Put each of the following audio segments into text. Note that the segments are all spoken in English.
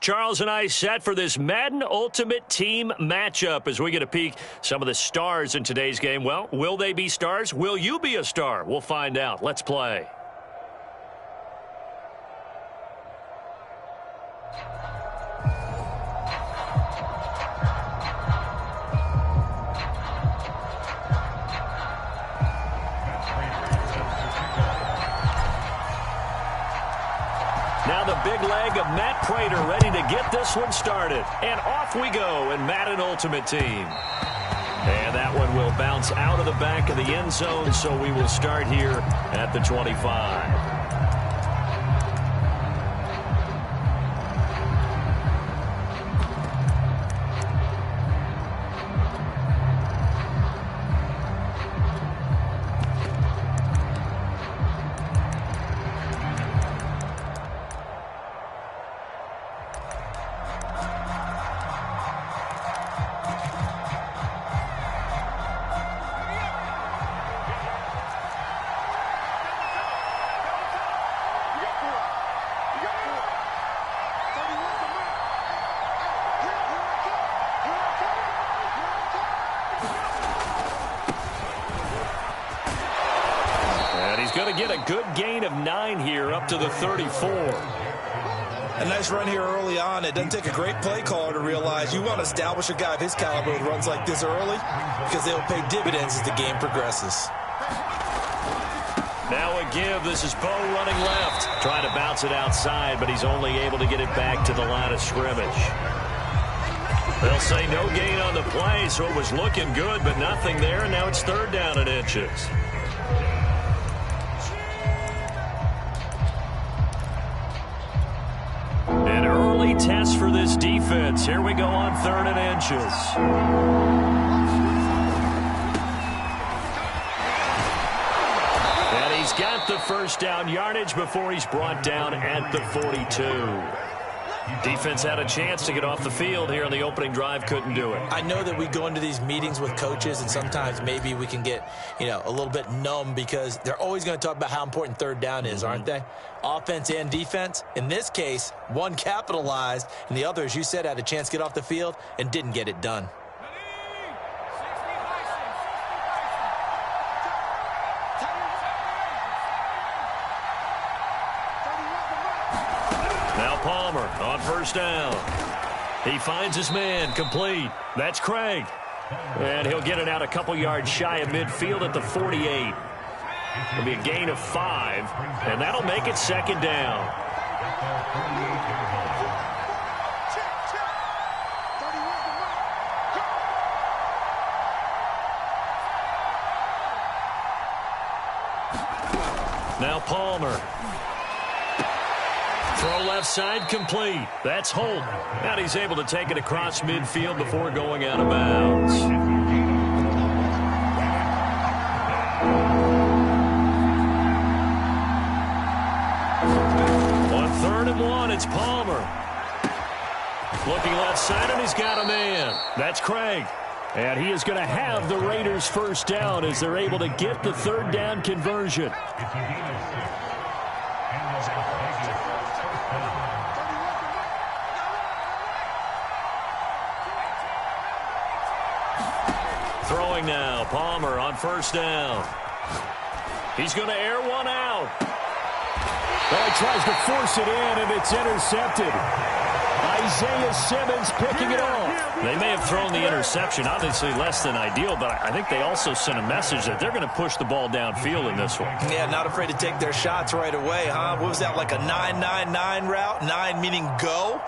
Charles and I set for this Madden Ultimate Team matchup as we get a peek some of the stars in today's game. Well, will they be stars? Will you be a star? We'll find out. Let's play. Now the big leg of Matt Prater ready to get this one started. And off we go in Madden Ultimate Team. And that one will bounce out of the back of the end zone, so we will start here at the 25. Going to get a good gain of 9 here up to the 34. A nice run here early on. It doesn't take a great play caller to realize you want to establish a guy of his caliber with runs like this early because they'll pay dividends as the game progresses. Now a give. This is Bo running left. Trying to bounce it outside, but he's only able to get it back to the line of scrimmage. They'll say no gain on the play, so it was looking good, but nothing there, and now it's 3rd down and inches. Test for this defense. Here we go on 3rd and inches. And he's got the first down yardage before he's brought down at the 42. Defense had a chance to get off the field here on the opening drive, couldn't do it. I know that we go into these meetings with coaches, and sometimes maybe we can get, a little bit numb because they're always going to talk about how important 3rd down is, aren't they? Offense and defense. In this case, one capitalized, and the other, as you said, had a chance to get off the field and didn't get it done. Palmer on 1st down. He finds his man, complete. That's Craig. And he'll get it out a couple yards shy of midfield at the 48. It'll be a gain of 5, and that'll make it 2nd down. Now Palmer. Throw left side complete. That's Holt. And he's able to take it across midfield before going out of bounds. On 3rd and 1, it's Palmer. Looking left side, and he's got a man. That's Craig. And he is going to have the Raiders' first down as they're able to get the 3rd down conversion. Throwing now, Palmer on 1st down. He's going to air one out. Well, he tries to force it in, and it's intercepted. Isaiah Simmons picking it off. They may have thrown the interception, obviously less than ideal, but I think they also sent a message that they're going to push the ball downfield in this one. Yeah, not afraid to take their shots right away, huh? What was that, like a 9-9-9 route? 9 meaning go?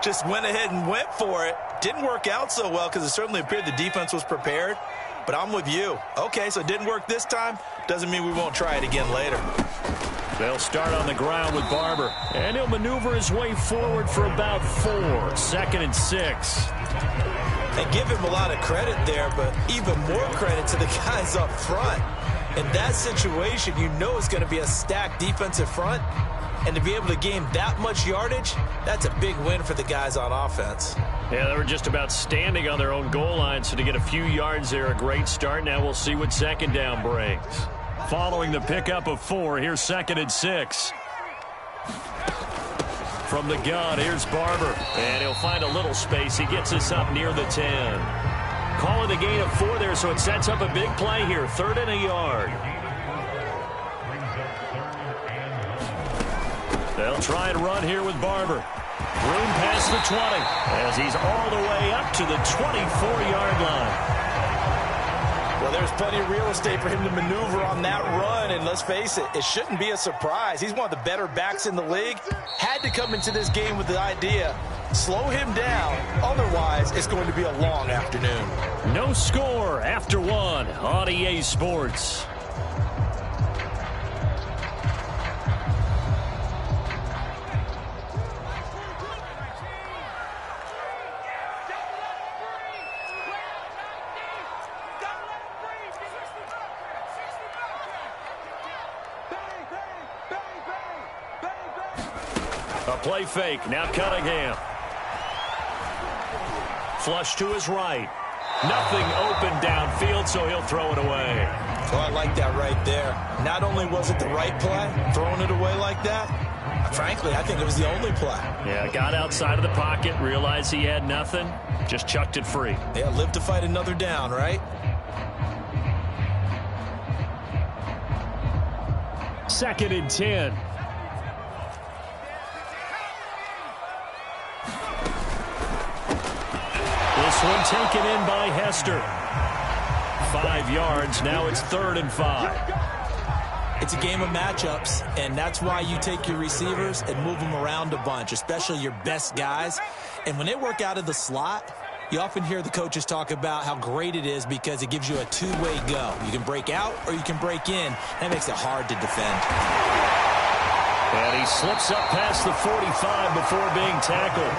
Just went ahead and went for it. Didn't work out so well because it certainly appeared the defense was prepared. But I'm with you. Okay, so it didn't work this time. Doesn't mean we won't try it again later. They'll start on the ground with Barber. And he'll maneuver his way forward for about 4. 2nd and 6. And give him a lot of credit there, but even more credit to the guys up front. In that situation, you know it's going to be a stacked defensive front. And to be able to gain that much yardage, that's a big win for the guys on offense. Yeah, they were just about standing on their own goal line, so to get a few yards there, a great start. Now we'll see what 2nd down brings. Following the pickup of 4, here's 2nd and 6. From the gun, here's Barber. And he'll find a little space. He gets us up near the 10. Call it a gain of 4 there, so it sets up a big play here. 3rd and a yard. They'll try and run here with Barber. Room past the 20 as he's all the way up to the 24-yard line. Well, there's plenty of real estate for him to maneuver on that run, and let's face it, it shouldn't be a surprise. He's one of the better backs in the league. Had to come into this game with the idea, slow him down, otherwise it's going to be a long afternoon. No score after 1 on EA Sports. A play fake. Now Cunningham. Flush to his right. Nothing open downfield, so he'll throw it away. Well, I like that right there. Not only was it the right play, throwing it away like that, frankly, I think it was the only play. Yeah, got outside of the pocket, realized he had nothing, just chucked it free. Yeah, live to fight another down, right? 2nd and 10. This one taken in by Hester. 5 yards. Now it's 3rd and 5. It's a game of matchups, and that's why you take your receivers and move them around a bunch, especially your best guys. And when they work out of the slot, you often hear the coaches talk about how great it is because it gives you a two-way go. You can break out or you can break in. That makes it hard to defend. And he slips up past the 45 before being tackled.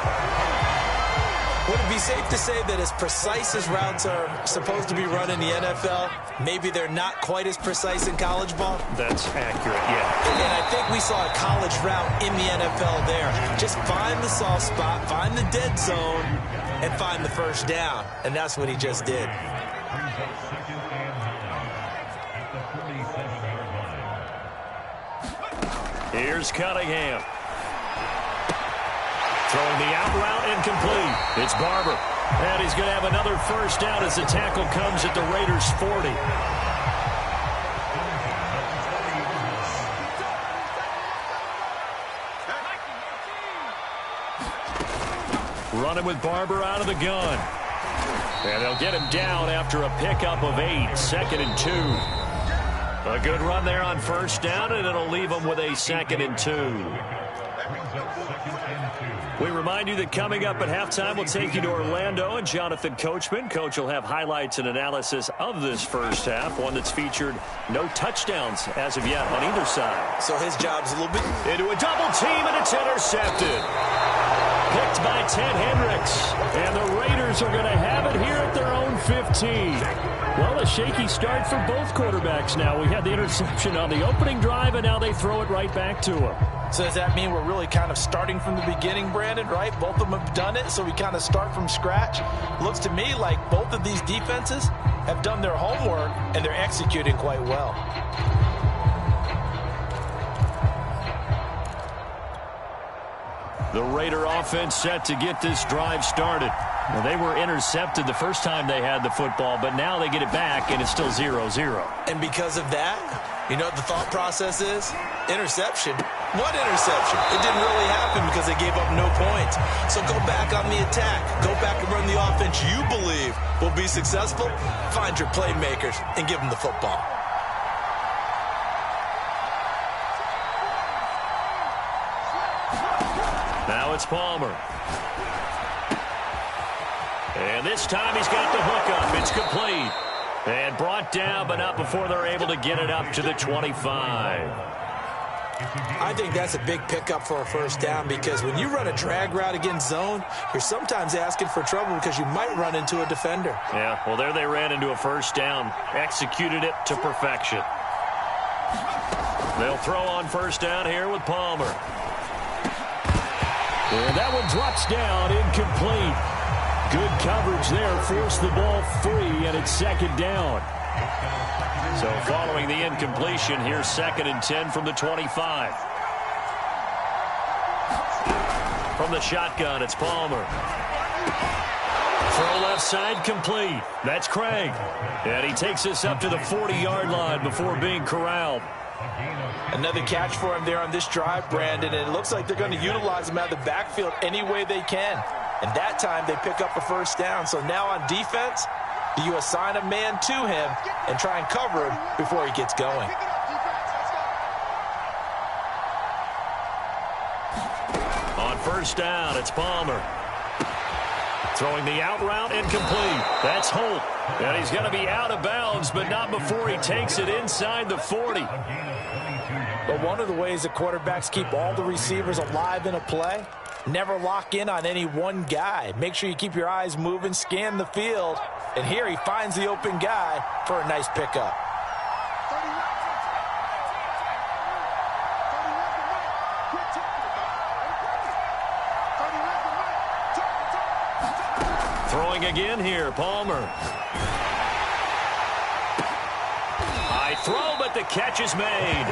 Would it be safe to say that as precise as routes are supposed to be run in the NFL, maybe they're not quite as precise in college ball? That's accurate, yeah. And I think we saw a college route in the NFL there. Just find the soft spot, find the dead zone, and find the first down. And that's what he just did. Here's Cunningham. Throwing the out route incomplete. It's Barber. And he's going to have another first down as the tackle comes at the Raiders' 40. Running with Barber out of the gun. And they'll get him down after a pickup of 8. 2nd and 2. A good run there on first down, and it'll leave him with a 2nd and 2. We remind you that coming up at halftime, we'll take you to Orlando and Jonathan Coachman. Coach will have highlights and analysis of this first half, one that's featured no touchdowns as of yet on either side. So his job's a little bit into a double team, and it's intercepted. Picked by Ted Hendricks. And the Raiders are going to have it here at their own 15. Well, a shaky start for both quarterbacks now. We had the interception on the opening drive, and now they throw it right back to him. So does that mean we're really kind of starting from the beginning, Brandon, right? Both of them have done it, so we kind of start from scratch. Looks to me like both of these defenses have done their homework, and they're executing quite well. The Raider offense set to get this drive started. Well, they were intercepted the first time they had the football, but now they get it back, and it's still 0-0. And because of that, you know what the thought process is? Interception. What interception? It didn't really happen because they gave up no points. So go back on the attack. Go back and run the offense you believe will be successful. Find your playmakers and give them the football. Now it's Palmer. And this time he's got the hook up. It's complete. And brought down, but not before they're able to get it up to the 25. I think that's a big pickup for a first down because when you run a drag route against zone, you're sometimes asking for trouble because you might run into a defender. Yeah, well, there they ran into a first down. Executed it to perfection. They'll throw on first down here with Palmer. And that one drops down, incomplete. Good coverage there, forced the ball free, and it's 2nd down. So following the incompletion, here's 2nd and 10 from the 25. from the shotgun. It's Palmer. Throw left side complete. That's Craig. And he takes us up to the 40-yard line before being corralled. Another catch for him there on this drive, Brandon, and it looks like they're going to utilize him out of the backfield any way they can. And that time they pick up a first down. So now on defense, do you assign a man to him and try and cover him before he gets going? On first down, it's Palmer. Throwing the out route incomplete. That's Holt. And he's going to be out of bounds, but not before he takes it inside the 40. But one of the ways that quarterbacks keep all the receivers alive in a play, never lock in on any one guy. Make sure you keep your eyes moving, scan the field. And here he finds the open guy for a nice pickup. Throwing again here, Palmer. High throw, but the catch is made.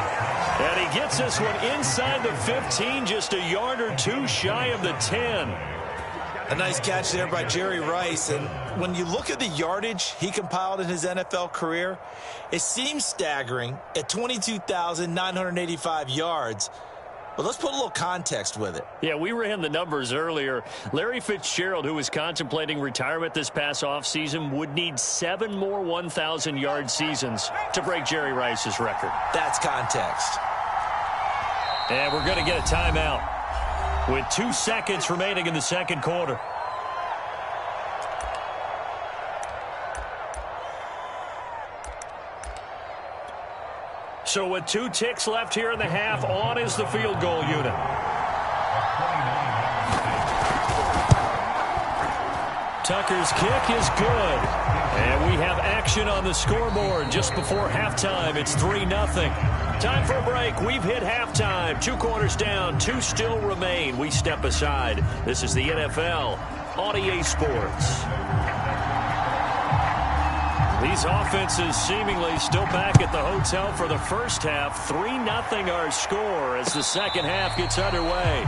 And he gets this one inside the 15, just a yard or two shy of the 10. A nice catch there by Jerry Rice. And when you look at the yardage he compiled in his NFL career, it seems staggering at 22,985 yards. But let's put a little context with it. Yeah, we ran the numbers earlier. Larry Fitzgerald, who was contemplating retirement this past offseason, would need 7 more 1,000-yard seasons to break Jerry Rice's record. That's context. And we're going to get a timeout with 2 seconds remaining in the second quarter. So with 2 ticks left here in the half, on is the field goal unit. Tucker's kick is good. And we have action on the scoreboard just before halftime. It's 3-0. Time for a break. We've hit halftime. 2 quarters down, 2 still remain. We step aside. This is the NFL on EA Sports. These offenses seemingly still back at the hotel for the first half. 3-0 our score as the second half gets underway.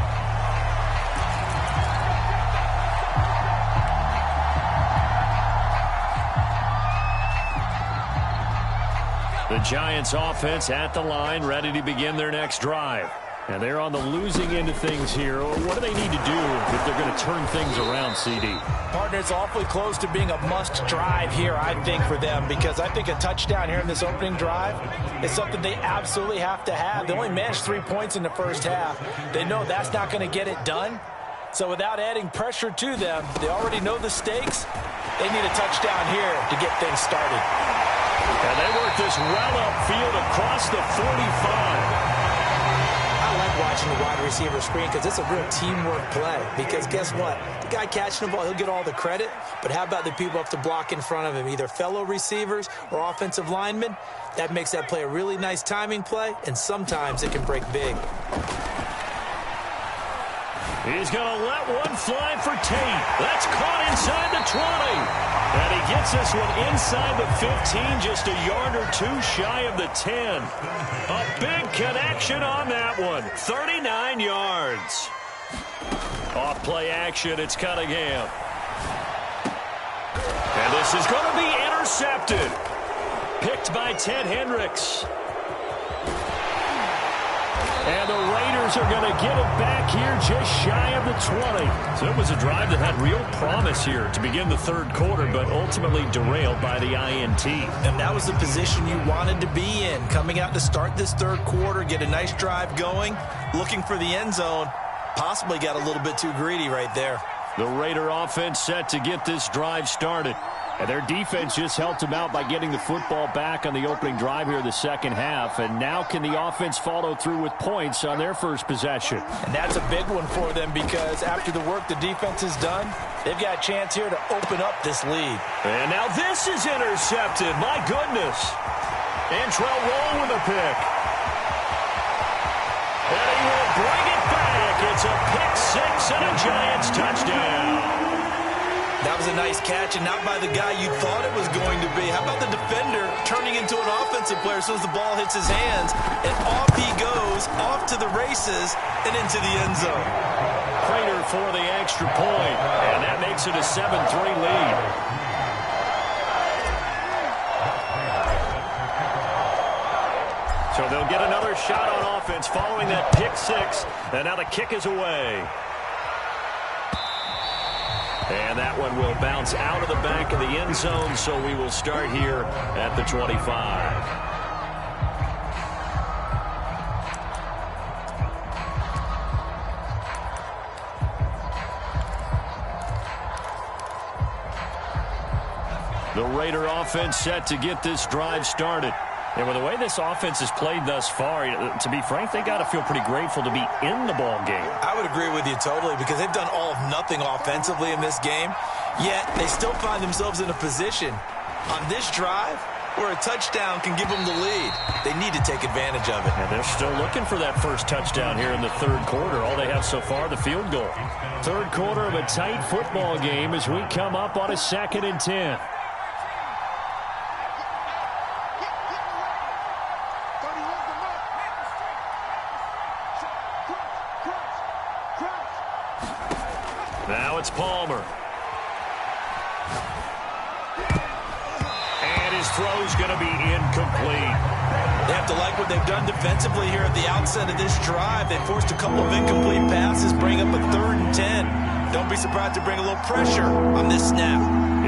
The Giants offense at the line, ready to begin their next drive. And they're on the losing end of things here. What do they need to do if they're going to turn things around, CD? Partner, it's awfully close to being a must drive here, I think, for them, because I think a touchdown here in this opening drive is something they absolutely have to have. They only managed 3 points in the first half. They know that's not going to get it done. So without adding pressure to them, they already know the stakes. They need a touchdown here to get things started. And they work this well upfield across the 45. I like watching the wide receiver screen because it's a real teamwork play. Because guess what? The guy catching the ball, he'll get all the credit. But how about the people up to block in front of him, either fellow receivers or offensive linemen? That makes that play a really nice timing play, and sometimes it can break big. He's going to let one fly for Tate. That's caught inside the 20. And he gets this one inside the 15, just a yard or 2 shy of the 10. A big connection on that one. 39 yards. Off play action, it's Cunningham. And this is going to be intercepted. Picked by Ted Hendricks. And the Raiders are going to get it back here just shy of the 20. So it was a drive that had real promise here to begin the third quarter, but ultimately derailed by the INT. And that was the position you wanted to be in. Coming out to start this third quarter, get a nice drive going, looking for the end zone. Possibly got a little bit too greedy right there. The Raider offense set to get this drive started. And their defense just helped them out by getting the football back on the opening drive here in the second half. And now can the offense follow through with points on their first possession? And that's a big one for them because after the work the defense has done, they've got a chance here to open up this lead. And now this is intercepted. My goodness. Antrell Roll with a pick. And he will bring it back. It's a pick six and a Giants touchdown. That was a nice catch, and not by the guy you thought it was going to be. How about the defender turning into an offensive player as soon as the ball hits his hands, and off he goes, off to the races, and into the end zone. Prater answer for the extra point, and that makes it a 7-3 lead. So they'll get another shot on offense following that pick six, and now the kick is away. And that one will bounce out of the back of the end zone, so we will start here at the 25. The Raider offense set to get this drive started. And with the way this offense has played thus far, to be frank, they got to feel pretty grateful to be in the ball game. I would agree with you totally, because they've done all of nothing offensively in this game, yet they still find themselves in a position on this drive where a touchdown can give them the lead. They need to take advantage of it. And they're still looking for that first touchdown here in the third quarter. All they have so far, the field goal. Third quarter of a tight football game as we come up on a 2nd and 10. Now it's Palmer. And his throw's going to be incomplete. They have to like what they've done defensively here at the outset of this drive. They forced a couple of incomplete passes, bring up a 3rd and 10. Don't be surprised to bring a little pressure on this snap.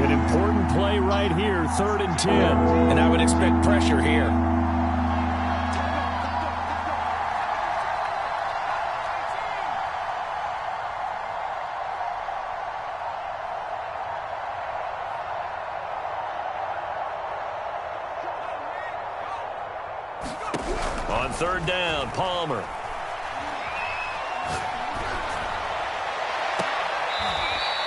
An important play right here, 3rd and 10. And I would expect pressure here. On 3rd down, Palmer.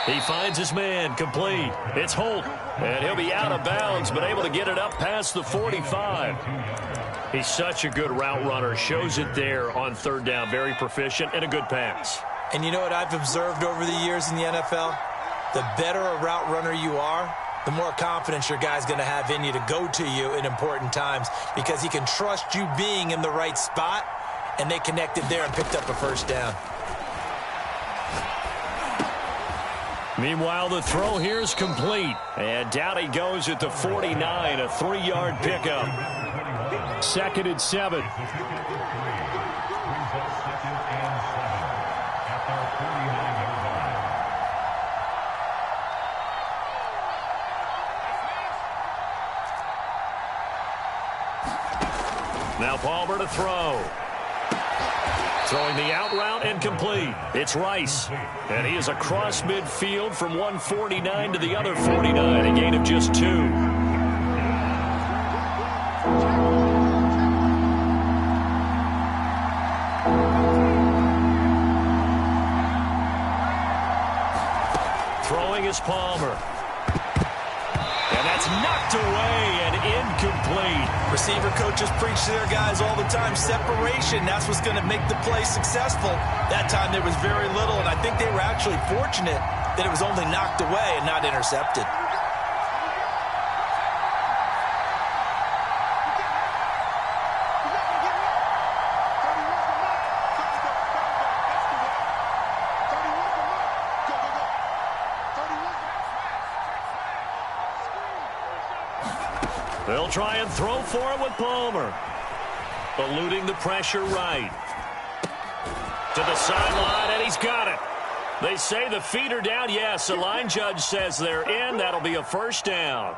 He finds his man, complete. It's Holt, and he'll be out of bounds, but able to get it up past the 45. He's such a good route runner. Shows it there on 3rd down. Very proficient and a good pass. And you know what I've observed over the years in the NFL? The better a route runner you are, the more confidence your guy's going to have in you to go to you in important times, because he can trust you being in the right spot, and they connected there and picked up a 1st down. Meanwhile, the throw here is complete. And down he goes at the 49, a 3-yard pickup. 2nd and 7. Now Palmer to throw. Throwing the out route and complete. It's Rice. And he is across midfield from 149 to the other 49. A gain of just 2. Throwing is Palmer. And that's knocked away and incomplete. Receiver coaches preach to their guys all the time. Separation, that's what's going to make the play successful. That time there was very little, and I think they were actually fortunate that it was only knocked away and not intercepted. They'll try and throw for it with Palmer. Eluding the pressure right. To the sideline, and he's got it. They say the feet are down. Yes, the line judge says they're in. That'll be a 1st down.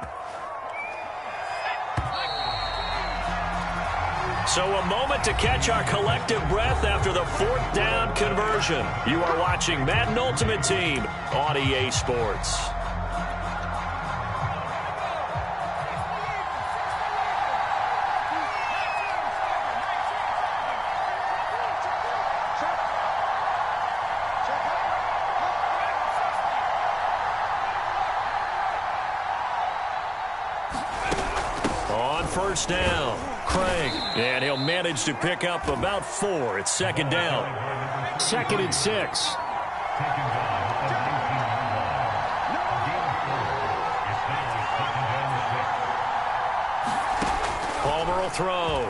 So a moment to catch our collective breath after the 4th down conversion. You are watching Madden Ultimate Team on EA Sports. On 1st down, Craig, and he'll manage to pick up about 4. It's 2nd down. 2nd and 6. Palmer will throw.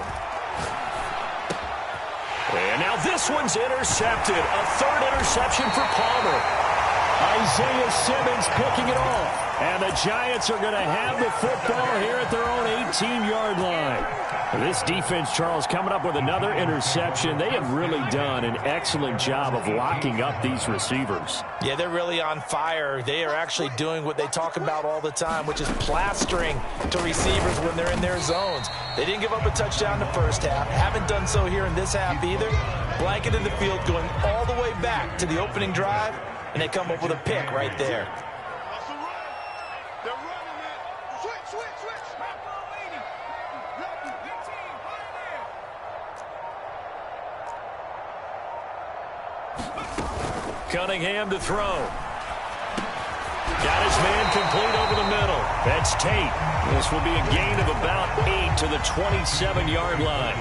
And And now this one's intercepted. A third interception for Palmer. Isaiah Simmons picking it off. And the Giants are going to have the football here at their own 18-yard line. This defense, Charles, coming up with another interception. They have really done an excellent job of locking up these receivers. Yeah, they're really on fire. They are actually doing what they talk about all the time, which is plastering to receivers when they're in their zones. They didn't give up a touchdown the first half. Haven't done so here in this half either. Blanketed the field going all the way back to the opening drive, and they come up with a pick right there. Cunningham to throw. Got his man complete over the middle. That's Tate. This will be a gain of about 8 to the 27-yard line.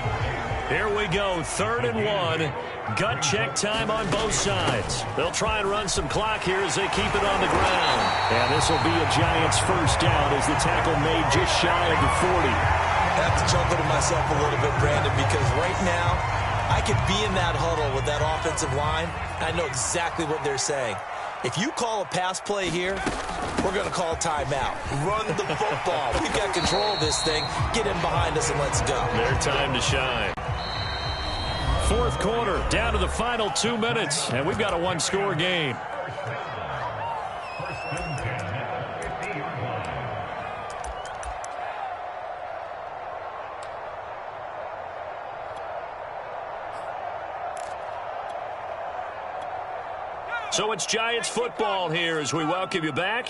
Here we go, 3rd and 1. Gut check time on both sides. They'll try and run some clock here as they keep it on the ground. And this will be a Giants first down as the tackle made just shy of the 40. I have to chuckle to myself a little bit, Brandon, because right now I could be in that huddle with that offensive line. I know exactly what they're saying. If you call a pass play here, we're going to call timeout. Run the football. We've got control of this thing. Get in behind us and let's go. Their time to shine. 4th quarter, down to the final 2 minutes, and we've got a one-score game. So it's Giants football here as we welcome you back.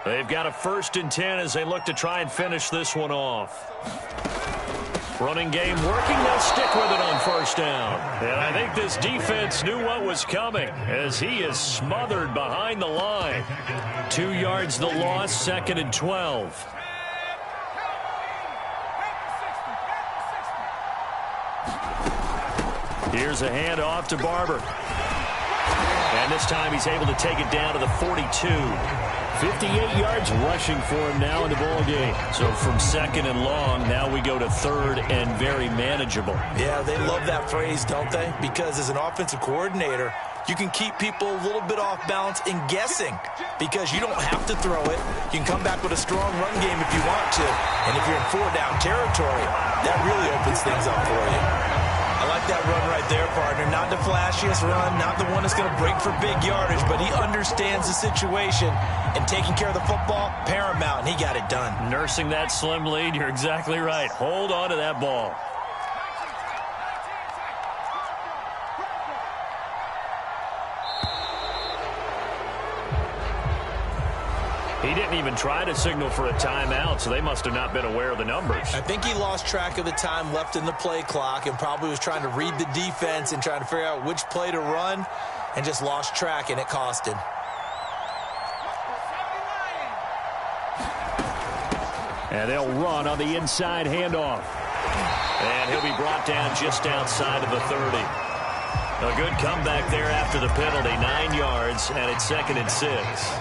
They've got a 1st and 10 as they look to try and finish this one off. Running game working. They'll stick with it on 1st down. And I think this defense knew what was coming as he is smothered behind the line. 2 yards the loss, 2nd and 12. Here's a handoff to Barber. And this time he's able to take it down to the 42. 58 yards rushing for him now in the ball game. So from 2nd and long, now we go to 3rd and very manageable. Yeah, they love that phrase, don't they? Because as an offensive coordinator, you can keep people a little bit off balance and guessing because you don't have to throw it. You can come back with a strong run game if you want to. And if you're in 4-down territory, that really opens things up for you. I like that run right there, partner. Not the flashiest run, not the one that's going to break for big yardage, but he understands the situation, and taking care of the football, paramount, and he got it done. Nursing that slim lead, you're exactly right. Hold on to that ball. He didn't even try to signal for a timeout, so they must have not been aware of the numbers. I think he lost track of the time left in the play clock and probably was trying to read the defense and trying to figure out which play to run and just lost track, and it cost him. And they'll run on the inside handoff. And he'll be brought down just outside of the 30. A good comeback there after the penalty, 9 yards, and it's 2nd and 6.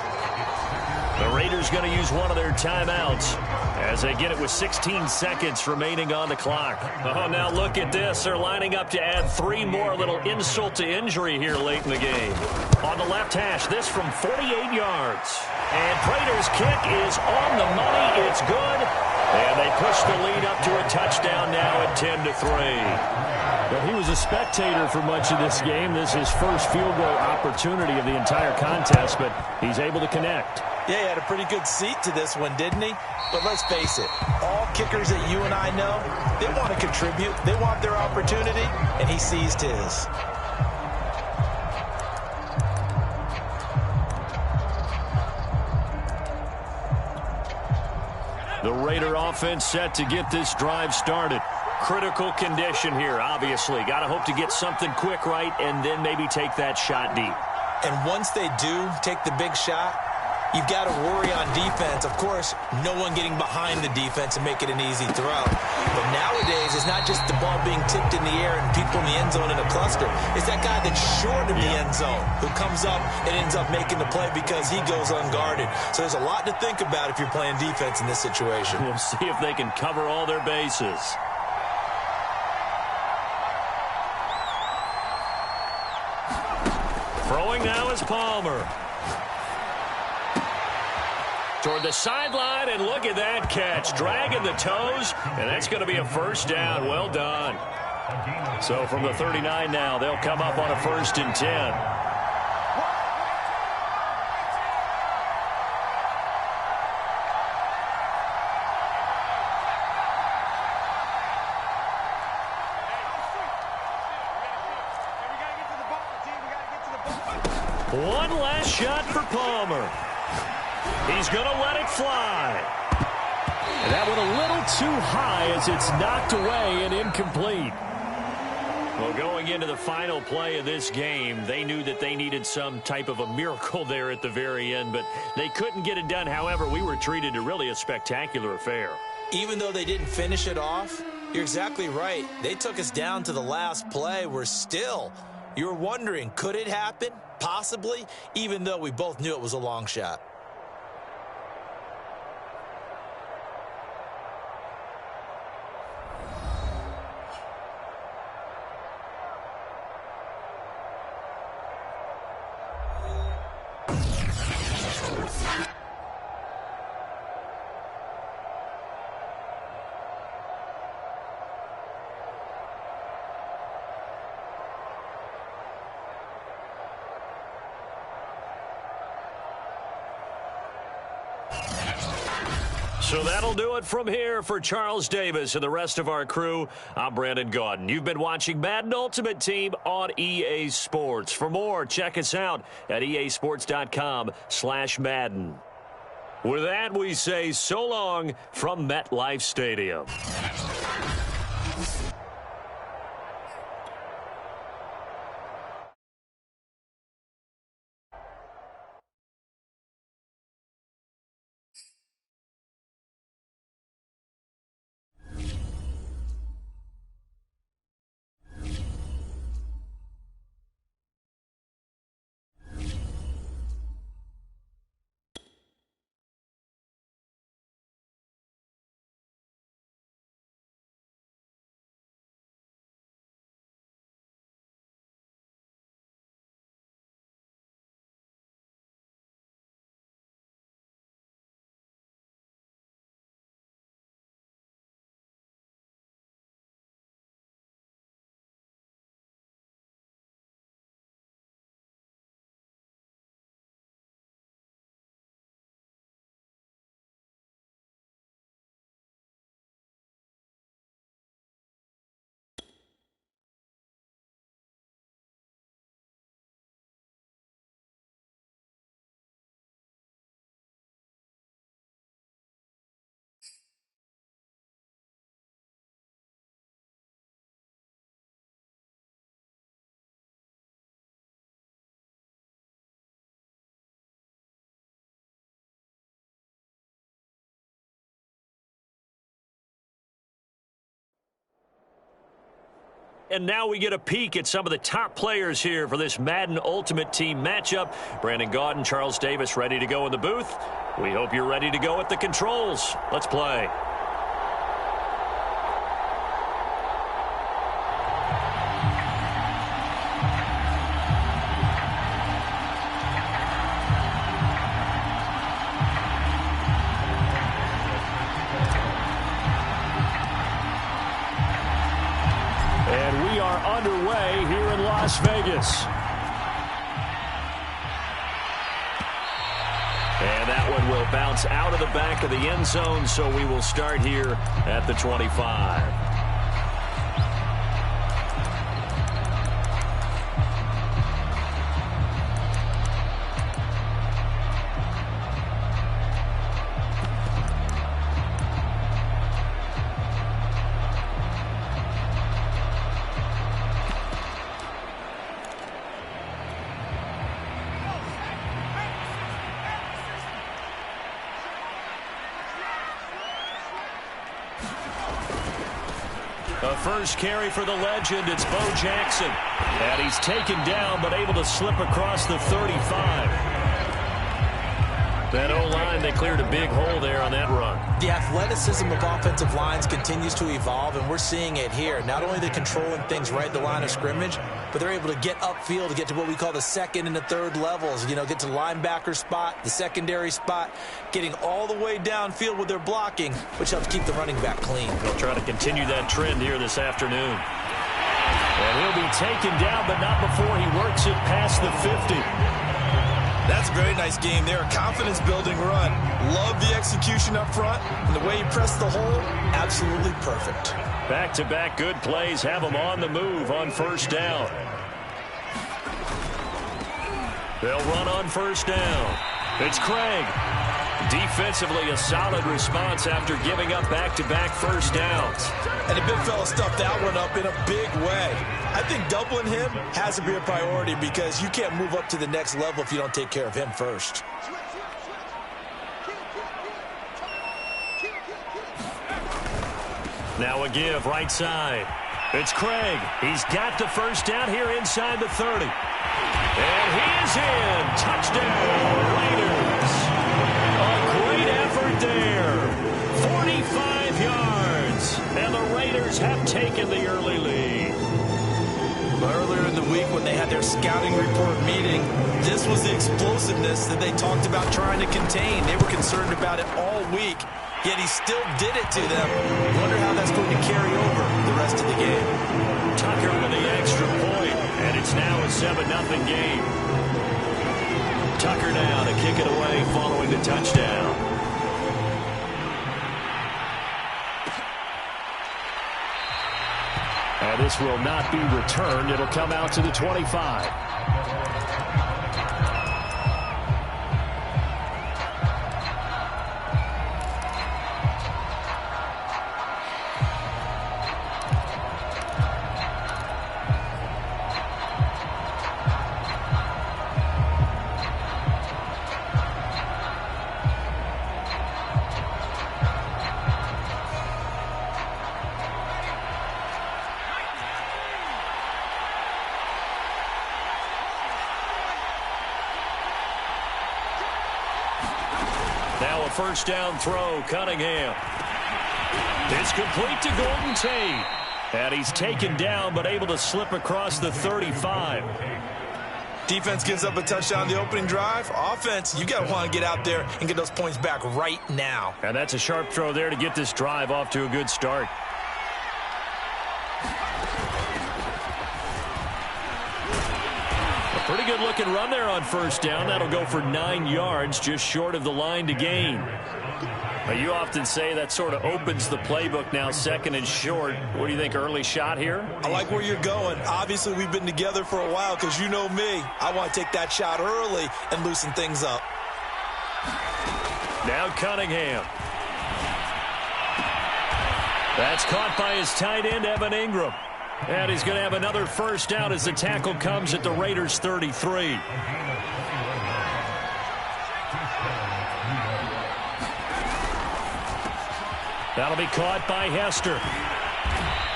The Raiders going to use one of their timeouts as they get it with 16 seconds remaining on the clock. Oh, now look at this. They're lining up to add 3 more, a little insult to injury here late in the game. On the left hash, this from 48 yards. And Prater's kick is on the money. It's good. And they push the lead up to a touchdown now at 10-3. Well, he was a spectator for much of this game. This is his first field goal opportunity of the entire contest, but he's able to connect. Yeah, he had a pretty good seat to this one, didn't he? But let's face it, all kickers that you and I know, they want to contribute. They want their opportunity, and he seized his. The Raider offense set to get this drive started. Critical condition here, obviously. Got to hope to get something quick right and then maybe take that shot deep. And once they do take the big shot, you've got to worry on defense. Of course, no one getting behind the defense and make it an easy throw. But nowadays, it's not just the ball being tipped in the air and people in the end zone in a cluster. It's that guy that's short of the end zone who comes up and ends up making the play because he goes unguarded. So there's a lot to think about if you're playing defense in this situation. We'll see if they can cover all their bases. is Palmer. Toward the sideline, and look at that catch. Dragging the toes, and that's going to be a first down. Well done. So from the 39 now, they'll come up on a 1st and 10. One last shot for Palmer. He's going to let it fly. And that one a little too high as it's knocked away and incomplete. Well, going into the final play of this game, they knew that they needed some type of a miracle there at the very end, but they couldn't get it done. However, we were treated to really a spectacular affair. Even though they didn't finish it off, you're exactly right. They took us down to the last play. We're still, you're wondering, could it happen? Possibly, even though we both knew it was a long shot. So that'll do it from here for Charles Davis and the rest of our crew. I'm Brandon Gaudin. You've been watching Madden Ultimate Team on EA Sports. For more, check us out at easports.com/Madden. With that, we say so long from MetLife Stadium. And now we get a peek at some of the top players here for this Madden Ultimate Team matchup. Brandon Gaudin, Charles Davis ready to go in the booth. We hope you're ready to go at the controls. Let's play. Underway here in Las Vegas. And that one will bounce out of the back of the end zone, so we will start here at the 25. The first carry for the legend, it's Bo Jackson. And he's taken down but able to slip across the 35. That O-line, they cleared a big hole there on that run. The athleticism of offensive lines continues to evolve, and we're seeing it here. Not only are they controlling things right at the line of scrimmage, but they're able to get upfield to get to what we call the second and the third levels. You know, get to the linebacker spot, the secondary spot, getting all the way downfield with their blocking, which helps keep the running back clean. They'll try to continue that trend here this afternoon. And he'll be taken down, but not before he works it past the 50. That's a very nice game there. A confidence-building run. Love the execution up front. And the way he pressed the hole, absolutely perfect. Back-to-back good plays have him on the move on first down. They'll run on first down. It's Craig. Defensively, a solid response after giving up back-to-back first downs. And the big fella stuffed that one up in a big way. I think doubling him has to be a priority because you can't move up to the next level if you don't take care of him first. Now a give right side. It's Craig. He's got the first down here inside the 30. And he is in. Touchdown, Raiders. A great effort there. 45 yards. And the Raiders have taken the early lead. Earlier in the week when they had their scouting report meeting, this was the explosiveness that they talked about trying to contain. They were concerned about it all week, yet he still did it to them. Wonder how that's going to carry over the rest of the game. Tucker with the extra point, and it's now a 7-0 game. Tucker now to kick it away following the touchdown. And this will not be returned. It'll come out to the 25. Now a first down throw, Cunningham. It's complete to Golden Tate. And he's taken down but able to slip across the 35. Defense gives up a touchdown the opening drive. Offense, you got to want to get out there and get those points back right now. And that's a sharp throw there to get this drive off to a good start. Pretty good looking run there on first down. That'll go for 9 yards, just short of the line to gain. Now, you often say that sort of opens the playbook now, second and short. What do you think, early shot here? I like where you're going. Obviously, we've been together for a while because you know me. I want to take that shot early and loosen things up. Now Cunningham. That's caught by his tight end, Evan Ingram. And he's going to have another first down as the tackle comes at the Raiders' 33. That'll be caught by Hester.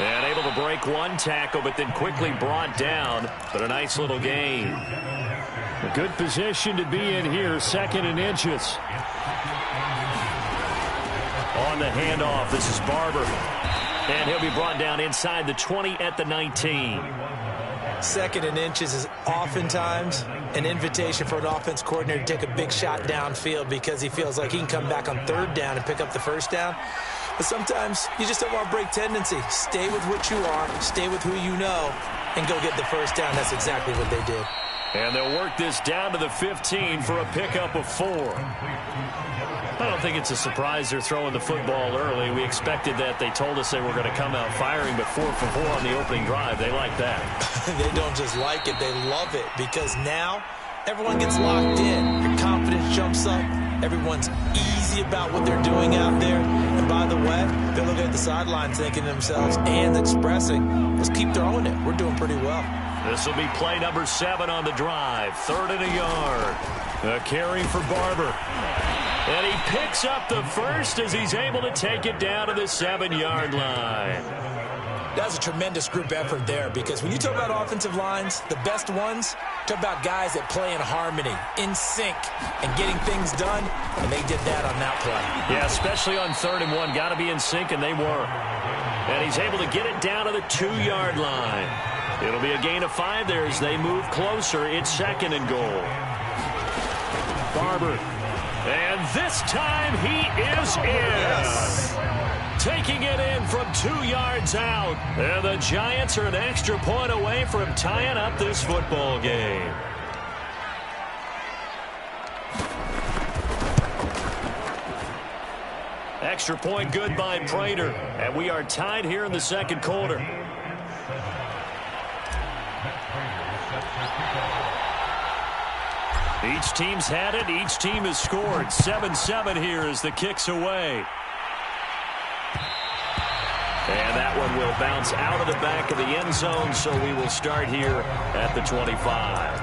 And able to break one tackle, but then quickly brought down. But a nice little gain. A good position to be in here, second and inches. On the handoff, this is Barber. And he'll be brought down inside the 20 at the 19. Second and inches is oftentimes an invitation for an offense coordinator to take a big shot downfield because he feels like he can come back on third down and pick up the first down. But sometimes you just don't want to break tendency. Stay with what you are, stay with who you know, and go get the first down. That's exactly what they did. And they'll work this down to the 15 for a pickup of 4. I don't think it's a surprise they're throwing the football early. We expected that. They told us they were going to come out firing, but 4 for 4 on the opening drive. They like that. They don't just like it. They love it because now everyone gets locked in. Your confidence jumps up. Everyone's easy about what they're doing out there. And by the way, they're looking at the sideline thinking to themselves and expressing, let's keep throwing it. We're doing pretty well. This will be play number 7 on the drive. 3rd and a yard. A carry for Barber. And he picks up the first as he's able to take it down to the 7-yard line. That's a tremendous group effort there, because when you talk about offensive lines, the best ones, talk about guys that play in harmony, in sync, and getting things done, and they did that on that play. Yeah, especially on 3rd and 1. Got to be in sync, and they were. And he's able to get it down to the 2-yard line. It'll be a gain of 5 there as they move closer. It's 2nd and goal. Barber. And this time he is in. Yes. Taking it in from 2 yards out. And the Giants are an extra point away from tying up this football game. Extra point good by Prater. And we are tied here in the 2nd quarter. Each team's had it. Each team has scored. 7-7 here as the kick's away. And that one will bounce out of the back of the end zone, so we will start here at the 25.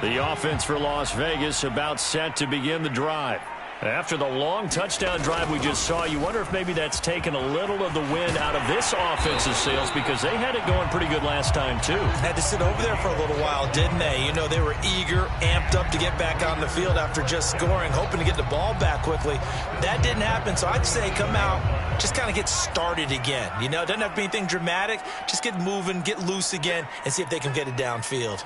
The offense for Las Vegas about set to begin the drive. After the long touchdown drive we just saw, you wonder if maybe that's taken a little of the wind out of this offense's sails, because they had it going pretty good last time, too. Had to sit over there for a little while, didn't they? You know, they were eager, amped up to get back on the field after just scoring, hoping to get the ball back quickly. That didn't happen, so I'd say come out, just kind of get started again. You know, it doesn't have to be anything dramatic. Just get moving, get loose again, and see if they can get it downfield.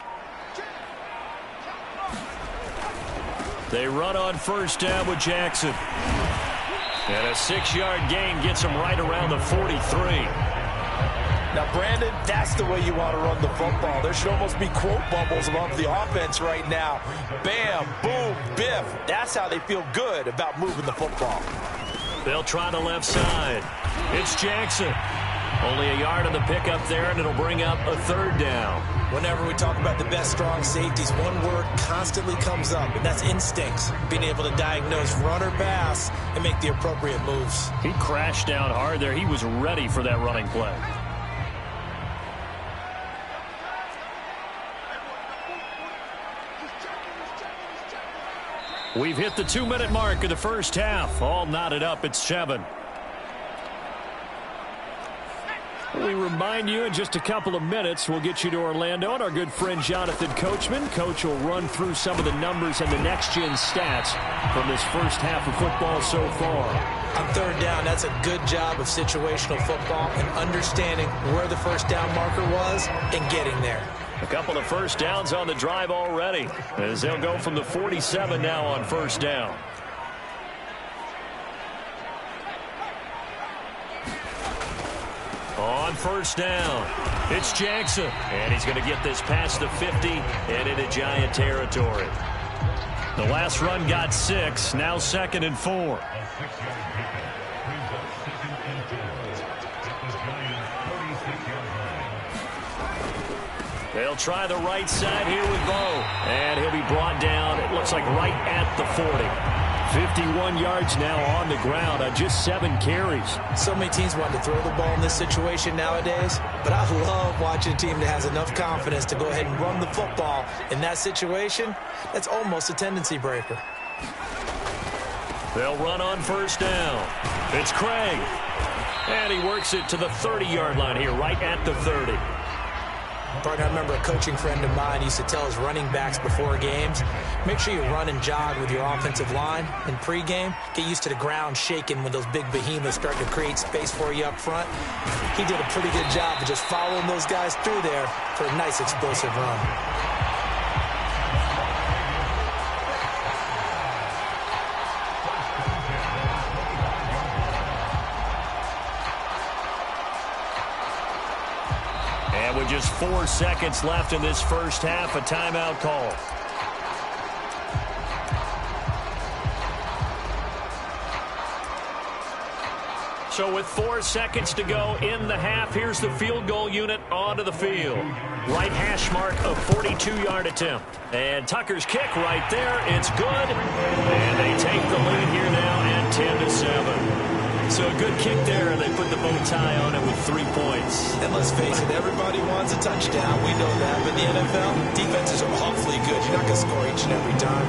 They run on 1st down with Jackson. And a 6-yard gain gets them right around the 43. Now, Brandon, that's the way you want to run the football. There should almost be quote bubbles above the offense right now. Bam, boom, biff. That's how they feel good about moving the football. They'll try the left side. It's Jackson. Only a yard on the pickup there, and it'll bring up a 3rd down. Whenever we talk about the best strong safeties, one word constantly comes up, and that's instincts. Being able to diagnose run or pass and make the appropriate moves. He crashed down hard there. He was ready for that running play. We've hit the 2-minute mark of the first half. All knotted up at 7. We remind you in just a couple of minutes we'll get you to Orlando and our good friend Jonathan Coachman. Coach will run through some of the numbers and the next-gen stats from this first half of football so far. On 3rd down, that's a good job of situational football and understanding where the first down marker was and getting there. A couple of first downs on the drive already as they'll go from the 47 now on 1st down. On 1st down, it's Jackson. And he's going to get this past the 50 and into Giant territory. The last run got 6, now 2nd and 4. They'll try the right side here with Bo. And he'll be brought down, it looks like right at the 40. 51 yards now on the ground on just 7 carries. So many teams want to throw the ball in this situation nowadays, but I love watching a team that has enough confidence to go ahead and run the football in that situation. That's almost a tendency breaker. They'll run on 1st down. It's Craig. And he works it to the 30-yard line here, right at the 30. Partner, I remember a coaching friend of mine used to tell his running backs before games, make sure you run and jog with your offensive line in pregame. Get used to the ground shaking when those big behemoths start to create space for you up front. He did a pretty good job of just following those guys through there for a nice explosive run. And with just 4 seconds left in this first half, a timeout call. So with 4 seconds to go in the half, here's the field goal unit onto the field. Right hash mark, a 42-yard attempt. And Tucker's kick right there. It's good. And they take the lead here now at 10-7. So a good kick there, and they put the bow tie on it with 3 points. And let's face it, everybody wants a touchdown. We know that. But in the NFL, defenses are awfully good. You're not going to score each and every time.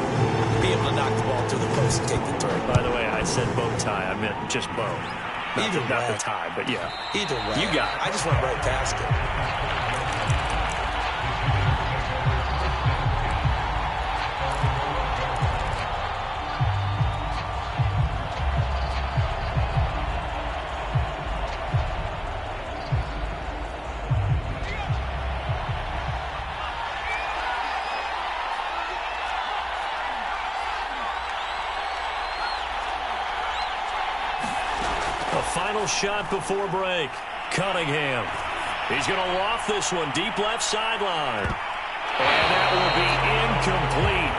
Be able to knock the ball through the post and take the throw. By the way, I said bow tie. I meant just bow. Not the tie, but yeah. Either way. You got it. I just went right past it. Final shot before break. Cunningham. He's going to loft this one deep left sideline. And that will be incomplete.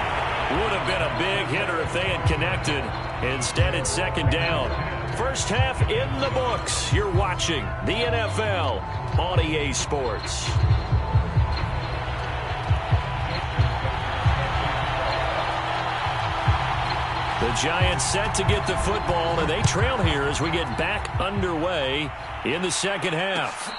Would have been a big hitter if they had connected. Instead, it's second down. First half in the books. You're watching the NFL on EA Sports. The Giants set to get the football, and they trail here as we get back underway in the second half.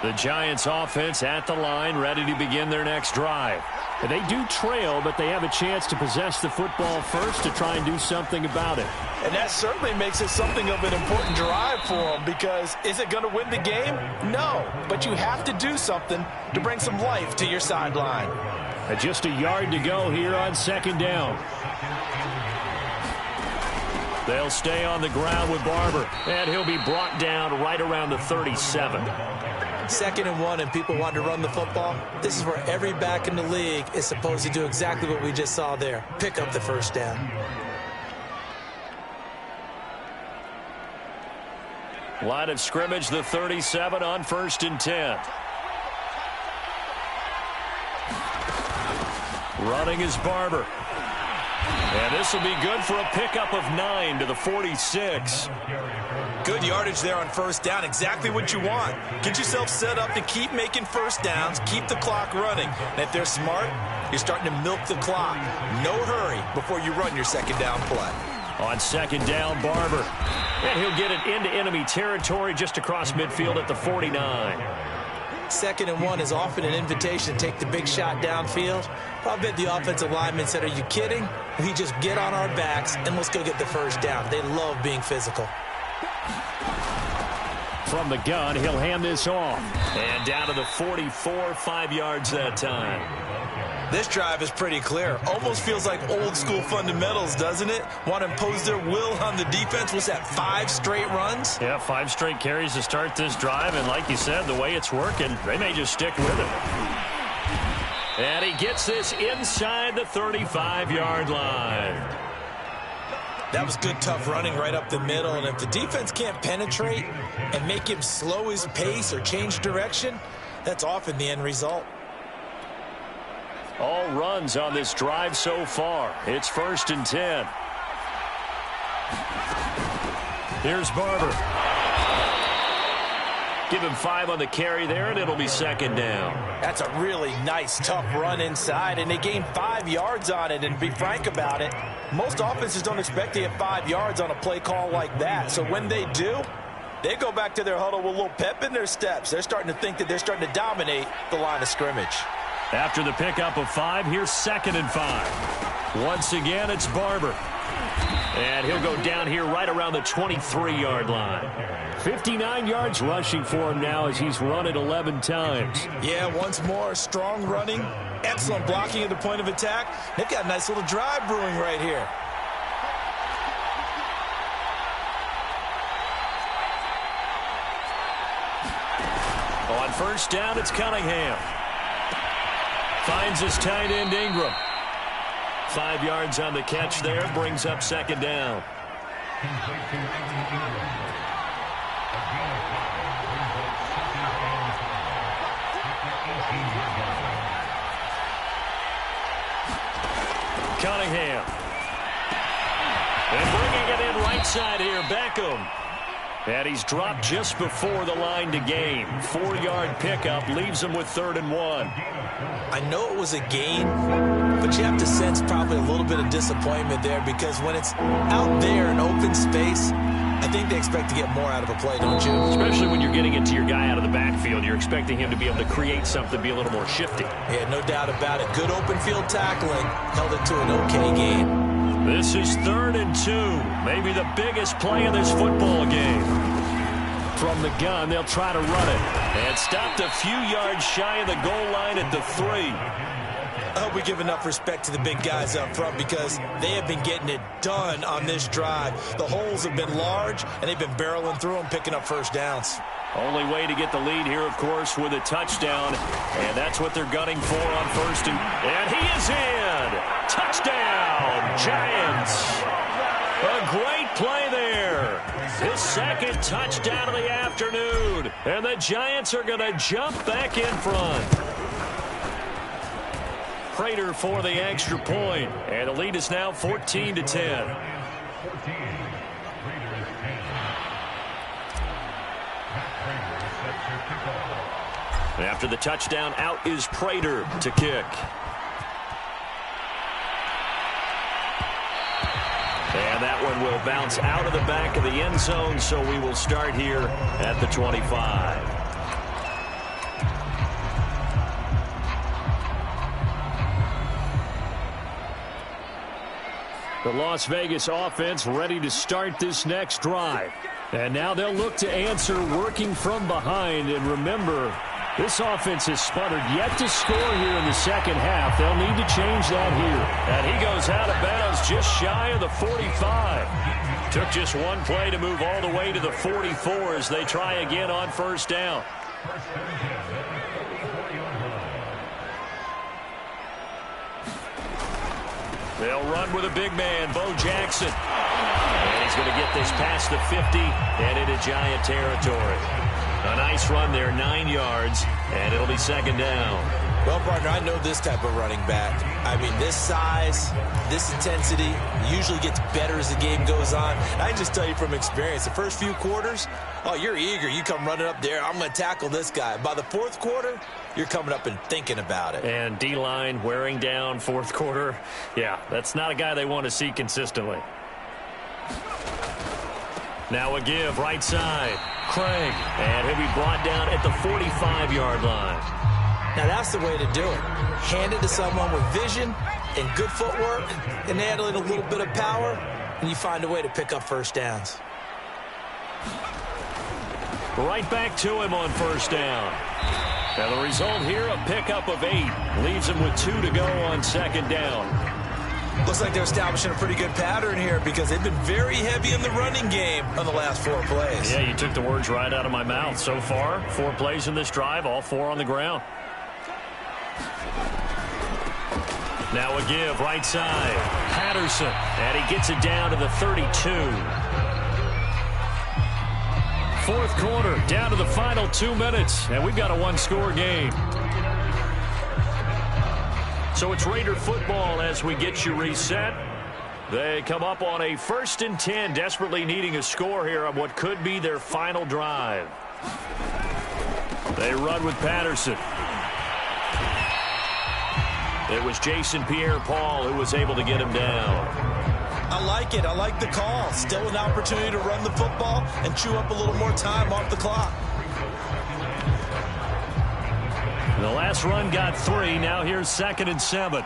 The Giants offense at the line, ready to begin their next drive. They do trail, but they have a chance to possess the football first to try and do something about it. And that certainly makes it something of an important drive for them, because is it going to win the game? No, but you have to do something to bring some life to your sideline. Just a yard to go here on second down. They'll stay on the ground with Barber, and he'll be brought down right around the 37. 2nd and 1, and people want to run the football. This is where every back in the league is supposed to do exactly what we just saw there. Pick up the first down. Line of scrimmage, the 37 on 1st and 10. Running is Barber. And this will be good for a pickup of 9 to the 46. Good yardage there on first down. Exactly what you want. Get yourself set up to keep making first downs, keep the clock running. And if they're smart, you're starting to milk the clock. No hurry before you run your second down play. On second down, Barber. And he'll get it into enemy territory just across midfield at the 49. 2nd and 1 is often an invitation to take the big shot downfield. I bet the offensive lineman said, are you kidding? We just get on our backs and let's go get the first down. They love being physical. From the gun, he'll hand this off. And down to the 44, 5 yards that time. This drive is pretty clear. Almost feels like old school fundamentals, doesn't it? Want to impose their will on the defense. Was that 5 straight runs? Yeah, 5 straight carries to start this drive. And like you said, the way it's working, they may just stick with it. And he gets this inside the 35-yard line. That was good, tough running right up the middle. And if the defense can't penetrate and make him slow his pace or change direction, that's often the end result. All runs on this drive so far. It's 1st and 10. Here's Barber. Give him 5 on the carry there, and it'll be second down. That's a really nice, tough run inside, and they gained 5 yards on it. And to be frank about it, most offenses don't expect to get 5 yards on a play call like that. So when they do, they go back to their huddle with a little pep in their steps. They're starting to think that they're starting to dominate the line of scrimmage. After the pickup of 5, here's 2nd and 5. Once again, it's Barber. And he'll go down here right around the 23-yard line. 59 yards rushing for him now as he's run it 11 times. Yeah, once more, strong running, excellent blocking at the point of attack. They've got a nice little drive brewing right here. On first down, it's Cunningham. Finds his tight end, Ingram. 5 yards on the catch there, brings up second down. Cunningham. And bringing it in right right side here, Beckham. And he's dropped just before the line to gain. 4-yard pickup leaves him with 3rd and 1. I know it was a gain, but you have to sense probably a little bit of disappointment there because when it's out there in open space, I think they expect to get more out of a play, don't you? Especially when you're getting it to your guy out of the backfield. You're expecting him to be able to create something, be a little more shifty. Yeah, no doubt about it. Good open field tackling. Held it to an okay gain. This is 3rd and 2. Maybe the biggest play of this football game. From the gun, they'll try to run it. And stopped a few yards shy of the goal line at the 3. I hope we give enough respect to the big guys up front because they have been getting it done on this drive. The holes have been large, and they've been barreling through them, picking up first downs. Only way to get the lead here, of course, with a touchdown. And that's what they're gunning for on 1st and he is in! Touchdown, Giants! A great play there. His 2nd touchdown of the afternoon. And the Giants are going to jump back in front. Prater for the extra point. And the lead is now 14-10. After the touchdown, out is Prater to kick. And that one will bounce out of the back of the end zone, so we will start here at the 25. The Las Vegas offense ready to start this next drive. And now they'll look to answer working from behind. And remember, this offense has sputtered yet to score here in the second half. They'll need to change that here. And he goes out of bounds just shy of the 45. Took just one play to move all the way to the 44 as they try again on 1st down. They'll run with a big man, Bo Jackson. And he's going to get this past the 50 and into Giant territory. A nice run there, 9 yards, and it'll be 2nd down. Well, partner, I know this type of running back. I mean, this size, this intensity usually gets better as the game goes on. I can just tell you from experience, the first few quarters, oh, you're eager. You come running up there, I'm going to tackle this guy. By the 4th quarter, you're coming up and thinking about it. And D-line wearing down 4th quarter. Yeah, that's not a guy they want to see consistently. Now a give, right side. Craig, and he'll be brought down at the 45-yard line. Now that's the way to do it. Hand it to someone with vision and good footwork, and add in a little bit of power, and you find a way to pick up first downs. Right back to him on 1st down. Now the result here, a pickup of 8. Leaves him with 2 to go on 2nd down. Looks like they're establishing a pretty good pattern here because they've been very heavy in the running game on the last 4 plays. Yeah, you took the words right out of my mouth. So far, 4 plays in this drive, all 4 on the ground. Now a give, right side. Patterson, and he gets it down to the 32. 4th quarter, down to the final 2 minutes, and we've got a 1-score game. So it's Raider football as we get you reset. They come up on a 1st and 10, desperately needing a score here on what could be their final drive. They run with Patterson. It was Jason Pierre-Paul who was able to get him down. I like it. I like the call. Still an opportunity to run the football and chew up a little more time off the clock. The last run got 3. Now here's 2nd and 7.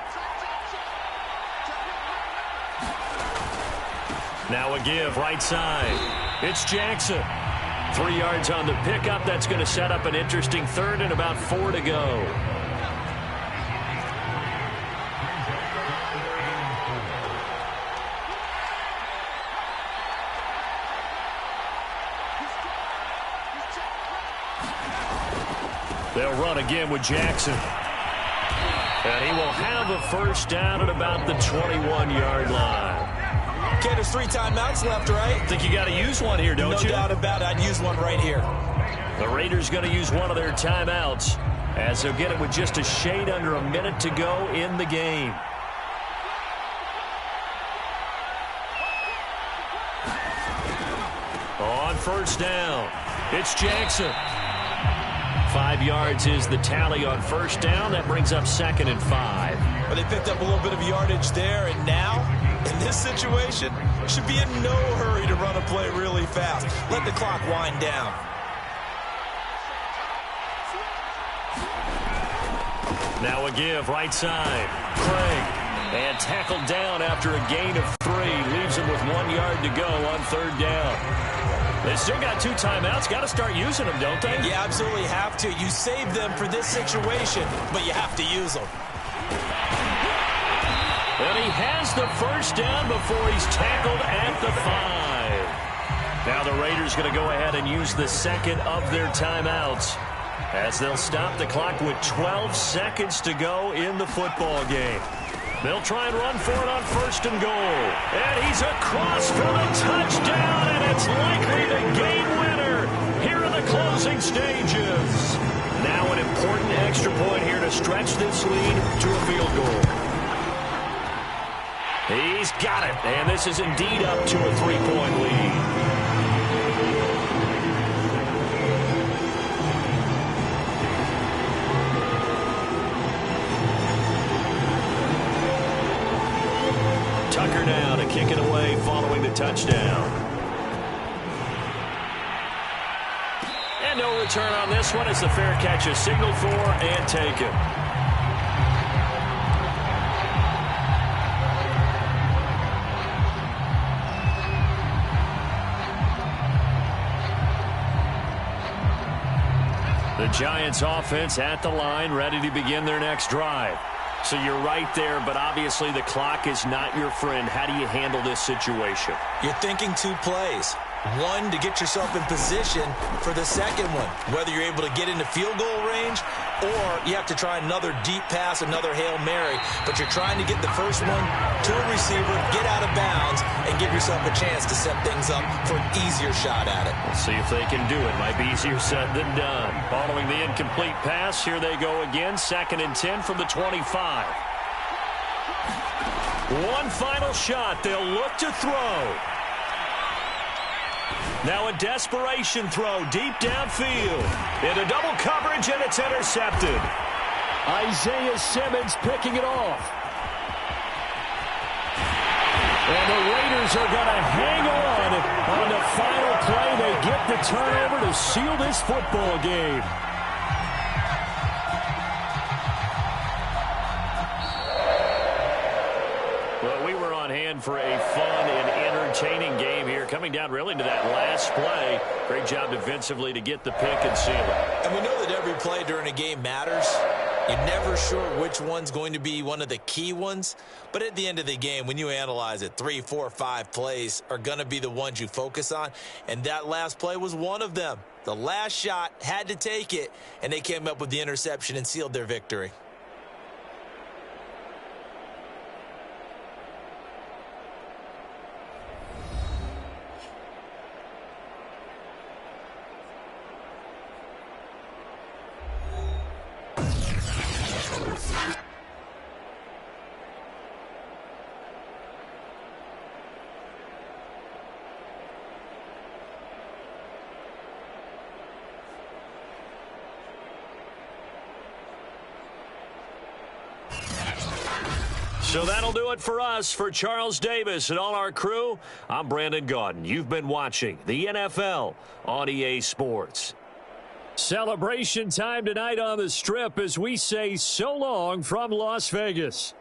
Now a give, right side. It's Jackson. 3 yards on the pickup. That's going to set up an interesting 3rd and about 4 to go. They'll run again with Jackson. And he will have a 1st down at about the 21-yard line. Okay, there's 3 timeouts left, right? I think you got to use one here, don't you? No doubt about it. I'd use one right here. The Raiders going to use one of their timeouts as they'll get it with just a shade under a minute to go in the game. On first down, it's Jackson. 5 yards is the tally on first down. That brings up 2nd and 5. Well, they picked up a little bit of yardage there, and now, in this situation, should be in no hurry to run a play really fast. Let the clock wind down. Now a give, right side. Craig. And tackled down after a gain of 3. Leaves him with 1 yard to go on third down. They still got 2 timeouts. Got to start using them, don't they? You absolutely have to. You save them for this situation, but you have to use them. And he has the first down before he's tackled at the 5. Now the Raiders going to go ahead and use the second of their timeouts, as they'll stop the clock with 12 seconds to go in the football game. They'll try and run for it on first and goal. And he's across for the touchdown, and it's likely the game winner here in the closing stages. Now an important extra point here to stretch this lead to a field goal. He's got it, and this is indeed up to a 3-point lead. Tucker now to kick it away following the touchdown. And no return on this one as the fair catch is signaled for and taken. The Giants offense at the line, ready to begin their next drive. So you're right there, but obviously the clock is not your friend. How do you handle this situation? You're thinking 2 plays. One, to get yourself in position for the second one, whether you're able to get into field goal range or you have to try another deep pass, another Hail Mary. But you're trying to get the first one to a receiver, get out of bounds, and give yourself a chance to set things up for an easier shot at it. We'll see if they can do it. Might be easier said than done. Following the incomplete pass, here they go again. 2nd and 10 from the 25. One final shot. They'll look to throw. Now a desperation throw deep downfield. Into double coverage, and it's intercepted. Isaiah Simmons picking it off. And the Raiders are going to hang on the final play. They get the turnover to seal this football game. Well, we were on hand for a fun and entertaining game here, coming down really to that last play. Great job defensively to get the pick and seal it. And we know that every play during a game matters. You're never sure which one's going to be one of the key ones. But at the end of the game, when you analyze it, 3, 4, 5 plays are going to be the ones you focus on. And that last play was one of them. The last shot had to take it, and they came up with the interception and sealed their victory. So that'll do it for us. For Charles Davis and all our crew, I'm Brandon Gaudin. You've been watching the NFL on EA Sports. Celebration time tonight on the Strip as we say so long from Las Vegas.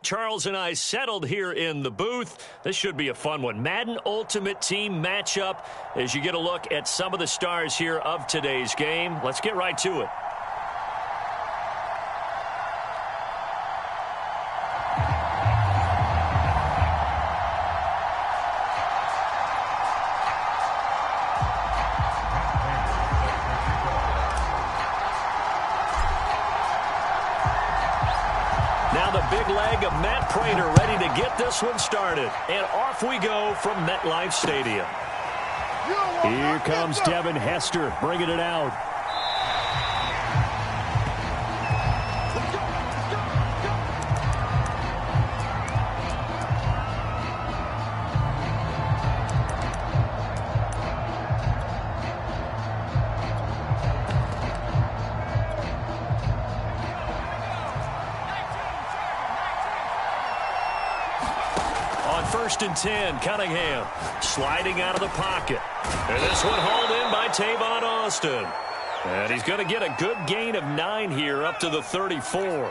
Charles and I settled here in the booth. This should be a fun one. Madden Ultimate Team matchup as you get a look at some of the stars here of today's game. Let's get right to it. Big leg of Matt Prater ready to get this one started. And off we go from MetLife Stadium. Here comes Devin Hester bringing it out. First and 10, Cunningham sliding out of the pocket. And this one hauled in by Tavon Austin. And he's going to get a good gain of 9 here up to the 34.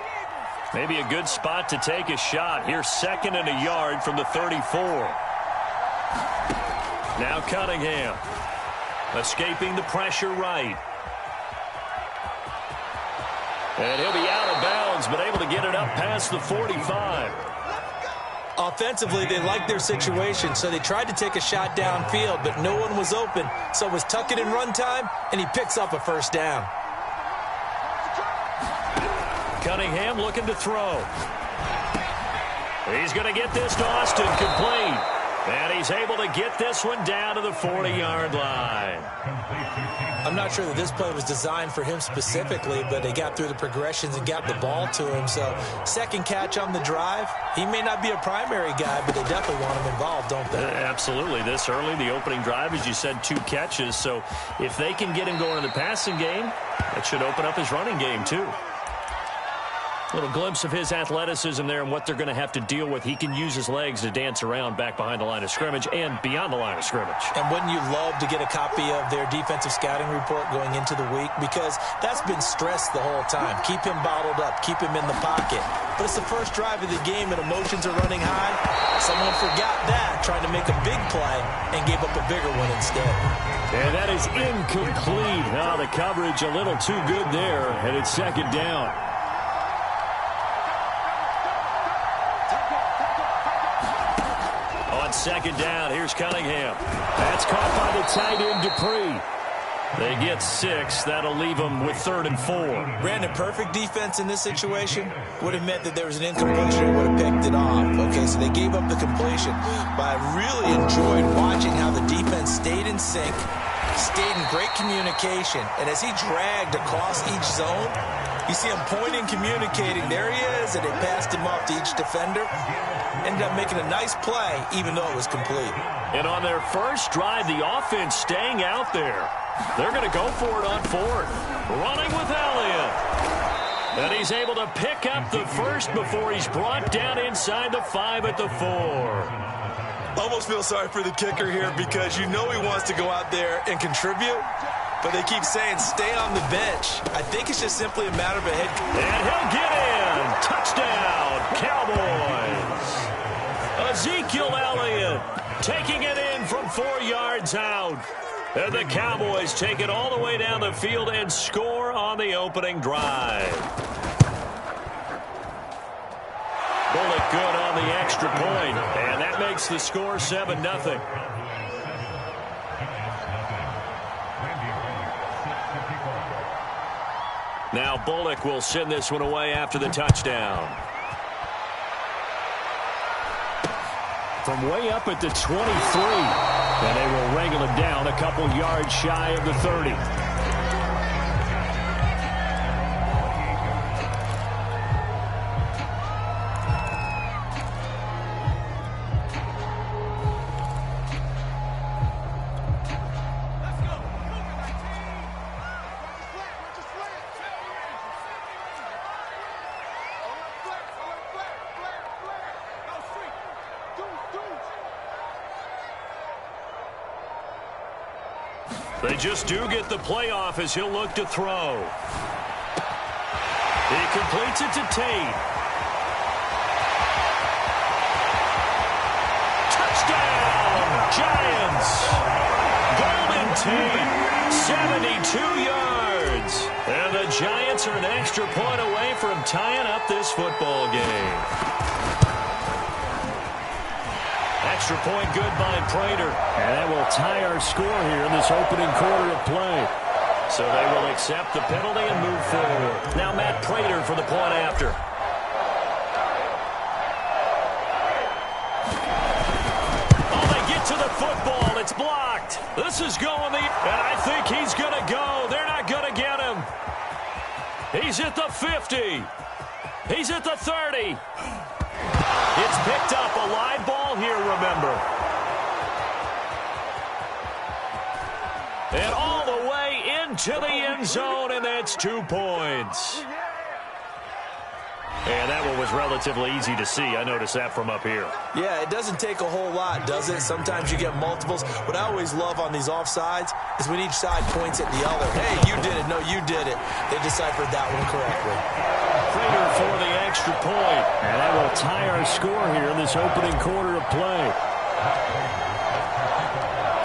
Maybe a good spot to take a shot. Here's 2nd and a yard from the 34. Now Cunningham escaping the pressure right. And he'll be out of bounds, but able to get it up past the 45. Offensively, they liked their situation, so they tried to take a shot downfield, but no one was open. So it was tuck it in run time, and he picks up a first down. Cunningham looking to throw. He's going to get this to Austin complete. And he's able to get this one down to the 40-yard line. I'm not sure that this play was designed for him specifically, but they got through the progressions and got the ball to him. So, second catch on the drive. He may not be a primary guy, but they definitely want him involved, don't they? Absolutely. This early, the opening drive, as you said, 2 catches. So, if they can get him going in the passing game, that should open up his running game, too. Little glimpse of his athleticism there and what they're going to have to deal with. He can use his legs to dance around back behind the line of scrimmage and beyond the line of scrimmage. And wouldn't you love to get a copy of their defensive scouting report going into the week? Because that's been stressed the whole time. Keep him bottled up. Keep him in the pocket. But it's the first drive of the game and emotions are running high. Someone forgot that, trying to make a big play and gave up a bigger one instead. And that is incomplete. Oh, the coverage a little too good there, and it's 2nd down. On 2nd down, here's Cunningham. That's caught by the tight end, Dupree. They get 6. That'll leave them with 3rd and 4. Brandon, perfect defense in this situation would have meant that there was an incompletion and would have picked it off. Okay, so they gave up the completion. But I really enjoyed watching how the defense stayed in sync, stayed in great communication. And as he dragged across each zone, you see him pointing, communicating. There he is, and they passed him off to each defender. Ended up making a nice play, even though it was complete. And on their first drive, the offense staying out there. They're going to go for it on 4th. Running with Elliott. And he's able to pick up the first before he's brought down inside the 5 at the 4. Almost feel sorry for the kicker here because you know he wants to go out there and contribute, but they keep saying stay on the bench. I think it's just simply a matter of a head. And he'll get in. Touchdown, Cowboys. Ezekiel Elliott taking it in from 4 yards out. And the Cowboys take it all the way down the field and score on the opening drive. Bullock good on the extra point, and that makes the score 7-0. Now Bullock will send this one away after the touchdown. From way up at the 23. And they will wrangle him down a couple yards shy of the 30. They just do get the playoff as he'll look to throw. He completes it to Tate. Giants. Golden Tate, 72 yards. And the Giants are an extra point away from tying up this football game. Extra point good by Prater. And that will tie our score here in this opening quarter of play. So they will accept the penalty and move forward. Now Matt Prater for the point after. Oh, they get to the football. It's blocked. This is going and I think he's going to go. They're not going to get him. He's at the 50. He's at the 30. It's picked up. A live ball here, remember. And all the way into the end zone, and that's 2 points. And that one was relatively easy to see. I noticed that from up here. Yeah, it doesn't take a whole lot, does it? Sometimes you get multiples. What I always love on these offsides is when each side points at the other. Hey, you did it. No, you did it. They deciphered that one correctly. Prater for the extra point. And that will tie our score here in this opening quarter of play.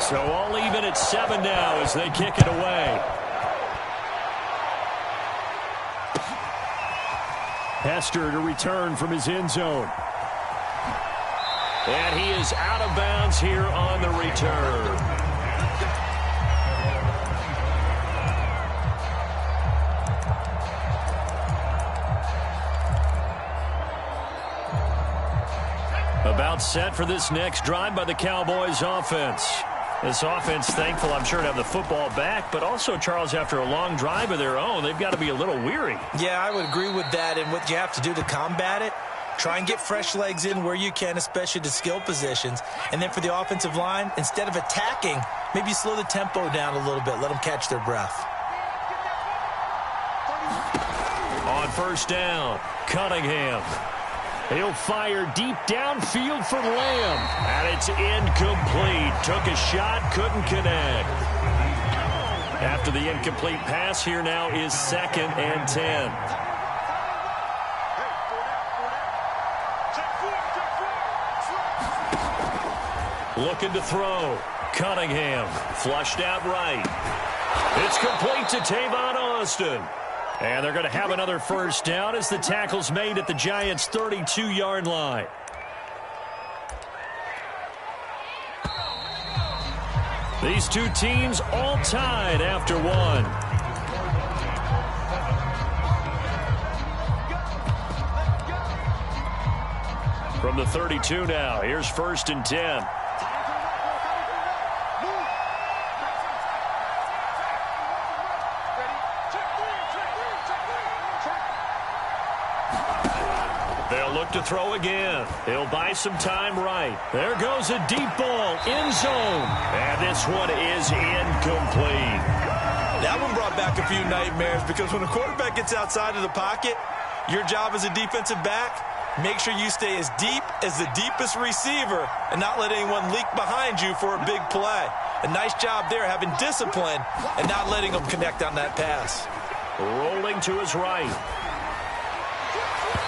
So all even at 7 now as they kick it away. Hester to return from his end zone. And he is out of bounds here on the return. About set for this next drive by the Cowboys offense. This offense, thankful, I'm sure, to have the football back, but also, Charles, after a long drive of their own, they've got to be a little weary. Yeah, I would agree with that, and what you have to do to combat it, try and get fresh legs in where you can, especially to skill positions. And then for the offensive line, instead of attacking, maybe slow the tempo down a little bit, let them catch their breath. On first down, Cunningham. He'll fire deep downfield for Lamb. And it's incomplete. Took a shot, couldn't connect. After the incomplete pass, here now is 2nd and 10. Looking to throw. Cunningham flushed out right. It's complete to Tavon Austin. And they're going to have another first down as the tackle's made at the Giants' 32-yard line. These two teams all tied after one. From the 32 now, here's 1st and 10. They'll look to throw again. He'll buy some time right. There goes a deep ball, end zone. And this one is incomplete. That one brought back a few nightmares because when a quarterback gets outside of the pocket, your job as a defensive back, make sure you stay as deep as the deepest receiver and not let anyone leak behind you for a big play. A nice job there having discipline and not letting them connect on that pass. Rolling to his right.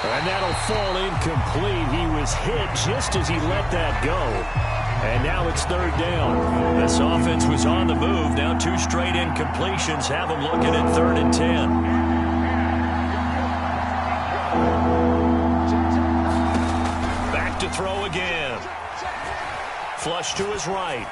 And that'll fall incomplete. He was hit just as he let that go. And now it's 3rd down. This offense was on the move. Now 2 straight incompletions have them looking at 3rd and 10. Back to throw again. Flush to his right.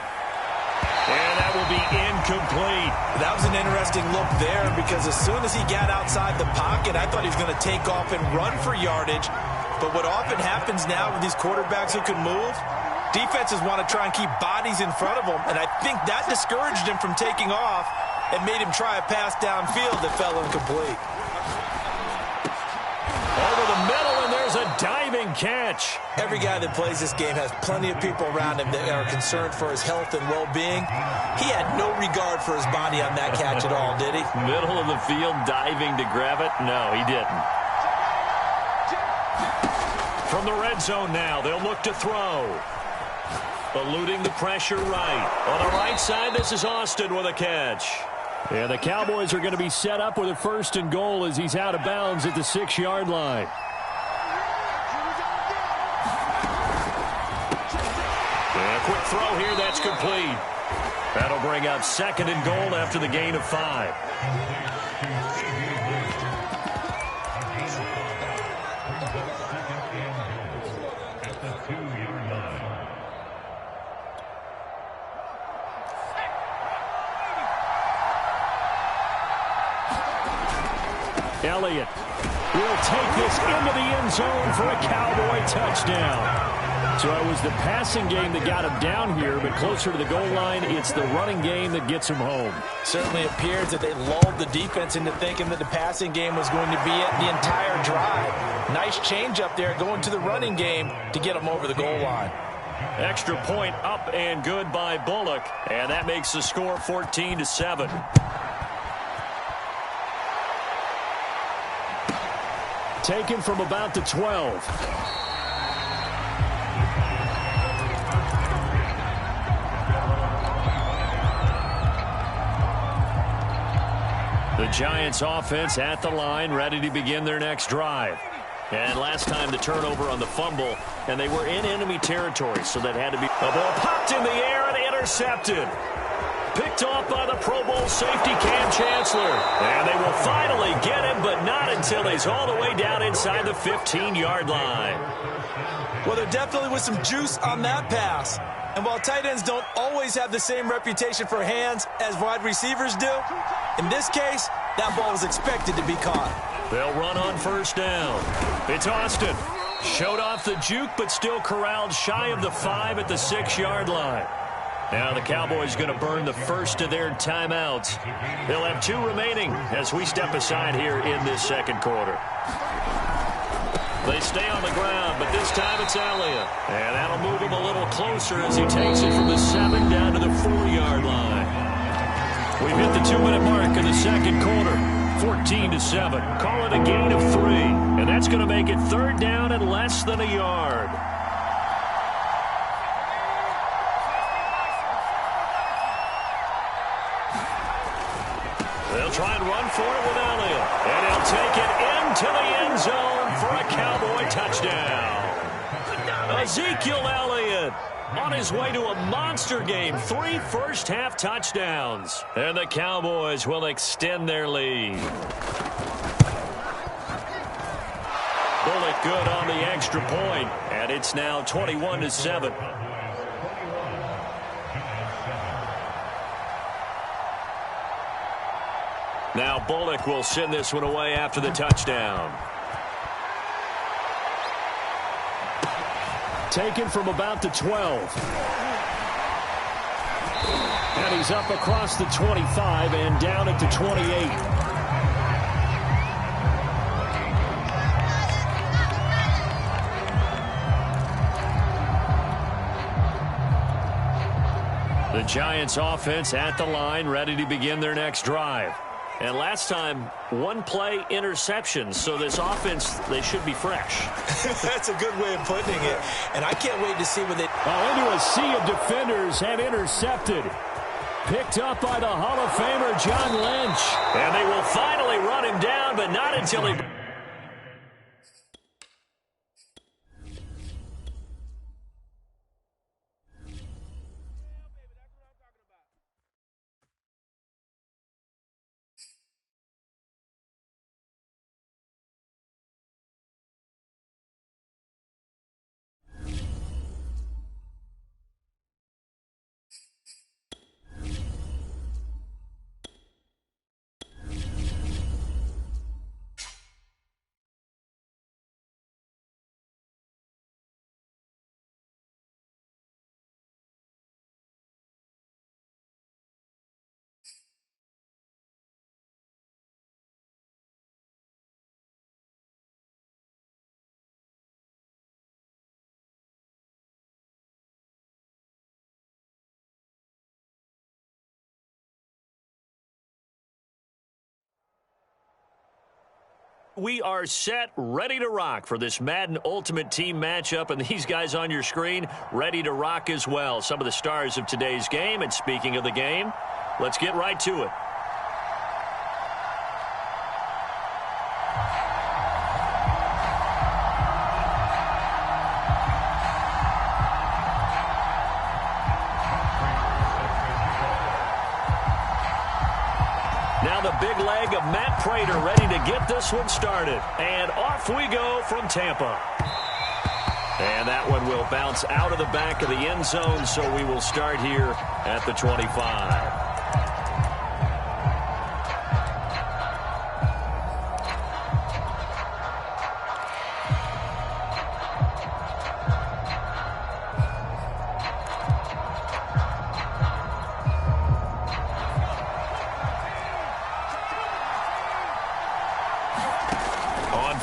And that will be incomplete. That was an interesting look there because as soon as he got outside the pocket, I thought he was going to take off and run for yardage. But what often happens now with these quarterbacks who can move, defenses want to try and keep bodies in front of them, and I think that discouraged him from taking off and made him try a pass downfield that fell incomplete. Over the middle, and there's a diving catch. Every guy that plays this game has plenty of people around him that are concerned for his health and well-being. He had no regard for his body on that catch at all, did he? Middle of the field, diving to grab it? No, he didn't. From the red zone now, they'll look to throw. Eluding the pressure right. On the right side, this is Austin with a catch. Yeah, the Cowboys are going to be set up with a 1st and goal as he's out of bounds at the 6-yard line. And a quick throw here that's complete. That'll bring up 2nd and goal after the gain of 5. Elliott will take this into the end zone for a Cowboy touchdown. So it was the passing game that got him down here, but closer to the goal line, it's the running game that gets him home. Certainly appears that they lulled the defense into thinking that the passing game was going to be it the entire drive. Nice change up there going to the running game to get him over the goal line. Extra point up and good by Bullock, and that makes the score 14-7. Taken from about the 12. The Giants offense at the line, ready to begin their next drive. And last time the turnover on the fumble, and they were in enemy territory, so that had to be a ball popped in the air and intercepted. Picked off by the Pro Bowl safety Cam Chancellor. And they will finally get him, but not until he's all the way down inside the 15-yard line. Well, there definitely was some juice on that pass. And while tight ends don't always have the same reputation for hands as wide receivers do, in this case, that ball was expected to be caught. They'll run on 1st down. It's Austin. Showed off the juke, but still corralled shy of the 5 at the 6-yard line. Now the Cowboys going to burn the first of their timeouts. They'll have 2 remaining as we step aside here in this 2nd quarter. They stay on the ground, but this time it's Elliott. And that'll move him a little closer as he takes it from the 7 down to the 4-yard line. We've hit the 2-minute mark in the 2nd quarter. 14-7. Call it a gain of 3. And that's going to make it 3rd down and less than a yard. They'll try and run for it with Elliott. And he'll take it into the end zone for a Cowboy touchdown. Ezekiel Elliott on his way to a monster game. 3 first-half touchdowns. And the Cowboys will extend their lead. Bullock good on the extra point. And it's now 21-7. Now Bullock will send this one away after the touchdown. Taken from about the 12. And he's up across the 25 and down at the 28. The Giants offense at the line, ready to begin their next drive. And last time, 1-play interception. So this offense, they should be fresh. That's a good way of putting it. And I can't wait to see what they... Into a sea of defenders and intercepted. Picked up by the Hall of Famer, John Lynch. And they will finally run him down, but not until he... We are set, ready to rock for this Madden Ultimate Team matchup, and these guys on your screen ready to rock as well. Some of the stars of today's game, and speaking of the game, let's get right to it. Now the big leg of Matt Prater ready to get this one started. And off we go from Tampa. And that one will bounce out of the back of the end zone, so we will start here at the 25.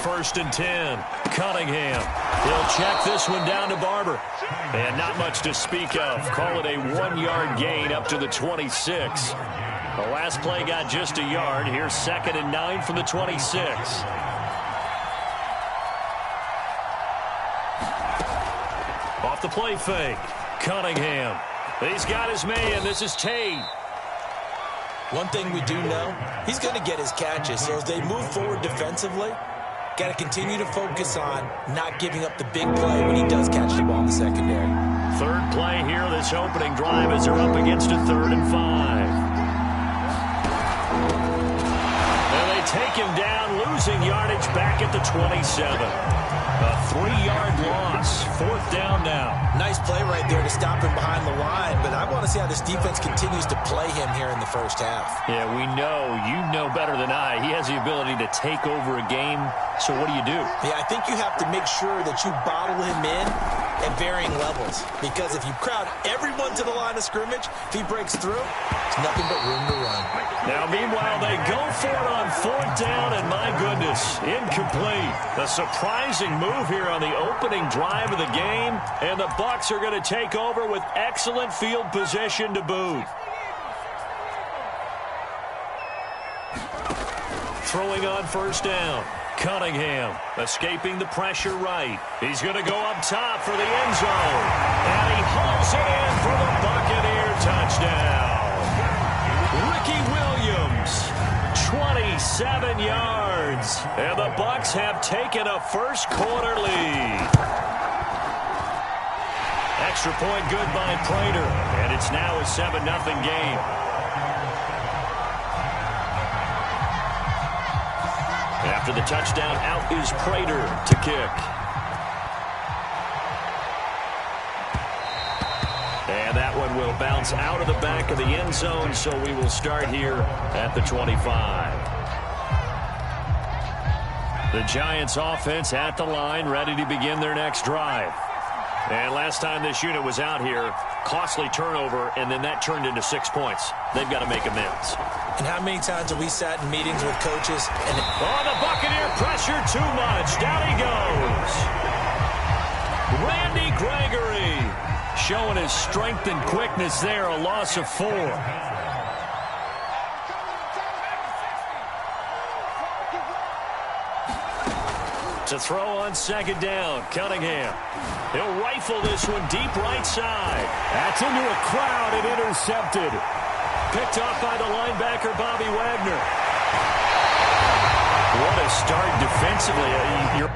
First and 10. Cunningham. He'll check this one down to Barber. And not much to speak of. Call it a 1-yard gain up to the 26. The last play got just a yard. Here's 2nd and 9 from the 26. Off the play fake. Cunningham. He's got his man. This is Tate. One thing we do know, he's going to get his catches. So as they move forward defensively, got to continue to focus on not giving up the big play when he does catch the ball in the secondary. Third play here, this opening drive as they're up against a 3rd and 5. And they take him down, losing yardage back at the 27. A 3-yard loss. 4th down now. Nice play right there to stop him behind the line, but I want to see how this defense continues to play him here in the first half. Yeah, we know. You know better than I. He has the ability to take over a game. So what do you do? Yeah, I think you have to make sure that you bottle him in at varying levels. Because if you crowd everyone to the line of scrimmage, if he breaks through, there's nothing but room to run. Now, meanwhile, they go for it on 4th down, and my goodness, incomplete. A surprising move here on the opening drive of the game, and the Bucs are going to take over with excellent field position to boot. Throwing on 1st down. Cunningham escaping the pressure right. He's going to go up top for the end zone. And he hauls it in for the Buccaneer touchdown. Ricky Williams, 27 yards. And the Bucs have taken a first-quarter lead. Extra point good by Prater. And it's now a 7-0 game. After the touchdown, out is Prater to kick. And that one will bounce out of the back of the end zone, so we will start here at the 25. The Giants offense at the line, ready to begin their next drive. And last time this unit was out here, costly turnover, and then that turned into 6 points. They've got to make amends. And how many times have we sat in meetings with coaches? And the Buccaneer pressure too much. Down he goes. Randy Gregory showing his strength and quickness there, a loss of 4. To throw on 2nd down, Cunningham. He'll rifle this one deep right side. That's into a crowd and intercepted. Picked off by the linebacker, Bobby Wagner. What a start defensively.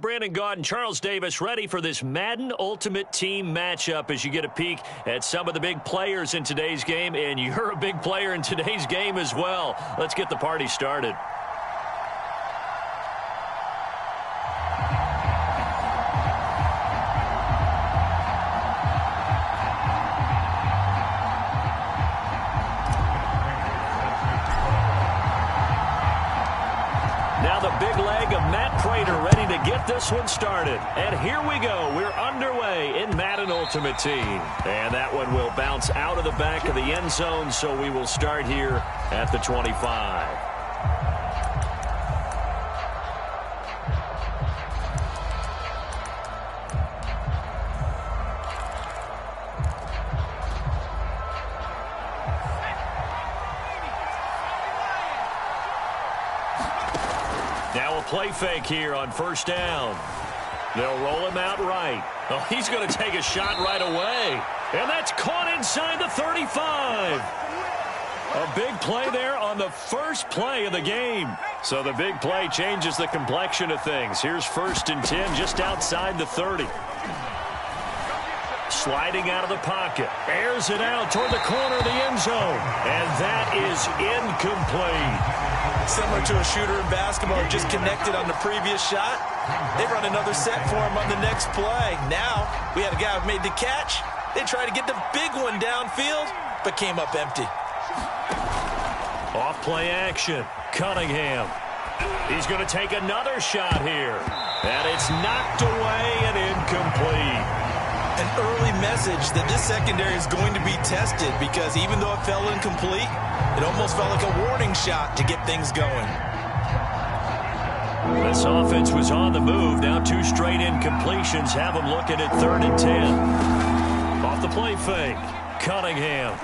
Brandon Gaud and Charles Davis ready for this Madden Ultimate Team matchup as you get a peek at some of the big players in today's game, and you're a big player in today's game as well. Let's get the party started. Ready to get this one started. And here we go. We're underway in Madden Ultimate Team. And that one will bounce out of the back of the end zone, so we will start here at the 25. Play fake here on first down. They'll roll him out right. Oh, he's going to take a shot right away. And that's caught inside the 35. A big play there on the first play of the game. So the big play changes the complexion of things. Here's 1st and 10 just outside the 30. Sliding out of the pocket. Airs it out toward the corner of the end zone. And that is incomplete. Similar to a shooter in basketball, just connected on the previous shot. They run another set for him on the next play. Now, we had a guy who made the catch. They tried to get the big one downfield, but came up empty. Off play action. Cunningham. He's going to take another shot here. And it's knocked away and incomplete. An early message that this secondary is going to be tested, because even though it fell incomplete, it almost felt like a warning shot to get things going. This offense was on the move. Now 2 straight incompletions have them looking at 3rd and 10. Off the play fake. Cunningham.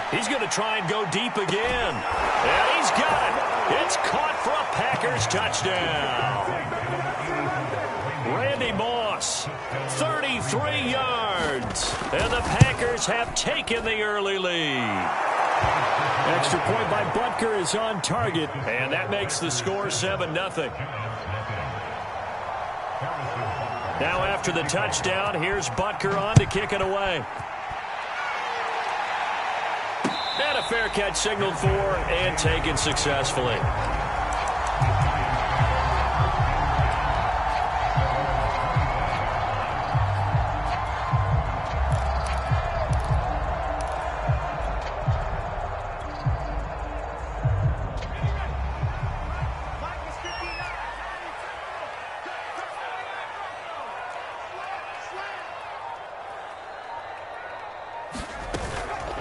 He's going to try and go deep again. And he's got it. It's caught for a Packers touchdown. Randy Moss, 33 yards. And the Packers have taken the early lead. Extra point by Butker is on target. And that makes the score 7-0. Now after the touchdown, here's Butker on to kick it away. And a fair catch signaled for and taken successfully.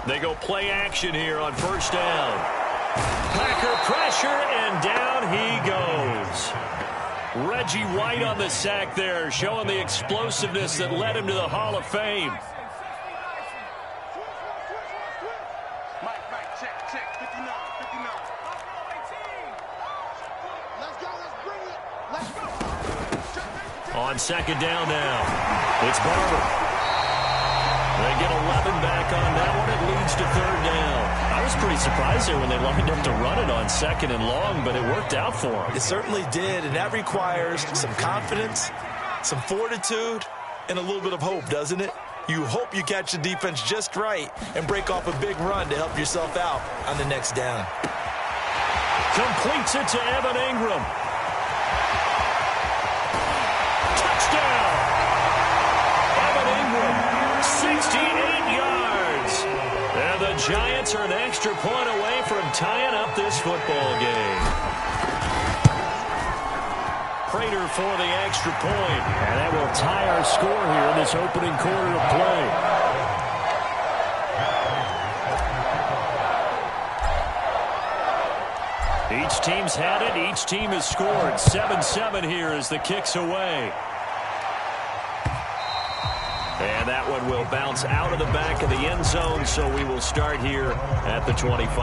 They go play action here on first down. Packer pressure, and down he goes. Reggie White on the sack there, showing the explosiveness that led him to the Hall of Fame. On second down now, it's Barber. They get 11 back on that one. It leads to 3rd down. I was pretty surprised there when they lined up to run it on 2nd and long, but it worked out for them. It certainly did, and that requires some confidence, some fortitude, and a little bit of hope, doesn't it? You hope you catch the defense just right and break off a big run to help yourself out on the next down. Completes it to Evan Ingram. Touchdown! Evan Ingram. 68 yards. And the Giants are an extra point away from tying up this football game. Prater for the extra point. And that will tie our score here in this opening quarter of play. Each team's had it. Each team has scored. 7-7 here as the kick's away. And that one will bounce out of the back of the end zone, so we will start here at the 25.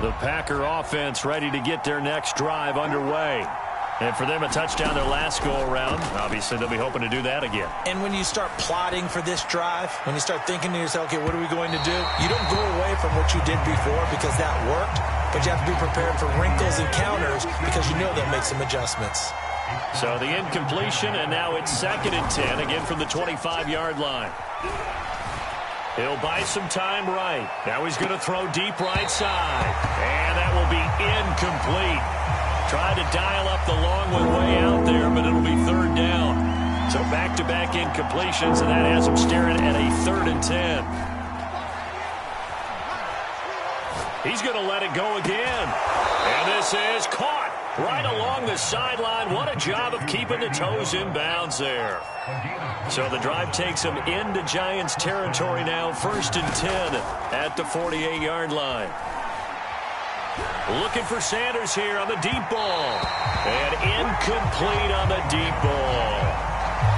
The Packer offense ready to get their next drive underway. And for them, a touchdown their last go-around. Obviously, they'll be hoping to do that again. And when you start plotting for this drive, when you start thinking to yourself, okay, what are we going to do? You don't go away from what you did before because that worked, but you have to be prepared for wrinkles and counters because you know they'll make some adjustments. So the incompletion, and now it's 2nd and 10, again from the 25-yard line. He'll buy some time right. Now he's going to throw deep right side. And that will be incomplete. Tried to dial up the long one way out there, but it'll be 3rd down. So back-to-back incompletions, and that has him staring at a 3rd and 10. He's going to let it go again. And this is caught right along the sideline. What a job of keeping the toes in bounds there. So the drive takes him into Giants territory now. 1st and 10 at the 48-yard line. Looking for Sanders here on the deep ball. And incomplete on the deep ball.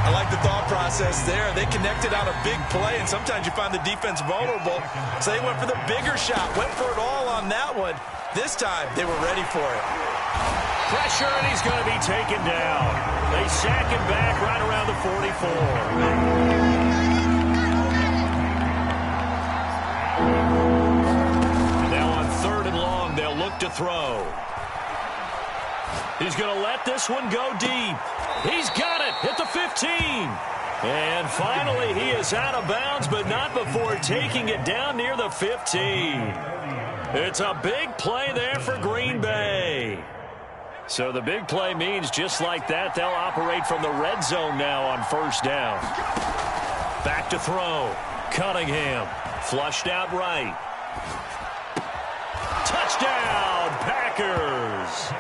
I like the thought process there. They connected on a big play, and sometimes you find the defense vulnerable. So they went for the bigger shot, went for it all on that one. This time, they were ready for it. Pressure, and he's going to be taken down. They sack him back right around the 44. To throw. He's going to let this one go deep. He's got it at the 15. And finally, he is out of bounds, but not before taking it down near the 15. It's a big play there for Green Bay. So the big play means just like that, they'll operate from the red zone now on 1st down. Back to throw. Cunningham. Flushed out right. Touchdown, Packers.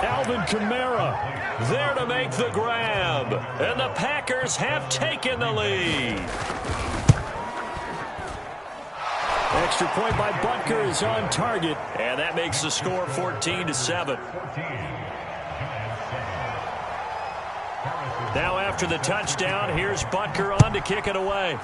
Alvin Kamara there to make the grab. And the Packers have taken the lead. Extra point by Butker is on target. And that makes the score 14-7. Now after the touchdown, here's Butker on to kick it away.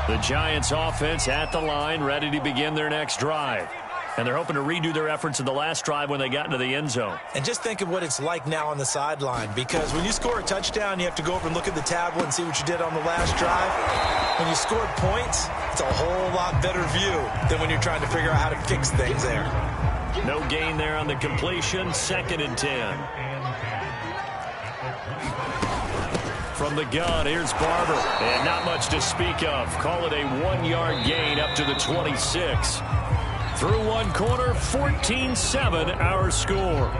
The Giants offense at the line, ready to begin their next drive. And they're hoping to redo their efforts in the last drive when they got into the end zone. And just think of what it's like now on the sideline, because when you score a touchdown, you have to go over and look at the tablet and see what you did on the last drive. When you scored points, it's a whole lot better view than when you're trying to figure out how to fix things there. No gain there on the completion, 2nd and 10. From the gun, here's Barber. And not much to speak of. Call it a 1-yard gain up to the 26. Through one quarter, 14-7 our score.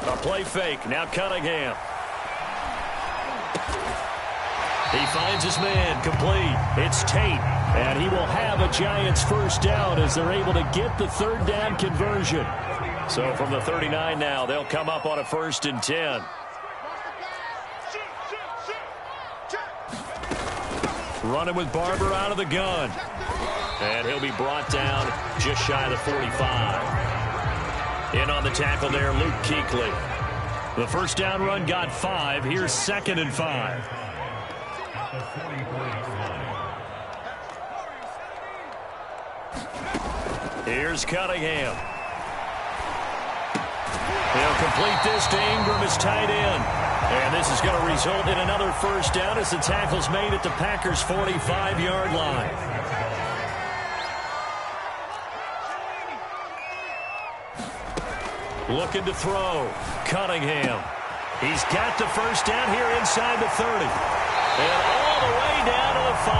A play fake. Now Cunningham. He finds his man, complete. It's Tate, and he will have a Giants 1st down as they're able to get the 3rd down conversion. So from the 39 now, they'll come up on a 1st and 10. Running with Barber out of the gun. And he'll be brought down just shy of the 45. In on the tackle there, Luke Kuechly. The 1st down run got 5. Here's 2nd and 5. Here's Cunningham. He'll complete this to Ingram, his tight end. And this is going to result in another 1st down as the tackle's made at the Packers' 45-yard line. Looking to throw. Cunningham. He's got the 1st down here inside the 30. And all the way down to the 5.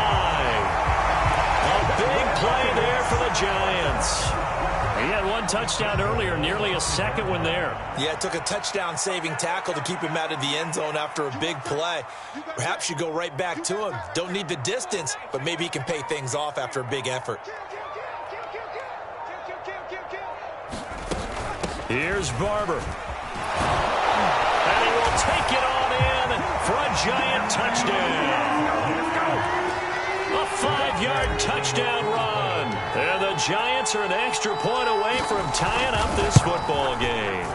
A big play there for the Giants. He had one touchdown earlier, nearly a 2nd one there. Yeah, it took a touchdown-saving tackle to keep him out of the end zone after a big play. Perhaps you go right back to him. Don't need the distance, but maybe he can pay things off after a big effort. Here's Barber. And he will take it on in for a Giant touchdown. A 5-yard touchdown run. And the Giants are an extra point away from tying up this football game.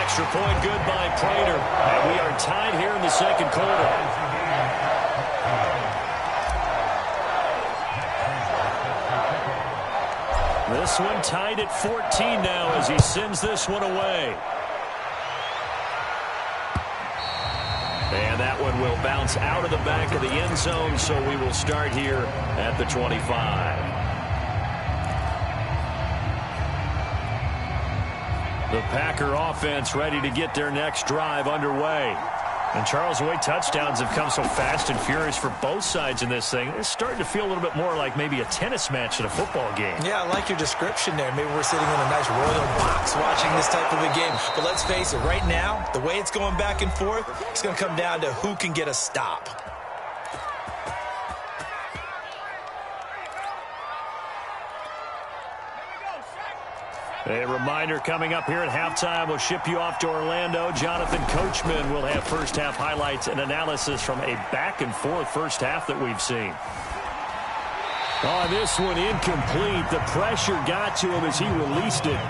Extra point good by Prater. And we are tied here in the second quarter. This one tied at 14 now as he sends this one away. And that one will bounce out of the back of the end zone, so we will start here at the 25. The Packer offense ready to get their next drive underway. And, Charles, the way touchdowns have come so fast and furious for both sides in this thing, it's starting to feel a little bit more like maybe a tennis match at a football game. Yeah, I like your description there. Maybe we're sitting in a nice royal box watching this type of a game. But let's face it, right now, the way it's going back and forth, it's going to come down to who can get a stop. A reminder coming up here at halftime, we'll ship you off to Orlando. Jonathan Coachman will have first-half highlights and analysis from a back-and-forth first half that we've seen. Oh, this one incomplete. The pressure got to him as he released it,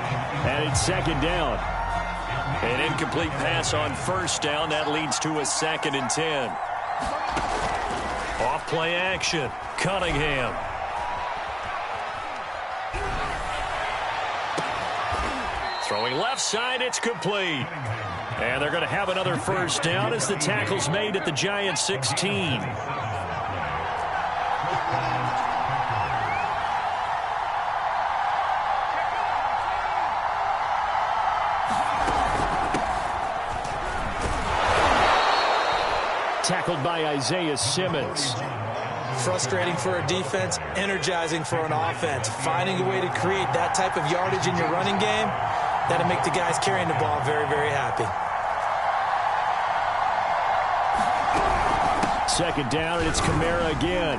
and it's second down. An incomplete pass on first down. That leads to a 2nd and 10. Off play action. Cunningham. Throwing left side, it's complete. And they're going to have another first down as the tackle's made at the Giants' 16. Tackled by Isaiah Simmons. Frustrating for a defense, energizing for an offense. Finding a way to create that type of yardage in your running game, that'll make the guys carrying the ball very, very happy. Second down, and it's Kamara again.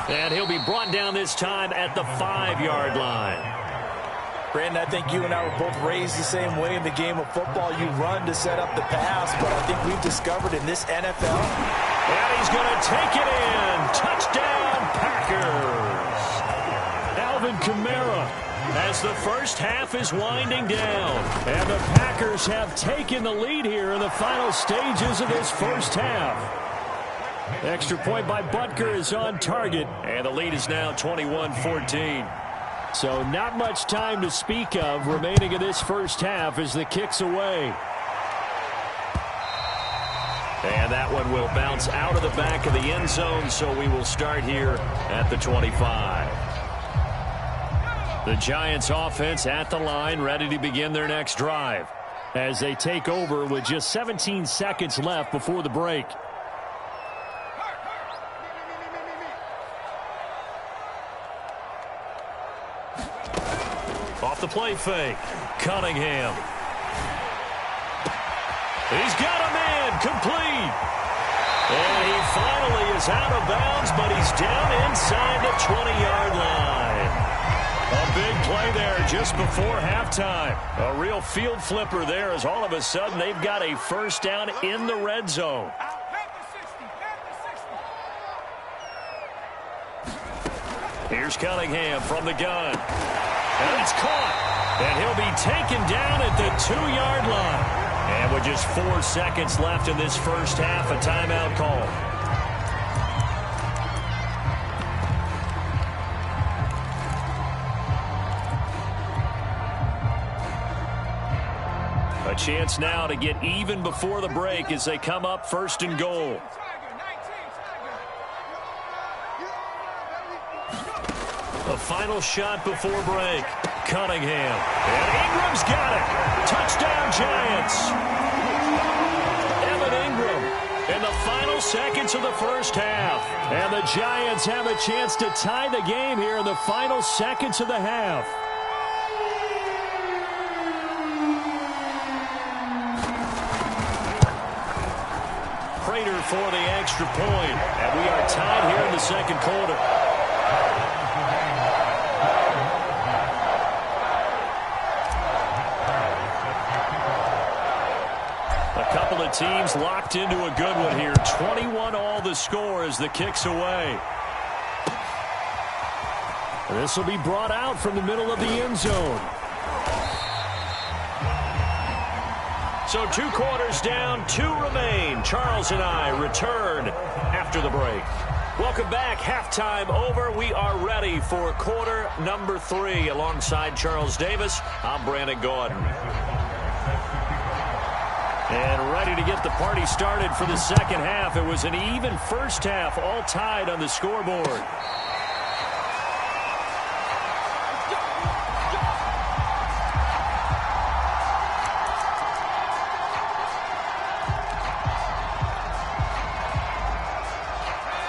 And he'll be brought down this time at the 5-yard line. Brandon, I think you and I were both raised the same way in the game of football. You run to set up the pass, but I think we've discovered in this NFL. And he's going to take it in. Touchdown, Packers. Alvin Kamara as the first half is winding down. And the Packers have taken the lead here in the final stages of this first half. Extra point by Butker is on target. And the lead is now 21-14. So not much time to speak of remaining in this first half as the kick's away. And that one will bounce out of the back of the end zone, so we will start here at the 25. The Giants offense at the line, ready to begin their next drive as they take over with just 17 seconds left before the break. Off the play fake. Cunningham. He's got a man. Complete. And he finally is out of bounds, but he's down inside the 20-yard line. A big play there just before halftime. A real field flipper there as all of a sudden they've got a first down in the red zone. Here's Cunningham from the gun. And it's caught. And he'll be taken down at the 2-yard line. And with just 4 seconds left in this first half, a timeout call. A chance now to get even before the break as they come up 1st and goal. A final shot before break. Cunningham. And Ingram's got it. Touchdown, Giants. Evan Ingram in the final seconds of the first half. And the Giants have a chance to tie the game here in the final seconds of the half. Prater for the extra point. And we are tied here in the second quarter. Couple of teams locked into a good one here. 21-all the score as the kick's away. This will be brought out from the middle of the end zone. So 2 quarters down, 2 remain. Charles and I return after the break. Welcome back. Halftime over. We are ready for quarter number 3. Alongside Charles Davis, I'm Brandon Gordon. And ready to get the party started for the second half. It was an even first half, all tied on the scoreboard.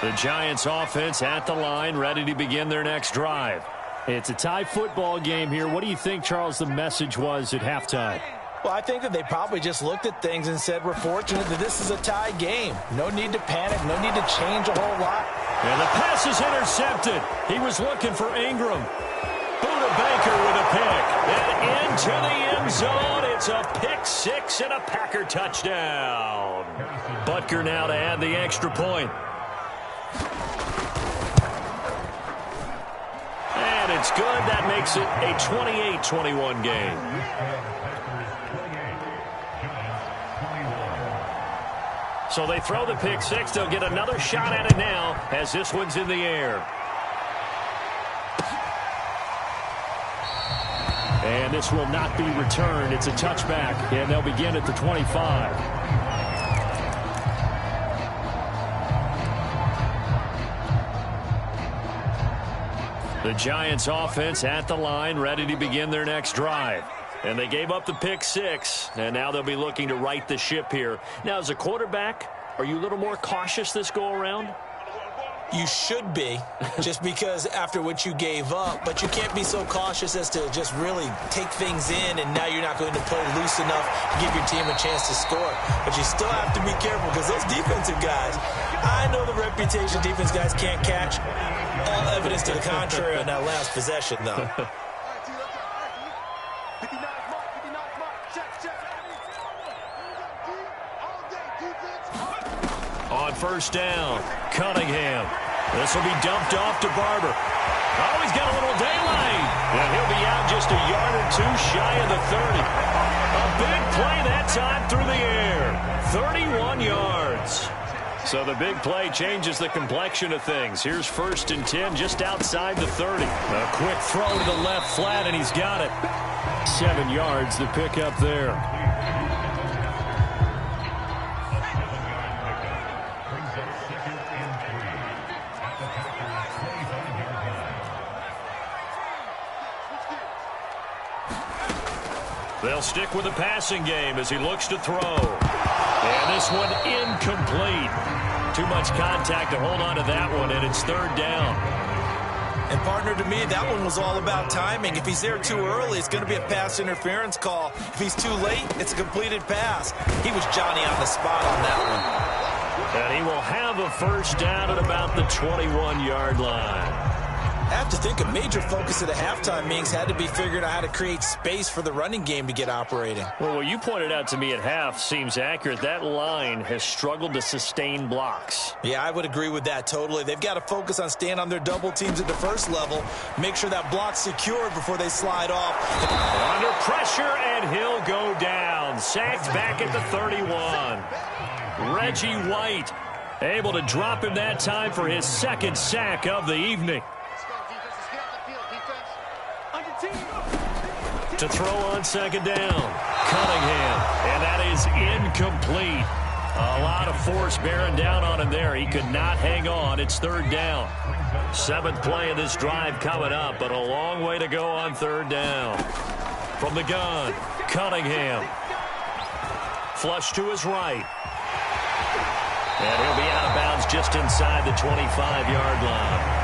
The Giants offense at the line, ready to begin their next drive. It's a tie football game here. What do you think, Charles, the message was at halftime? Well, I think that they probably just looked at things and said, we're fortunate that this is a tie game. No need to panic, no need to change a whole lot. And the pass is intercepted. He was looking for Ingram. Buda Baker with a pick. And into the end zone. It's a pick 6 and a Packer touchdown. Butker now to add the extra point. And it's good. That makes it a 28-21 game. So they throw the pick 6. They'll get another shot at it now as this one's in the air. And this will not be returned. It's a touchback, and they'll begin at the 25. The Giants offense at the line, ready to begin their next drive. And they gave up the pick 6, and now they'll be looking to right the ship here. Now, as a quarterback, are you a little more cautious this go-around? You should be, just because after what you gave up, but you can't be so cautious as to just really take things in, and now you're not going to play loose enough to give your team a chance to score. But you still have to be careful because those defensive guys, I know the reputation defense guys can't catch. All evidence to the contrary on that last possession, though. On first down, Cunningham. This will be dumped off to Barber. Oh, he's got a little daylight. And he'll be out just a yard or 2 shy of the 30. A big play that time through the air. 31 yards. So the big play changes the complexion of things. Here's 1st and 10 just outside the 30. A quick throw to the left flat, and he's got it. 7 yards to pick up there. They'll stick with the passing game as he looks to throw. And this one incomplete. Too much contact to hold on to that one, and it's 3rd down. And, partner, to me, that one was all about timing. If he's there too early, it's going to be a pass interference call. If he's too late, it's a completed pass. He was Johnny on the spot on that one. And he will have a 1st down at about the 21-yard line. I have to think a major focus of the halftime meetings had to be figuring out how to create space for the running game to get operating. Well, what you pointed out to me at half seems accurate. That line has struggled to sustain blocks. Yeah, I would agree with that totally. They've got to focus on staying on their double teams at the first level, make sure that block's secured before they slide off. Under pressure, and he'll go down. Sacked back at the 31. Reggie White able to drop him that time for his 2nd sack of the evening. To throw on 2nd down, Cunningham, and that is incomplete. A lot of force bearing down on him there. He could not hang on. It's 3rd down. 7th play of this drive coming up, but a long way to go on 3rd down. From the gun, Cunningham. Flush to his right. And he'll be out of bounds just inside the 25-yard line.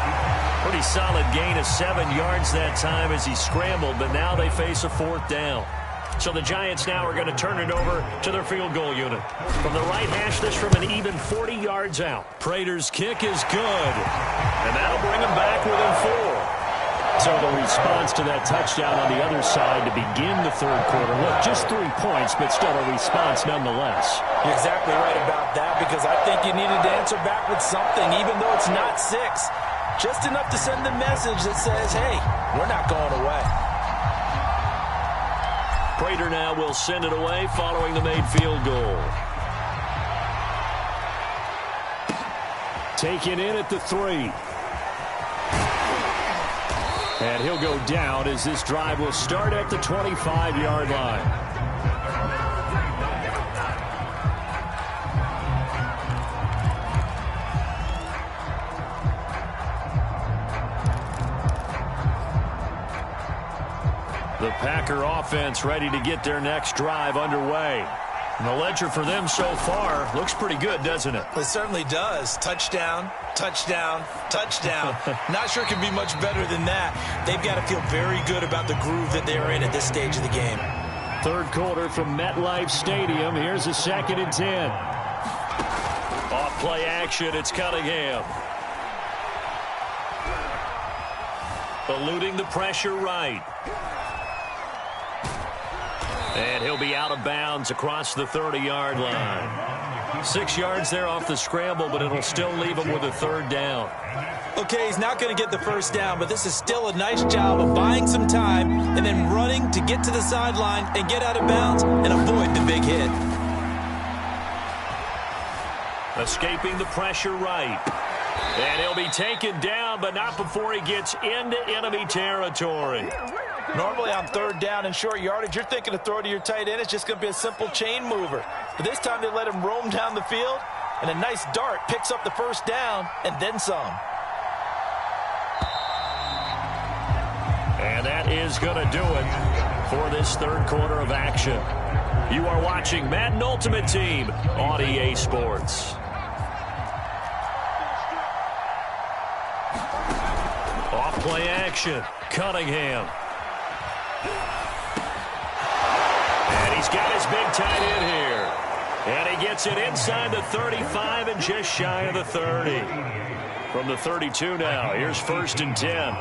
Pretty solid gain of 7 yards that time as he scrambled, but now they face a 4th down. So the Giants now are going to turn it over to their field goal unit. From the right hash, this from an even 40 yards out. Prater's kick is good, and that'll bring them back within 4. So the response to that touchdown on the other side to begin the third quarter. Look, just 3 points, but still a response nonetheless. You're exactly right about that, because I think you needed to answer back with something, even though it's not 6. Just enough to send the message that says, hey, we're not going away. Prater now will send it away following the made field goal. Taken in at the 3. And he'll go down as this drive will start at the 25-yard line. The Packer offense ready to get their next drive underway. And the ledger for them so far looks pretty good, doesn't it? It certainly does. Touchdown, touchdown, touchdown. Not sure it can be much better than that. They've got to feel very good about the groove that they're in at this stage of the game. Third quarter from MetLife Stadium. Here's a 2nd and 10. Off play action, it's Cunningham. Eluding the pressure right. And he'll be out of bounds across the 30-yard line. 6 yards there off the scramble, but it'll still leave him with a 3rd down. Okay, he's not going to get the 1st down, but this is still a nice job of buying some time and then running to get to the sideline and get out of bounds and avoid the big hit. Escaping the pressure right. And he'll be taken down, but not before he gets into enemy territory. Normally on 3rd down and short yardage, you're thinking to throw to your tight end. It's just going to be a simple chain mover. But this time they let him roam down the field, and a nice dart picks up the 1st down and then some. And that is going to do it for this third quarter of action. You are watching Madden Ultimate Team on EA Sports. Off play action, Cunningham. And he's got his big tight end here. And he gets it inside the 35 and just shy of the 30. From the 32 now, here's 1st and 10.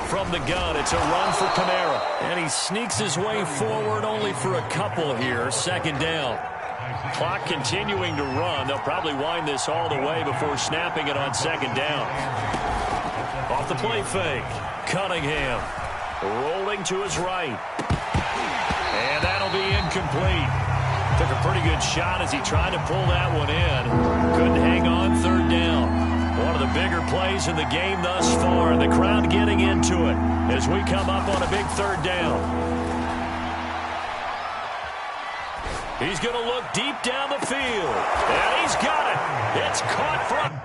From the gun, it's a run for Kamara. And he sneaks his way forward only for a couple here. 2nd down. Clock continuing to run. They'll probably wind this all the way before snapping it on 2nd down. Off the play fake. Cunningham rolling to his right. And that'll be incomplete. Took a pretty good shot as he tried to pull that one in. Couldn't hang on. 3rd down. One of the bigger plays in the game thus far. And the crowd getting into it as we come up on a big 3rd down. He's going to look deep down the field. And he's got it. It's caught from...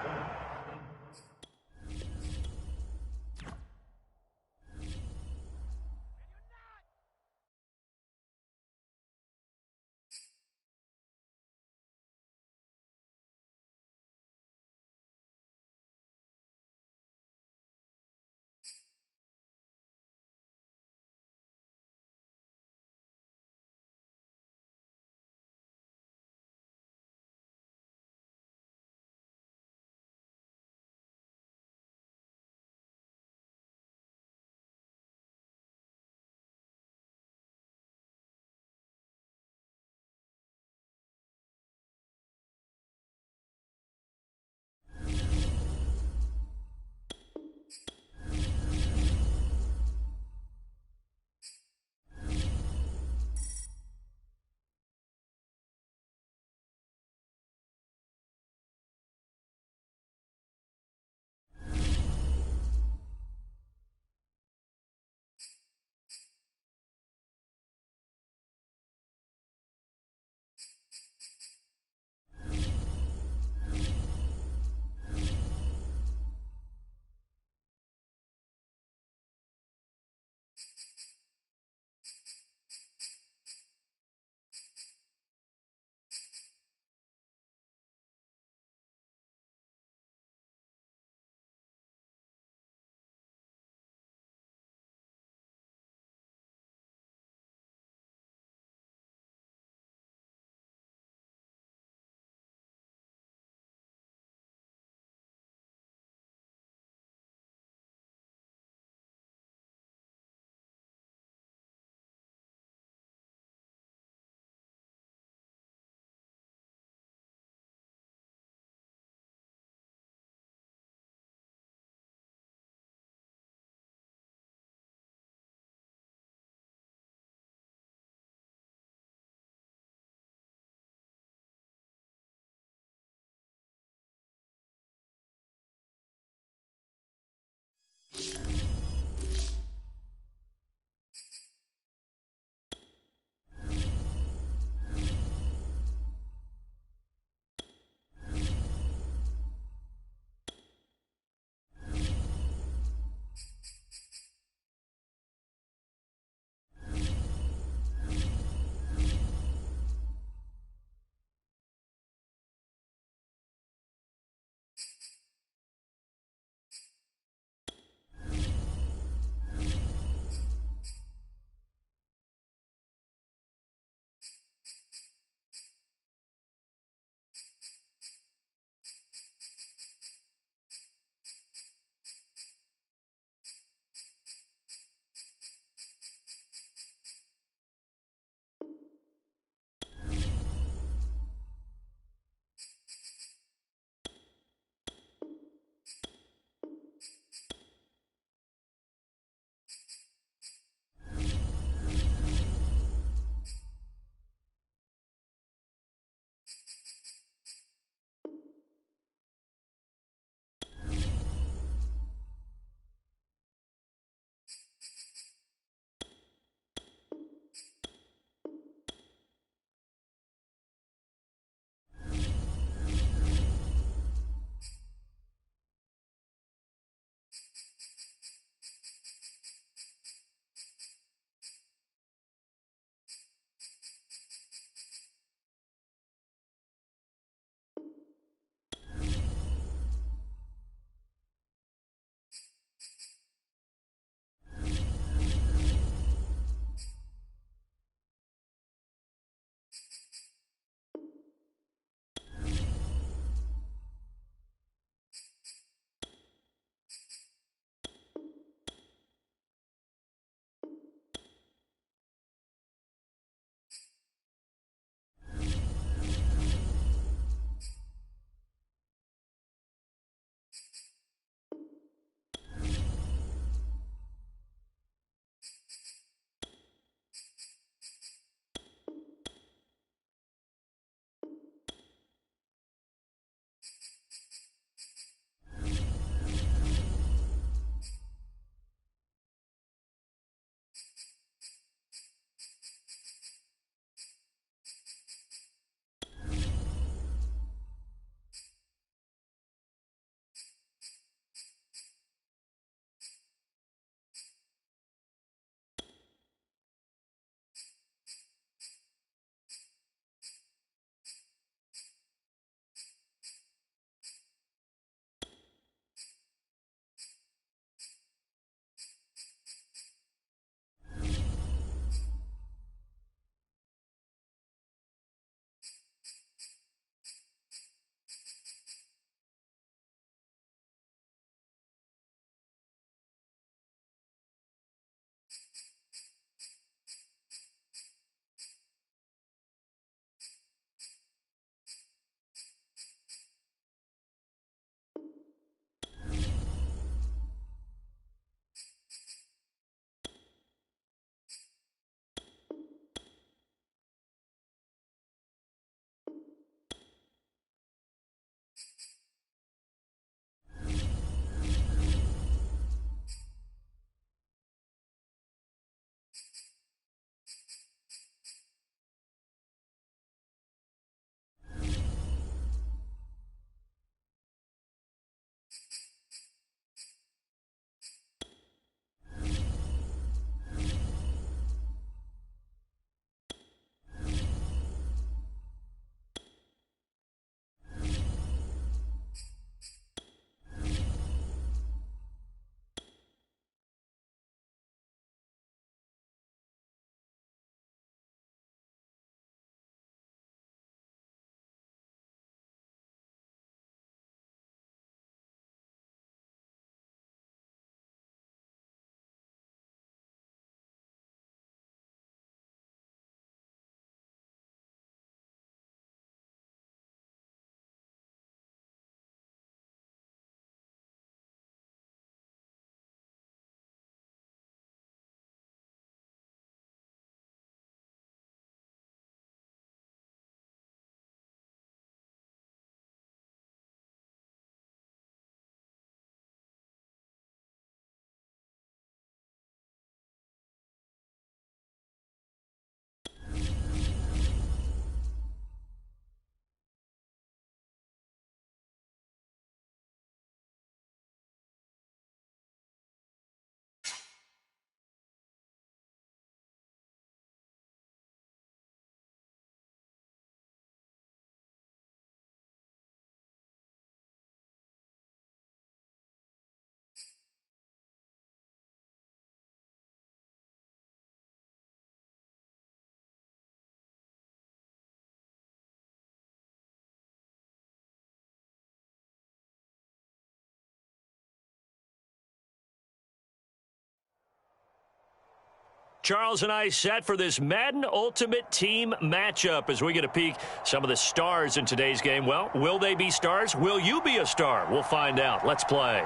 Charles and I set for this Madden Ultimate Team matchup as we get a peek some of the stars in today's game. Well, will they be stars? Will you be a star? We'll find out. Let's play.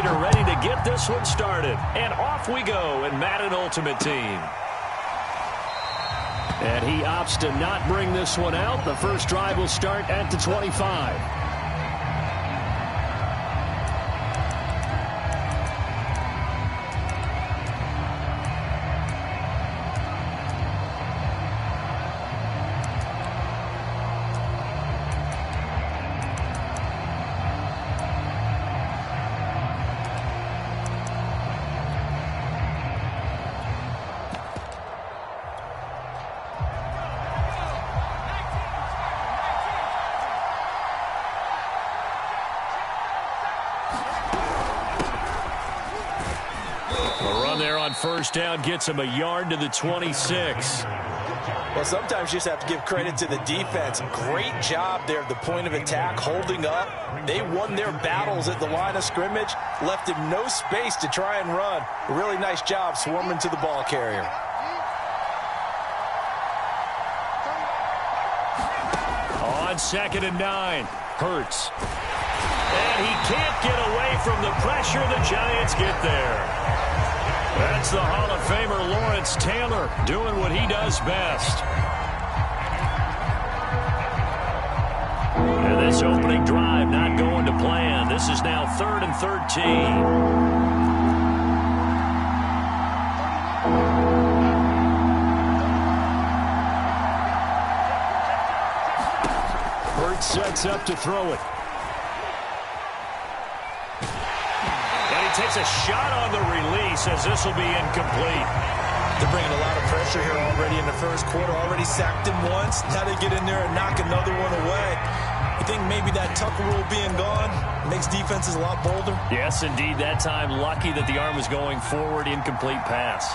Ready to get this one started. And off we go in Madden Ultimate Team. And he opts to not bring this one out. The first drive will start at the 25. First down gets him a yard to the 26. Well, sometimes you just have to give credit to the defense. Great job there at the point of attack, holding up. They won their battles at the line of scrimmage, left him no space to try and run. A really nice job swarming to the ball carrier. On 2nd and 9, Hurts. And he can't get away from the pressure. The Giants get there. That's the Hall of Famer Lawrence Taylor doing what he does best. And this opening drive not going to plan. This is now 3rd and 13. Hurts sets up to throw it. Takes a shot on the release as this will be incomplete. They're bringing a lot of pressure here already in the first quarter. Already sacked him once. Now they get in there and knock another one away. You think maybe that Tucker rule being gone makes defenses a lot bolder? Yes, indeed. That time, lucky that the arm was going forward. Incomplete pass.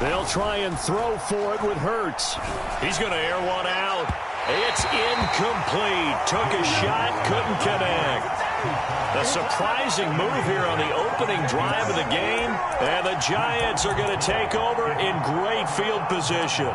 They'll try and throw for it with Hurts. He's going to air one out. It's incomplete. Took a shot, couldn't connect. A surprising move here on the opening drive of the game. And the Giants are going to take over in great field position.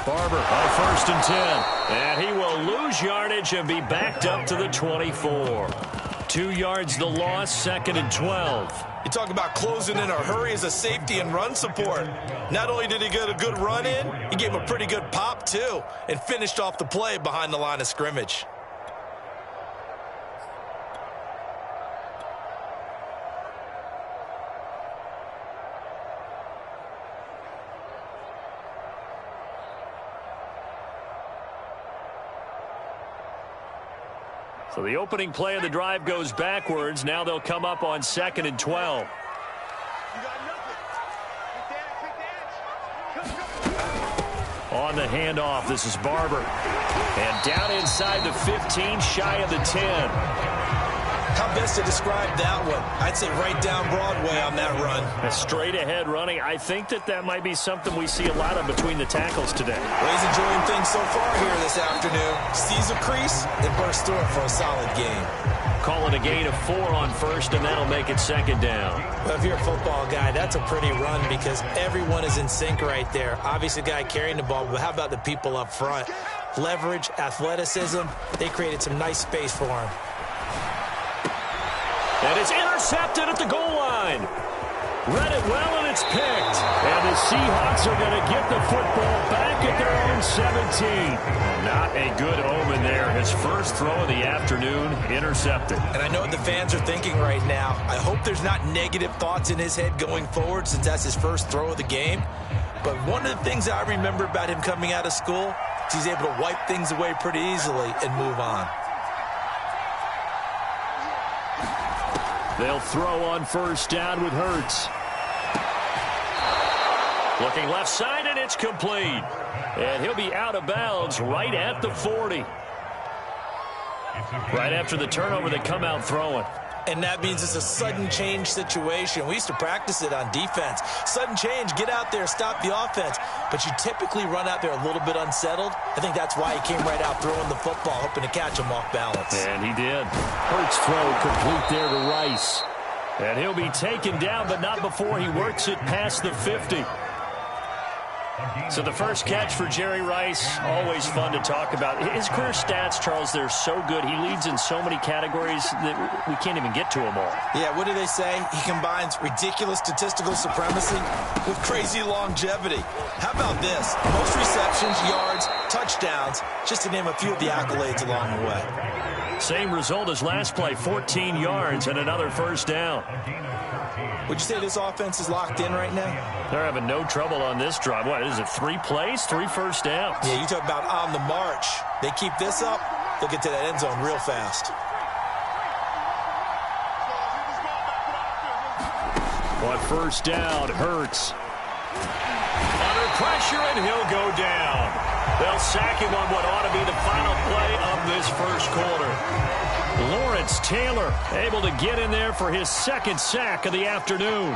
Barber on 1st and 10. And he will lose yardage and be backed up to the 24. 2 yards the loss, 2nd and 12. You talk about closing in a hurry as a safety and run support. Not only did he get a good run in, he gave him a pretty good pop too and finished off the play behind the line of scrimmage. So the opening play of the drive goes backwards. Now they'll come up on 2nd and 12. On the handoff, this is Barber. And down inside the 15, shy of the 10. How best to describe that one? I'd say right down Broadway on that run. A straight-ahead running. I think that might be something we see a lot of between the tackles today. Well, he's enjoying things so far here this afternoon. Sees a crease and bursts through it for a solid game. Call it a gain of 4 on first, and that'll make it second down. Well, if you're a football guy, that's a pretty run because everyone is in sync right there. Obviously, the guy carrying the ball, but how about the people up front? Leverage, athleticism, they created some nice space for him. And it's intercepted at the goal line. Read it well, and it's picked. And the Seahawks are going to get the football back at their own 17. Not a good omen there. His first throw of the afternoon, intercepted. And I know what the fans are thinking right now. I hope there's not negative thoughts in his head going forward since that's his first throw of the game. But one of the things I remember about him coming out of school is he's able to wipe things away pretty easily and move on. They'll throw on first down with Hurts. Looking left side, and it's complete. And he'll be out of bounds right at the 40. Right after the turnover, they come out throwing. And that means it's a sudden change situation. We used to practice it on defense. Sudden change, get out there, stop the offense. But you typically run out there a little bit unsettled. I think that's why he came right out throwing the football, hoping to catch him off balance. And he did. Hurts throw complete there to Rice. And he'll be taken down, but not before he works it past the 50. So the first catch for Jerry Rice, always fun to talk about. His career stats, Charles, they're so good. He leads in so many categories that we can't even get to them all. Yeah, what do they say? He combines ridiculous statistical supremacy with crazy longevity. How about this? Most receptions, yards, touchdowns, just to name a few of the accolades along the way. Same result as last play, 14 yards and another first down. Would you say this offense is locked in right now? They're having no trouble on this drive. What is it, 3 plays, 3 first downs? Yeah, you talk about on the march. They keep this up, they'll get to that end zone real fast. On first down, Hurts. Under pressure, and he'll go down. They'll sack him on what ought to be the final play of this first quarter. Lawrence Taylor able to get in there for his second sack of the afternoon.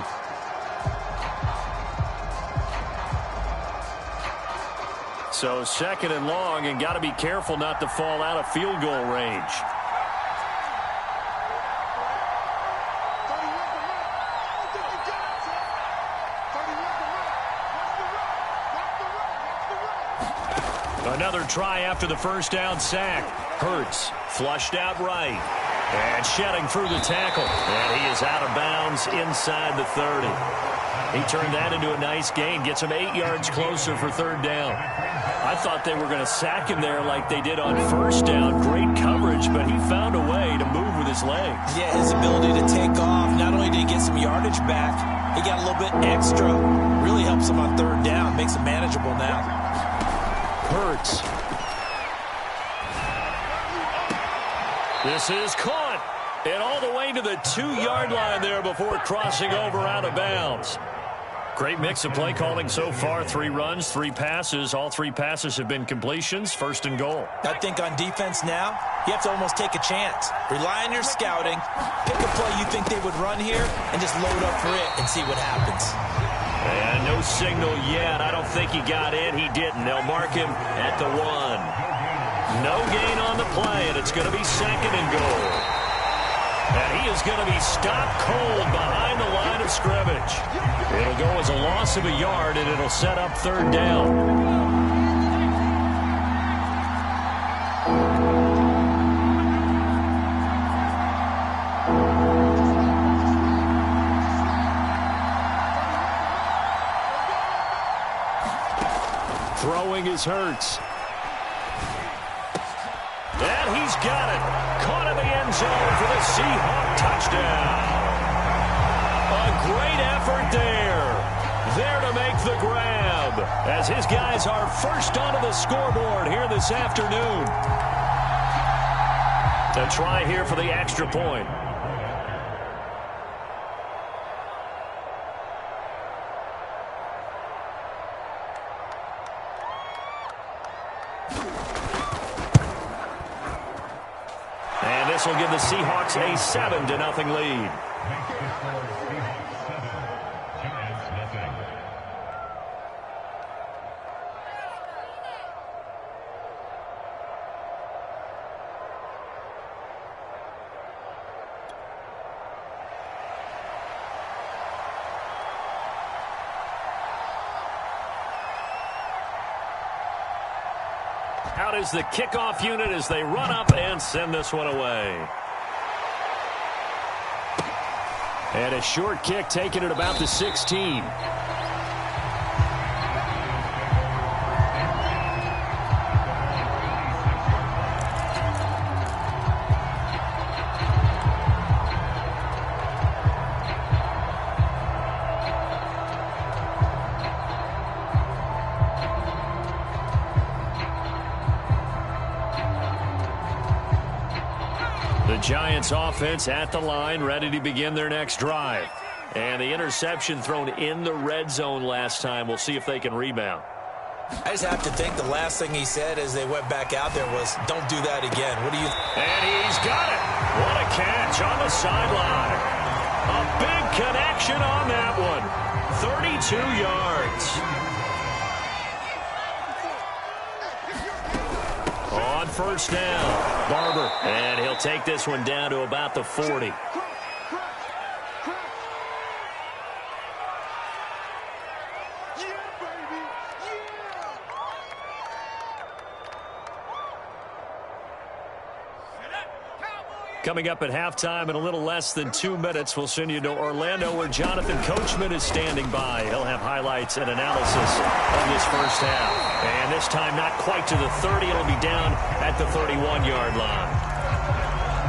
So second and long, and got to be careful not to fall out of field goal range. Another try after the first down sack. Hurts flushed out right. And shedding through the tackle. And he is out of bounds inside the 30. He turned that into a nice gain. Gets him 8 yards closer for third down. I thought they were going to sack him there like they did on first down. Great coverage, but he found a way to move with his legs. Yeah, his ability to take off. Not only did he get some yardage back, he got a little bit extra. Really helps him on third down. Makes it manageable now. Hurts. This is caught. And all the way to the 2-yard line there before crossing over out of bounds. Great mix of play calling so far. 3 runs, 3 passes. All 3 passes have been completions. First and goal. I think on defense now, you have to almost take a chance. Rely on your scouting. Pick a play you think they would run here and just load up for it and see what happens. And no signal yet. I don't think he got in. He didn't. They'll mark him at the 1. No gain on the play, and it's going to be second and goal. And he is going to be stopped cold behind the line of scrimmage. It'll go as a loss of a yard, and it'll set up third down. Throwing is Hurts. And he's got it. Caught in the end zone for the Seahawk touchdown. A great effort there. There to make the grab. As his guys are first onto the scoreboard here this afternoon. A try here for the extra point. This will give the Seahawks a 7-0 lead. Out is the kickoff unit as they run up and send this one away. And a short kick taken at about the 16. Giants offense at the line, ready to begin their next drive. And the interception thrown in the red zone last time. We'll see if they can rebound. I just have to think the last thing he said as they went back out there was, don't do that again. What do you... And he's got it. What a catch on the sideline. A big connection on that one. 32 yards. On first down, Barber. And he'll take this one down to about the 40. Coming up at halftime in a little less than 2 minutes, we'll send you to Orlando where Jonathan Coachman is standing by. He'll have highlights and analysis of this first half. And this time not quite to the 30. It'll be down at the 31-yard line.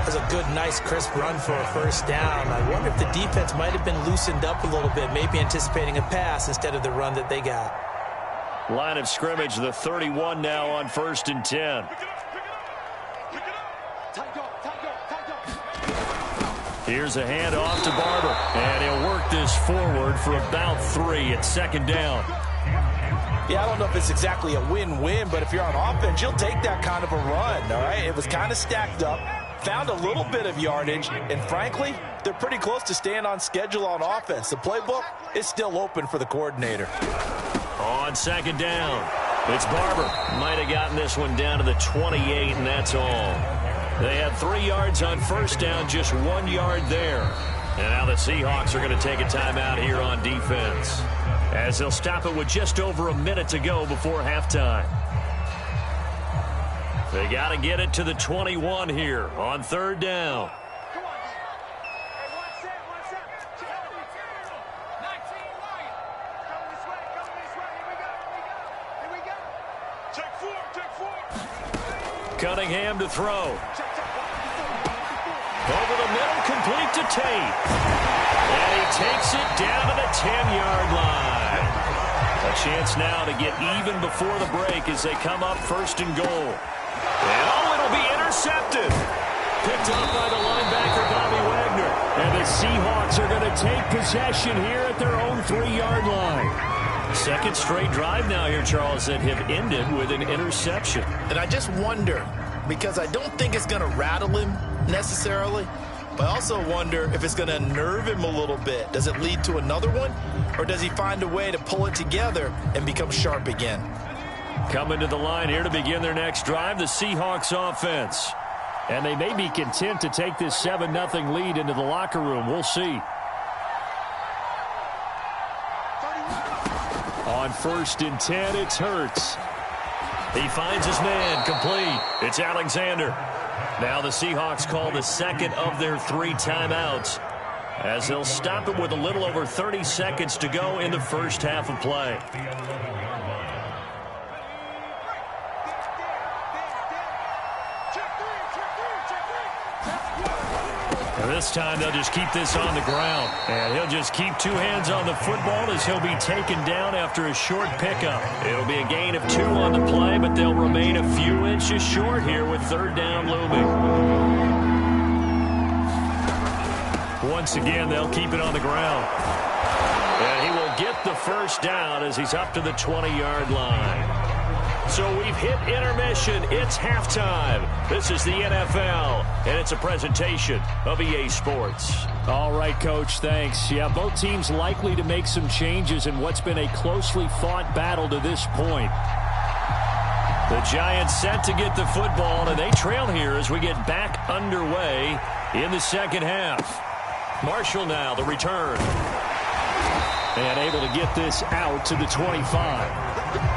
That's a good, nice, crisp run for a first down. I wonder if the defense might have been loosened up a little bit, maybe anticipating a pass instead of the run that they got. Line of scrimmage, the 31 now on 1st and 10. Here's a handoff to Barber, and he'll work this forward for about 3 at 2nd down. Yeah, I don't know if it's exactly a win-win, but if you're on offense, you'll take that kind of a run, all right? It was kind of stacked up, found a little bit of yardage, and frankly, they're pretty close to staying on schedule on offense. The playbook is still open for the coordinator. On 2nd down, it's Barber. Might have gotten this one down to the 28, and that's all. They had 3 yards on first down, just 1 yard there. And now the Seahawks are going to take a timeout here on defense, as they'll stop it with just over a minute to go before halftime. They got to get it to the 21 here on 3rd down. Cunningham to throw. Over the middle, complete to Tate. And he takes it down to the 10-yard line. A chance now to get even before the break as they come up 1st and goal. And it'll be intercepted. Picked up by the linebacker, Bobby Wagner. And the Seahawks are going to take possession here at their own 3-yard line. Second straight drive now here, Charles, that have ended with an interception. And I just wonder, because I don't think it's going to rattle him necessarily, but I also wonder if it's going to unnerve him a little bit. Does it lead to another one, or does he find a way to pull it together and become sharp again? Coming to the line here to begin their next drive, the Seahawks offense. And they may be content to take this 7-0 lead into the locker room. We'll see. On 1st and 10, it's Hurts. He finds his man, complete. It's Alexander. Now the Seahawks call the second of their 3 timeouts, as they'll stop it with a little over 30 seconds to go in the first half of play. And this time they'll just keep this on the ground. And he'll just keep 2 hands on the football as he'll be taken down after a short pickup. It'll be a gain of 2 on the play, but they'll remain a few inches short here with 3rd down looming. Once again, they'll keep it on the ground. And he will get the first down as he's up to the 20-yard line. So we've hit intermission. It's halftime. This is the NFL, and it's a presentation of EA Sports. All right, Coach, thanks. Yeah, both teams likely to make some changes in what's been a closely fought battle to this point. The Giants set to get the football, and they trail here as we get back underway in the second half. Marshall now, the return. And able to get this out to the 25.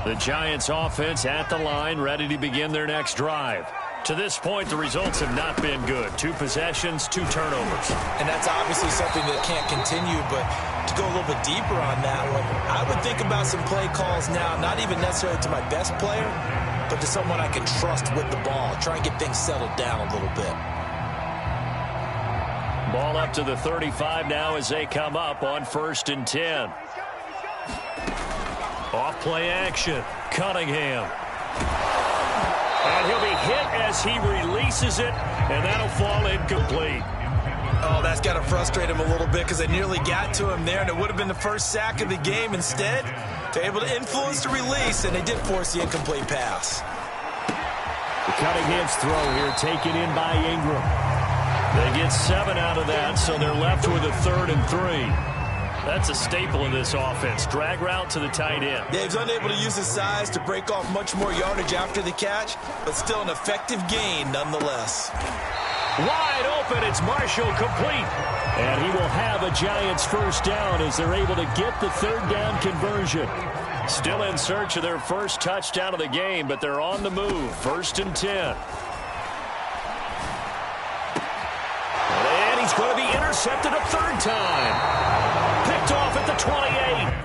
The Giants offense at the line, ready to begin their next drive. To this point, the results have not been good. 2 possessions, 2 turnovers. And that's obviously something that can't continue, but to go a little bit deeper on that one, I would think about some play calls now, not even necessarily to my best player, but to someone I can trust with the ball. Try and get things settled down a little bit. Ball up to the 35 now as they come up on 1st and 10. Off play action. Cunningham. And he'll be hit as he releases it, and that'll fall incomplete. Oh, that's got to frustrate him a little bit because they nearly got to him there, and it would have been the first sack of the game. Instead, they're able to influence the release, and they did force the incomplete pass. Cunningham's throw here taken in by Ingram. They get 7 out of that, so they're left with a 3rd and 3. That's a staple in this offense. Drag route to the tight end. Yeah, he's unable to use his size to break off much more yardage after the catch, but still an effective gain nonetheless. Wide open, it's Marshall complete. And he will have a Giants first down as they're able to get the 3rd down conversion. Still in search of their first touchdown of the game, but they're on the move. 1st and 10. And he's going to be intercepted a 3rd time. Picked off at the 28.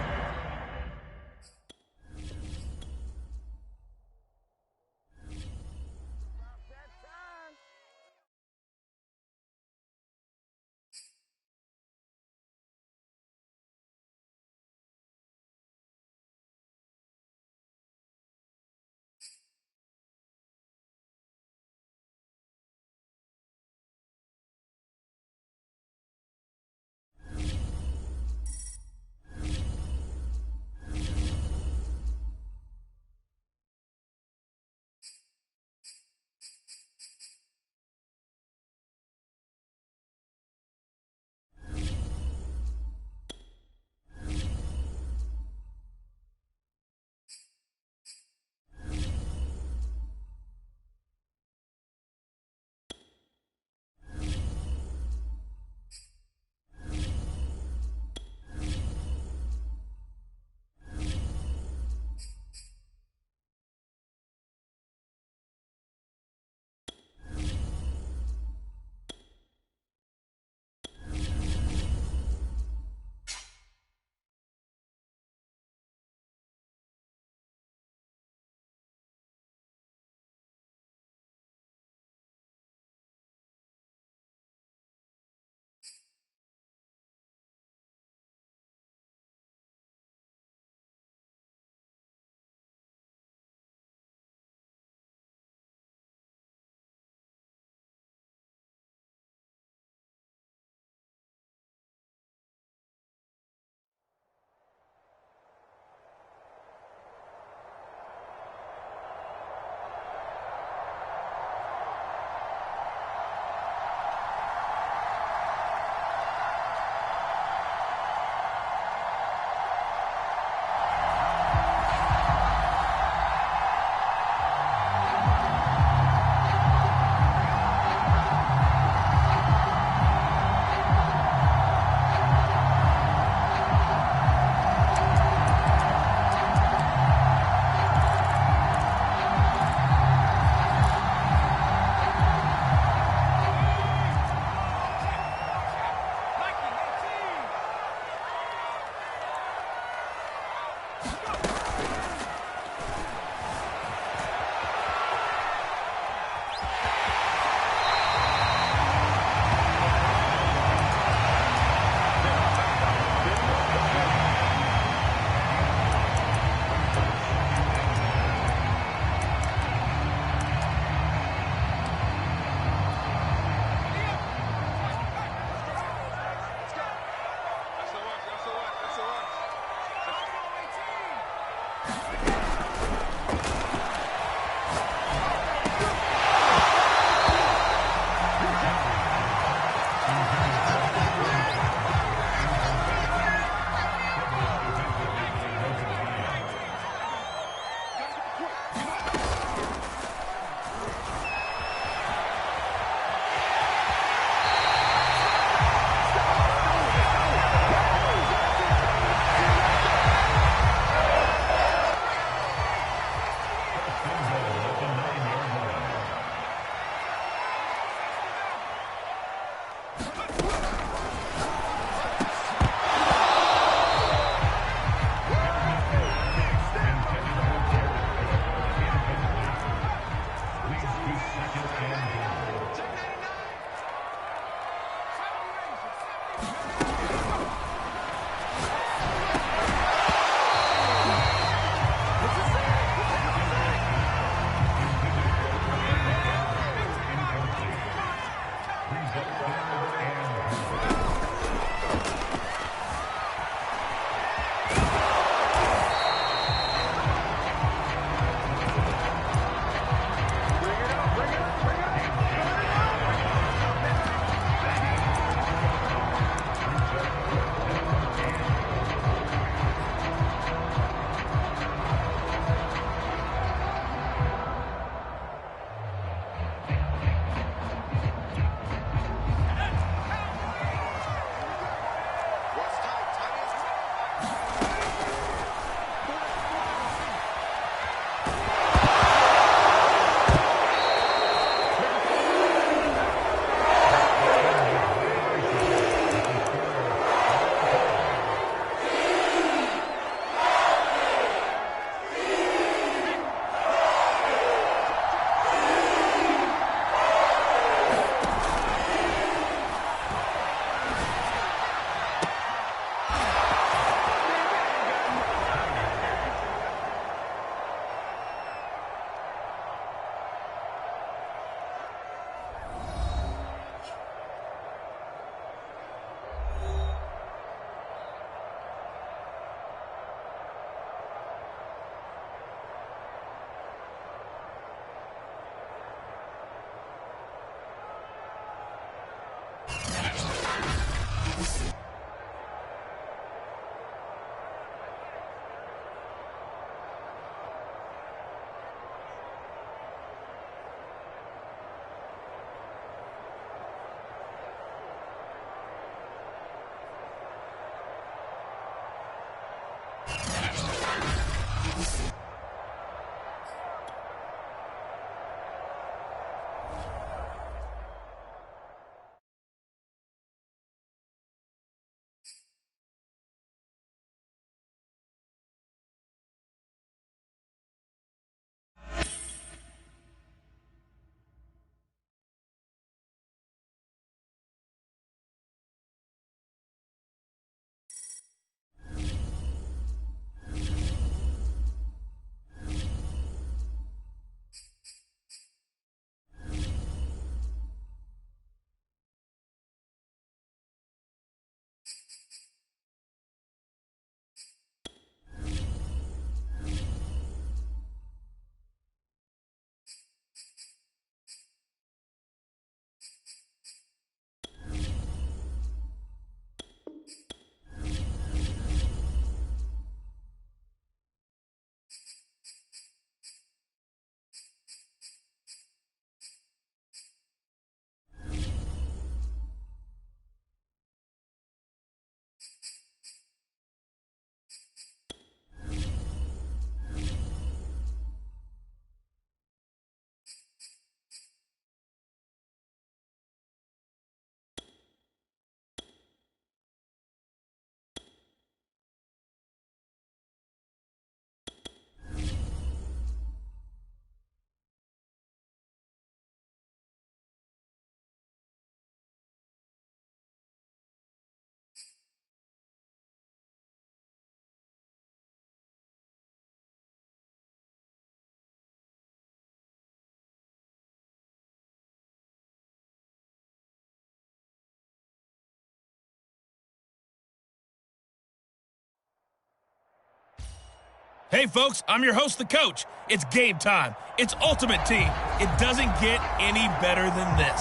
Hey, folks, I'm your host, the coach. It's game time. It's Ultimate Team. It doesn't get any better than this.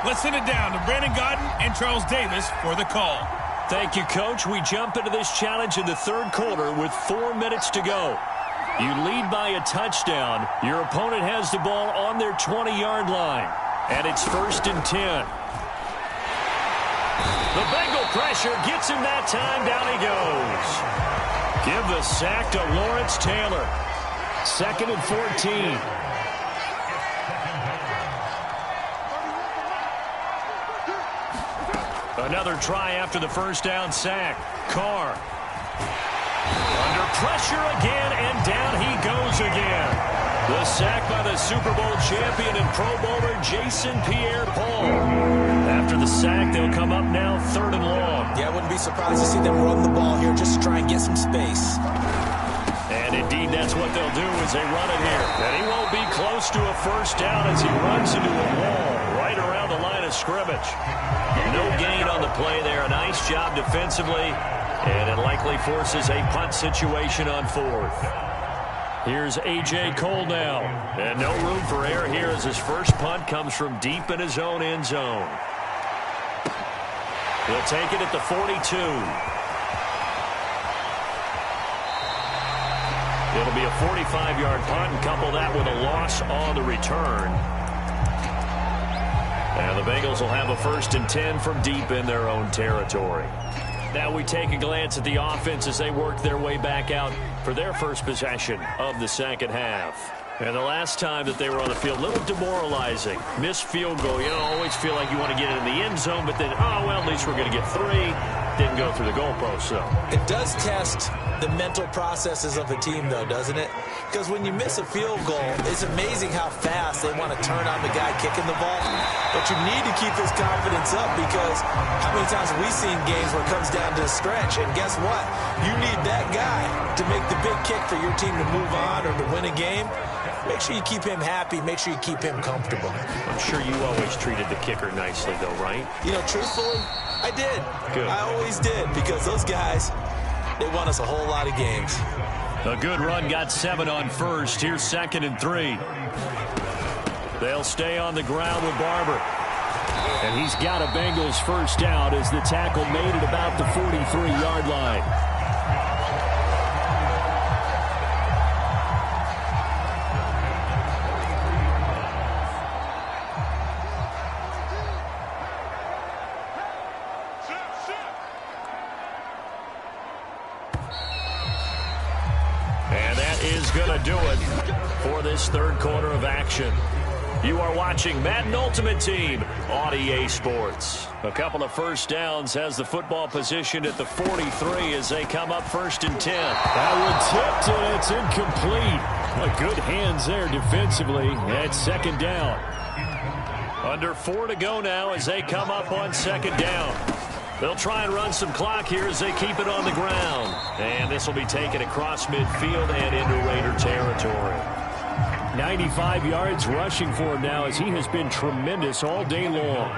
Let's send it down to Brandon Godden and Charles Davis for the call. Thank you, Coach. We jump into this challenge in the third quarter with 4 minutes to go. You lead by a touchdown. Your opponent has the ball on their 20-yard line, and it's 1st and 10. The Bengal pressure gets him that time. Down he goes. Give the sack to Lawrence Taylor. 2nd and 14. Another try after the first down sack. Carr. Under pressure again, and down he goes again. The sack by the Super Bowl champion and Pro Bowler Jason Pierre-Paul. After the sack, they'll come up now 3rd and long. Yeah, I wouldn't be surprised to see them run the ball here just to try and get some space. And indeed, that's what they'll do as they run it here. And he won't be close to a first down as he runs into a wall right around the line of scrimmage. No gain on the play there. A nice job defensively. And it likely forces a punt situation on 4th. Here's A.J. Cole now. And no room for error here as his first punt comes from deep in his own end zone. He'll take it at the 42. It'll be a 45-yard punt and couple that with a loss on the return. And the Bengals will have a 1st and 10 from deep in their own territory. Now we take a glance at the offense as they work their way back out for their first possession of the second half. And the last time that they were on the field, a little demoralizing. Missed field goal. You don't always feel like you want to get it in the end zone, but then, oh, well, at least we're going to get 3. Didn't go through the goalpost, so. It does test the mental processes of a team, though, doesn't it? Because when you miss a field goal, it's amazing how fast they want to turn on the guy kicking the ball. But you need to keep his confidence up because how many times have we seen games where it comes down to a stretch? And guess what? You need that guy to make the big kick for your team to move on or to win a game. Make sure you keep him happy. Make sure you keep him comfortable. I'm sure you always treated the kicker nicely, though, right? You know, truthfully, I did. Good. I always did because those guys, they won us a whole lot of games. A good run got 7 on 1st. Here's 2nd and 3. They'll stay on the ground with Barber. And he's got a Bengals first down as the tackle made it about the 43-yard line. is going to do it for this third quarter of action. You are watching Madden Ultimate Team on EA Sports. A couple of first downs has the football positioned at the 43 as they come up 1st and 10. That one tipped, and it's incomplete. Good hands there defensively at 2nd down. Under 4 to go now as they come up on 2nd down. They'll try and run some clock here as they keep it on the ground. And this will be taken across midfield and into Raider territory. 95 yards rushing for him now as he has been tremendous all day long.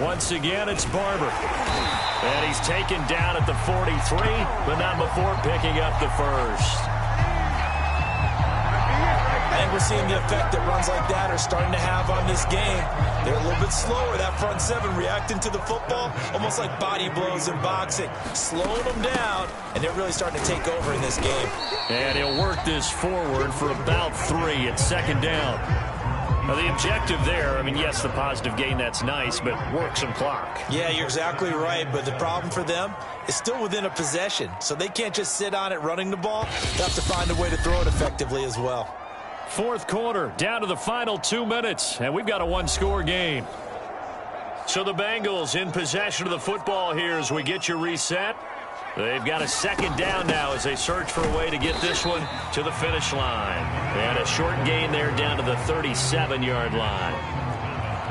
Once again, it's Barber. And he's taken down at the 43, but not before picking up the first. I think we're seeing the effect that runs like that are starting to have on this game. They're a little bit slower, that front seven reacting to the football, almost like body blows in boxing, slowing them down, and they're really starting to take over in this game. And he'll work this forward for about 3 at 2nd down. Now, the objective there, I mean, yes, the positive gain, that's nice, but work some clock. Yeah, you're exactly right, but the problem for them is still within a possession, so they can't just sit on it running the ball. They have to find a way to throw it effectively as well. 4th quarter, down to the final 2 minutes, and we've got a one-score game. So the Bengals in possession of the football here as we get you reset. They've got a 2nd down now as they search for a way to get this one to the finish line. And a short gain there down to the 37-yard line.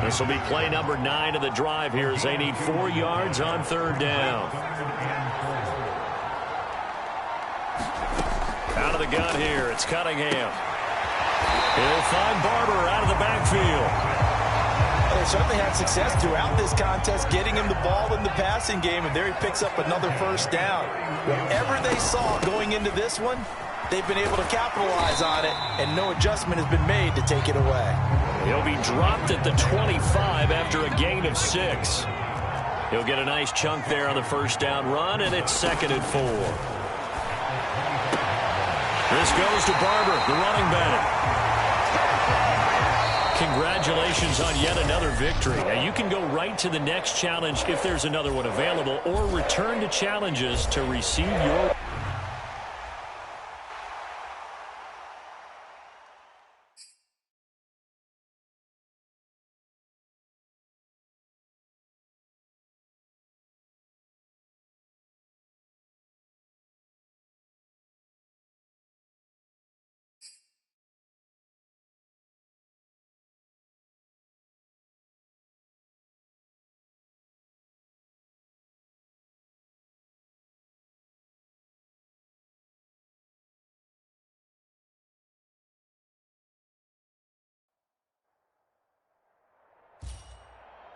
This will be play number 9 of the drive here as they need 4 yards on 3rd down. Out of the gun here, it's Cunningham. He'll find Barber out of the backfield. They certainly had success throughout this contest getting him the ball in the passing game, and there he picks up another 1st down. Whatever they saw going into this one, they've been able to capitalize on it, and no adjustment has been made to take it away. He'll be dropped at the 25 after a gain of 6. He'll get a nice chunk there on the 1st down run, and it's 2nd and 4. This goes to Barber, the running back. Congratulations on yet another victory. Now, you can go right to the next challenge if there's another one available, or return to challenges to receive your...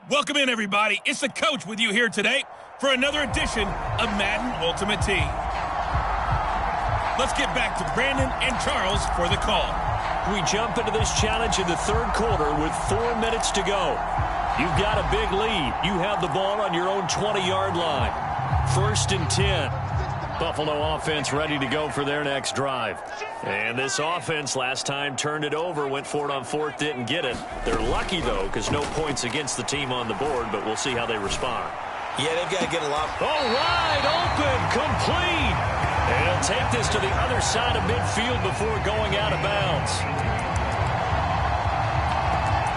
Welcome in, everybody. It's the coach with you here today for another edition of Madden Ultimate Team. Let's get back to Brandon and Charles for the call. We jump into this challenge in the 3rd quarter with 4 minutes to go. You've got a big lead. You have the ball on your own 20-yard line. 1st and 10. Buffalo offense ready to go for their next drive. And this offense last time turned it over, went for it on 4th, didn't get it. They're lucky, though, because no points against the team on the board, but we'll see how they respond. Yeah, they've got to get a lot. Oh, wide open, complete. And he'll take this to the other side of midfield before going out of bounds.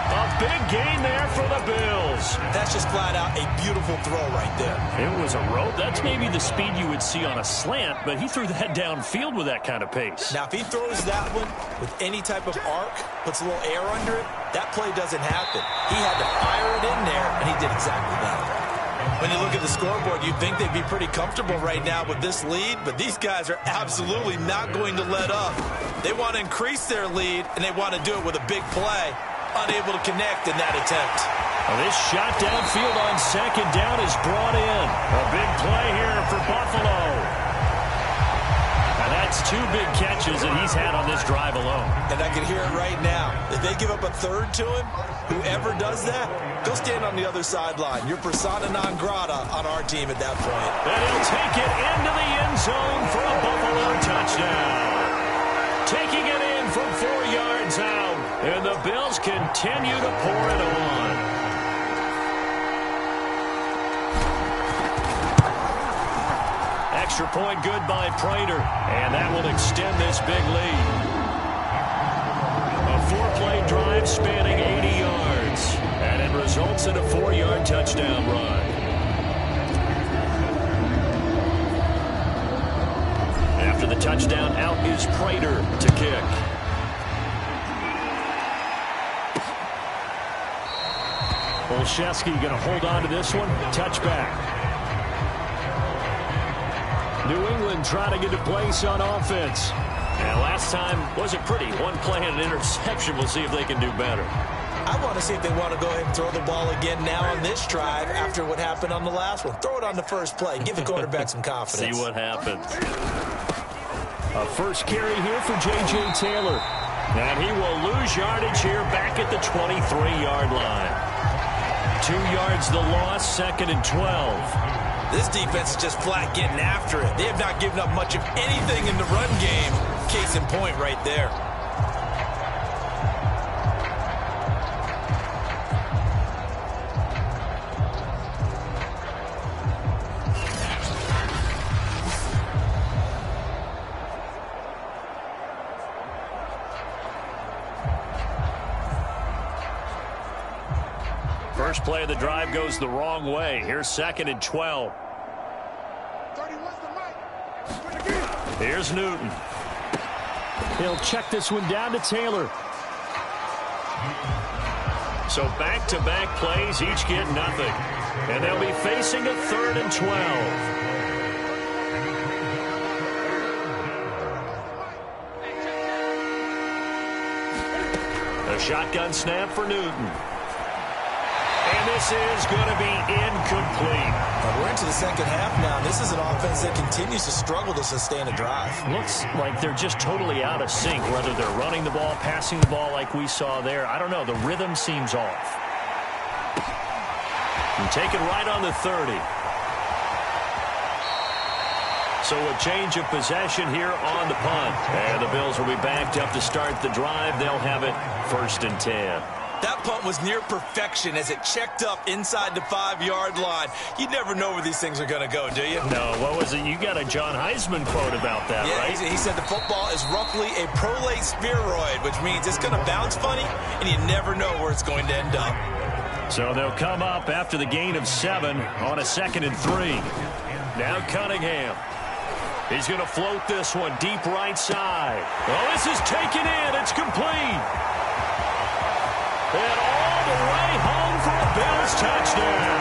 A big gain there for the Bills. That's just flat out a beautiful throw right there. It was a rope. That's maybe the speed you would see on a slant, but he threw that downfield with that kind of pace. Now, if he throws that one with any type of arc, puts a little air under it, that play doesn't happen. He had to fire it in there, and he did exactly that. When you look at the scoreboard, you'd think they'd be pretty comfortable right now with this lead, but these guys are absolutely not going to let up. They want to increase their lead, and they want to do it with a big play. Unable to connect in that attempt. Well, this shot downfield on 2nd down is brought in. A big play here for Buffalo. And that's 2 big catches that he's had on this drive alone. And I can hear it right now. If they give up a 3rd to him, whoever does that, go stand on the other sideline. You're persona non grata on our team at that point. And he'll take it into the end zone for a Buffalo touchdown. Taking it in from 4 yards out. And the Bills continue to pour it on. Extra point good by Prater, and that will extend this big lead. A 4-play drive spanning 80 yards, and it results in a 4-yard touchdown run. After the touchdown, out is Prater to kick. Olszewski going to hold on to this one. Touchback. New England trying to get a place on offense. And last time wasn't pretty. One play and an interception. We'll see if they can do better. I want to see if they want to go ahead and throw the ball again now on this drive after what happened on the last one. Throw it on the first play. Give the quarterback some confidence. See what happens. A first carry here for J.J. Taylor. And he will lose yardage here back at the 23-yard line. 2 yards the loss, 2nd and 12. This defense is just flat getting after it. They have not given up much of anything in the run game. Case in point right there. First play of the drive goes the wrong way. Here's 2nd and 12. Here's Newton. He'll check this one down to Taylor. So back-to-back plays, each get nothing. And they'll be facing a 3rd and 12. A shotgun snap for Newton. And this is going to be incomplete. We're into the second half now. This is an offense that continues to struggle to sustain a drive. Looks like they're just totally out of sync, whether they're running the ball, passing the ball like we saw there. I don't know. The rhythm seems off. And take it right on the 30. So a change of possession here on the punt. And the Bills will be backed up to start the drive. They'll have it 1st and 10. That punt was near perfection as it checked up inside the 5-yard line. You never know where these things are going to go, do you? No, what was it? You got a John Heisman quote about that, yeah, right? He said the football is roughly a prolate spheroid, which means it's going to bounce funny, and you never know where it's going to end up. So they'll come up after the gain of 7 on a 2nd and 3. Now Cunningham. He's going to float this one deep right side. Oh, this is taken in. It's complete. And all the way home for a Bills touchdown.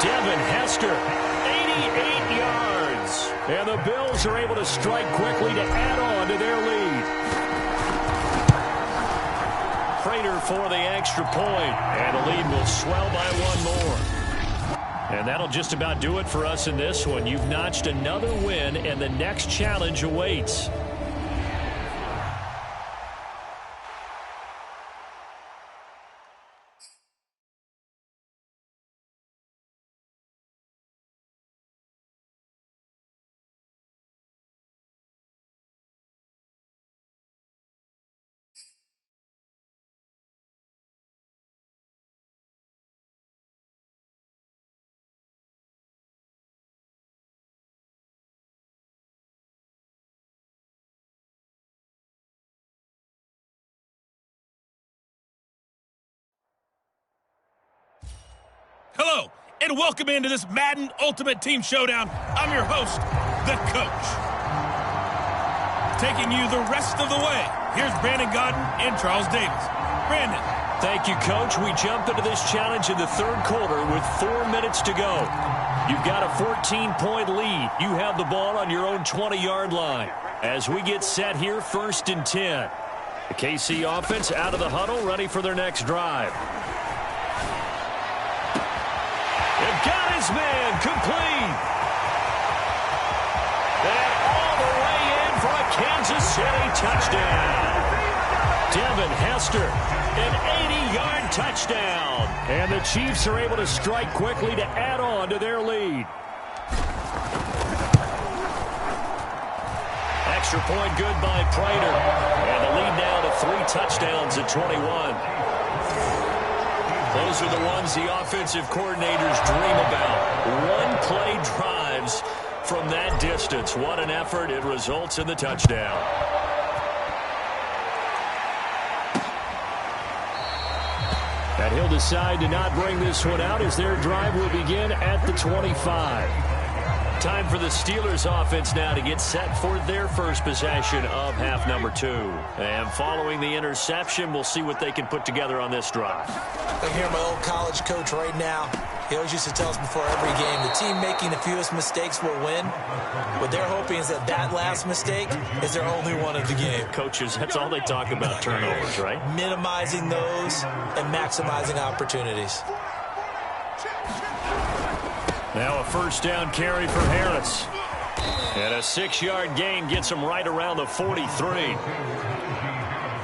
Devin Hester, 88 yards. And the Bills are able to strike quickly to add on to their lead. Prater for the extra point. And the lead will swell by 1 more. And that'll just about do it for us in this one. You've notched another win, and the next challenge awaits. Hello, and welcome into this Madden Ultimate Team Showdown. I'm your host, the Coach. Taking you the rest of the way, here's Brandon Godden and Charles Davis. Brandon. Thank you, Coach. We jump into this challenge in the 3rd quarter with 4 minutes to go. You've got a 14-point lead. You have the ball on your own 20-yard line. As we get set here, 1st and 10. The KC offense out of the huddle, ready for their next drive. They've got his man complete. And all the way in for a Kansas City touchdown. Devin Hester, an 80-yard touchdown. And the Chiefs are able to strike quickly to add on to their lead. Extra point good by Prater. And the lead now to 3 touchdowns at 21. Those are the ones the offensive coordinators dream about. One-play drives from distance. What an effort. It results in the touchdown. And he'll decide to not bring this one out as their drive will begin at the 25. Time for the Steelers offense now to get set for their first possession of half number 2. And following the interception, we'll see what they can put together on this drive. I hear my old college coach right now. He always used to tell us before every game, the team making the fewest mistakes will win. What they're hoping is that that last mistake is their only one of the game. Coaches, that's all they talk about, turnovers, right? Minimizing those and maximizing opportunities. Now a first down carry for Harris. And a 6-yard gain gets him right around the 43.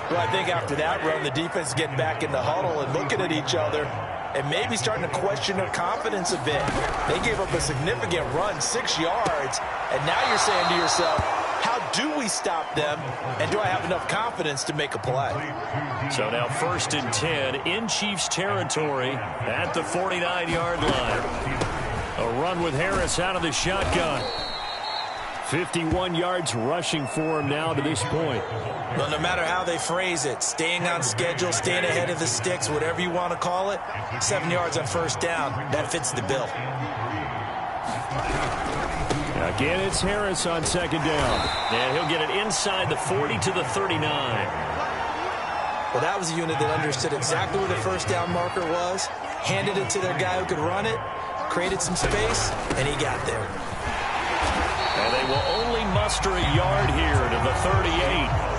Well, I think after that run, the defense getting back in the huddle and looking at each other and maybe starting to question their confidence a bit. They gave up a significant run, 6 yards, and now you're saying to yourself, how do we stop them, and do I have enough confidence to make a play? So now 1st and 10 in Chiefs territory at the 49-yard line. A run with Harris out of the shotgun. 51 yards rushing for him now to this point. Well, no matter how they phrase it, staying on schedule, staying ahead of the sticks, whatever you want to call it, 7 yards on first down, that fits the bill. Again, it's Harris on 2nd down. And he'll get it inside the 40 to the 39. Well, that was a unit that understood exactly where the first down marker was, handed it to their guy who could run it, created some space, and he got there. And they will only muster a yard here to the 38.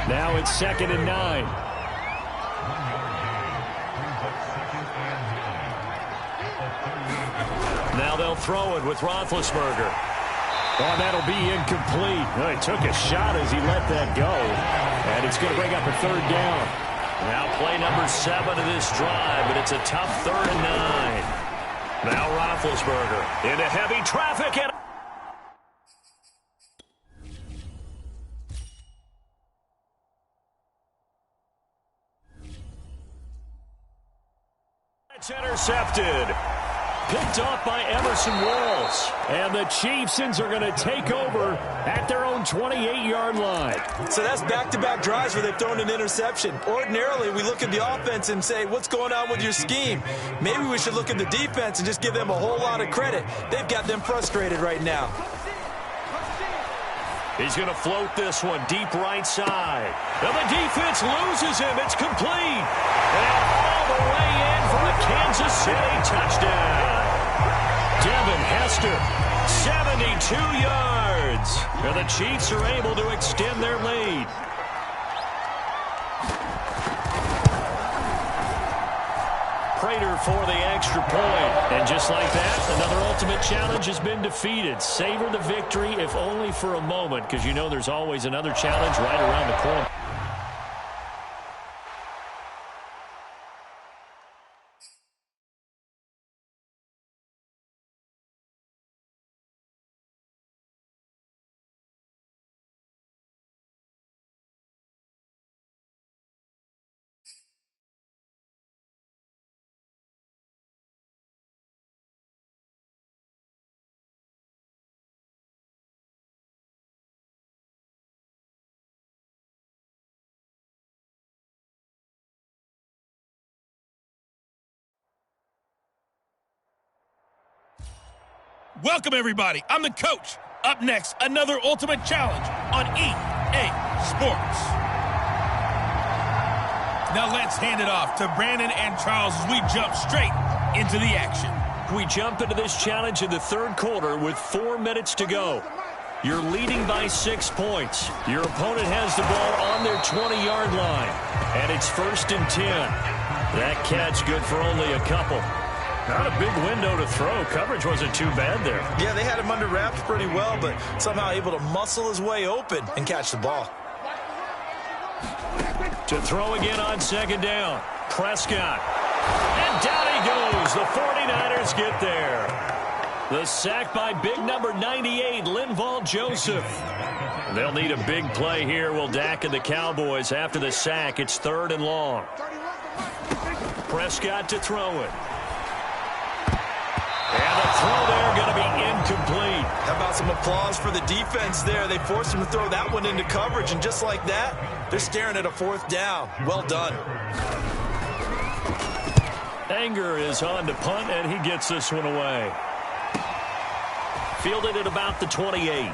Now it's 2nd and 9. Now they'll throw it with Roethlisberger. Oh, that'll be incomplete. Well, he took a shot as he let that go. And it's going to bring up a 3rd down. Now play number 7 of this drive, but it's a tough 3rd and 9. Now Roethlisberger into heavy traffic. And it's intercepted. Picked off by Emerson Walls. And the Chiefs are going to take over at their own 28-yard line. So that's back-to-back drives where they've thrown an interception. Ordinarily, we look at the offense and say, what's going on with your scheme? Maybe we should look at the defense and just give them a whole lot of credit. They've got them frustrated right now. He's going to float this one deep right side. And the defense loses him. It's complete. And all the way in for a Kansas City touchdown. Devin Hester, 72 yards. And the Chiefs are able to extend their lead. Prater for the extra point. And just like that, another ultimate challenge has been defeated. Savor the victory, if only for a moment, because you know there's always another challenge right around the corner. Welcome, everybody. I'm the coach. Up next, another ultimate challenge on EA Sports. Now let's hand it off to Brandon and Charles as we jump straight into the action. We jump into this challenge in the 3rd quarter with 4 minutes to go. You're leading by 6 points. Your opponent has the ball on their 20-yard line. And it's 1st and 10. That catch good for only a couple. Not a big window to throw. Coverage wasn't too bad there. Yeah, they had him under wraps pretty well, but somehow able to muscle his way open and catch the ball. To throw again on 2nd down. Prescott. And down he goes. The 49ers get there. The sack by big number 98, Linval Joseph. They'll need a big play here. Will Dak and the Cowboys after the sack. It's 3rd and long. Prescott to throw it. And the throw there going to be incomplete. Some applause for the defense there. They forced him to throw that one into coverage, and just like that, they're staring at a 4th down. Well done. Anger is on to punt, and he gets this one away. Fielded at about the 28.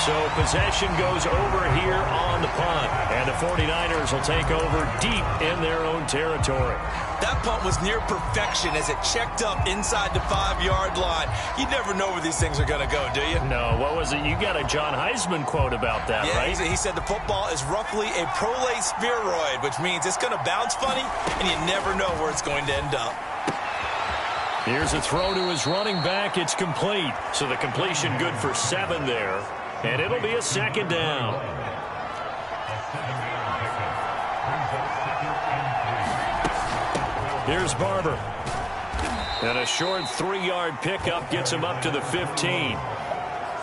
So possession goes over here on the punt, and the 49ers will take over deep in their own territory. That punt was near perfection as it checked up inside the 5-yard line. You never know where these things are going to go, do you? No, what was it? You got a John Heisman quote about that, yeah, right? He said the football is roughly a prolate spheroid, which means it's going to bounce funny, and you never know where it's going to end up. Here's a throw to his running back. It's complete. So the completion good for 7 there. And it'll be a 2nd down. Here's Barber. And a short 3-yard pickup gets him up to the 15.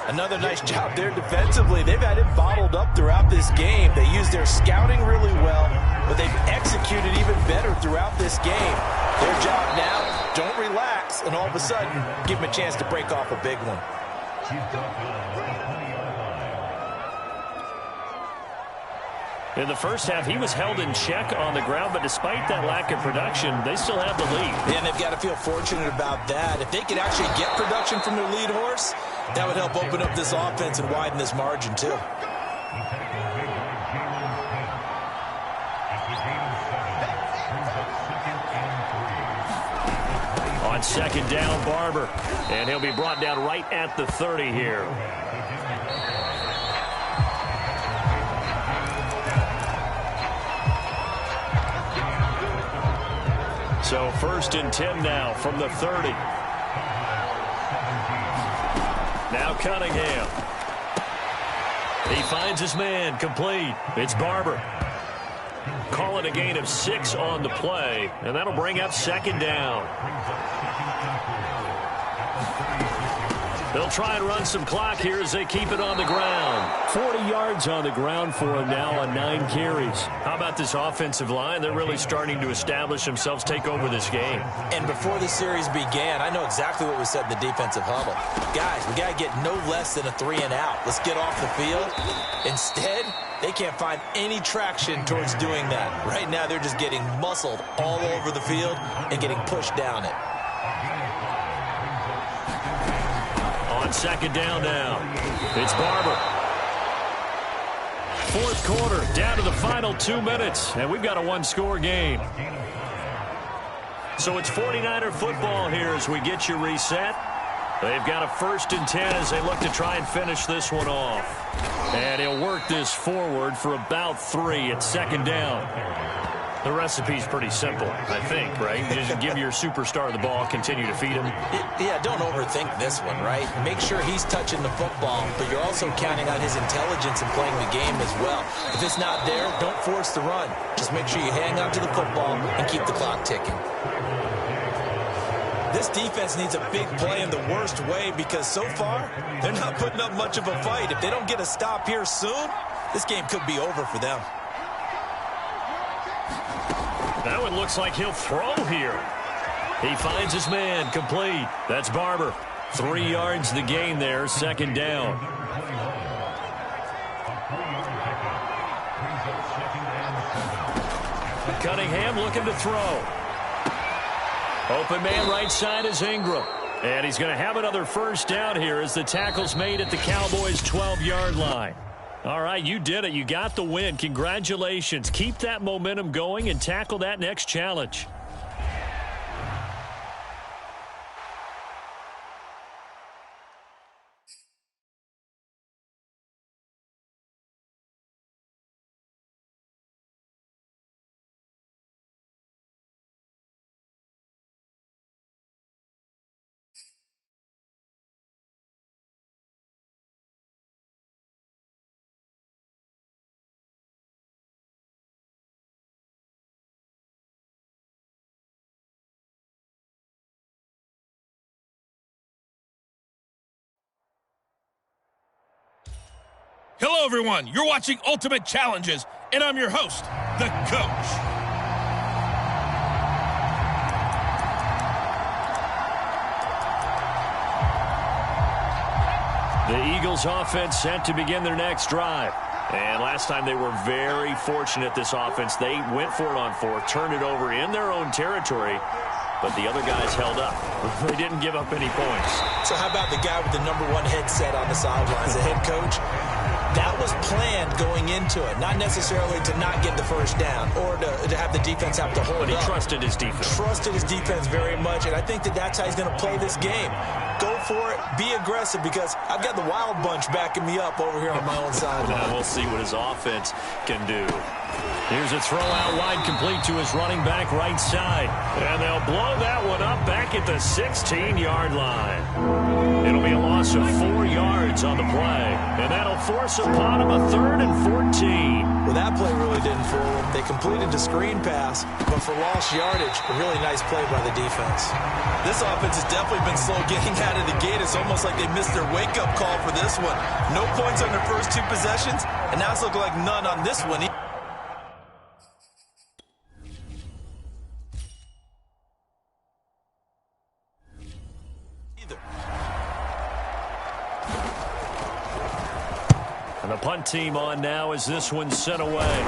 Another nice job there defensively. They've had it bottled up throughout this game. They used their scouting really well, but they've executed even better throughout this game. Their job now, don't relax, and all of a sudden, give them a chance to break off a big one. In the first half, he was held in check on the ground, but despite that lack of production, they still have the lead. And they've got to feel fortunate about that. If they could actually get production from their lead horse, that would help open up this offense and widen this margin, too. On 2nd down, Barber. And he'll be brought down right at the 30 here. So 1st and 10 now from the 30. Now Cunningham. He finds his man, complete. It's Barber. Call it a gain of 6 on the play, and that'll bring up 2nd down. They'll try and run some clock here as they keep it on the ground. 40 yards on the ground for him now on 9 carries. How about this offensive line? They're really starting to establish themselves, take over this game. And before the series began, I know exactly what was said in the defensive huddle. Guys, we got to get no less than a 3-and-out. Let's get off the field. Instead, they can't find any traction towards doing that. Right now, they're just getting muscled all over the field and getting pushed down it. On 2nd down now, it's Barber. 4th quarter, down to the final 2 minutes, and we've got a 1-score game. So it's 49er football here as we get you reset. They've got a 1st and 10 as they look to try and finish this one off. And he'll work this forward for about 3 at 2nd down. The recipe's pretty simple, I think, right? You just give your superstar the ball, continue to feed him. Yeah, don't overthink this one, right? Make sure he's touching the football, but you're also counting on his intelligence in playing the game as well. If it's not there, don't force the run. Just make sure you hang on to the football and keep the clock ticking. This defense needs a big play in the worst way because so far, they're not putting up much of a fight. If they don't get a stop here soon, this game could be over for them. That one looks like he'll throw here. He finds his man, complete. That's Barber. 3 yards the gain there, 2nd down. Cunningham looking to throw. Open man right side is Ingram. And he's going to have another 1st down here as the tackle's made at the Cowboys' 12-yard line. All right, you did it. You got the win. Congratulations. Keep that momentum going and tackle that next challenge. Hello, everyone. You're watching Ultimate Challenges, and I'm your host, the Coach. The Eagles offense set to begin their next drive. And last time they were very fortunate, this offense. They went for it on fourth, turned it over in their own territory, but the other guys held up. They didn't give up any points. So how about the guy with the #1 headset on the sidelines, the head coach? That was planned going into it, not necessarily to not get the first down or to have the defense have to hold up. But he trusted his defense. Trusted his defense very much, and I think that's how he's going to play this game. Go for it, be aggressive, because I've got the wild bunch backing me up over here on my own sideline. Now we'll see what his offense can do. Here's a throw out wide, complete to his running back right side. And they'll blow that one up back at the 16-yard line. It'll be a loss of 4 yards on the play, and that'll force upon him a 3rd and 14. Well, that play really didn't fool them. They completed the screen pass, but for lost yardage, a really nice play by the defense. This offense has definitely been slow getting out of the gate. It's almost like they missed their wake-up call for this one. No points on their first 2 possessions, and now it's looking like none on this one. And the punt team on now as this one's sent away.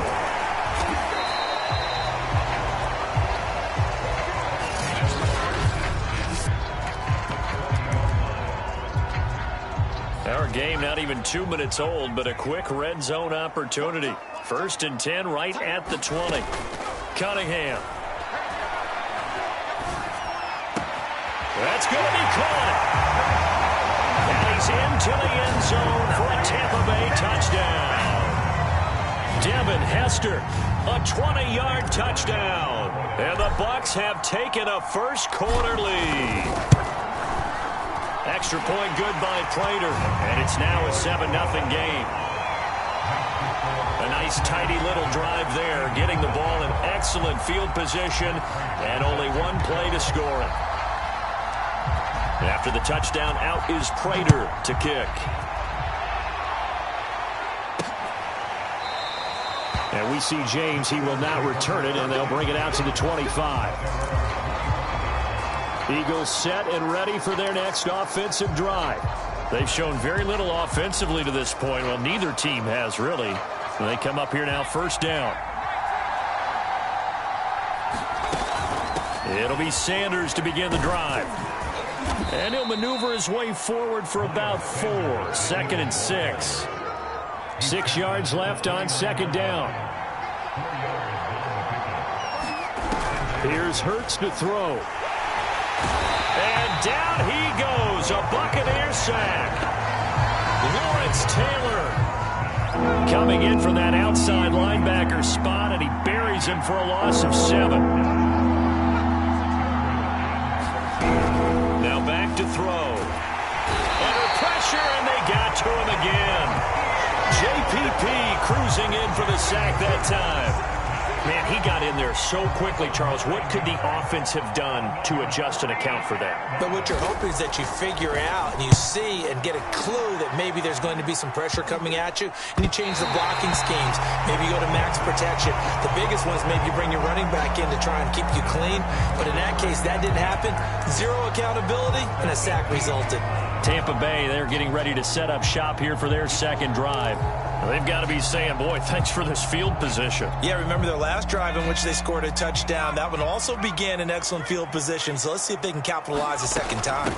Our game not even 2 minutes old, but a quick red zone opportunity. 1st and 10 right at the 20. Cunningham. That's going to be caught. And he's into the end zone for a Tampa Bay touchdown. Devin Hester, a 20-yard touchdown. And the Bucs have taken a first-quarter lead. Extra point good by Prater, and it's now a 7-0 game. A nice, tidy little drive there, getting the ball in excellent field position, and only one play to score it. After the touchdown, out is Prater to kick. And we see James. He will not return it, and they'll bring it out to the 25. Eagles set and ready for their next offensive drive. They've shown very little offensively to this point. Well, neither team has, really. And they come up here now, 1st down. It'll be Sanders to begin the drive. And he'll maneuver his way forward for about 4. 2nd and 6. 6 yards left on 2nd down. Here's Hurts to throw. And down he goes. A Buccaneer sack. Lawrence Taylor coming in from that outside linebacker spot, and he buries him for a loss of 7. Now back to throw. Under pressure, and they got to him again. JPP cruising in for the sack that time. Man, he got in there so quickly, Charles. What could the offense have done to adjust and account for that? But what you're hoping is that you figure out and you see and get a clue that maybe there's going to be some pressure coming at you, and you change the blocking schemes. Maybe you go to max protection. The biggest one is maybe you bring your running back in to try and keep you clean. But in that case, that didn't happen. 0 accountability, and a sack resulted. Tampa Bay, they're getting ready to set up shop here for their 2nd drive. They've got to be saying, boy, thanks for this field position. Yeah, remember their last drive in which they scored a touchdown. That one also began in excellent field position, so let's see if they can capitalize a 2nd time.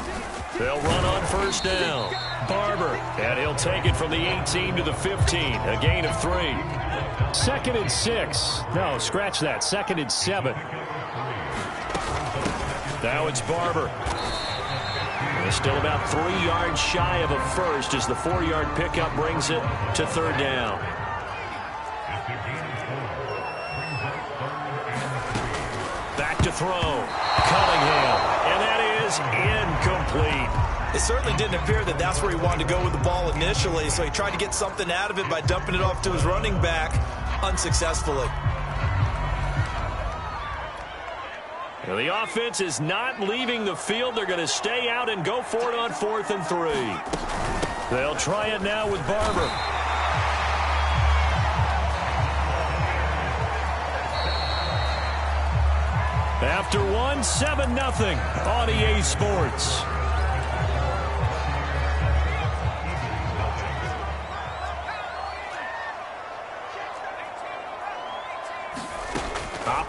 They'll run on 1st down. Barber, and he'll take it from the 18 to the 15, a gain of 3. 2nd and 6. No, scratch that. 2nd and 7. Now it's Barber. They're still about 3 yards shy of a first as the 4-yard pickup brings it to 3rd down. Back to throw. Cunningham. And that is incomplete. It certainly didn't appear that that's where he wanted to go with the ball initially, so he tried to get something out of it by dumping it off to his running back unsuccessfully. Well, the offense is not leaving the field. They're going to stay out and go for it on 4th and 3. They'll try it now with Barber. After 1, 7-0 on EA Sports.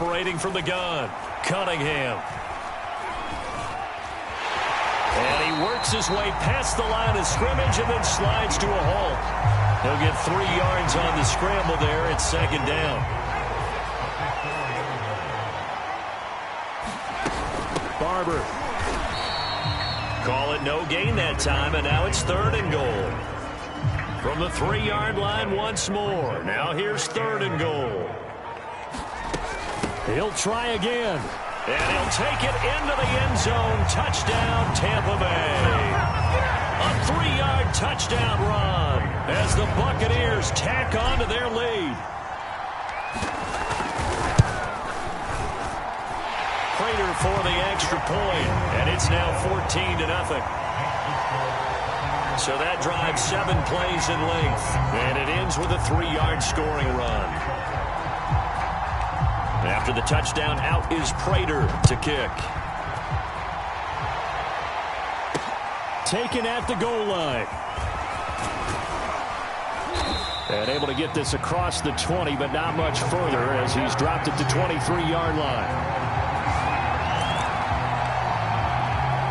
operating from the gun. Cunningham. And he works his way past the line of scrimmage and then slides to a halt. He'll get 3 yards on the scramble there. It's second down. Barber. Call it no gain that time, and now it's 3rd and goal. From the 3-yard line once more. Now here's 3rd and goal. He'll try again. And he'll take it into the end zone. Touchdown, Tampa Bay. A 3-yard touchdown run as the Buccaneers tack on to their lead. Prater for the extra point, and it's now 14-0. So that drives 7 plays in length, and it ends with a 3-yard scoring run. After the touchdown, out is Prater to kick. Taken at the goal line. And able to get this across the 20, but not much further as he's dropped it to 23-yard line.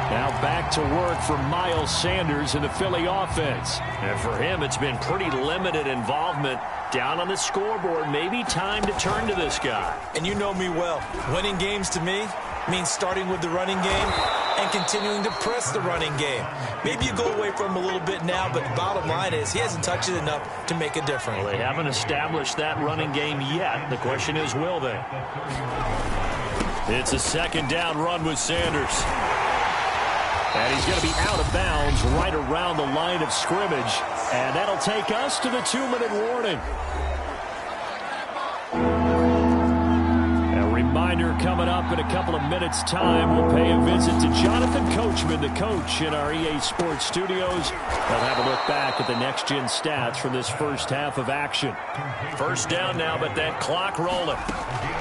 Now back to work for Miles Sanders in the Philly offense. And for him, it's been pretty limited involvement down on the scoreboard. Maybe time to turn to this guy. And you know me well. Winning games to me means starting with the running game and continuing to press the running game. Maybe you go away from him a little bit now, but the bottom line is he hasn't touched it enough to make a difference. Well, they haven't established that running game yet. The question is, will they? It's a 2nd down run with Sanders. And he's going to be out of bounds right around the line of scrimmage. And that'll take us to the 2-minute warning. A reminder coming up in a couple of minutes' time. We'll pay a visit to Jonathan Coachman, the coach in our EA Sports studios. We'll have a look back at the next-gen stats from this first half of action. 1st down now, but that clock rolling.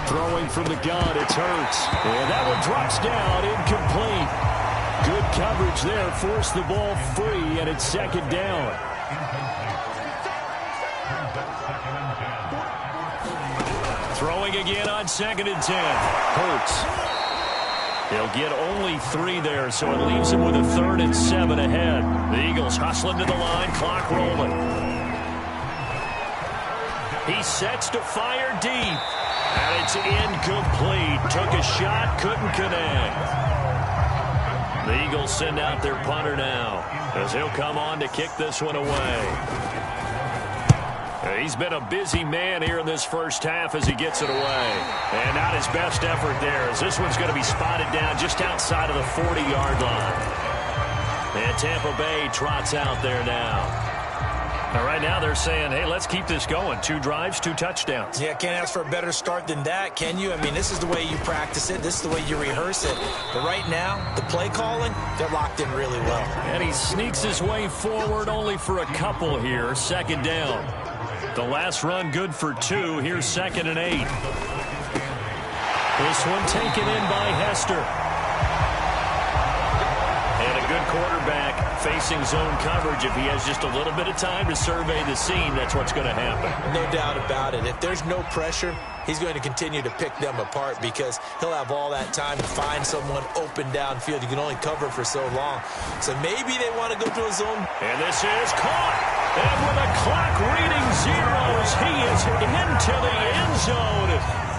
Throwing from the gun, it's Hurts. And that one drops down, incomplete. Good coverage there, forced the ball free, and it's 2nd down. Throwing again on 2nd and 10. Hurts. He'll get only 3 there, so it leaves him with a 3rd and 7 ahead. The Eagles hustling to the line, clock rolling. He sets to fire deep, and it's incomplete. Took a shot, couldn't connect. The Eagles send out their punter now as he'll come on to kick this one away. He's been a busy man here in this first half as he gets it away. And not his best effort there as this one's going to be spotted down just outside of the 40-yard line. And Tampa Bay trots out there now. Now, right now they're saying, hey, let's keep this going. 2 drives, 2 touchdowns. Yeah, can't ask for a better start than that, can you? I mean, this is the way you practice it. This is the way you rehearse it. But right now, the play calling, they're locked in really well. And he sneaks his way forward only for a couple here. 2nd down. The last run good for 2. Here's 2nd and 8. This one taken in by Hester. And a good quarterback facing zone coverage. If he has just a little bit of time to survey the scene, that's what's going to happen. No doubt about it. If there's no pressure, he's going to continue to pick them apart because he'll have all that time to find someone open downfield. You can only cover for so long. So maybe they want to go to a zone. And this is caught. And with the clock reading zeros, he is into the end zone.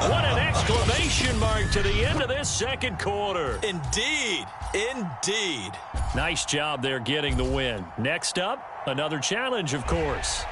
What an exclamation mark to the end of this 2nd quarter. Indeed. Indeed. Nice job there getting the win. Next up, another challenge, of course.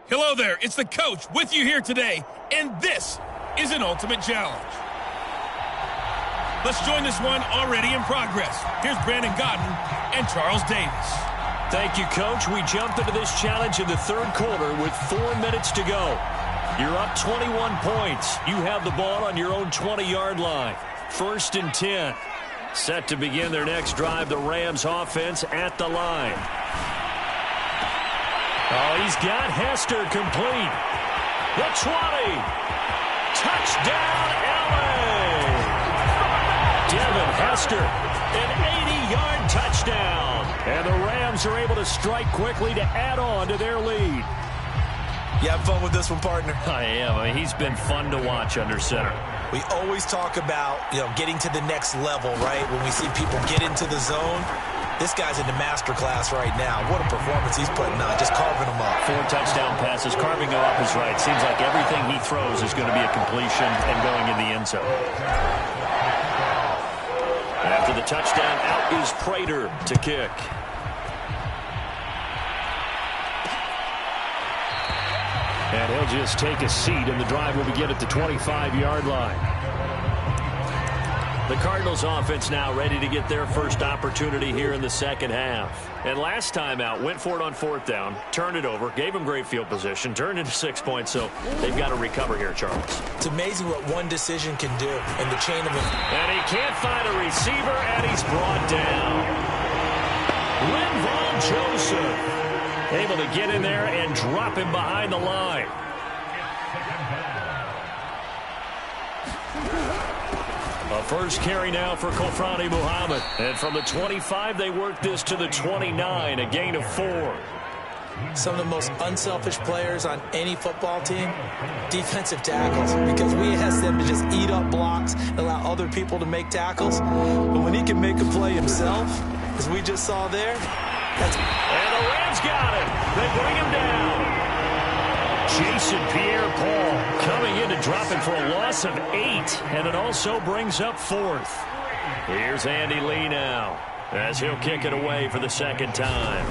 Hello there, it's the coach with you here today, and this is an ultimate challenge. Let's join this one already in progress. Here's Brandon Godden and Charles Davis. Thank you, Coach. We jump into this challenge in the third quarter with 4 minutes to go. You're up 21 points. You have the ball on your own 20-yard line. 1st and 10. Set to begin their next drive, the Rams offense at the line. Oh, he's got Hester complete. The 20. Touchdown, L.A. Devin Hester, an 80-yard touchdown. And the Rams are able to strike quickly to add on to their lead. You have fun with this one, partner? I am. I mean, he's been fun to watch under center. We always talk about, getting to the next level, right? When we see people get into the zone, this guy's in the master class right now. What a performance he's putting on, just carving them up. 4 touchdown passes. Carving them up is right. Seems like everything he throws is going to be a completion and going in the end zone. After the touchdown, out is Prater to kick. And he'll just take a seat, and the drive will begin at the 25-yard line. The Cardinals offense now ready to get their first opportunity here in the second half. And last time out, went for it on 4th down, turned it over, gave them great field position, turned into 6 points, so they've got to recover here, Charles. It's amazing what one decision can do in the chain of it. And he can't find a receiver, and he's brought down. Linval Joseph able to get in there and drop him behind the line. A first carry now for Kofrani Muhammad. And from the 25, they work this to the 29, a gain of 4. Some of the most unselfish players on any football team, defensive tackles, because we ask them to just eat up blocks and allow other people to make tackles. But when he can make a play himself, as we just saw there, that's... And the Rams got him. They bring him down. Jason Pierre-Paul coming in to drop him for a loss of 8, and it also brings up 4th. Here's Andy Lee now, as he'll kick it away for the second time.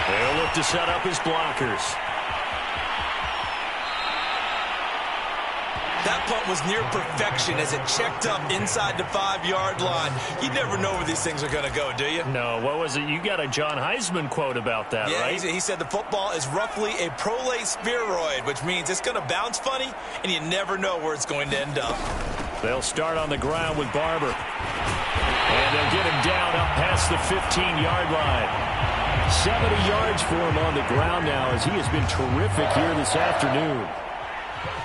They'll look to set up his blockers. That punt was near perfection as it checked up inside the 5-yard line. You never know where these things are going to go, do you? No, what was it? You got a John Heisman quote about that, right? Yeah, he said the football is roughly a prolate spheroid, which means it's going to bounce funny, and you never know where it's going to end up. They'll start on the ground with Barber. And they'll get him down up past the 15-yard line. 70 yards for him on the ground now, as he has been terrific here this afternoon.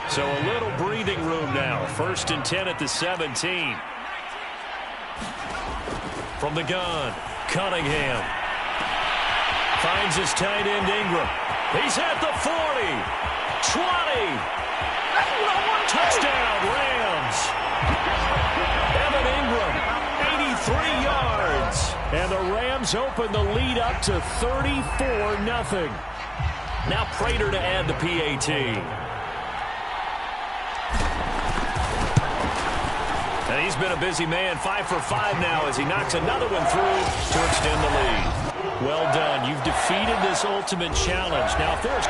So a little breathing room now. 1st and 10 at the 17. From the gun, Cunningham. Finds his tight end, Ingram. He's at the 40. 20. Touchdown, Rams. Evan Ingram, 83 yards. And the Rams open the lead up to 34-0. Now Prater to add the PAT. And he's been a busy man, 5 for 5 now as he knocks another one through to extend the lead. Well done. You've defeated this ultimate challenge. Now, if there's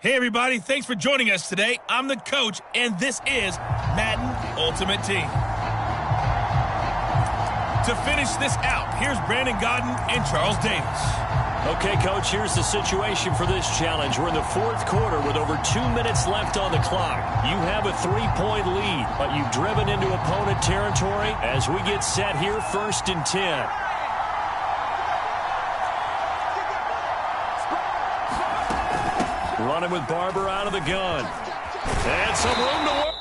Hey, everybody. Thanks for joining us today. I'm the coach, and this is Madden Ultimate Team. To finish this out, here's Brandon Gaudin and Charles Davis. Okay, Coach, here's the situation for this challenge. We're in the fourth quarter with over 2 minutes left on the clock. You have a 3-point lead, but you've driven into opponent territory as we get set here, 1st and 10. Running with Barber out of the gun. And some room to work.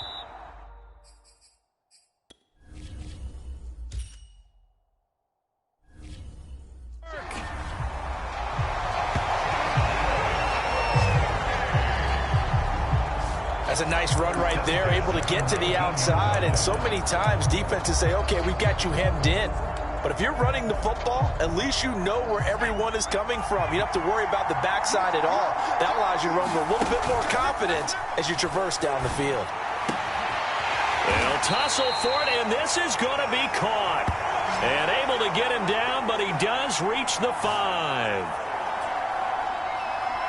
That's a nice run right there, able to get to the outside. And so many times defenses say, okay, we've got you hemmed in. But if you're running the football, at least you know where everyone is coming from. You don't have to worry about the backside at all. That allows you to run with a little bit more confidence as you traverse down the field. They'll tussle for it, and this is going to be caught. And able to get him down, but he does reach the 5.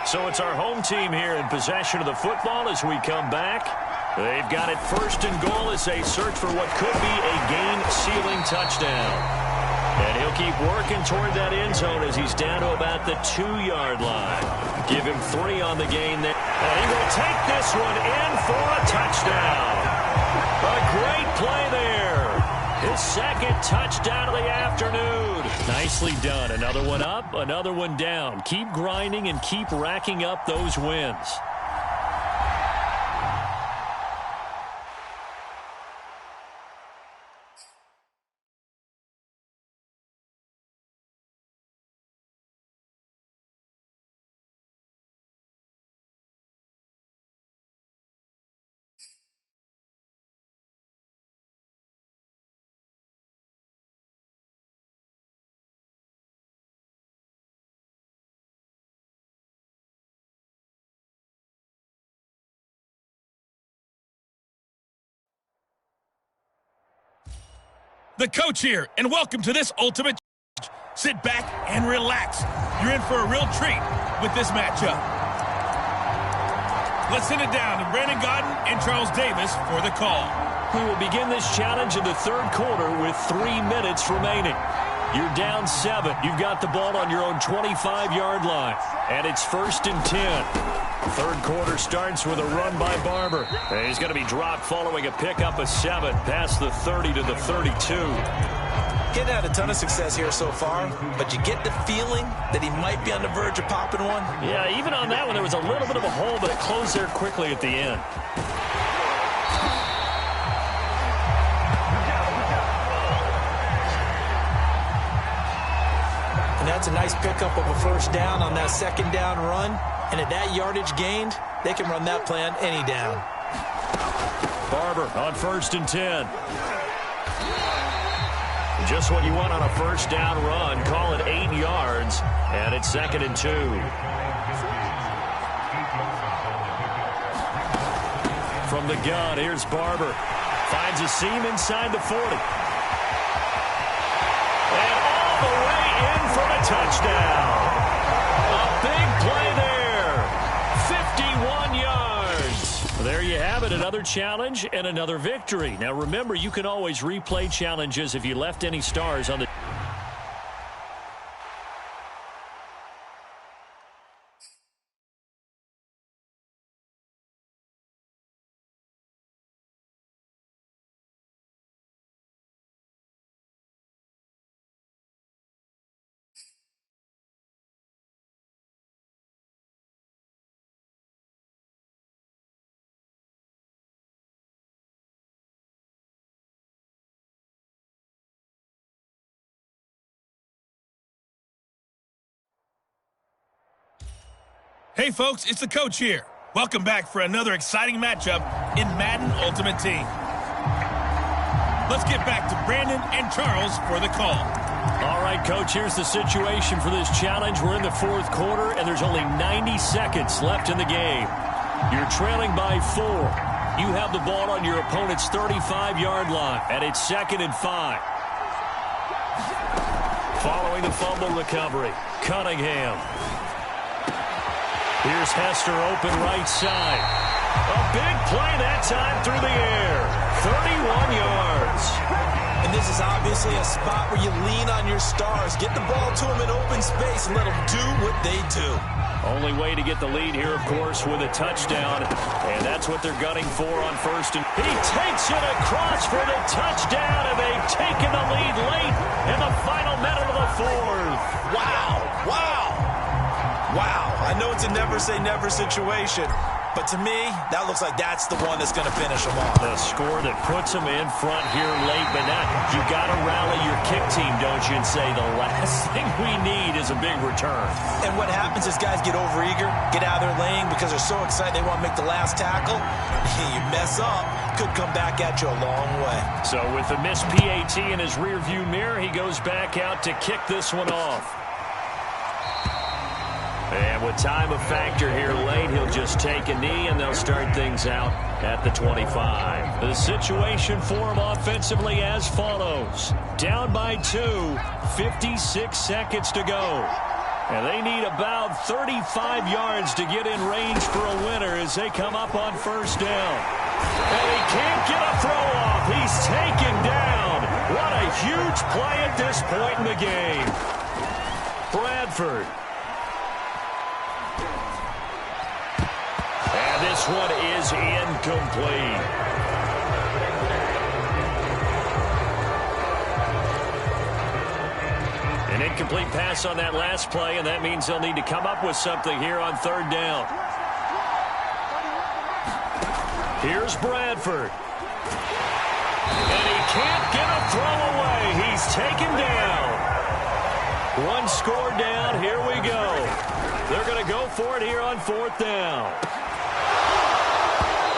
So it's our home team here in possession of the football as we come back. They've got it 1st and goal as they search for what could be a game-sealing touchdown. And he'll keep working toward that end zone as he's down to about the 2-yard line. Give him 3 on the gain there. And he will take this one in for a touchdown. A great play there. His 2nd touchdown of the afternoon. Nicely done. Another one up, another one down. Keep grinding and keep racking up those wins. The coach here, and welcome to this Ultimate Challenge. Sit back and relax. You're in for a real treat with this matchup. Let's send it down to Brandon Gaudin and Charles Davis for the call. We will begin this challenge in the 3rd quarter with 3 minutes remaining. You're down 7. You've got the ball on your own 25-yard line, and it's 1st and 10. 3rd quarter starts with a run by Barber. And he's going to be dropped following a pickup of 7 past the 30 to the 32. Getting had a ton of success here so far, but you get the feeling that he might be on the verge of popping one. Yeah, even on that one, there was a little bit of a hole, but it closed there quickly at the end. And that's a nice pickup of a 1st down on that 2nd down run. And at that yardage gained, they can run that play on any down. Barber on 1st and 10. Just what you want on a 1st down run. Call it 8 yards, and it's 2nd and 2. From the gun, here's Barber. Finds a seam inside the 40. And all the way in for a touchdown. A big play there. 51 yards. There you have it, another challenge and another victory. Now remember, you can always replay challenges if you left any stars on the... Hey, folks, it's the coach here. Welcome back for another exciting matchup in Madden Ultimate Team. Let's get back to Brandon and Charles for the call. All right, Coach, here's the situation for this challenge. We're in the 4th quarter, and there's only 90 seconds left in the game. You're trailing by 4. You have the ball on your opponent's 35-yard line, and it's 2nd and 5. Following the fumble recovery, Cunningham. Here's Hester open right side. A big play that time through the air. 31 yards. And this is obviously a spot where you lean on your stars. Get the ball to them in open space and let them do what they do. Only way to get the lead here, of course, with a touchdown. And that's what they're gunning for on first. And he takes it across for the touchdown, and they've taken the lead late in the final minute of the fourth. Wow. Wow. Wow. I know it's a never-say-never situation, but to me, that looks like that's the one that's going to finish them off. The score that puts them in front here late, but now you got to rally your kick team, don't you, and say the last thing we need is a big return. And what happens is guys get overeager, get out of their lane because they're so excited they want to make the last tackle. You mess up, could come back at you a long way. So with the missed PAT in his rearview mirror, he goes back out to kick this one off. And with time a factor here late, he'll just take a knee, and they'll start things out at the 25. The situation for him offensively as follows. Down by 2, 56 seconds to go. And they need about 35 yards to get in range for a winner as they come up on first down. And he can't get a throw off. He's taken down. What a huge play at this point in the game. Bradford. This one is incomplete. An incomplete pass on that last play, and that means they'll need to come up with something here on third down. Here's Bradford. And he can't get a throw away. He's taken down. One score down. Here we go. They're going to go for it here on fourth down.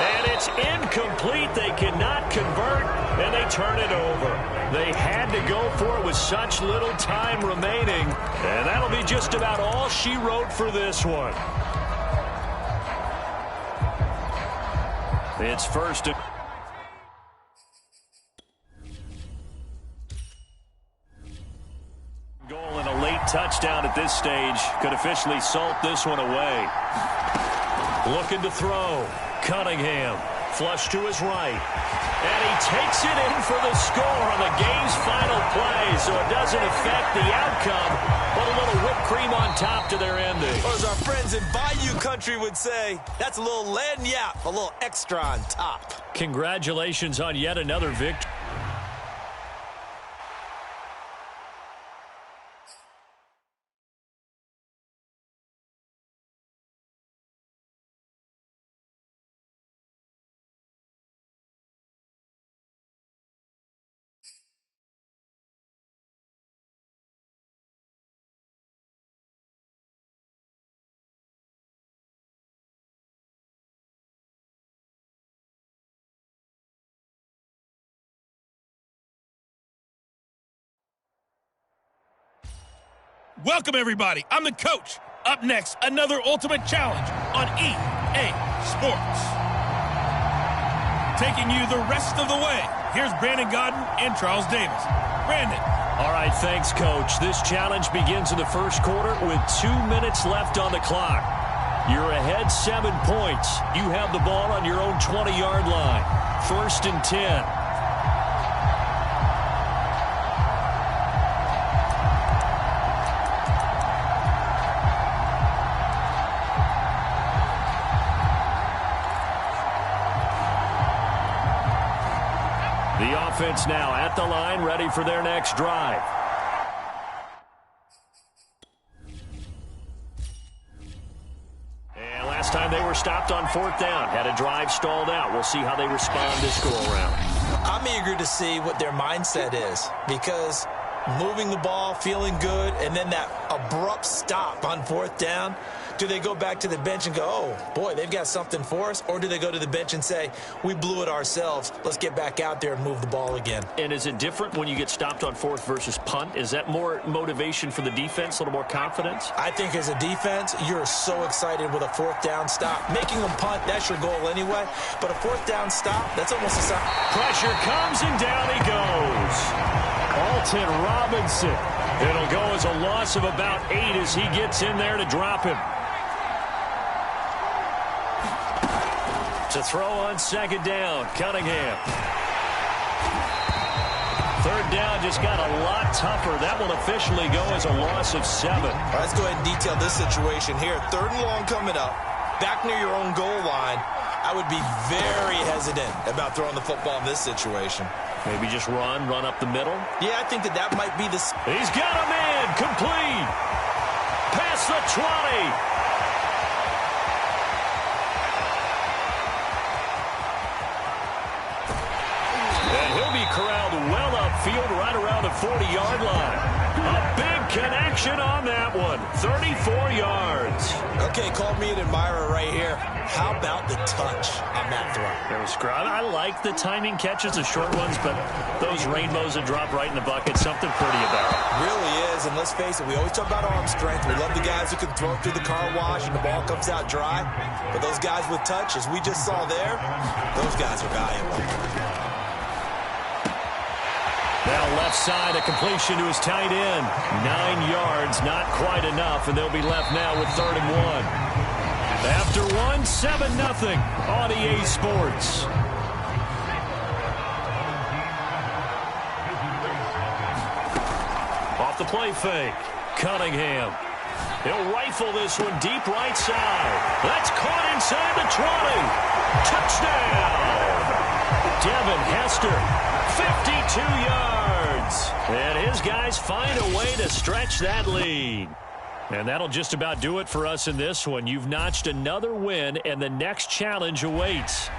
And it's incomplete. They cannot convert, and they turn it over. They had to go for it with such little time remaining, and that'll be just about all she wrote for this one. It's first and goal, and a late touchdown at this stage could officially salt this one away. Looking to throw. Cunningham, flush to his right, and he takes it in for the score on the game's final play, so it doesn't affect the outcome, but a little whipped cream on top to their ending. Or as our friends in Bayou Country would say, that's a little lagniappe, a little extra on top. Congratulations on yet another victory. Welcome, everybody. I'm the coach. Up next, another ultimate challenge on EA Sports. Taking you the rest of the way, here's Brandon Godden and Charles Davis. Brandon. All right, thanks, Coach. This challenge begins in the first quarter with 2 minutes left on the clock. You're ahead 7 points. You have the ball on your own 20-yard line. First and 10. The offense now at the line, ready for their next drive. And last time they were stopped on fourth down, had a drive stalled out. We'll see how they respond this go-around. I'm eager to see what their mindset is, because moving the ball, feeling good, and then that abrupt stop on fourth down, do they go back to the bench and go, oh, boy, they've got something for us? Or do they go to the bench and say, we blew it ourselves, let's get back out there and move the ball again? And is it different when you get stopped on fourth versus punt? Is that more motivation for the defense, a little more confidence? I think as a defense, you're so excited with a fourth down stop. Making them punt, that's your goal anyway. But a fourth down stop, that's almost a sign. Pressure comes and down he goes. Alton Robinson. It'll go as a loss of about 8 as he gets in there to drop him. To throw on second down, Cunningham. Third down just got a lot tougher. That will officially go as a loss of 7. All right, let's go ahead and detail this situation here. 3rd and long coming up, back near your own goal line. I would be very hesitant about throwing the football in this situation. Maybe just run up the middle. Yeah, I think that might be the... He's got a man, complete. Past the 20. Corralled well upfield right around the 40-yard line. A big connection on that one. 34 yards. Okay, call me an admirer right here. How about the touch on that throw? I like the timing catches, the short ones, but those rainbows that drop right in the bucket, something pretty about it. Really is, and let's face it, we always talk about arm strength. We love the guys who can throw it through the car wash and the ball comes out dry. But those guys with touch, as we just saw there, those guys are valuable. Now left side, a completion to his tight end. 9 yards, not quite enough, and they'll be left now with 3rd and 1. After 1, 7-0 on EA Sports. Off the play fake, Cunningham. He'll rifle this one deep right side. That's caught inside the 20. Touchdown! Devin Hester. 52 yards. And his guys find a way to stretch that lead. And that'll just about do it for us in this one. You've notched another win, and the next challenge awaits.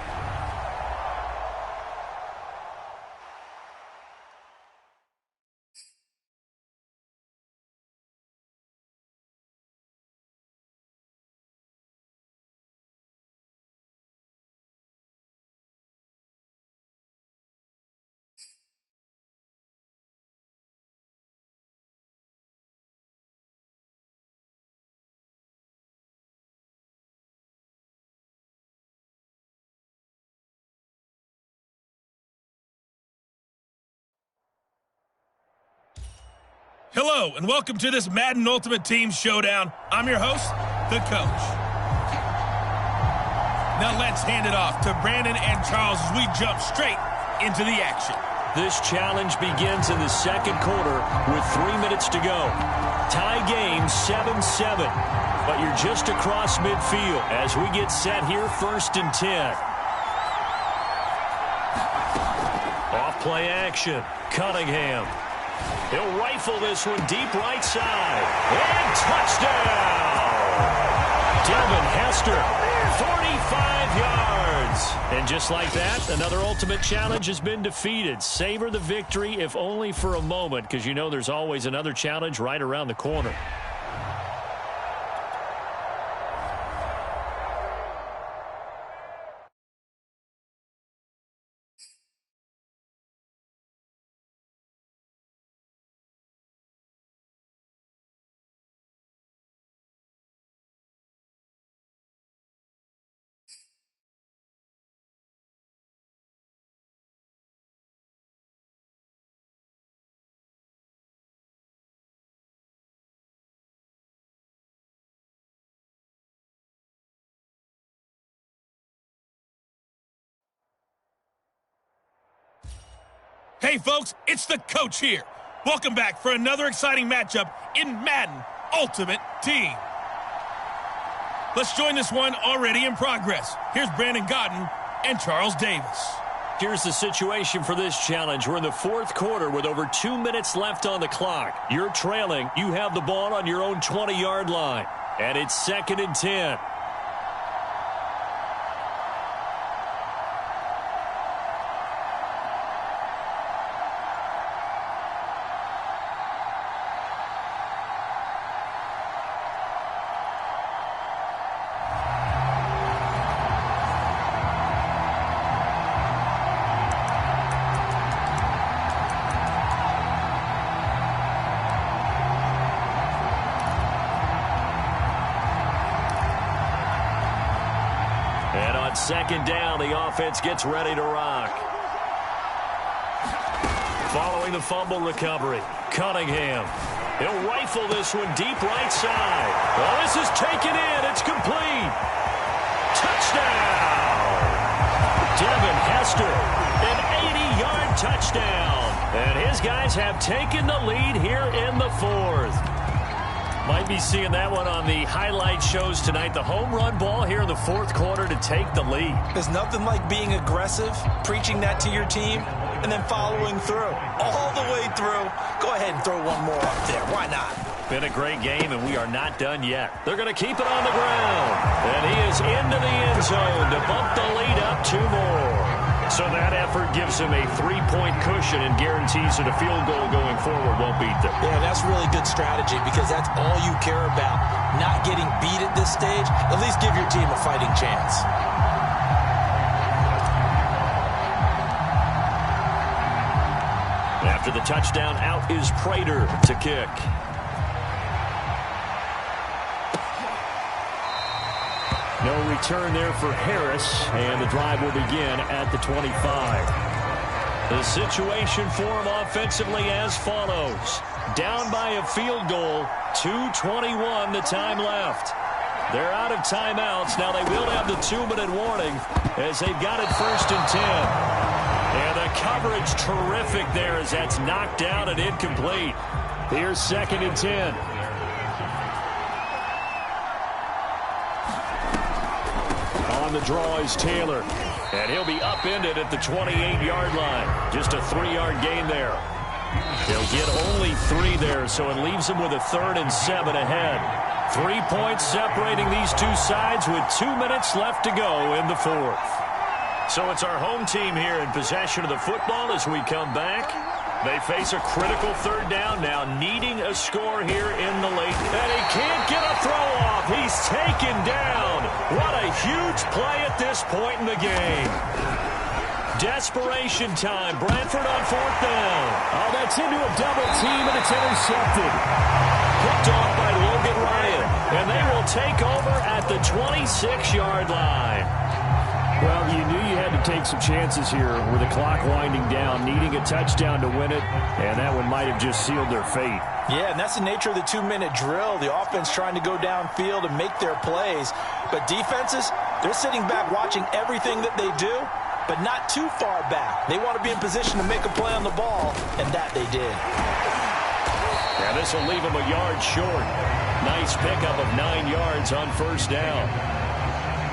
Hello, and welcome to this Madden Ultimate Team Showdown. I'm your host, the coach. Now let's hand it off to Brandon and Charles as we jump straight into the action. This challenge begins in the second quarter with 3 minutes to go. Tie game 7-7, but you're just across midfield as we get set here, 1st and 10. Off play action, Cunningham. He'll rifle this one deep right side. And touchdown! Devin Hester, 45 yards. And just like that, another ultimate challenge has been defeated. Savor the victory, if only for a moment, because you know there's always another challenge right around the corner. Hey, folks, it's the coach here. Welcome back for another exciting matchup in Madden Ultimate Team. Let's join this one already in progress. Here's Brandon Godden and Charles Davis. Here's the situation for this challenge. We're in the 4th quarter with over 2 minutes left on the clock. You're trailing. You have the ball on your own 20-yard line. And it's 2nd and 10. Second down, the offense gets ready to rock. Following the fumble recovery, Cunningham. He'll rifle this one deep right side. Oh, this is taken in. It's complete. Touchdown! Devin Hester, an 80-yard touchdown. And his guys have taken the lead here in the fourth. Might be seeing that one on the highlight shows tonight. The home run ball here in the fourth quarter to take the lead. There's nothing like being aggressive, preaching that to your team, and then following through. All the way through. Go ahead and throw one more up there. Why not? Been a great game, and we are not done yet. They're going to keep it on the ground. And he is into the end zone to bump the lead up 2 more. So that effort gives him a 3-point cushion and guarantees that a field goal going forward won't beat them. Yeah, that's really good strategy because that's all you care about. Not getting beat at this stage. At least give your team a fighting chance. After the touchdown, out is Prater to kick. No return there for Harris, and the drive will begin at the 25. The situation for him offensively as follows. Down by a field goal, 2:21 the time left. They're out of timeouts. Now they will have the 2-minute warning as they've got it 1st and 10. And the coverage terrific there as that's knocked down and incomplete. Here's 2nd and 10. On the draw is Taylor. And he'll be upended at the 28-yard line. Just a 3-yard gain there. They'll get only 3 there, so it leaves them with a 3rd and 7 ahead. 3 points separating these two sides with 2 minutes left to go in the fourth. So it's our home team here in possession of the football as we come back. They face a critical 3rd down now, needing a score here in the late. And he can't get a throw off. He's taken down. What a huge play at this point in the game. Desperation time. Bradford on 4th down. Oh, that's into a double team, and it's intercepted. Picked off by Logan Ryan. And they will take over at the 26-yard line. Well, you knew you had to take some chances here with the clock winding down, needing a touchdown to win it, and that one might have just sealed their fate. Yeah, and that's the nature of the 2-minute drill. The offense trying to go downfield and make their plays. But defenses, they're sitting back watching everything that they do, but not too far back. They want to be in position to make a play on the ball, and that they did. Yeah, this will leave them a yard short. Nice pickup of 9 yards on 1st down.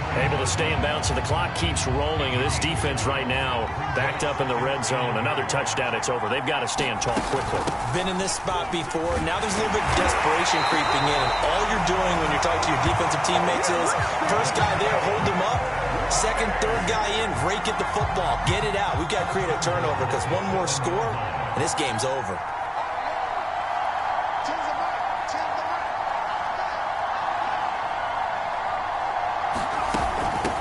Able to stay in bounds, so the clock keeps rolling. And this defense right now backed up in the red zone. Another touchdown, it's over. They've got to stand tall quickly. Been in this spot before. Now there's a little bit of desperation creeping in. And all you're doing when you're talking to your defensive teammates is, first guy there, hold him up. Second, third guy in, rake at the football. Get it out. We've got to create a turnover because one more score, and this game's over.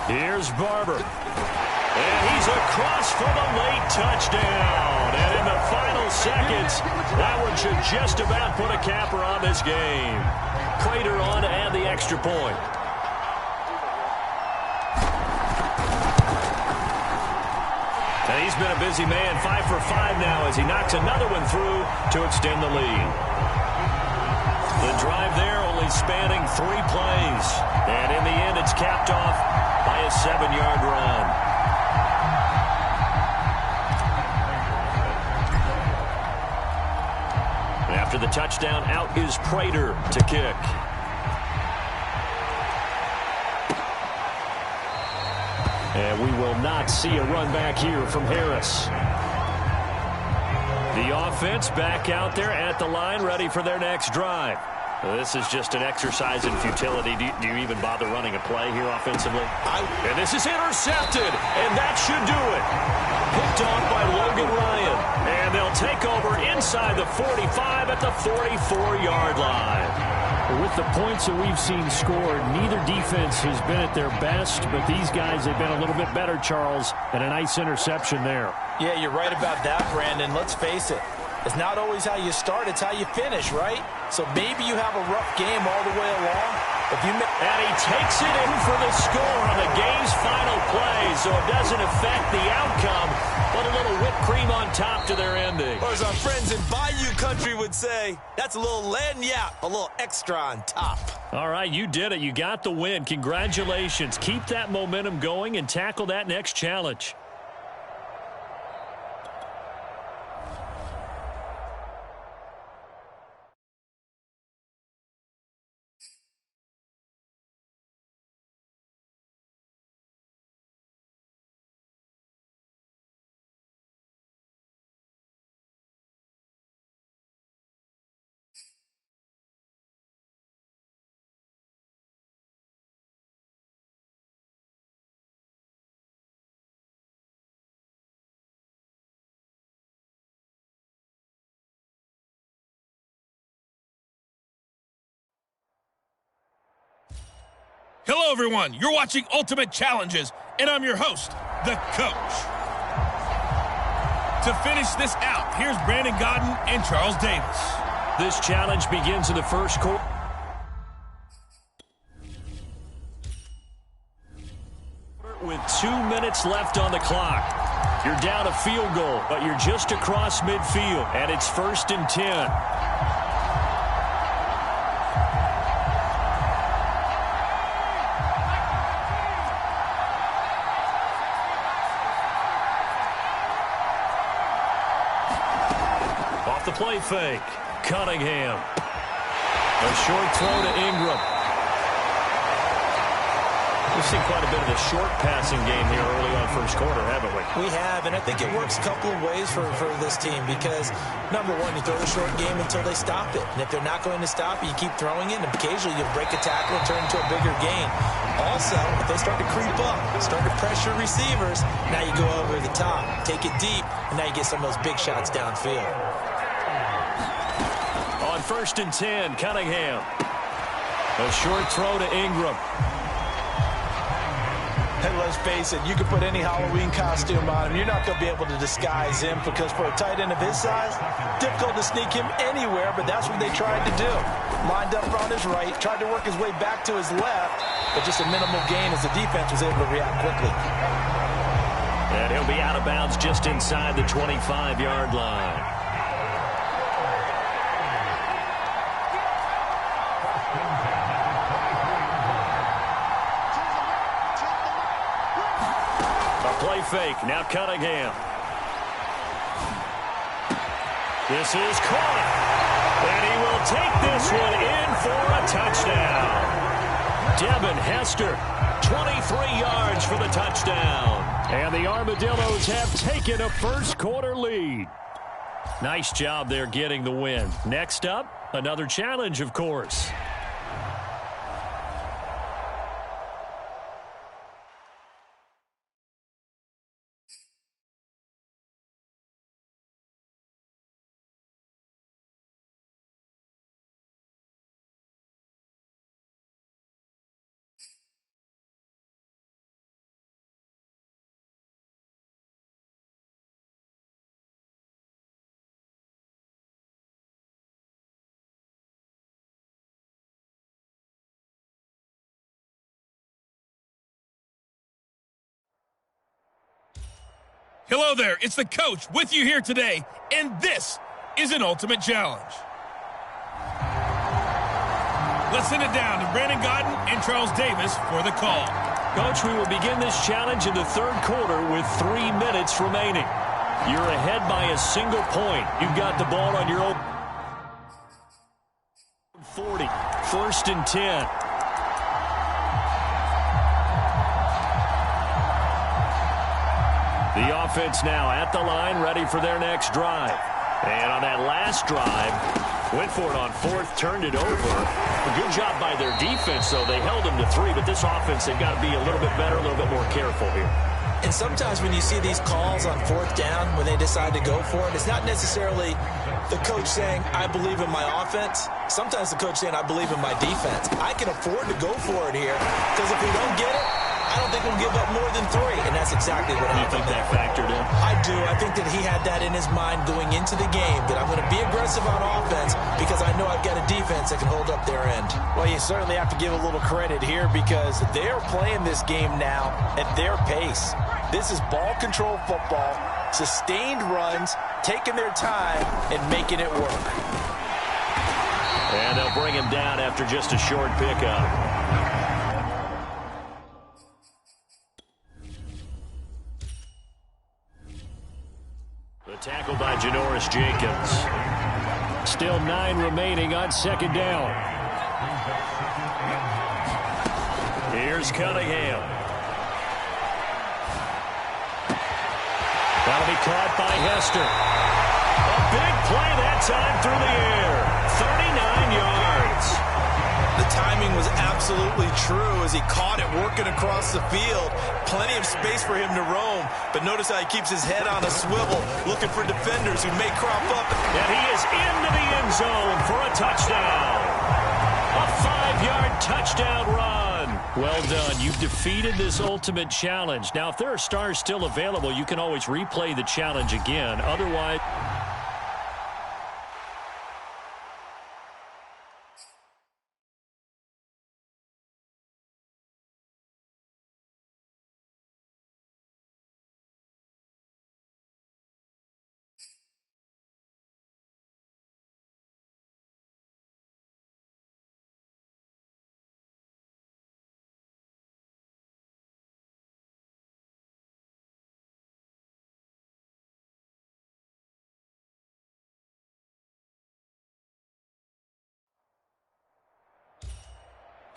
Here's Barber. And he's across for the late touchdown. And in the final seconds, that one should just about put a capper on this game. Prater on to add the extra point. And he's been a busy man, 5 for 5 now as he knocks another one through to extend the lead. The drive there only spanning 3 plays. And in the end, it's capped off by a 7-yard run. After the touchdown, out is Prater to kick. And we will not see a run back here from Harris. The offense back out there at the line, ready for their next drive. This is just an exercise in futility. Do you even bother running a play here offensively? And this is intercepted, and that should do it. Picked off by Logan Ryan, and they'll take over inside the 45 at the 44-yard line. With the points that we've seen scored, neither defense has been at their best, but these guys have been a little bit better, Charles, and a nice interception there. Yeah, you're right about that, Brandon. Let's face it. It's not always how you start, it's how you finish, right? So maybe you have a rough game all the way along. And he takes it in for the score on the game's final play, so it doesn't affect the outcome. But a little whipped cream on top to their ending. Or as our friends in Bayou Country would say, that's a little lagniappe, a little extra on top. All right, you did it. You got the win. Congratulations. Keep that momentum going and tackle that next challenge. Hello, everyone. You're watching Ultimate Challenges, and I'm your host, the Coach. To finish this out, here's Brandon Godden and Charles Davis. This challenge begins in the first quarter. With 2 minutes left on the clock. You're down a field goal, but you're just across midfield, and it's 1st and 10. The play fake. Cunningham. A short throw to Ingram. We've seen quite a bit of a short passing game here early on first quarter, haven't we? We have, and I think it works a couple of ways for this team because, number one, you throw the short game until they stop it. And if they're not going to stop it, you keep throwing it, and occasionally you'll break a tackle and turn into a bigger gain. Also, if they start to creep up, start to pressure receivers, now you go over the top, take it deep, and now you get some of those big shots downfield. On 1st and 10, Cunningham. A short throw to Ingram. And let's face it, you can put any Halloween costume on him. You're not going to be able to disguise him because for a tight end of his size, difficult to sneak him anywhere, but that's what they tried to do. Lined up on his right, tried to work his way back to his left, but just a minimal gain as the defense was able to react quickly. And he'll be out of bounds just inside the 25-yard line. Play fake. Now Cunningham. This is caught. And he will take this one in for a touchdown. Devin Hester, 23 yards for the touchdown. And the Armadillos have taken a first quarter lead. Nice job there getting the win. Next up, another challenge, of course. Hello there, it's the Coach with you here today, and this is an Ultimate Challenge. Let's send it down to Brandon Godden and Charles Davis for the call. Coach, we will begin this challenge in the third quarter with 3 minutes remaining. You're ahead by a single point. You've got the ball on your own 40, 1st and 10. The offense now at the line, ready for their next drive. And on that last drive, went for it on 4th, turned it over. A good job by their defense, though. They held them to 3, but this offense, they've got to be a little bit better, a little bit more careful here. And sometimes when you see these calls on 4th down, when they decide to go for it, it's not necessarily the coach saying, I believe in my offense. Sometimes the coach saying, I believe in my defense. I can afford to go for it here, because if we don't get it, I don't think we'll give up more than 3, and that's exactly what happened. You think that factored in? I do. I think that he had that in his mind going into the game, that I'm going to be aggressive on offense because I know I've got a defense that can hold up their end. Well, you certainly have to give a little credit here because they're playing this game now at their pace. This is ball control football. sustained runs, taking their time, and making it work. And they'll bring him down after just a short pickup. The tackle by Janoris Jenkins. Still 9 remaining on second down. Here's Cunningham. That'll be caught by Hester. A big play that time through the air. 39 yards. The timing was absolutely true as he caught it working across the field. Plenty of space for him to roam, but notice how he keeps his head on a swivel, looking for defenders who may crop up. And he is into the end zone for a touchdown. A 5-yard touchdown run. Well done. You've defeated this ultimate challenge. Now, if there are stars still available, you can always replay the challenge again. Otherwise...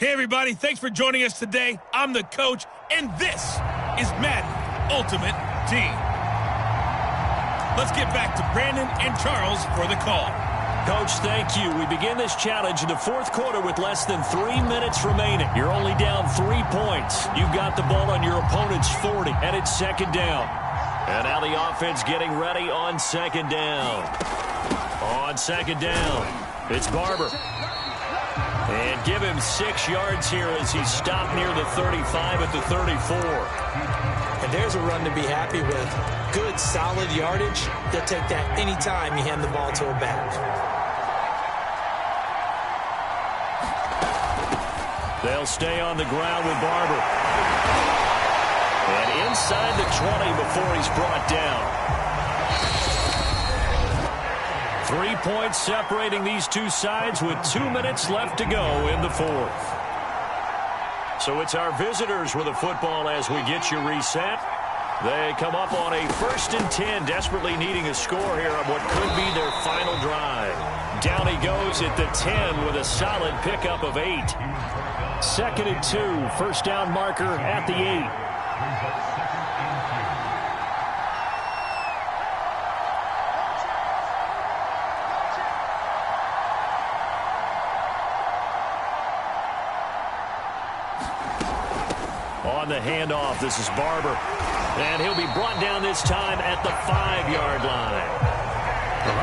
Hey, everybody. Thanks for joining us today. I'm the coach, and this is Madden Ultimate Team. Let's get back to Brandon and Charles for the call. Coach, thank you. We begin this challenge in the fourth quarter with less than 3 minutes remaining. You're only down 3 points. You've got the ball on your opponent's 40, and it's second down. And now the offense getting ready on second down. On second down, it's Barber. And give him 6 yards here as he's stopped near the 35 at the 34. And there's a run to be happy with. Good, solid yardage. They'll take that anytime you hand the ball to a back. They'll stay on the ground with Barber. And inside the 20 before he's brought down. 3 points separating these two sides with 2 minutes left to go in the fourth. So it's our visitors with the football as we get you reset. They come up on a 1st and 10, desperately needing a score here on what could be their final drive. Down he goes at the 10 with a solid pickup of 8. 2nd and 2, first down marker at the 8. On the handoff, this is Barber. And he'll be brought down this time at the 5-yard line.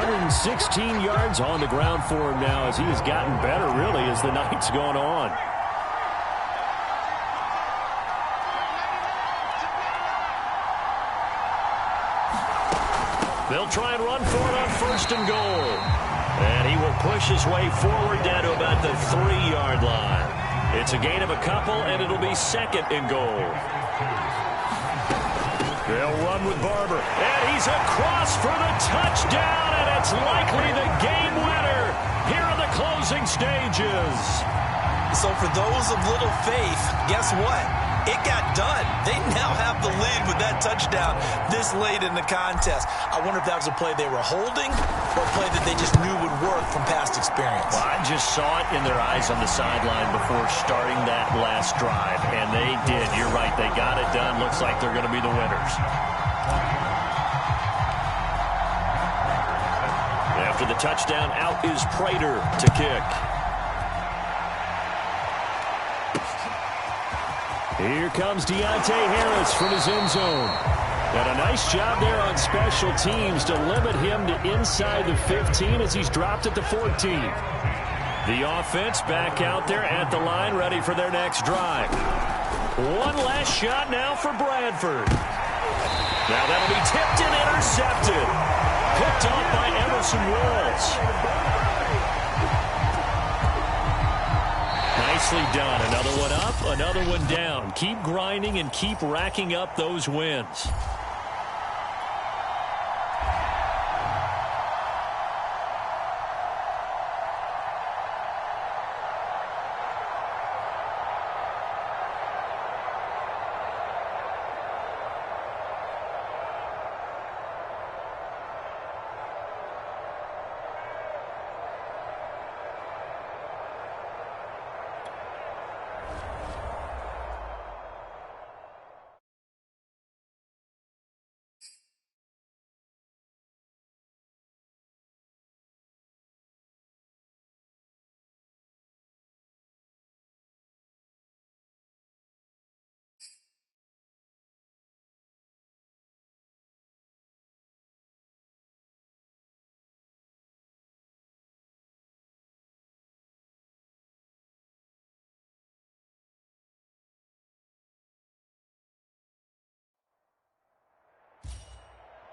116 yards on the ground for him now as he has gotten better, really, as the night's gone on. They'll try and run for it on 1st and goal. And he will push his way forward down to about the 3-yard line. It's a gain of a couple, and it'll be 2nd and goal. They'll run with Barber. And he's across for the touchdown, and it's likely the game winner here in the closing stages. So for those of little faith, guess what? It got done. They now have the lead with that touchdown this late in the contest. I wonder if that was a play they were holding or a play that they just knew would work from past experience. Well, I just saw it in their eyes on the sideline before starting that last drive, and they did. You're right. They got it done. Looks like they're going to be the winners. After the touchdown, out is Prater to kick. Here comes Deontay Harris from his end zone. And a nice job there on special teams to limit him to inside the 15 as he's dropped at the 14. The offense back out there at the line, ready for their next drive. One last shot now for Bradford. Now that'll be tipped and intercepted. Picked off by Emerson Wills. Nicely done. Another one up, another one down. Keep grinding and keep racking up those wins.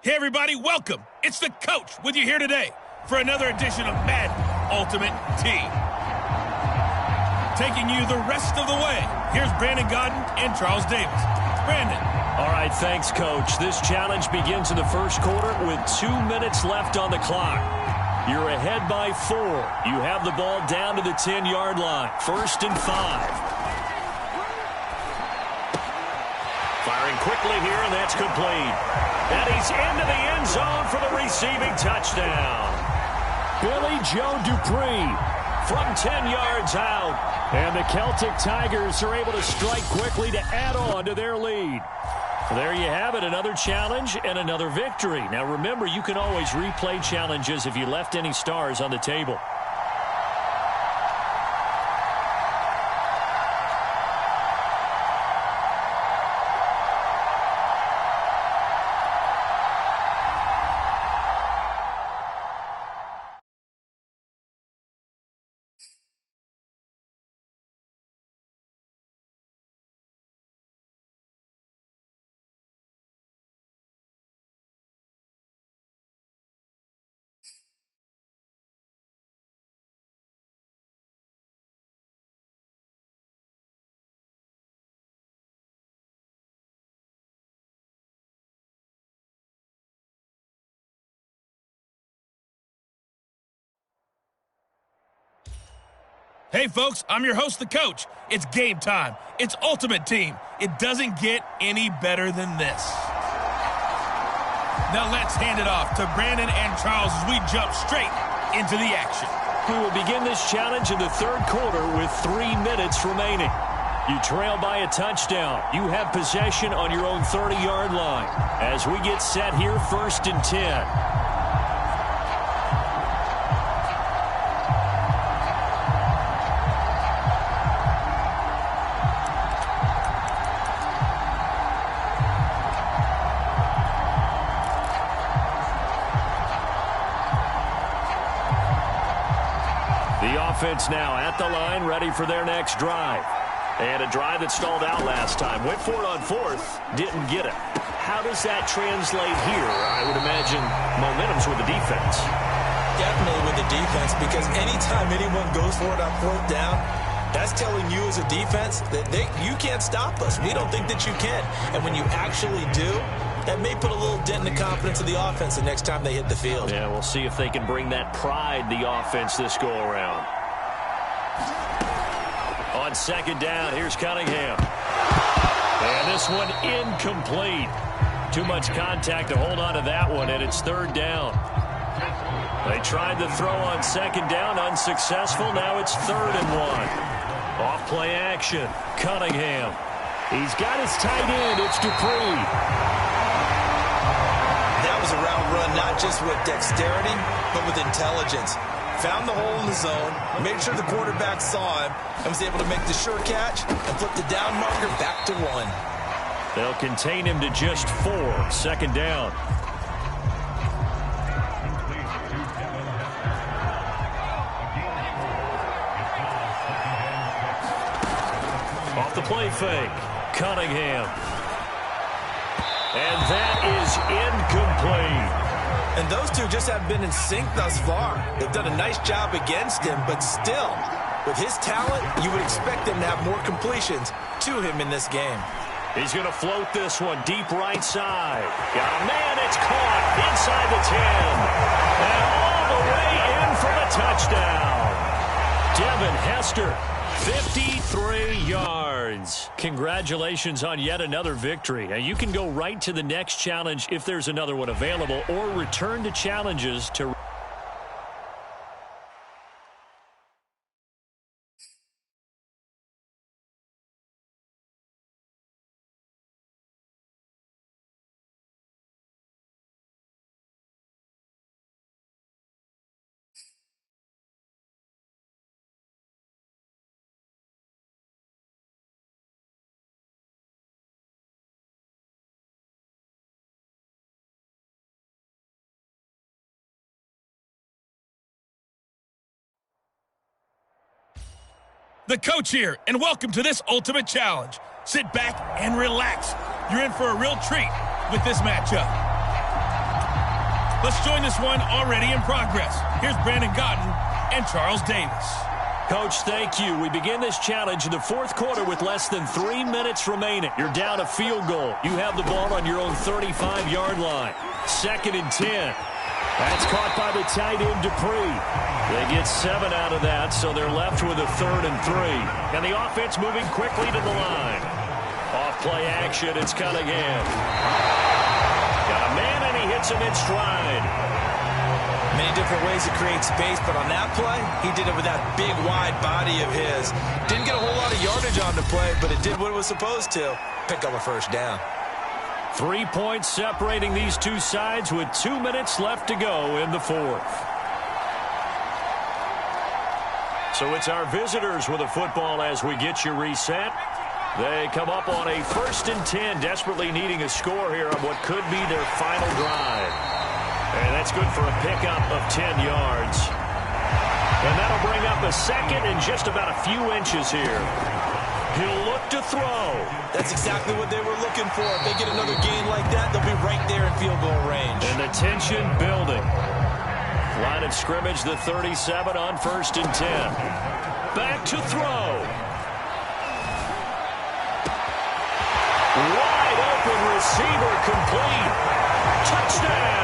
Hey, everybody, welcome. It's the coach with you here today for another edition of Madden Ultimate Team. Taking you the rest of the way, here's Brandon Godden and Charles Davis. Brandon. All right, thanks, Coach. This challenge begins in the first quarter with 2 minutes left on the clock. You're ahead by 4. You have the ball down to the 10-yard line. 1st and 5. Firing quickly here, and that's complete. And he's into the end zone for the receiving touchdown. Billy Joe Dupree from 10 yards out. And the Celtic Tigers are able to strike quickly to add on to their lead. There you have it, another challenge and another victory. Now remember, you can always replay challenges if you left any stars on the table. Hey, folks, I'm your host, the coach. It's game time. It's Ultimate Team. It doesn't get any better than this. Now let's hand it off to Brandon and Charles as we jump straight into the action. We will begin this challenge in the third quarter with 3 minutes remaining. You trail by a touchdown. You have possession on your own 30-yard line. As we get set here, 1st and 10. Offense now at the line, ready for their next drive. And a drive that stalled out last time. Went for it on 4th, didn't get it. How does that translate here? I would imagine momentum's with the defense. Definitely with the defense, because anytime anyone goes for it on 4th down, that's telling you as a defense that you can't stop us. We don't think that you can. And when you actually do, that may put a little dent in the confidence of the offense the next time they hit the field. Yeah, we'll see if they can bring that pride, the offense, this go-around. On 2nd down, here's Cunningham. And this one incomplete. Too much contact to hold on to that one, and it's 3rd down. They tried the throw on 2nd down, unsuccessful. Now it's 3rd and 1. Off play action, Cunningham. He's got his tight end, it's Dupree. That was a route run, not just with dexterity, but with intelligence. Found the hole in the zone, made sure the quarterback saw him, and was able to make the sure catch and flip the down marker back to 1. They'll contain him to just 4. 2nd down. Off the play fake, Cunningham. And that is incomplete. And those two just have been in sync thus far. They've done a nice job against him, but still, with his talent, you would expect them to have more completions to him in this game. He's going to float this one deep right side. Got a man, it's caught inside the 10. And all the way in for the touchdown. Devin Hester, 53 yards. Congratulations on yet another victory. Now, you can go right to the next challenge if there's another one available, or return to challenges to... The coach here, and welcome to this Ultimate Challenge. Sit back and relax. You're in for a real treat with this matchup. Let's join this one already in progress. Here's Brandon Gaudin and Charles Davis. Coach, thank you. We begin this challenge in the fourth quarter with less than 3 minutes remaining. You're down a field goal. You have the ball on your own 35-yard line. 2nd and 10. That's caught by the tight end, Dupree. They get 7 out of that, so they're left with a 3rd and 3. And the offense moving quickly to the line. Off play action, it's Cunningham. Got a man, and he hits him in stride. Many different ways to create space, but on that play, he did it with that big, wide body of his. Didn't get a whole lot of yardage on the play, but it did what it was supposed to. Pick up a first down. 3 points separating these two sides with 2 minutes left to go in the fourth. So it's our visitors with a football as we get you reset. They come up on a 1st and 10, desperately needing a score here on what could be their final drive. And that's good for a pickup of 10 yards. And that'll bring up a 2nd and just about a few inches here. He'll look to throw. That's exactly what they were looking for. If they get another gain like that, they'll be right there in field goal range. And the tension building. Line of scrimmage, the 37 on 1st and 10. Back to throw. Wide open receiver complete. Touchdown.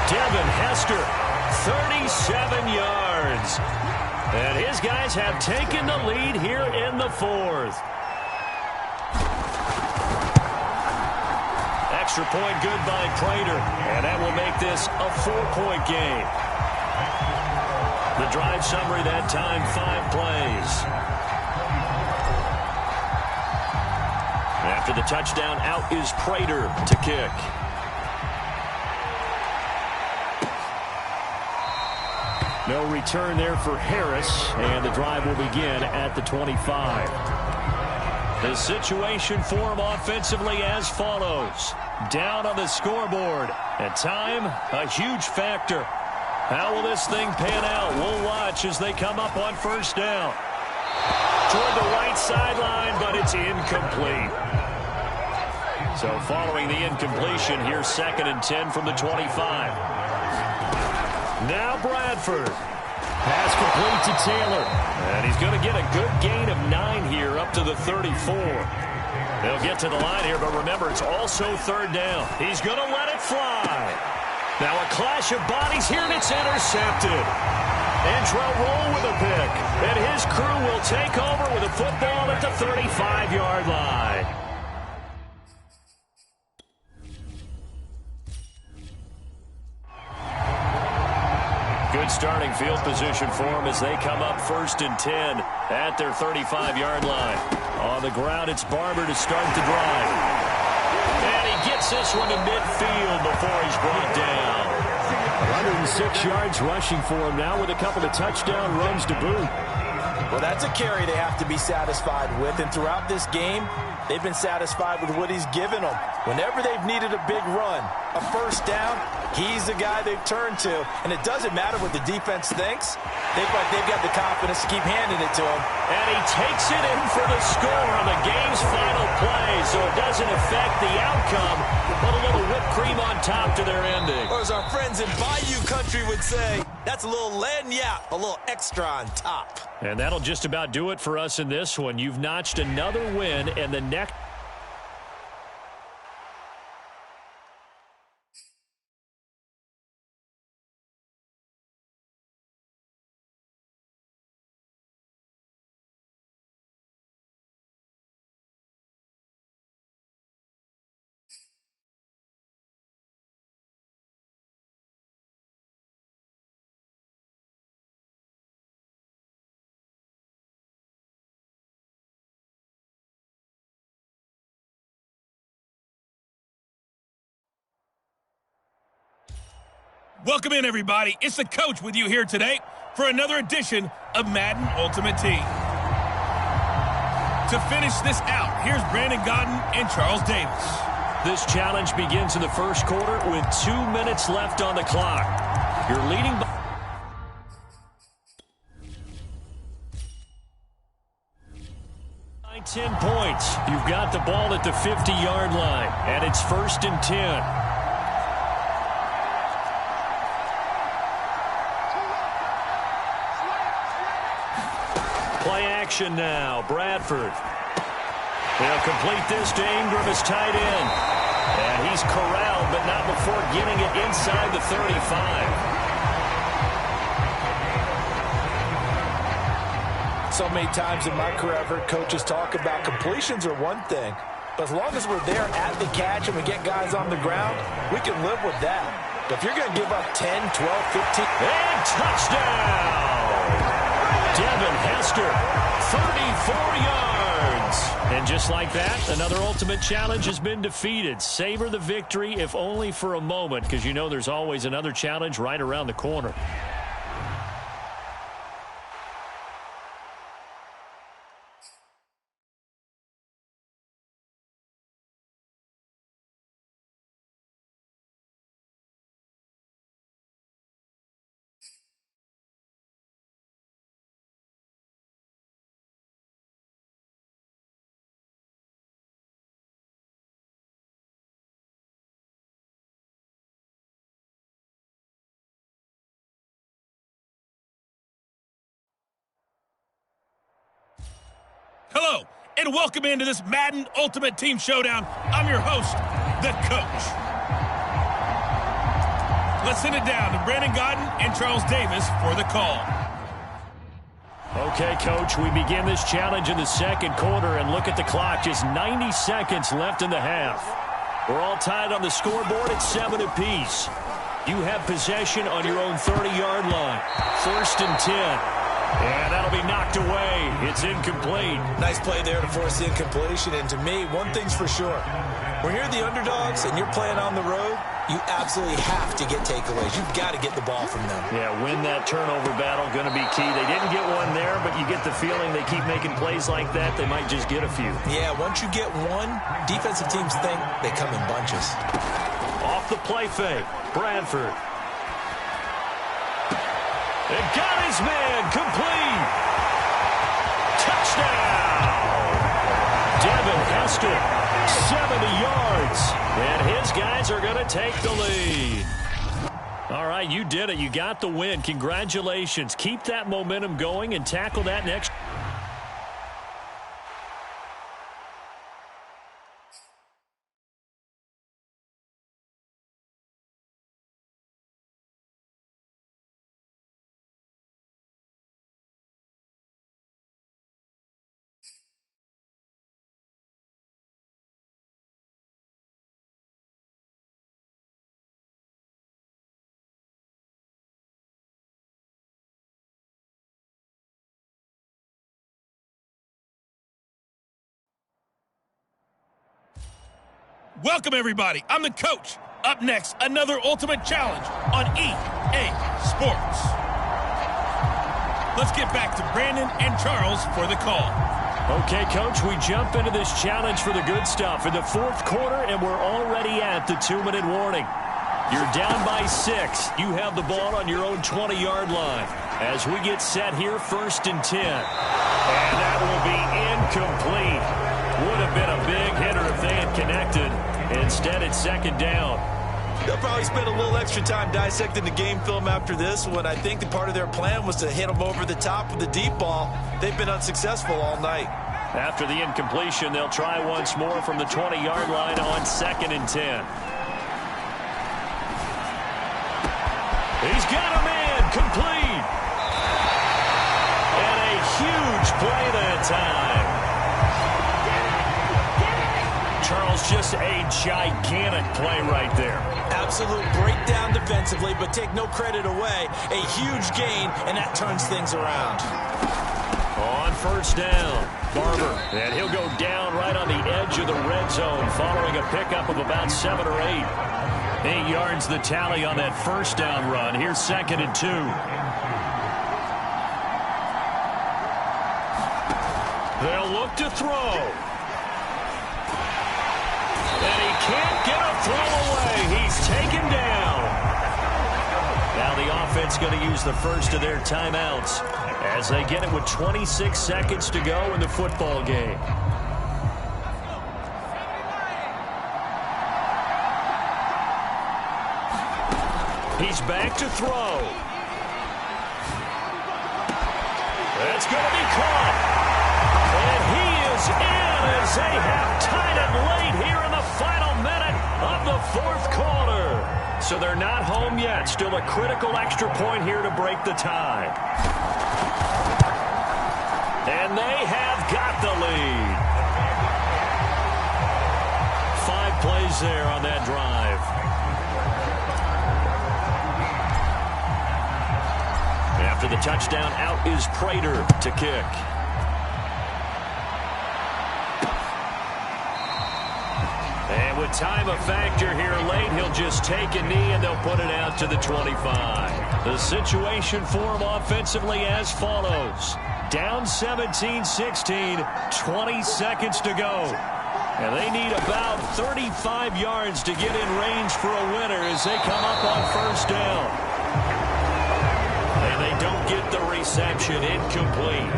Devin Hester, 37 yards. And his guys have taken the lead here in the fourth. Extra point good by Prater. And that will make this a 4-point game. The drive summary that time, 5 plays. After the touchdown, out is Prater to kick. No return there for Harris, and the drive will begin at the 25. The situation for him offensively as follows. Down on the scoreboard. At time, a huge factor. How will this thing pan out? We'll watch as they come up on 1st down. Toward the right sideline, but it's incomplete. So following the incompletion, here's 2nd and 10 from the 25. Now Bradford. Pass complete to Taylor. And he's going to get a good gain of 9 here up to the 34. They'll get to the line here, but remember, it's also 3rd down. He's going to let it fly. Now a clash of bodies here, and it's intercepted. Antrell Roll with a pick. And his crew will take over with a football at the 35-yard line. Good starting field position for them as they come up 1st and 10 at their 35-yard line. On the ground, it's Barber to start the drive. And he gets this one to midfield before he's brought down. 106 yards rushing for him now with a couple of touchdown runs to boot. Well, that's a carry they have to be satisfied with. And throughout this game, they've been satisfied with what he's given them. Whenever they've needed a big run, a 1st down, he's the guy they've turned to. And it doesn't matter what the defense thinks. They've got the confidence to keep handing it to him. And he takes it in for the score on the game's final play. So it doesn't affect the outcome, but a little whipped cream on top to their ending. Or as our friends in Bayou Country would say, that's a little lagniappe, a little extra on top. And that'll just about do it for us in this one. You've notched another win, and the next... Welcome in, everybody. It's the coach with you here today for another edition of Madden Ultimate Team. To finish this out, here's Brandon Gaudin and Charles Davis. This challenge begins in the first quarter with 2 minutes left on the clock. You're leading by 10 points. You've got the ball at the 50-yard line, and it's 1st and 10. action now. Bradford. He'll complete this to Ingram, his tight end. And he's corralled, but not before getting it inside the 35. So many times in my career, I've heard coaches talk about completions are one thing. But as long as we're there at the catch and we get guys on the ground, we can live with that. But if you're going to give up 10, 12, 15... And touchdown! Devin Hester, 34 yards. And just like that, another ultimate challenge has been defeated. Savor the victory, if only for a moment, because you know there's always another challenge right around the corner. Hello, and welcome into this Madden Ultimate Team Showdown. I'm your host, the Coach. Let's send it down to Brandon Godden and Charles Davis for the call. Okay, Coach, we begin this challenge in the second quarter, and look at the clock. Just 90 seconds left in the half. We're all tied on the scoreboard at 7 apiece. You have possession on your own 30-yard line. 1st and 10. And that'll be knocked away. It's incomplete. Nice play there to force the incompletion. And to me, one thing's for sure. When you're the underdogs and you're playing on the road, you absolutely have to get takeaways. You've got to get the ball from them. Yeah, win that turnover battle, going to be key. They didn't get one there, but you get the feeling they keep making plays like that, they might just get a few. Yeah, once you get one, defensive teams think they come in bunches. Off the play fake, Bradford. It got his man, complete. Touchdown. Devin Hester, 70 yards. And his guys are going to take the lead. All right, you did it. You got the win. Congratulations. Keep that momentum going and tackle that next. Welcome, everybody. I'm the Coach. Up next, another Ultimate Challenge on EA Sports. Let's get back to Brandon and Charles for the call. Okay, Coach, we jump into this challenge for the good stuff in the 4th quarter, and we're already at the 2-minute warning. You're down by 6. You have the ball on your own 20-yard line. As we get set here, 1st and 10. And that will be incomplete. Would have been a big hitter if they had connected. Instead, it's 2nd down. They'll probably spend a little extra time dissecting the game film after this one. I think the part of their plan was to hit them over the top with the deep ball. They've been unsuccessful all night. After the incompletion, they'll try once more from the 20-yard line on 2nd and 10. He's got a man, complete. And a huge play that time. Charles, just a gigantic play right there. Absolute breakdown defensively, but take no credit away. A huge gain, and that turns things around. On 1st down, Barber. And he'll go down right on the edge of the red zone following a pickup of about 7 or 8. 8 yards the tally on that 1st down run. Here's 2nd and 2. They'll look to throw. And he can't get a throw away. He's taken down. Now the offense going to use the first of their timeouts as they get it with 26 seconds to go in the football game. He's back to throw. That's going to be caught. So they're not home yet. Still a critical extra point here to break the tie. And they have got the lead. 5 plays there on that drive. After the touchdown, out is Prater to kick. And with time a factor here late, he'll just take a knee and they'll put it out to the 25. The situation for him offensively as follows. Down 17-16, 20 seconds to go. And they need about 35 yards to get in range for a winner as they come up on first down. And they don't get the reception, incomplete.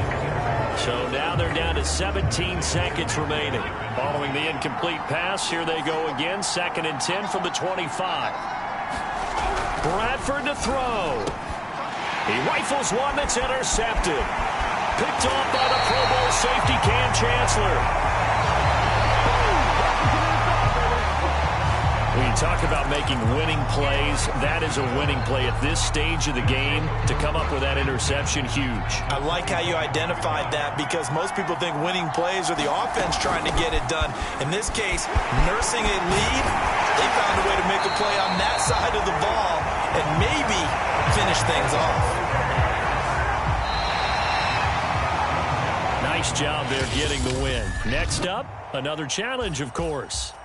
So now they're down to 17 seconds remaining. Following the incomplete pass, here they go again. 2nd and 10 from the 25. Bradford to throw. He rifles one that's intercepted. Picked off by the Pro Bowl safety Cam Chancellor. When you talk about making winning plays, that is a winning play at this stage of the game. To come up with that interception, huge. I like how you identified that because most people think winning plays are the offense trying to get it done. In this case, nursing a lead, they found a way to make a play on that side of the ball and maybe finish things off. Nice job there getting the win. Next up, another challenge, of course.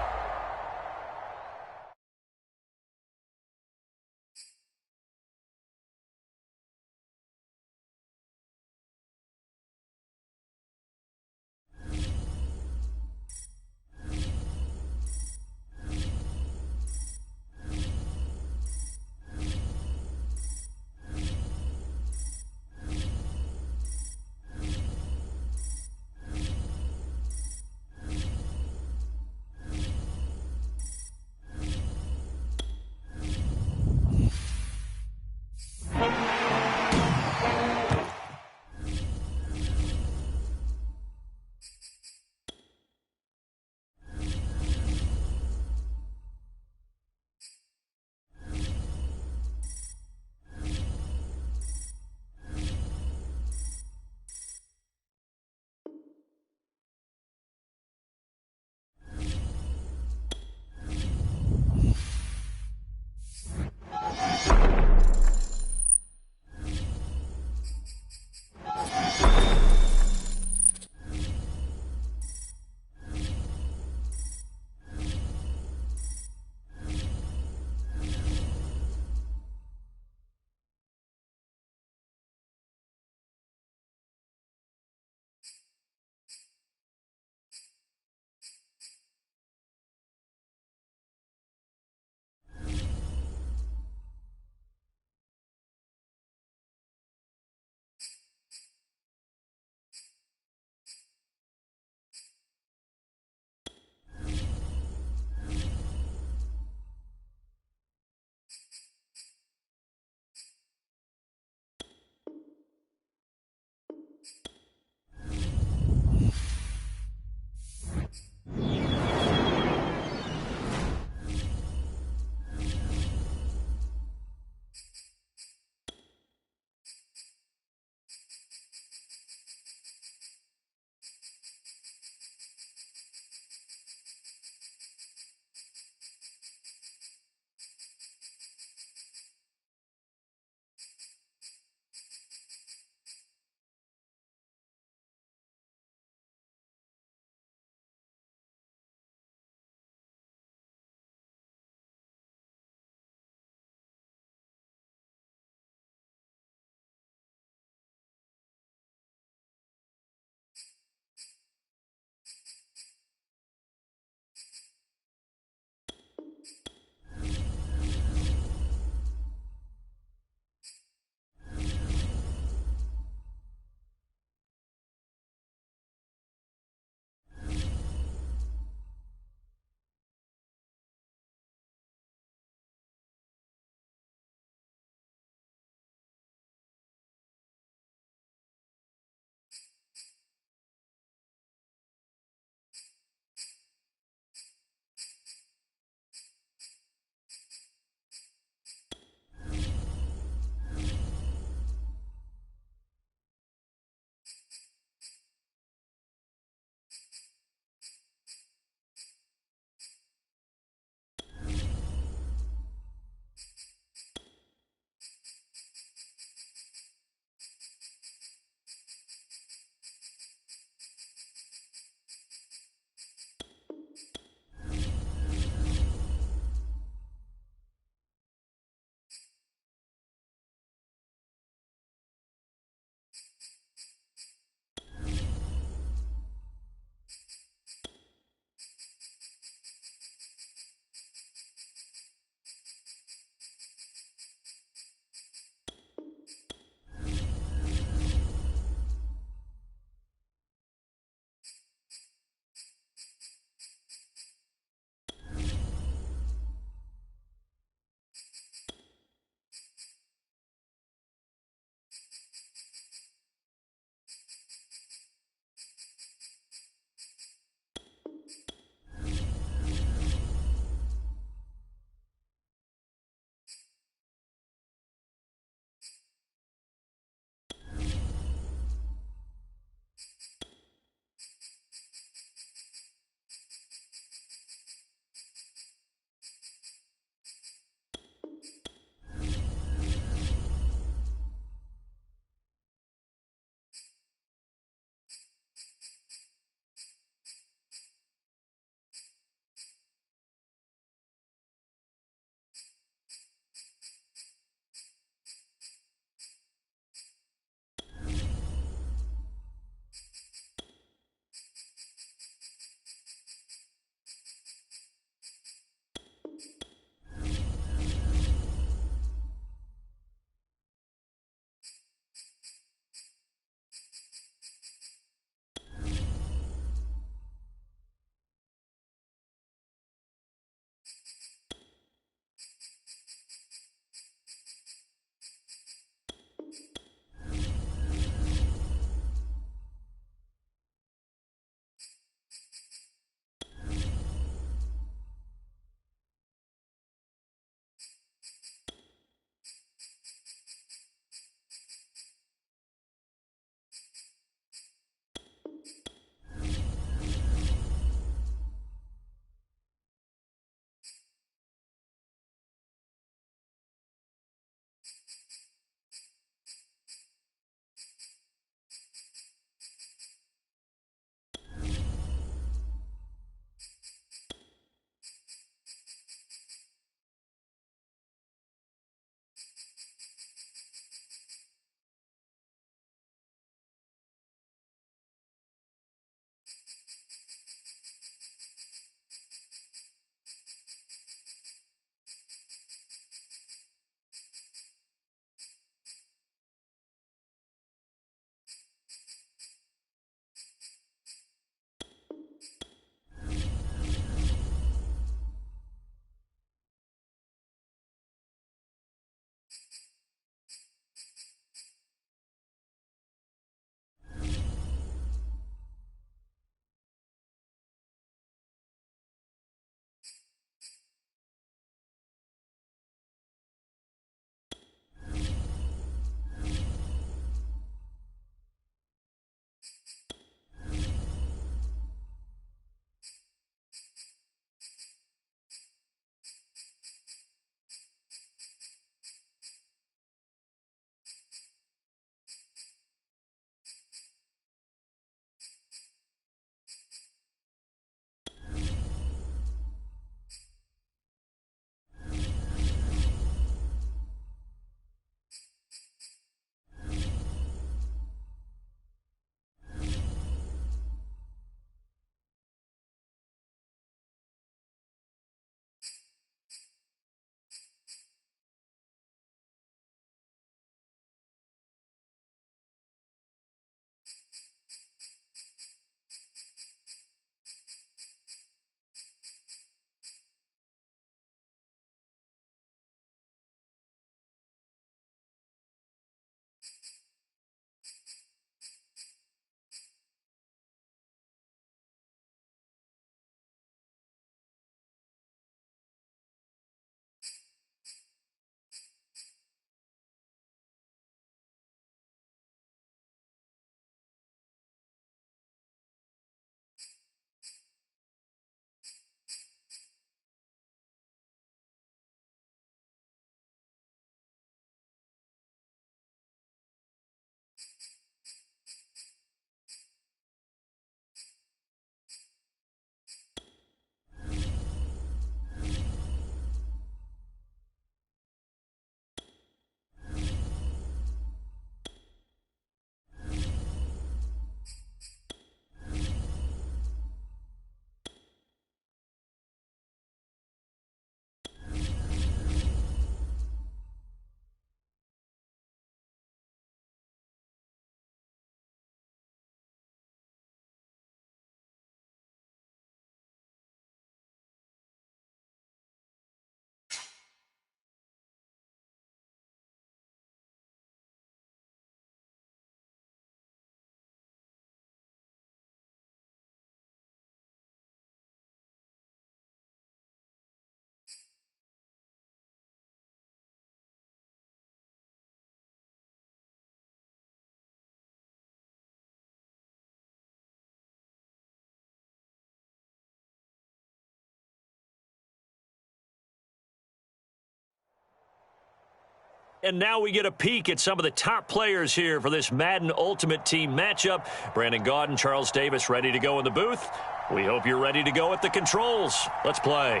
And now we get a peek at some of the top players here for this Madden Ultimate Team matchup. Brandon Gaudin, Charles Davis ready to go in the booth. We hope you're ready to go at the controls. Let's play.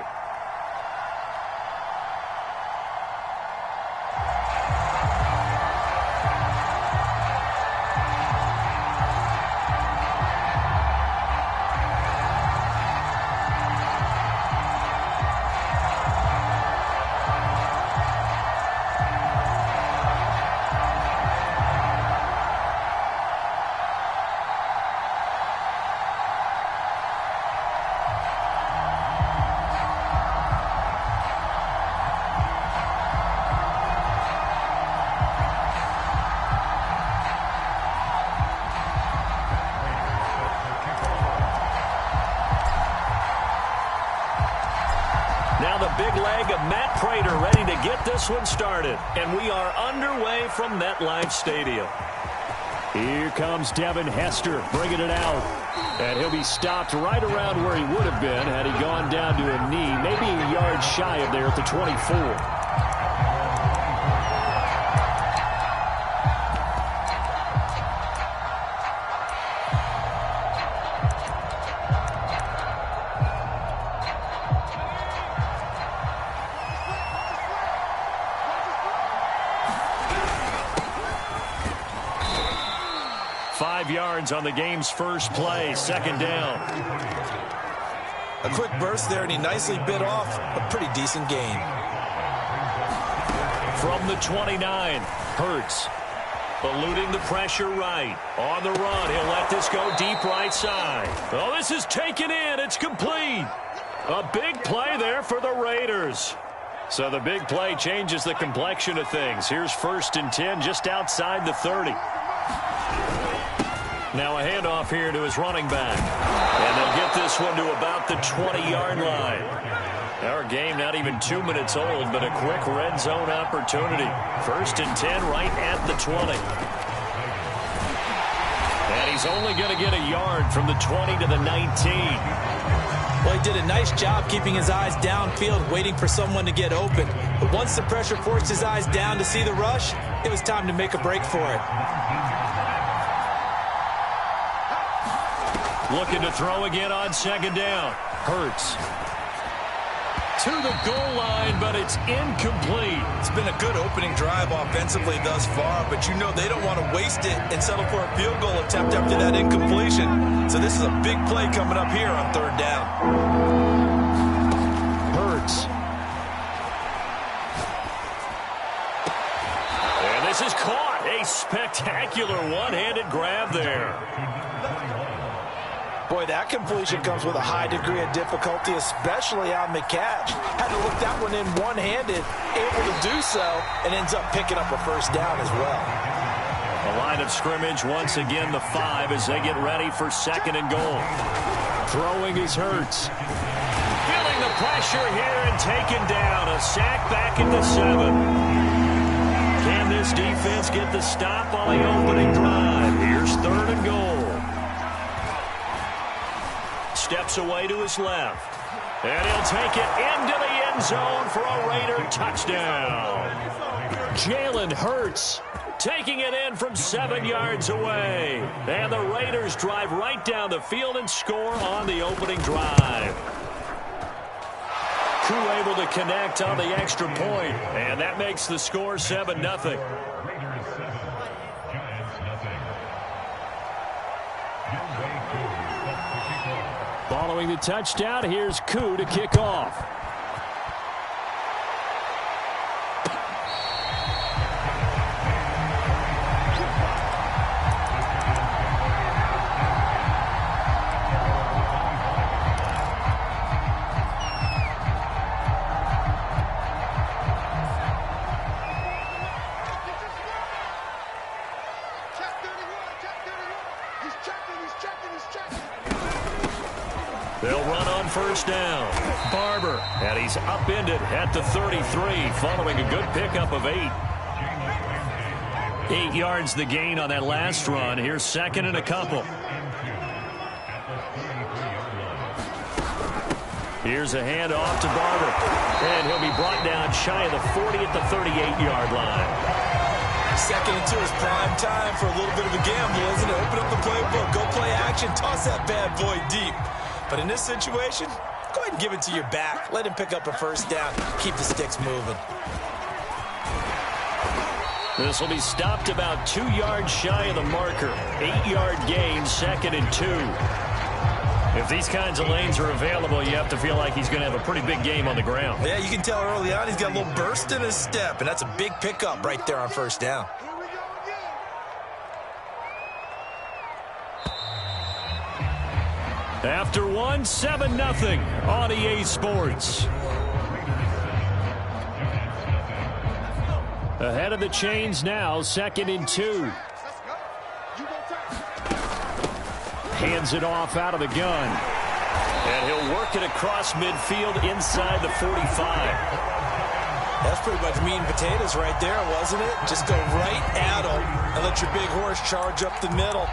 Big leg of Matt Prater ready to get this one started. And we are underway from MetLife Stadium. Here comes Devin Hester bringing it out. And he'll be stopped right around where he would have been had he gone down to a knee, maybe a yard shy of there at the 24. 5 yards on the game's first play, second down. A quick burst there, and he nicely bit off a pretty decent gain. From the 29, Hurts eluding the pressure right. On the run, he'll let this go deep right side. Oh, this is taken in. It's complete. A big play there for the Raiders. So the big play changes the complexion of things. Here's 1st and 10 just outside the 30. Now a handoff here to his running back. And they'll get this one to about the 20-yard line. Our game not even 2 minutes old, but a quick red zone opportunity. 1st and 10 right at the 20. And he's only going to get a yard from the 20 to the 19. Well, he did a nice job keeping his eyes downfield, waiting for someone to get open. But once the pressure forced his eyes down to see the rush, it was time to make a break for it. Looking to throw again on second down. Hurts to the goal line, but it's incomplete. It's been a good opening drive offensively thus far, but you know they don't want to waste it and settle for a field goal attempt after that incompletion. So this is a big play coming up here on 3rd down. Hurts. And this is caught. A spectacular one-handed grab there. Boy, that completion comes with a high degree of difficulty, especially on the catch. Had to look that one in one-handed, able to do so, and ends up picking up a 1st down as well. The line of scrimmage once again the 5 as they get ready for 2nd and goal. Throwing is Hurts. Feeling the pressure here and taken down. A sack back at the 7. Can this defense get the stop on the opening drive? Here's 3rd and goal. Steps away to his left. And he'll take it into the end zone for a Raider touchdown. Jalen Hurts taking it in from 7 yards away. And the Raiders drive right down the field and score on the opening drive. Crew able to connect on the extra point. And that makes the score 7-0. Following the touchdown, here's Koo to kick off. They'll run on 1st down. Barber, and he's upended at the 33 following a good pickup of 8. 8 yards the gain on that last run. Here's 2nd and a couple. Here's a handoff to Barber. And he'll be brought down shy of the 40 at the 38-yard line. 2nd and 2 is prime time for a little bit of a gamble, isn't it? Open up the playbook, go play action, toss that bad boy deep. But in this situation, go ahead and give it to your back. Let him pick up a first down. Keep the sticks moving. This will be stopped about 2 yards shy of the marker. 8-yard gain, 2nd and 2. If these kinds of lanes are available, you have to feel like he's going to have a pretty big game on the ground. Yeah, you can tell early on he's got a little burst in his step, and that's a big pickup right there on first down. After 1, 7-0 on EA Sports. Ahead of the chains now, 2nd and 2. Hands it off out of the gun. And he'll work it across midfield inside the 45. That's pretty much meat and potatoes right there, wasn't it? Just go right at him and let your big horse charge up the middle.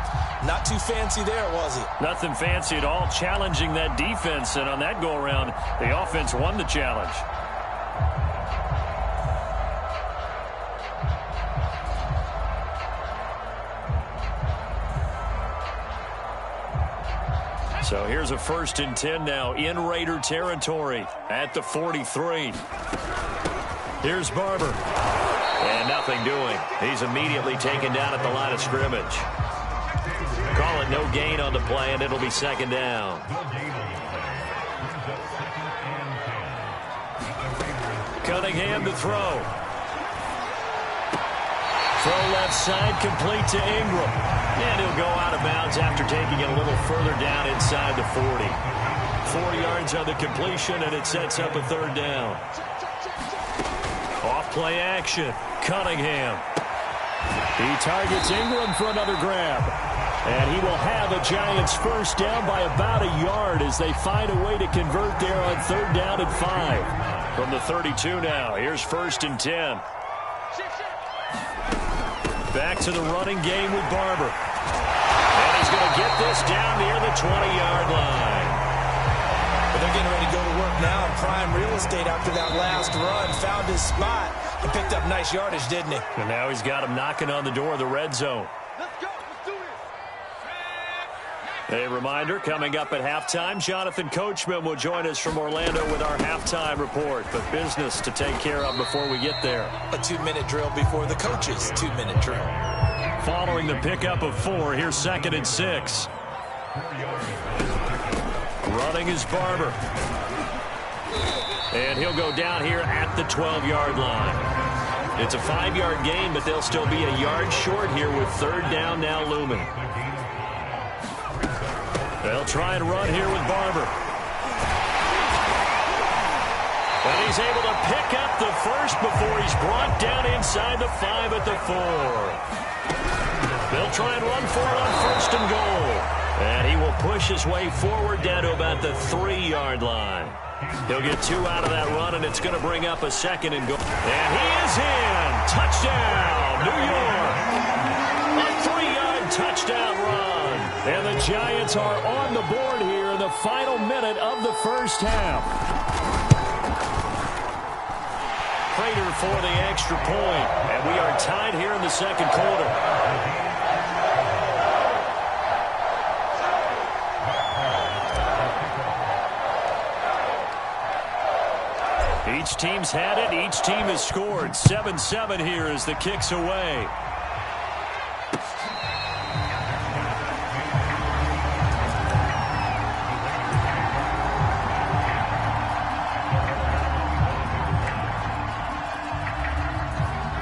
Not too fancy there, was it? Nothing fancy at all, challenging that defense. And on that go-around, the offense won the challenge. So here's a 1st and 10 now in Raider territory at the 43. Here's Barber. And nothing doing. He's immediately taken down at the line of scrimmage. Call it no gain on the play, and it'll be 2nd down. Cunningham to throw. Throw left side, complete to Ingram. And he'll go out of bounds after taking it a little further down inside the 40. 4 yards on the completion, and it sets up a 3rd down. Off play action. Cunningham. He targets Ingram for another grab. And he will have a Giants first down by about a yard as they find a way to convert there on 3rd down and 5. From the 32 now, here's 1st and 10. Back to the running game with Barber. And he's going to get this down near the 20-yard line. But they're getting ready to go to work now in prime real estate after that last run. Found his spot and picked up nice yardage, didn't he? And now he's got him knocking on the door of the red zone. A reminder, coming up at halftime, Jonathan Coachman will join us from Orlando with our halftime report. But business to take care of before we get there. A 2-minute drill before the coach's 2-minute drill. Following the pickup of 4, here's 2nd and 6. Running is Barber. And he'll go down here at the 12-yard line. It's a 5-yard gain, but they'll still be a yard short here with 3rd down now looming. They'll try and run here with Barber. And he's able to pick up the first before he's brought down inside the 5 at the 4. They'll try and run for it on 1st and goal. And he will push his way forward down to about the 3-yard line. He'll get 2 out of that run, and it's going to bring up a 2nd and goal. And he is in. Touchdown, New York. A 3-yard touchdown run. And the Giants are on the board here in the final minute of the first half. Prater for the extra point. And we are tied here in the 2nd quarter. Each team's had it. Each team has scored. 7-7 here as the kick's away.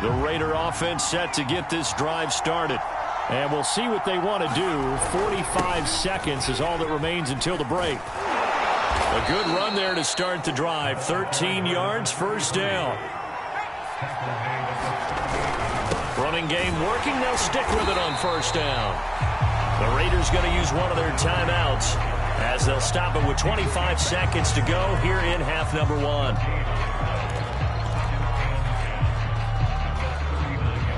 The Raider offense set to get this drive started. And we'll see what they want to do. 45 seconds is all that remains until the break. A good run there to start the drive. 13 yards, 1st down. Running game working. They'll stick with it on 1st down. The Raiders going to use one of their timeouts as they'll stop it with 25 seconds to go here in half number 1.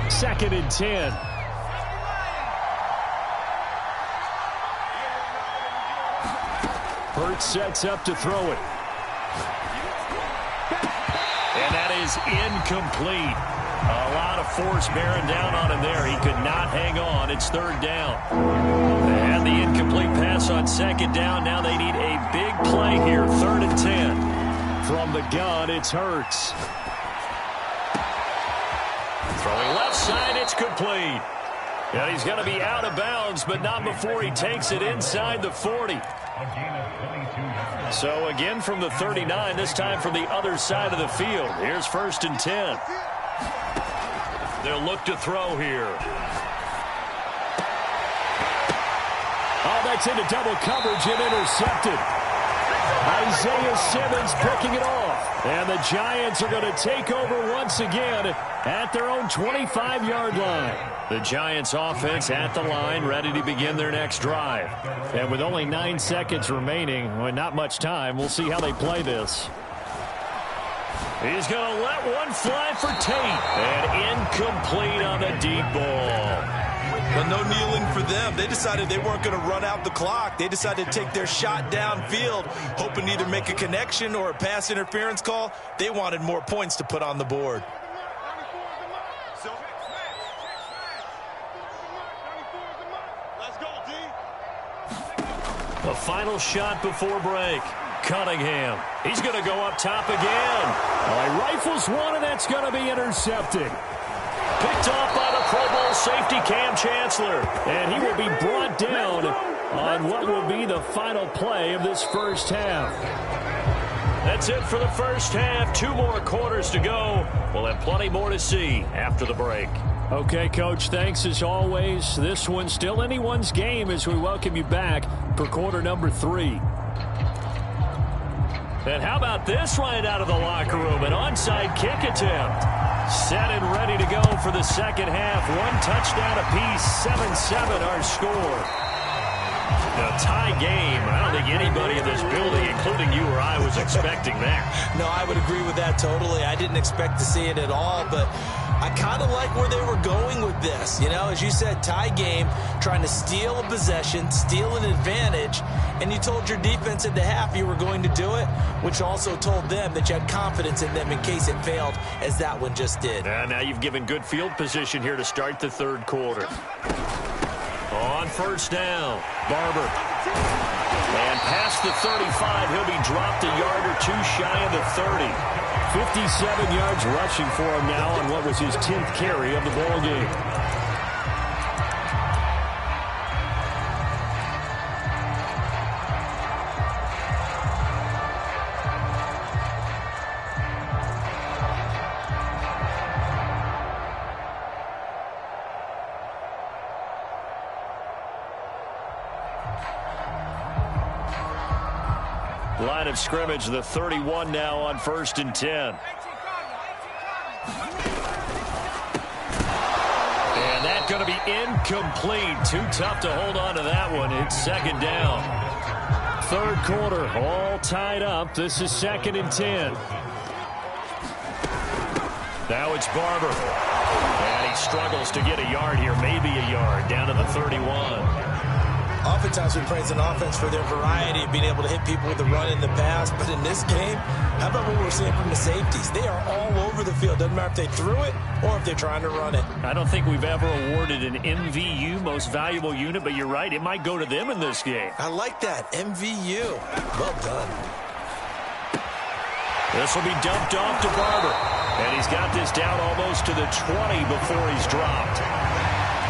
2nd and 10. Hurts sets up to throw it. And that is incomplete. A lot of force bearing down on him there. He could not hang on. It's third down. And the incomplete pass on second down. Now they need a big play here. 3rd and 10. From the gun, it's Hurts. Throwing left side, it's complete. And he's going to be out of bounds, but not before he takes it inside the 40. So again from the 39, this time from the other side of the field. Here's 1st and 10. They'll look to throw here. Oh, that's into double coverage and intercepted. Isaiah Simmons picking it off. And the Giants are going to take over once again at their own 25-yard line. The Giants offense at the line, ready to begin their next drive. And with only 9 seconds remaining, well, not much time, we'll see how they play this. He's going to let one fly for Tate. And incomplete on the deep ball. But no kneeling for them. They decided they weren't going to run out the clock. They decided to take their shot downfield, hoping to either make a connection or a pass interference call. They wanted more points to put on the board. The final shot before break. Cunningham. He's going to go up top again. He rifles one, and that's going to be intercepted. Picked off by the Pro Bowl safety Cam Chancellor. And he will be brought down on what will be the final play of this first half. That's it for the first half. 2 more quarters to go. We'll have plenty more to see after the break. Okay, Coach, thanks as always. This one's still anyone's game as we welcome you back for quarter number 3. And how about this right out of the locker room? An onside kick attempt. Set and ready to go for the second half. 1 touchdown apiece. 7-7 our score. A tie game. I don't think anybody in this building, including you or I, was expecting that. No, I would agree with that totally. I didn't expect to see it at all, but I kind of like where they were going with this. You know, as you said, tie game, trying to steal a possession, steal an advantage, and you told your defense at the half you were going to do it, which also told them that you had confidence in them in case it failed, as that one just did. And now you've given good field position here to start the third quarter. On first down, Barber. And past the 35, he'll be dropped a yard or 2 shy of the 30. 57 yards rushing for him now on what was his 10th carry of the ball game. Line of scrimmage, the 31 now on 1st and 10. And that's going to be incomplete. Too tough to hold on to that one. It's 2nd down. Third quarter, all tied up. This is 2nd and 10. Now it's Barber. And he struggles to get a yard here, maybe a yard, down to the 31. Oftentimes we praise an offense for their variety of being able to hit people with the run in the pass. But in this game, how about what we're seeing from the safeties? They are all over the field. Doesn't matter if they threw it or if they're trying to run it. I don't think we've ever awarded an MVU, most valuable unit, but you're right. It might go to them in this game. I like that. MVU. Well done. This will be dumped off to Barber. And he's got this down almost to the 20 before he's dropped.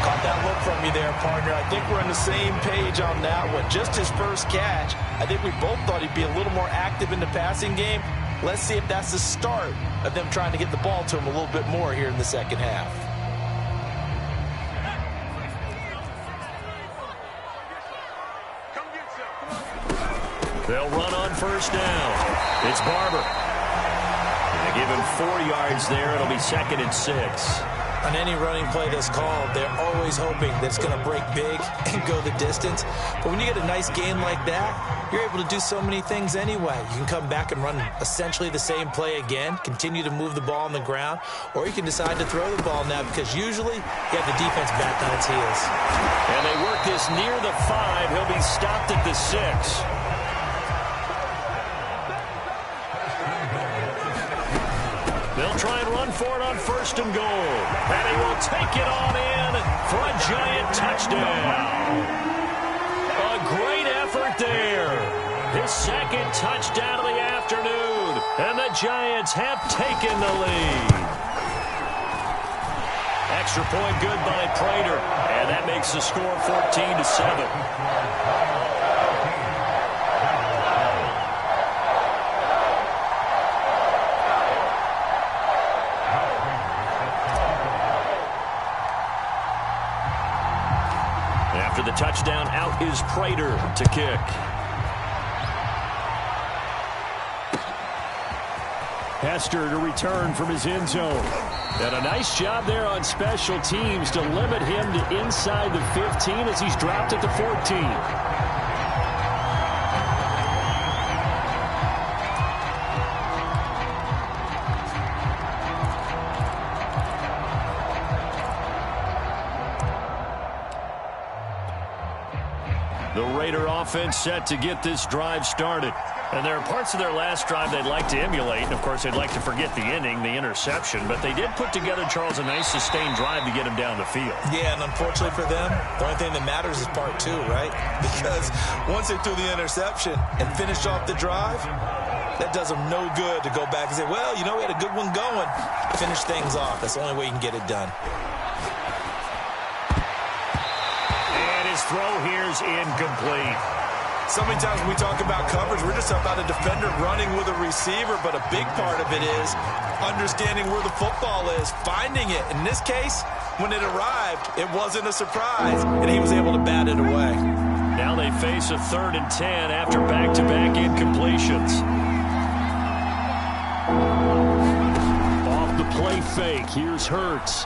Caught that look from you there, partner. I think we're on the same page on that one. Just his first catch. I think we both thought he'd be a little more active in the passing game. Let's see if that's the start of them trying to get the ball to him a little bit more here in the second half. They'll run on first down. It's Barber. They give him 4 yards there. It'll be 2nd and 6. On any running play that's called, they're always hoping that it's going to break big and go the distance. But when you get a nice game like that, you're able to do so many things anyway. You can come back and run essentially the same play again, continue to move the ball on the ground, or you can decide to throw the ball now because usually you have the defense back on its heels. And they work this near the 5. He'll be stopped at the 6. They'll try and run for it on 1st and goal. And he will take it on in for a Giant touchdown. A great effort there. His 2nd touchdown of the afternoon. And the Giants have taken the lead. Extra point good by Prater. And that makes the score 14-7. After the touchdown, out is Prater to kick. Hester to return from his end zone. And a nice job there on special teams to limit him to inside the 15 as he's dropped at the 14. The Raider offense set to get this drive started. And there are parts of their last drive they'd like to emulate. And, of course, they'd like to forget the ending, the interception. But they did put together, Charles, a nice sustained drive to get him down the field. Yeah, and unfortunately for them, the only thing that matters is part 2, right? Because once they threw the interception and finished off the drive, that does them no good to go back and say, well, you know, we had a good one going. Finish things off. That's the only way you can get it done. His throw here's incomplete. So many times when we talk about coverage, we're just about a defender running with a receiver, but a big part of it is understanding where the football is, finding it. In this case, when it arrived, it wasn't a surprise, and he was able to bat it away. Now they face a 3rd and 10 after back-to-back incompletions. Off the play fake, here's Hurts.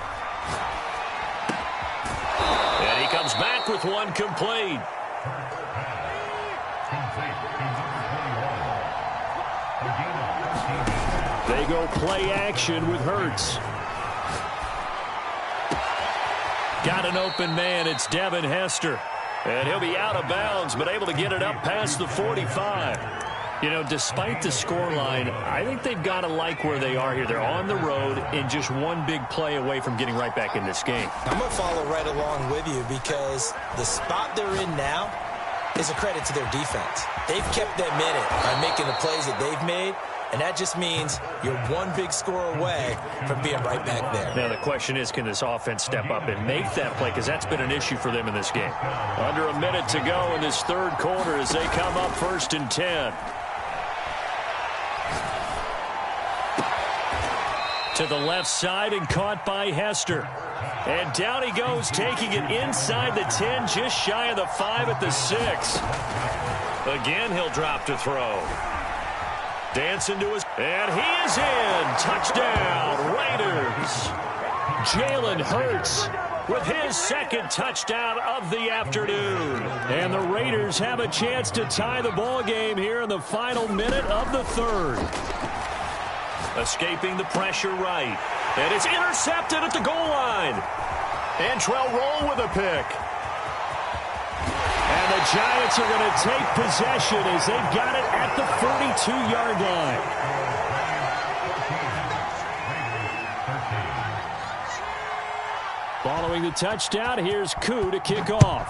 Comes back with one complete. They go play action with Hurts. Got an open man. It's Devin Hester. And he'll be out of bounds, but able to get it up past the 45. You know, despite the scoreline, I think they've got to like where they are here. They're on the road and just one big play away from getting right back in this game. I'm going to follow right along with you because the spot they're in now is a credit to their defense. They've kept them in it by making the plays that they've made, and that just means you're one big score away from being right back there. Now, the question is, can this offense step up and make that play? Because that's been an issue for them in this game. Under a minute to go in this 3rd quarter as they come up 1st and 10. To the left side and caught by Hester. And down he goes, taking it inside the 10, just shy of the 5 at the 6. Again, he'll drop to throw. Dancing to his... And he is in. Touchdown, Raiders. Jalen Hurts with his 2nd touchdown of the afternoon. And the Raiders have a chance to tie the ball game here in the final minute of the 3rd. Escaping the pressure right. And it's intercepted at the goal line. Antrell Roll with a pick. And the Giants are going to take possession as they've got it at the 42-yard line. Following the touchdown, here's Koo to kick off.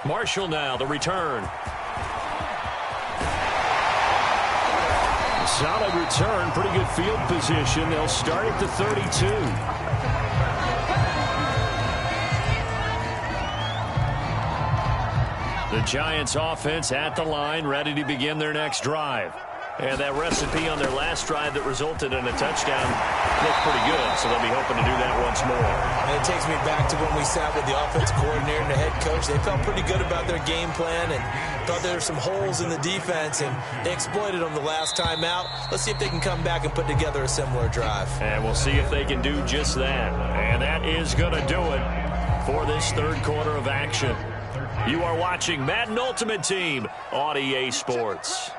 Marshall now, the return. Solid return, pretty good field position. They'll start at the 32. The Giants offense at the line, ready to begin their next drive. And that recipe on their last drive that resulted in a touchdown looked pretty good, so they'll be hoping to do that once more. And it takes me back to when we sat with the offensive coordinator and the head coach. They felt pretty good about their game plan and thought there were some holes in the defense, and they exploited them the last time out. Let's see if they can come back and put together a similar drive. And we'll see if they can do just that. And that is going to do it for this 3rd quarter of action. You are watching Madden Ultimate Team on EA Sports.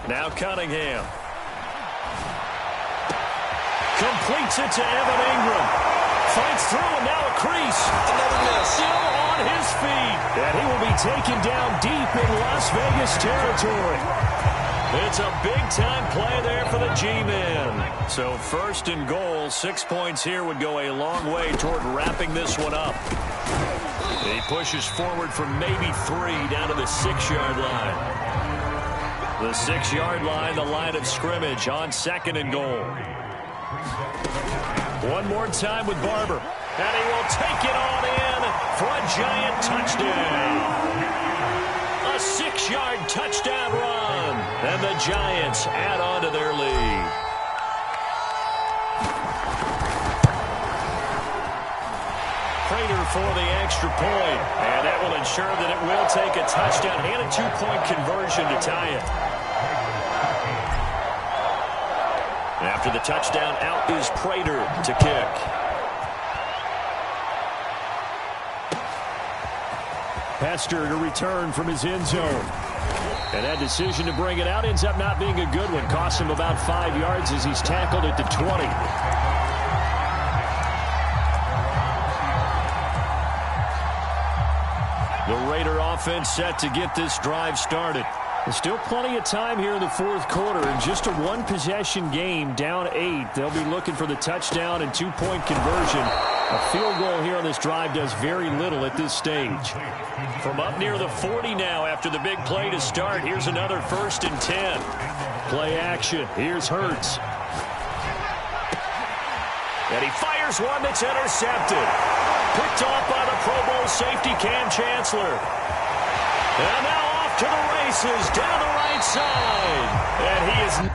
Now Cunningham. Completes it to Evan Ingram. Fights through and now a crease. Another miss. Still on his feet. And he will be taken down deep in Las Las Vegas territory. It's a big-time play there for the G-men. So first and goal, 6 points here would go a long way toward wrapping this one up. He pushes forward for maybe 3 down to the 6-yard line. The 6-yard line, the line of scrimmage on second and goal. One more time with Barber. And he will take it on in for a giant touchdown. A 6-yard touchdown run. And the Giants add on to their lead. Prater for the extra point. And that will ensure that it will take a touchdown and a 2-point conversion to tie it. After the touchdown, out is Prater to kick. Hester to return from his end zone. And that decision to bring it out ends up not being a good one. Costs him about 5 yards as he's tackled at the 20. The Raider offense set to get this drive started. There's still plenty of time here in the fourth quarter. In just a one-possession game, down 8. They'll be looking for the touchdown and 2-point conversion. A field goal here on this drive does very little at this stage. From up near the 40 now after the big play to start. Here's another 1st and 10. Play action. Here's Hurts. And he fires one that's intercepted. Picked off by the Pro Bowl safety Cam Chancellor. And now off to the races down the right side. And he is...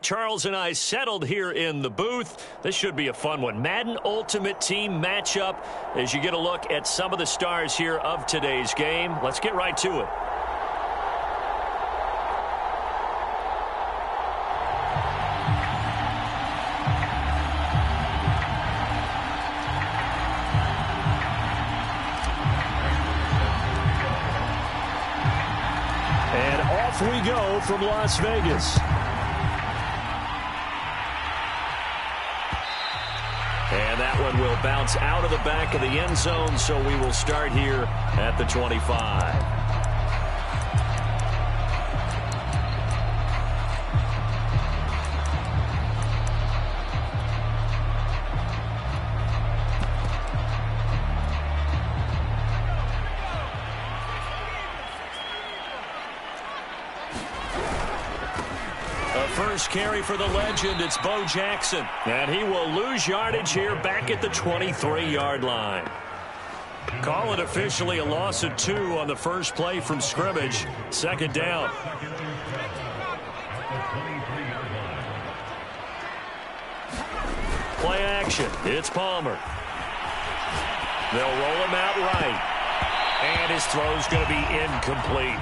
Charles and I settled here in the booth. This should be a fun one. Madden Ultimate Team matchup as you get a look at some of the stars here of today's game. Let's get right to it. We go from Las Vegas. And that one will bounce out of the back of the end zone, so we will start here at the 25. First carry for the legend, it's Bo Jackson. And he will lose yardage here back at the 23-yard line. Call it officially a loss of 2 on the first play from scrimmage. Second down. Play action. It's Palmer. They'll roll him out right. And his throw's going to be incomplete.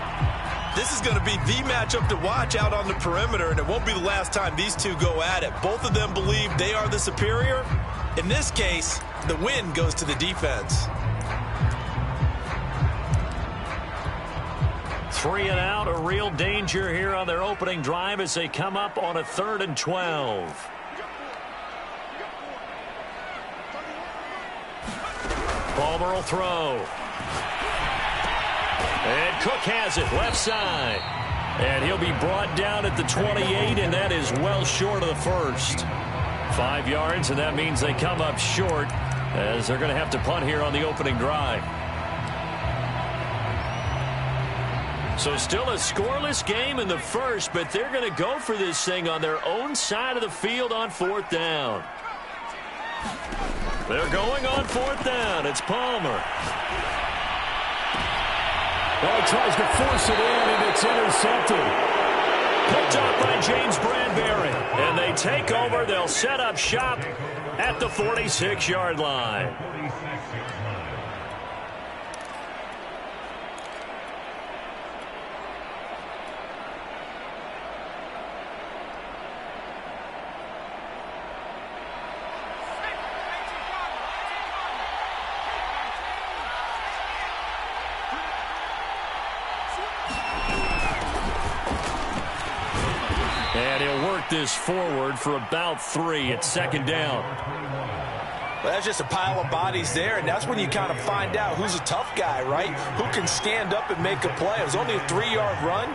This is going to be the matchup to watch out on the perimeter, and it won't be the last time these two go at it. Both of them believe they are the superior. In this case, the win goes to the defense. 3 and out, a real danger here on their opening drive as they come up on a 3rd and 12. Palmer will throw. And Cook has it, left side. And he'll be brought down at the 28, and that is well short of the first. 5 yards, and that means they come up short as they're going to have to punt here on the opening drive. So still a scoreless game in the first, but they're going to go for this thing on their own side of the field on 4th down. They're going on 4th down. It's Palmer. Well, he tries to force it in, and it's intercepted. Picked up by James Bradbury. And they take over. They'll set up shop at the 46-yard line. And he'll work this forward for about 3 at 2nd down. Well, that's just a pile of bodies there, and that's when you kind of find out who's a tough guy, right? Who can stand up and make a play. It was only a 3-yard run,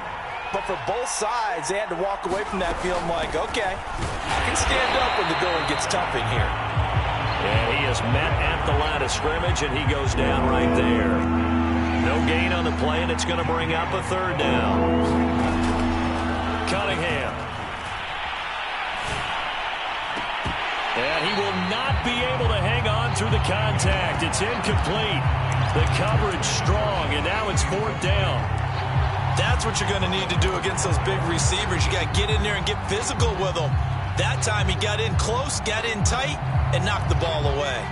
but for both sides, they had to walk away from that feeling like, okay, I can stand up when the going gets tough in here. And he is met at the line of scrimmage, and he goes down right there. No gain on the play, and it's going to bring up a 3rd down. Cunningham. And he will not be able to hang on through the contact. It's incomplete. The coverage strong, and now it's 4th down. That's what you're going to need to do against those big receivers. You got to get in there and get physical with them. That time he got in close, got in tight, and knocked the ball away.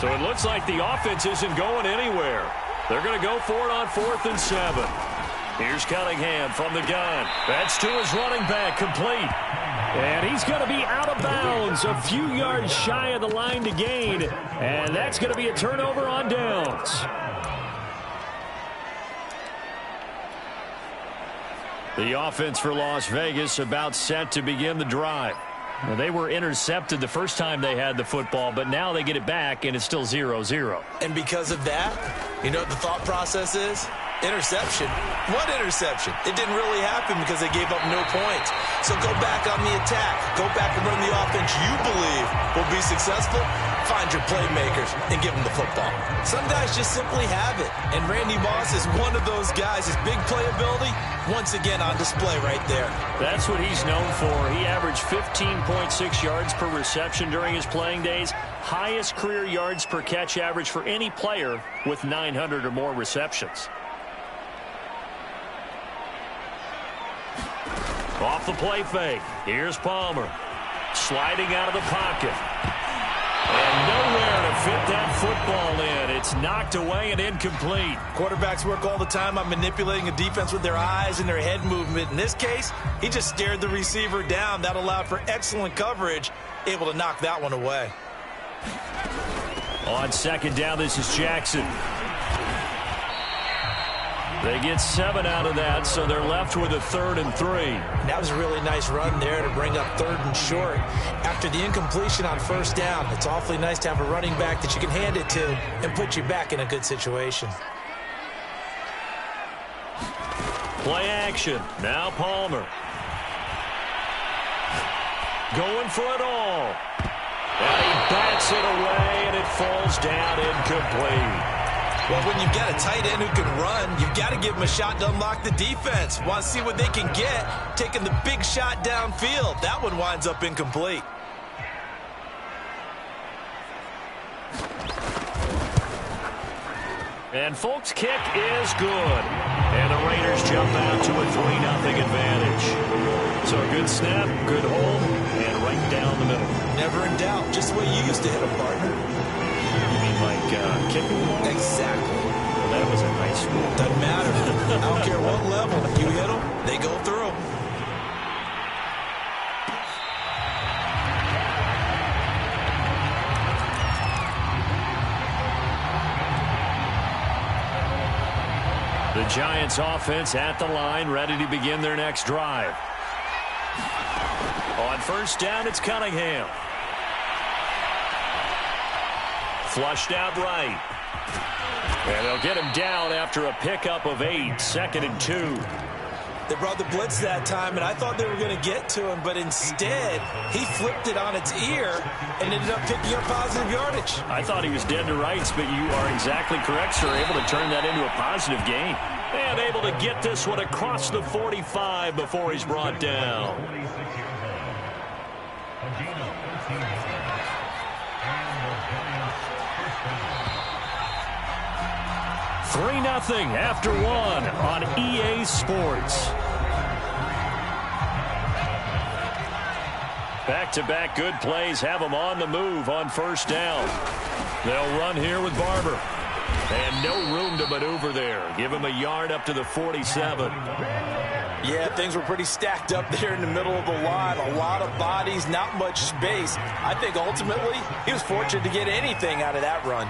So it looks like the offense isn't going anywhere. They're going to go for it on 4th and 7. Here's Cunningham from the gun. That's to his running back, complete. And he's going to be out of bounds, a few yards shy of the line to gain. And that's going to be a turnover on downs. The offense for Las Vegas about set to begin the drive. Now, they were intercepted the first time they had the football, but now they get it back, and it's still 0-0. And because of that, you know what the thought process is? Interception. What interception? It didn't really happen because they gave up no points. So go back on the attack. Go back and run the offense you believe will be successful. Find your playmakers and give them the football. Some guys just simply have it. And Randy Moss is one of those guys. His big playability, once again on display right there. That's what he's known for. He averaged 15.6 yards per reception during his playing days. Highest career yards per catch average for any player with 900 or more receptions. Off the play fake. Here's Palmer. Sliding out of the pocket. And nowhere to fit that football in. It's knocked away and incomplete. Quarterbacks work all the time on manipulating a defense with their eyes and their head movement. In this case, he just stared the receiver down. That allowed for excellent coverage. Able to knock that one away. On second down, this is Jackson. They get 7 out of that, so they're left with a 3rd and 3. That was a really nice run there to bring up 3rd and short. After the incompletion on first down, it's awfully nice to have a running back that you can hand it to and put you back in a good situation. Play action. Now Palmer. Going for it all. And he bats it away, and it falls down incomplete. Well, when you've got a tight end who can run, you've got to give him a shot to unlock the defense. Want to see what they can get, taking the big shot downfield. That one winds up incomplete. And Folk's kick is good. And the Raiders jump out to a 3-0 advantage. So a good snap, good hold, and right down the middle. Never in doubt. Just the way you used to hit them, partner. You mean like kicking the ball? Exactly. Well, that was in high school. Doesn't matter. I don't care what level. You hit them, they go through. The Giants offense at the line, ready to begin their next drive. On first down, it's Cunningham. Flushed out right. And they'll get him down after a pickup of 8, 2nd and 2. They brought the blitz that time, and I thought they were going to get to him, but instead, he flipped it on its ear and ended up picking up positive yardage. I thought he was dead to rights, but you are exactly correct, sir. Able to turn that into a positive gain. And able to get this one across the 45 before he's brought down. 3-0 after 1 on EA Sports. Back-to-back good plays have them on the move on first down. They'll run here with Barber. And no room to maneuver there. Give him a yard up to the 47. Yeah, things were pretty stacked up there in the middle of the line. A lot of bodies, not much space. I think ultimately he was fortunate to get anything out of that run.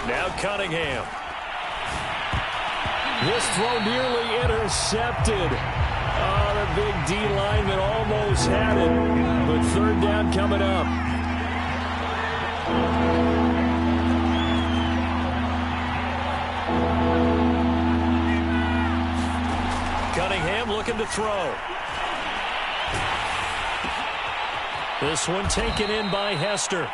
Now Cunningham. This throw nearly intercepted. Oh, the big D lineman almost had it. But third down coming up. Cunningham looking to throw. This one taken in by Hester.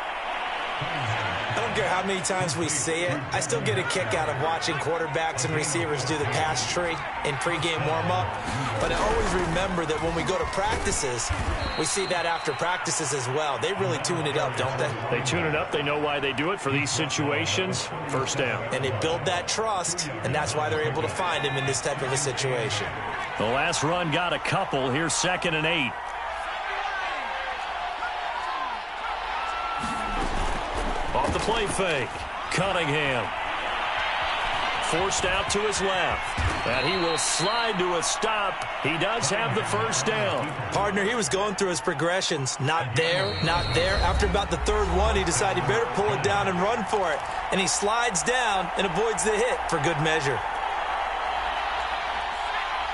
I don't care how many times we see it. I still get a kick out of watching quarterbacks and receivers do the pass tree in pregame warm-up. But I always remember that when we go to practices, we see that after practices as well. They really tune it up, don't they? They tune it up. They know why they do it for these situations. First down. And they build that trust, and that's why they're able to find him in this type of a situation. The last run got a couple. Here's 2nd and 8. Off the play fake. Cunningham. Forced out to his left. And he will slide to a stop. He does have the first down. Partner, he was going through his progressions. Not there, not there. After about the third one, he decided he better pull it down and run for it. And he slides down and avoids the hit for good measure.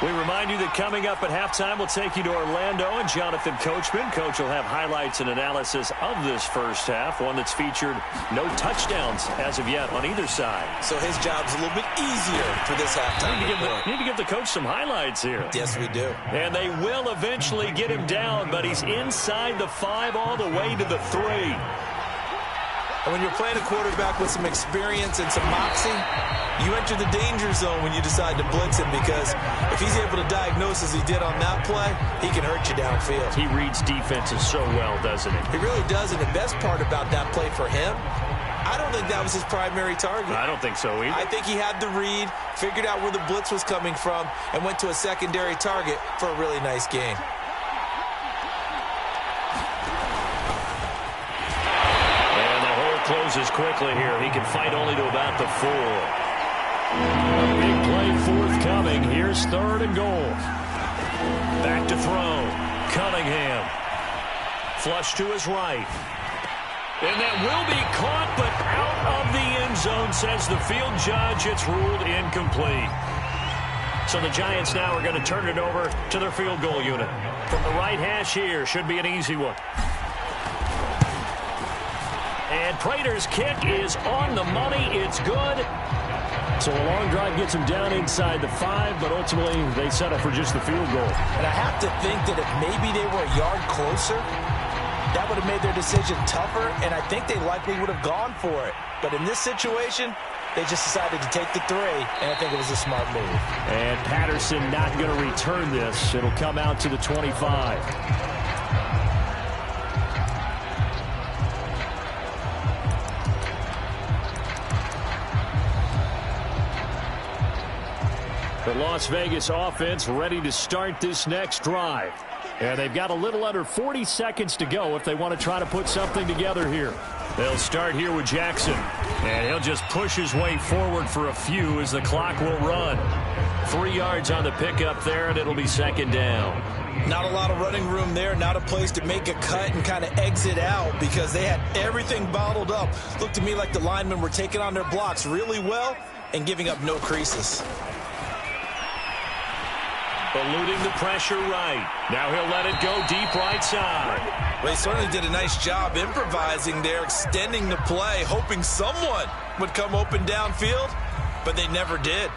We remind you that coming up at halftime, we'll take you to Orlando and Jonathan Coachman. Coach will have highlights and analysis of this first half, one that's featured no touchdowns as of yet on either side. So his job's a little bit easier for this halftime. Need to give the coach some highlights here. Yes, we do. And they will eventually get him down, but he's inside the 5 all the way to the 3. And when you're playing a quarterback with some experience and some moxie, you enter the danger zone when you decide to blitz him, because if he's able to diagnose as he did on that play, he can hurt you downfield. He reads defenses so well, doesn't he? He really does, and the best part about that play for him, I don't think that was his primary target. I don't think so either. I think he had the read, figured out where the blitz was coming from, and went to a secondary target for a really nice gain. And the hole closes quickly here. He can fight only to about the 4. Big play forthcoming. Here's 3rd and goal. Back to throw. Cunningham. Flush to his right. And that will be caught, but out of the end zone, says the field judge. It's ruled incomplete. So the Giants now are going to turn it over to their field goal unit. From the right hash here, should be an easy one. And Prater's kick is on the money. It's good. So a long drive gets them down inside the 5, but ultimately they settle for just the field goal. And I have to think that if maybe they were a yard closer, that would have made their decision tougher, and I think they likely would have gone for it. But in this situation, they just decided to take the 3, and I think it was a smart move. And Patterson not going to return this. It'll come out to the 25. The Las Vegas offense ready to start this next drive. And they've got a little under 40 seconds to go if they want to try to put something together here. They'll start here with Jackson. And he'll just push his way forward for a few as the clock will run. 3 yards on the pickup there, and it'll be 2nd down. Not a lot of running room there, not a place to make a cut and kind of exit out because they had everything bottled up. Looked to me like the linemen were taking on their blocks really well and giving up no creases. Eluding the pressure right. Now he'll let it go deep right side. Well, he certainly did a nice job improvising there, extending the play, hoping someone would come open downfield, but they never did.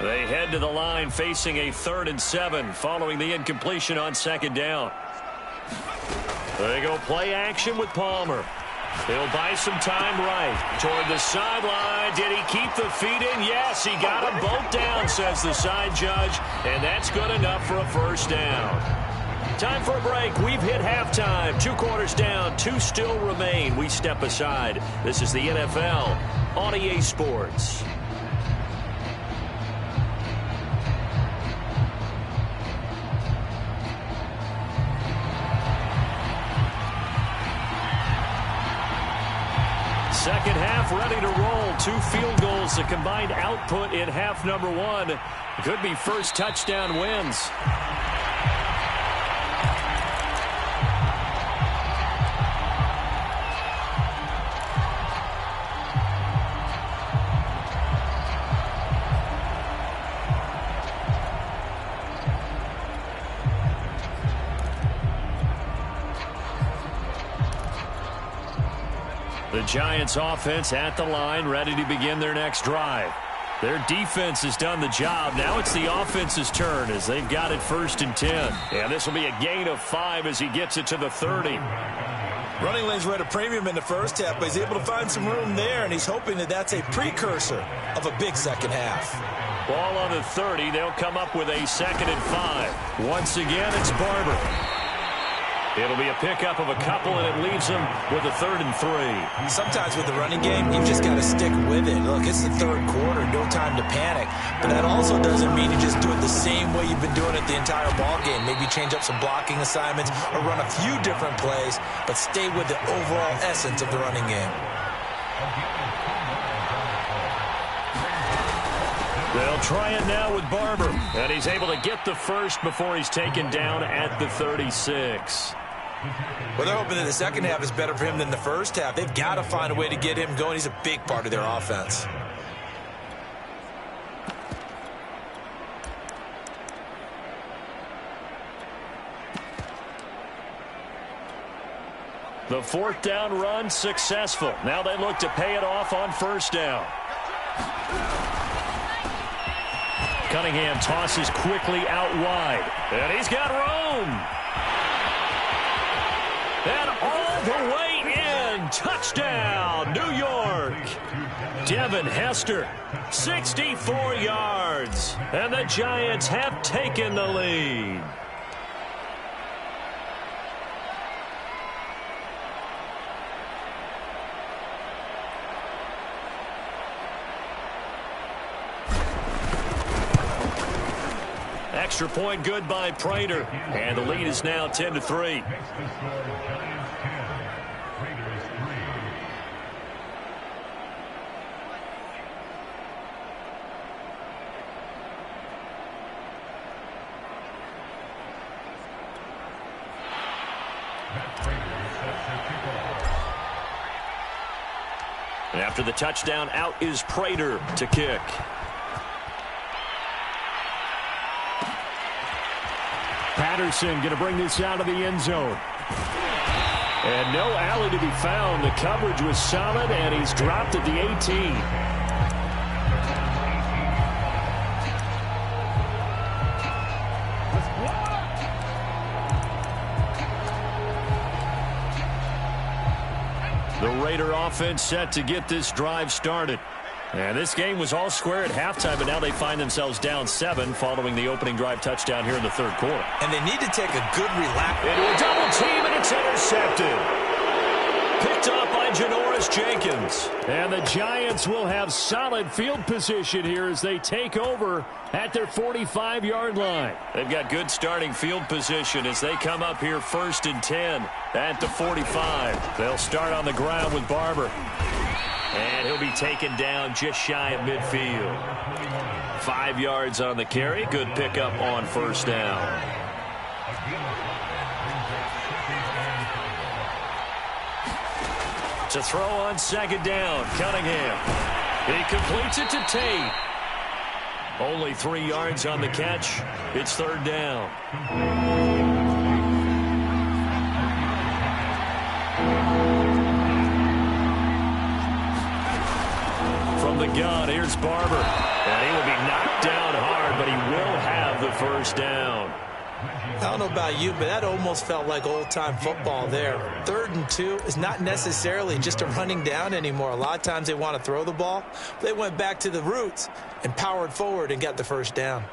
They head to the line facing a 3rd and 7 following the incompletion on 2nd down. They go play action with Palmer. He'll buy some time right toward the sideline. Did he keep the feet in? Yes, he got them both down, says the side judge, and that's good enough for a 1st down. Time for a break. We've hit halftime. 2 quarters down, 2 still remain. We step aside. This is the NFL on EA Sports. Second half ready to roll. 2 field goals. The combined output in half number 1. Could be first touchdown wins. The Giants offense at the line, ready to begin their next drive. Their defense has done the job. Now it's the offense's turn as they've got it 1st and 10. And this will be a gain of 5 as he gets it to the 30. Running lanes were at a premium in the first half, but he's able to find some room there, and he's hoping that that's a precursor of a big second half. Ball on the 30. They'll come up with a 2nd and 5. Once again, it's Barber. It'll be a pickup of a couple, and it leaves them with a 3rd and 3. Sometimes with the running game, you've just got to stick with it. Look, it's the 3rd quarter, no time to panic. But that also doesn't mean you just do it the same way you've been doing it the entire ball game. Maybe change up some blocking assignments or run a few different plays, but stay with the overall essence of the running game. They'll try it now with Barber, and he's able to get the first before he's taken down at the 36. Well, they're hoping that the second half is better for him than the first half. They've got to find a way to get him going. He's a big part of their offense. The 4th down run successful. Now they look to pay it off on 1st down. Cunningham tosses quickly out wide. And he's got room. And all the way in. Touchdown, New York. Devin Hester, 64 yards. And the Giants have taken the lead. extra point good by Prater. And the lead is now 10-3. And after the touchdown, out is Prater to kick. Patterson going to bring this out of the end zone. And no alley to be found. The coverage was solid, and he's dropped at the 18. The Raider offense set to get this drive started. And this game was all square at halftime, but now they find themselves down 7 following the opening drive touchdown here in the third quarter. And they need to take a good relax. Into a double team, and it's intercepted. Picked up by Janoris Jenkins. And the Giants will have solid field position here as they take over at their 45-yard line. They've got good starting field position as they come up here 1st and 10 at the 45. They'll start on the ground with Barber. And he'll be taken down just shy of midfield. 5 yards on the carry. Good pickup on first down. To throw on 2nd down, Cunningham. He completes it to Tate. Only 3 yards on the catch. It's 3rd down. From the gun, here's Barber. And he will be knocked down hard, but he will have the first down. I don't know about you, but that almost felt like old-time football there. 3rd and 2 is not necessarily just a running down anymore. A lot of times they want to throw the ball. They went back to the roots and powered forward and got the first down.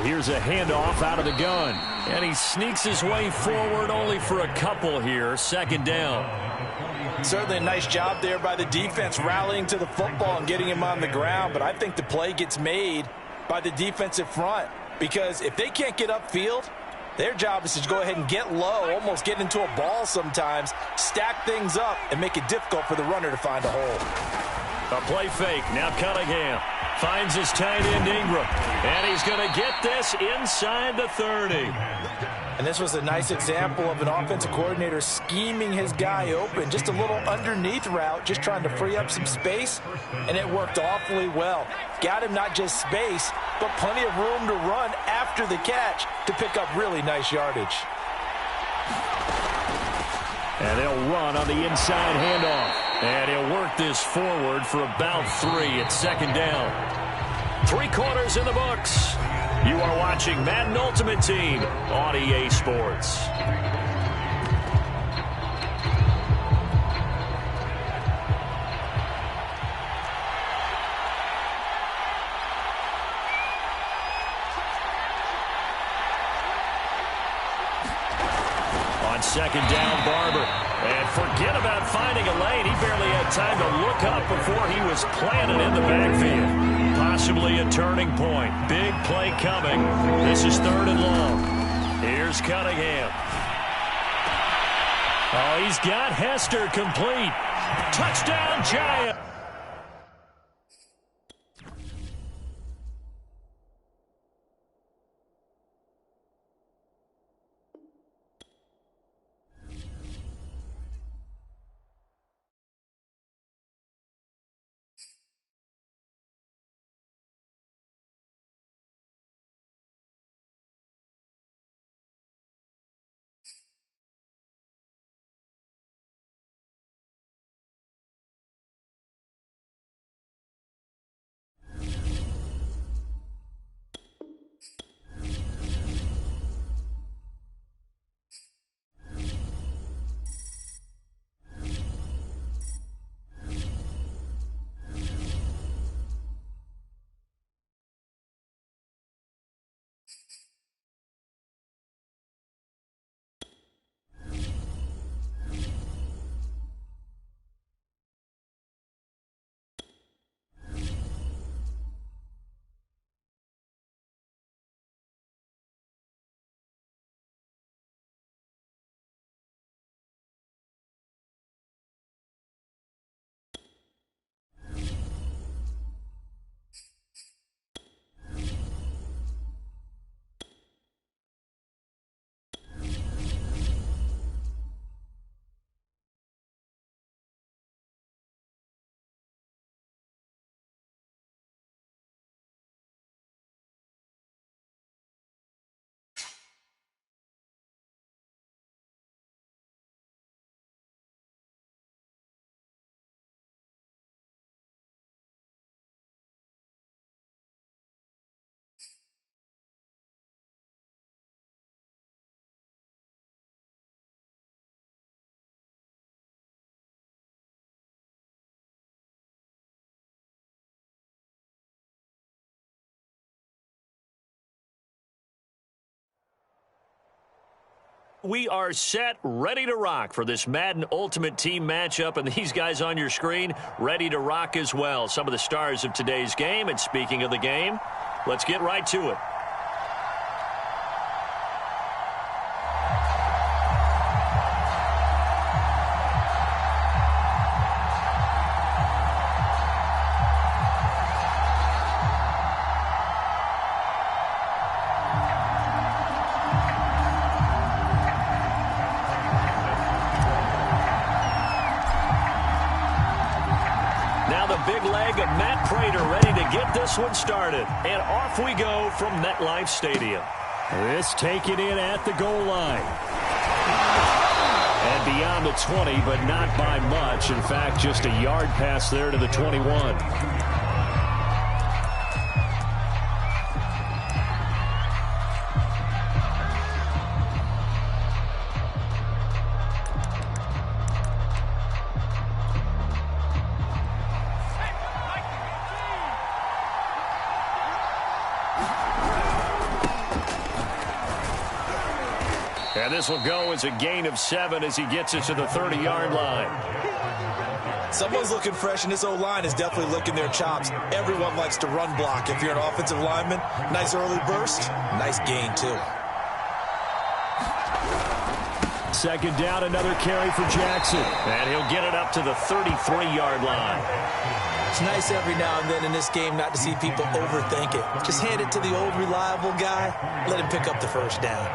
Here's a handoff out of the gun. And he sneaks his way forward only for a couple here. 2nd down. Certainly a nice job there by the defense rallying to the football and getting him on the ground. But I think the play gets made by the defensive front. Because if they can't get upfield, their job is to go ahead and get low, almost get into a ball sometimes, stack things up, and make it difficult for the runner to find a hole. A play fake. Now Cunningham finds his tight end Ingram. And he's going to get this inside the 30. And this was a nice example of an offensive coordinator scheming his guy open. Just a little underneath route, just trying to free up some space. And it worked awfully well. Got him not just space, but plenty of room to run after the catch to pick up really nice yardage. And they'll run on the inside handoff. And he'll work this forward for about 3 at 2nd down. 3 quarters in the books. You are watching Madden Ultimate Team on EA Sports. On 2nd down, Barber. And forget about finding a lane. He barely had time to look up before he was planted in the backfield. Possibly a turning point. Big play coming. This is 3rd and long. Here's Cunningham. Oh, he's got Hester complete. Touchdown, Giants. We are set, ready to rock for this Madden Ultimate Team matchup, and these guys on your screen ready to rock as well. Some of the stars of today's game, and speaking of the game, let's get right to it. This one started, and off we go from MetLife Stadium. This taken in at the goal line. And beyond the 20, but not by much. In fact, just a yard pass there to the 21. And this will go as a gain of 7 as he gets it to the 30-yard line. Someone's looking fresh, and this O-line is definitely licking their chops. Everyone likes to run block. If you're an offensive lineman, nice early burst, nice gain, too. Second down, another carry for Jackson. And he'll get it up to the 33-yard line. It's nice every now and then in this game not to see people overthink it. Just hand it to the old reliable guy. Let him pick up the first down.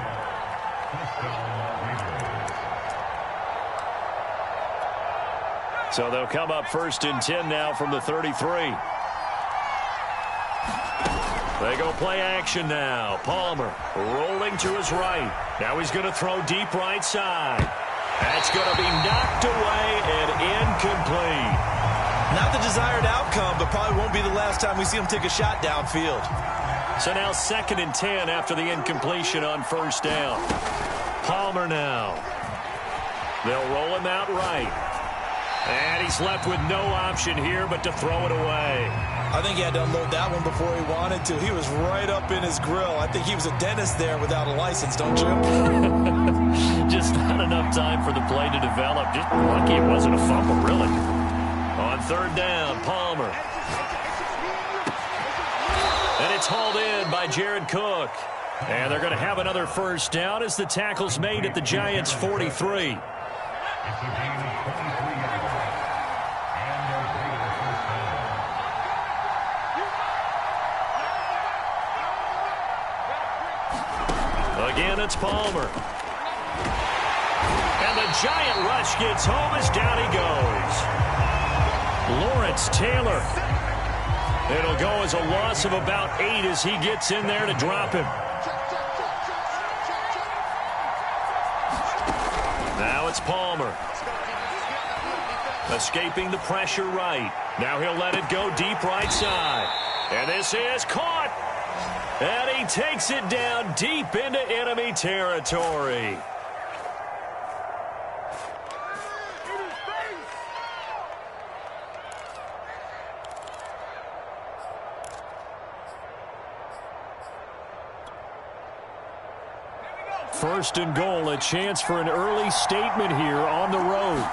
So they'll come up 1st and 10 now from the 33. They go play action now. Palmer rolling to his right. Now he's going to throw deep right side. That's going to be knocked away and incomplete. Not the desired outcome, but probably won't be the last time we see him take a shot downfield. So now 2nd and 10 after the incompletion on 1st down. Palmer now. They'll roll him out right. And he's left with no option here but to throw it away. I think he had to unload that one before he wanted to. He was right up in his grill. I think he was a dentist there without a license, don't you? Just not enough time for the play to develop. Just lucky it wasn't a fumble, really. On 3rd down, Palmer. And it's hauled in by Jared Cook. And they're going to have another 1st down as the tackle's made at the Giants' 43. Again, it's Palmer. And the giant rush gets home as down he goes. Lawrence Taylor. It'll go as a loss of about 8 as he gets in there to drop him. Now it's Palmer. Escaping the pressure right. Now he'll let it go deep right side. And this is caught. And he takes it down deep into enemy territory. First and goal, a chance for an early statement here on the road.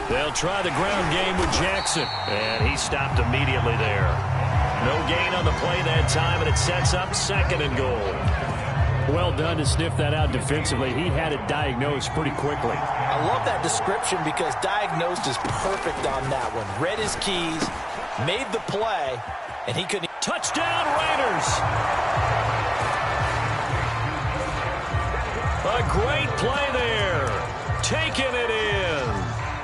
They'll try the ground game with Jackson. And he stopped immediately there. No gain on the play that time, and it sets up 2nd and goal. Well done to sniff that out defensively. He had it diagnosed pretty quickly. I love that description because diagnosed is perfect on that one. Read his keys, made the play, and he couldn't. Touchdown, Raiders! A great play there. Taking it in.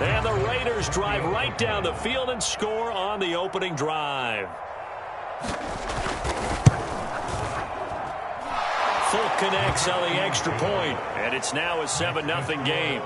And the Raiders drive right down the field and score on the opening drive. Fulk connects on the extra point, and it's now a 7-0 game.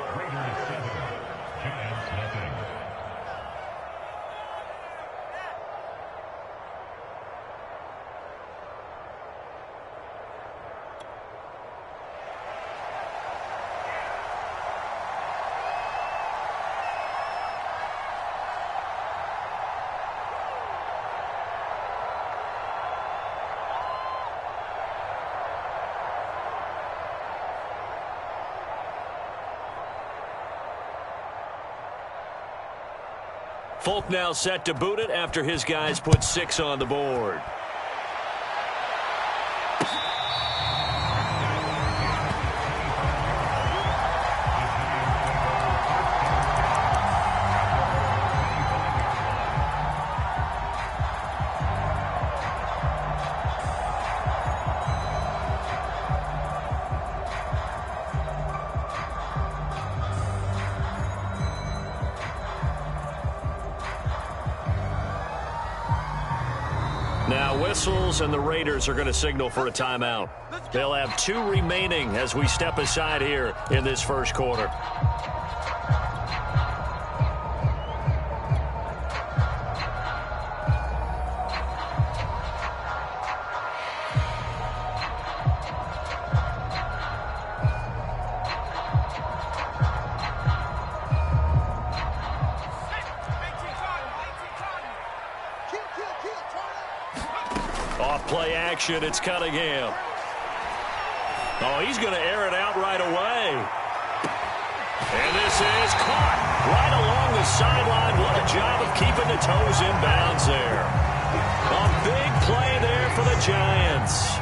Folk now set to boot it after his guys put 6 on the board. Now whistles, and the Raiders are going to signal for a timeout. They'll have 2 remaining as we step aside here in this first quarter. Off-play action, it's Cunningham. Oh, he's going to air it out right away. And this is caught right along the sideline. What a job of keeping the toes in bounds there. A big play there for the Giants.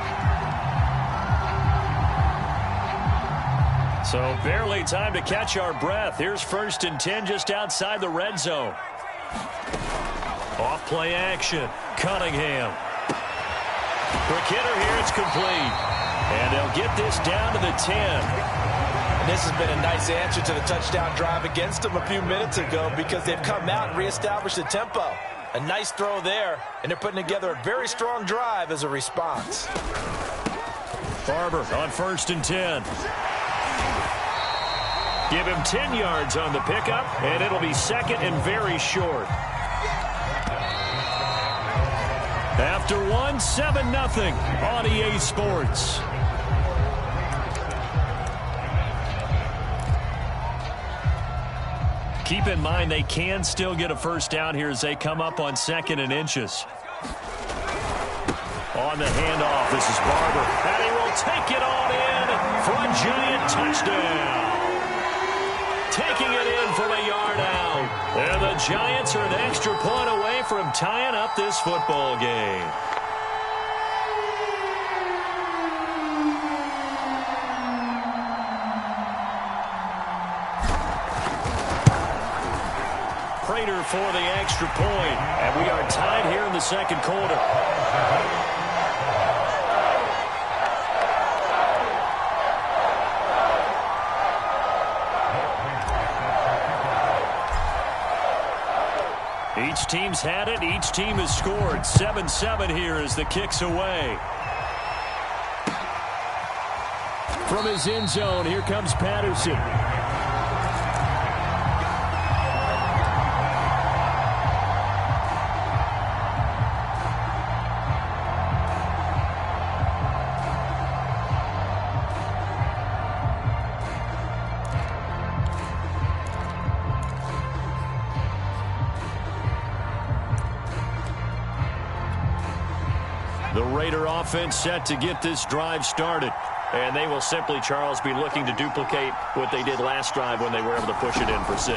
So barely time to catch our breath. Here's 1st and 10 just outside the red zone. Off-play action, Cunningham. Quick hitter here, it's complete. And they'll get this down to the 10. And this has been a nice answer to the touchdown drive against them a few minutes ago because they've come out and reestablished the tempo. A nice throw there, and they're putting together a very strong drive as a response. Barber on 1st and 10. Give him 10 yards on the pickup, and it'll be 2nd and very short. After 1, 7-0 on EA Sports. Keep in mind they can still get a first down here as they come up on 2nd and inches. On the handoff, this is Barber. And he will take it on in for a Giant touchdown. Taking it in from a yard out. And the Giants are an extra point away from tying up this football game. Prater for the extra point. And we are tied here in the second quarter. Each team's had it. Each team has scored. 7-7 here as the kick's away. From his end zone, here comes Patterson. The Raider offense set to get this drive started. And they will simply, Charles, be looking to duplicate what they did last drive when they were able to push it in for 6.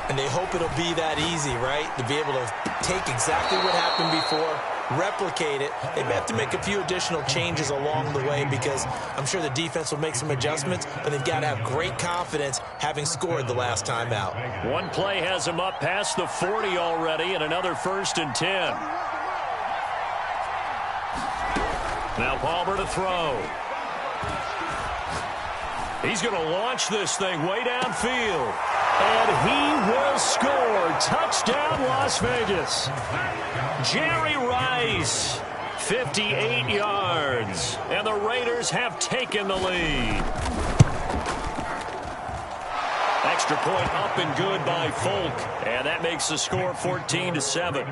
And they hope it'll be that easy, right? To be able to take exactly what happened before, replicate it. They may have to make a few additional changes along the way because I'm sure the defense will make some adjustments, but they've got to have great confidence having scored the last time out. One play has them up past the 40 already, and another 1st and 10. Now Palmer to throw. He's going to launch this thing way downfield. And he will score. Touchdown, Las Vegas. Jerry Rice, 58 yards. And the Raiders have taken the lead. Extra point up and good by Folk. And that makes the score 14-7.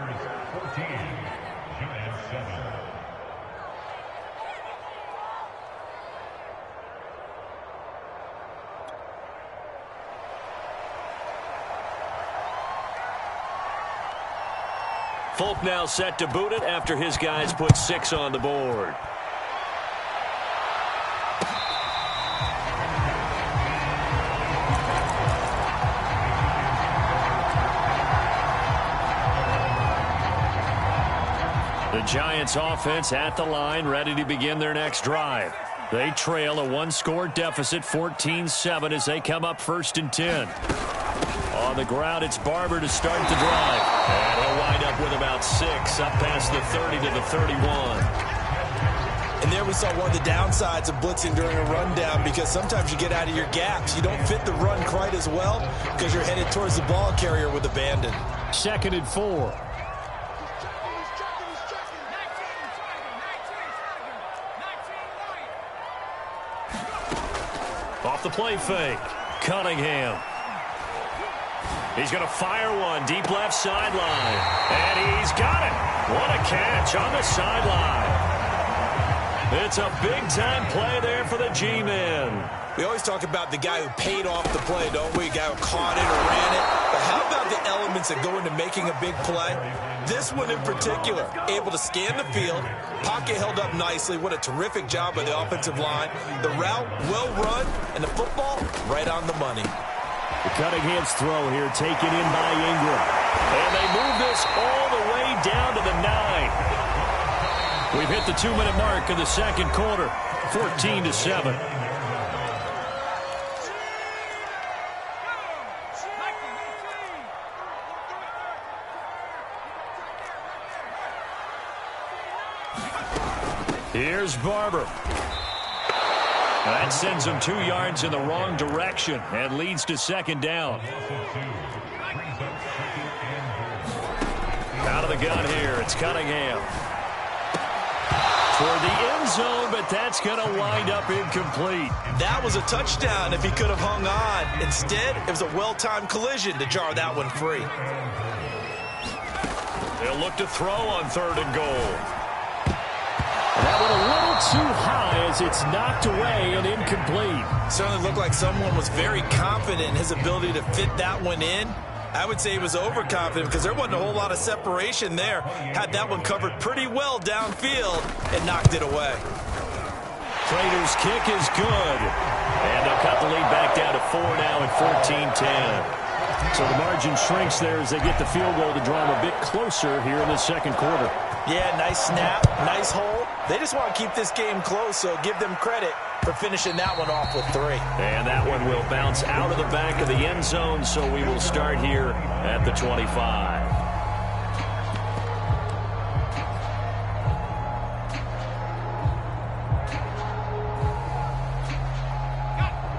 Folk now set to boot it after his guys put 6 on the board. The Giants offense at the line, ready to begin their next drive. They trail a one-score deficit, 14-7, as they come up 1st and 10. On the ground, it's Barber to start the drive. And he'll wind up with about 6, up past the 30 to the 31. And there we saw one of the downsides of blitzing during a rundown, because sometimes you get out of your gaps. You don't fit the run quite as well because you're headed towards the ball carrier with abandon. 2nd and 4. Off the play fake. Cunningham. He's going to fire one deep left sideline. And he's got it. What a catch on the sideline. It's a big-time play there for the G-men. We always talk about the guy who paid off the play, don't we? The guy who caught it or ran it. But how about the elements that go into making a big play? This one in particular, able to scan the field, pocket held up nicely. What a terrific job by the offensive line. The route, well run, and the football, right on the money. The Cunningham's throw here taken in by Ingram. And they move this all the way down to the 9. We've hit the 2-minute mark of the second quarter, 14-7. Here's Barber. That sends him 2 yards in the wrong direction and leads to 2nd down. Out of the gun here, it's Cunningham. Toward the end zone, but that's going to wind up incomplete. That was a touchdown if he could have hung on. Instead, it was a well-timed collision to jar that one free. They'll look to throw on 3rd and goal. That one a little too high as it's knocked away and incomplete. Certainly looked like someone was very confident in his ability to fit that one in. I would say he was overconfident because there wasn't a whole lot of separation there. Had that one covered pretty well downfield and knocked it away. Prater's kick is good. And they'll cut the lead back down to 4 now at 14-10. So the margin shrinks there as they get the field goal to draw them a bit closer here in the second quarter. Yeah, nice snap, nice hold. They just want to keep this game close, so give them credit for finishing that one off with 3. And that one will bounce out of the back of the end zone, so we will start here at the 25.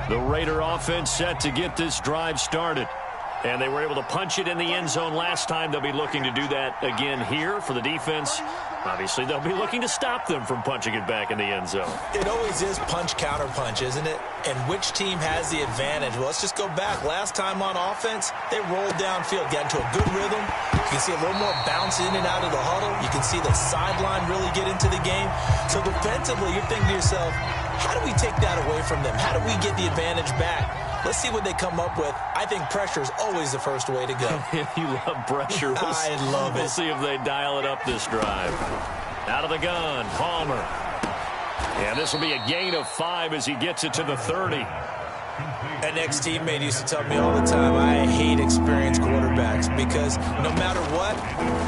The Raider offense set to get this drive started. And they were able to punch it in the end zone last time. They'll be looking to do that again here for the defense. Obviously, they'll be looking to stop them from punching it back in the end zone. It always is punch, counter punch, isn't it? And which team has the advantage? Well, let's just go back. Last time on offense, they rolled downfield, got into a good rhythm. You can see a little more bounce in and out of the huddle. You can see the sideline really get into the game. So defensively, you're thinking to yourself, how do we take that away from them? How do we get the advantage back? Let's see what they come up with. I think pressure is always the first way to go. You love pressure. I love it. We'll see if they dial it up this drive. Out of the gun, Palmer. And this will be a gain of 5 as he gets it to the 30. An ex-teammate used to tell me all the time, I hate experienced quarterbacks because no matter what,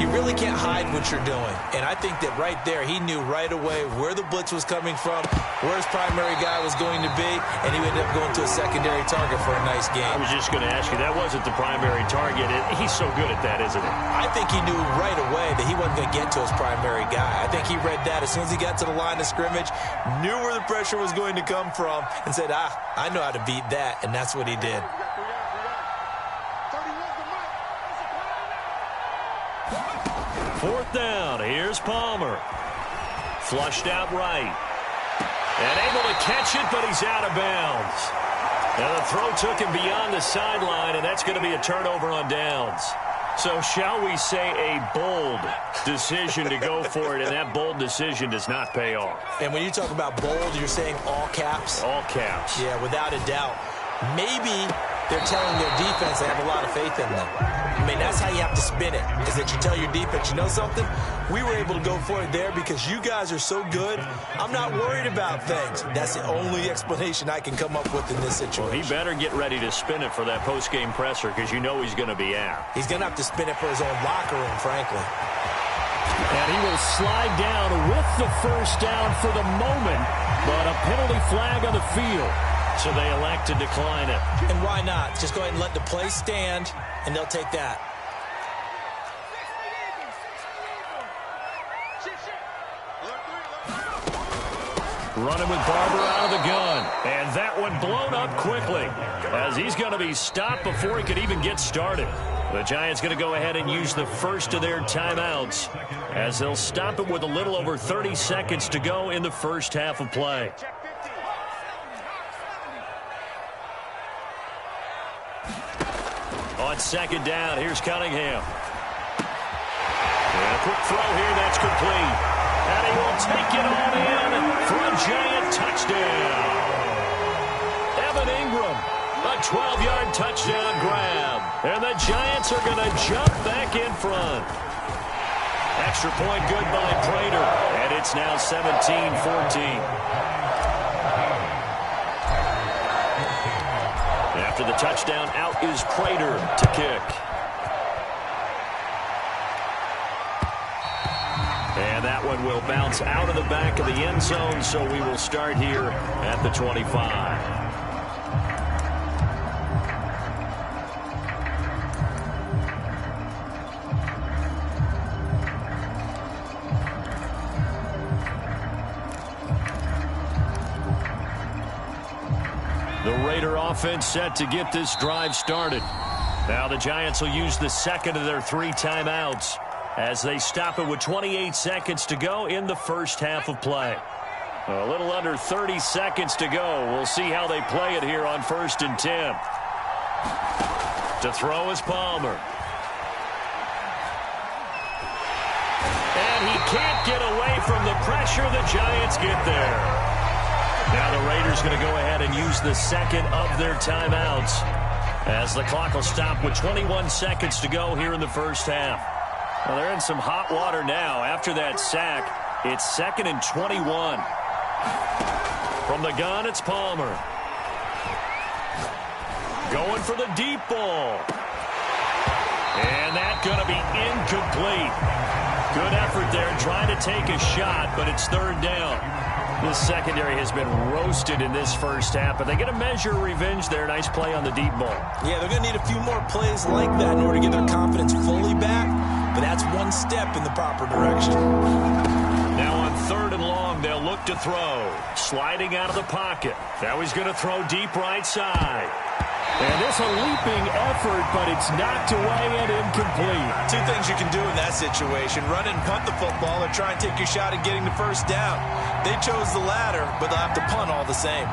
you really can't hide what you're doing. And I think that right there, he knew right away where the blitz was coming from, where his primary guy was going to be, and he ended up going to a secondary target for a nice game. I was just going to ask you, that wasn't the primary target. He's so good at that, isn't he? I think he knew right away that he wasn't going to get to his primary guy. I think he read that as soon as he got to the line of scrimmage, knew where the pressure was going to come from, and said, I know how to beat that. And that's what he did. Fourth down. Here's Palmer. Flushed out right. And able to catch it, but he's out of bounds. Now the throw took him beyond the sideline, and that's going to be a turnover on downs. So shall we say a bold decision to go for it, and that bold decision does not pay off. And when you talk about bold, you're saying all caps? All caps. Yeah, without a doubt. Maybe they're telling their defense they have a lot of faith in them. I mean, that's how you have to spin it, is that you tell your defense, you know something? We were able to go for it there because you guys are so good. I'm not worried about things. That's the only explanation I can come up with in this situation. Well, he better get ready to spin it for that post-game presser because you know he's going to be out. He's going to have to spin it for his own locker room, frankly. And he will slide down with the first down for the moment, but a penalty flag on the field. So they elect to decline it. And why not? Just go ahead and let the play stand, and they'll take that. Running with Barber out of the gun. And that one blown up quickly, as he's going to be stopped before he could even get started. The Giants going to go ahead and use the first of their timeouts, as they'll stop it with a little over 30 seconds to go in the first half of play. On second down, here's Cunningham. And a quick throw here, that's complete. And he will take it on in for a Giant touchdown. Evan Ingram, a 12-yard touchdown grab. And the Giants are going to jump back in front. Extra point good by Prater. And it's now 17-14. After the touchdown, out is Prater to kick. And that one will bounce out of the back of the end zone, so we will start here at the 25. The Raider offense set to get this drive started. Now the Giants will use the second of their 3 timeouts as they stop it with 28 seconds to go in the first half of play. A little under 30 seconds to go. We'll see how they play it here on 1st and 10. To throw is Palmer. And he can't get away from the pressure. The Giants get there. Now the Raiders going to go ahead and use the second of their timeouts, as the clock will stop with 21 seconds to go here in the first half. Well, they're in some hot water now. After that sack, it's 2nd and 21. From the gun, it's Palmer. Going for the deep ball. And that's going to be incomplete. Good effort there trying to take a shot, but it's 3rd down. This secondary has been roasted in this first half, but they get a measure of revenge there. Nice play on the deep ball. Yeah, they're going to need a few more plays like that in order to get their confidence fully back, but that's one step in the proper direction. Now on 3rd and long, they'll look to throw. Sliding out of the pocket. Now he's going to throw deep right side. And it's a leaping effort, but it's knocked away and incomplete. 2 things you can do in that situation: run and punt the football, or try and take your shot at getting the first down. They chose the latter, but they'll have to punt all the same.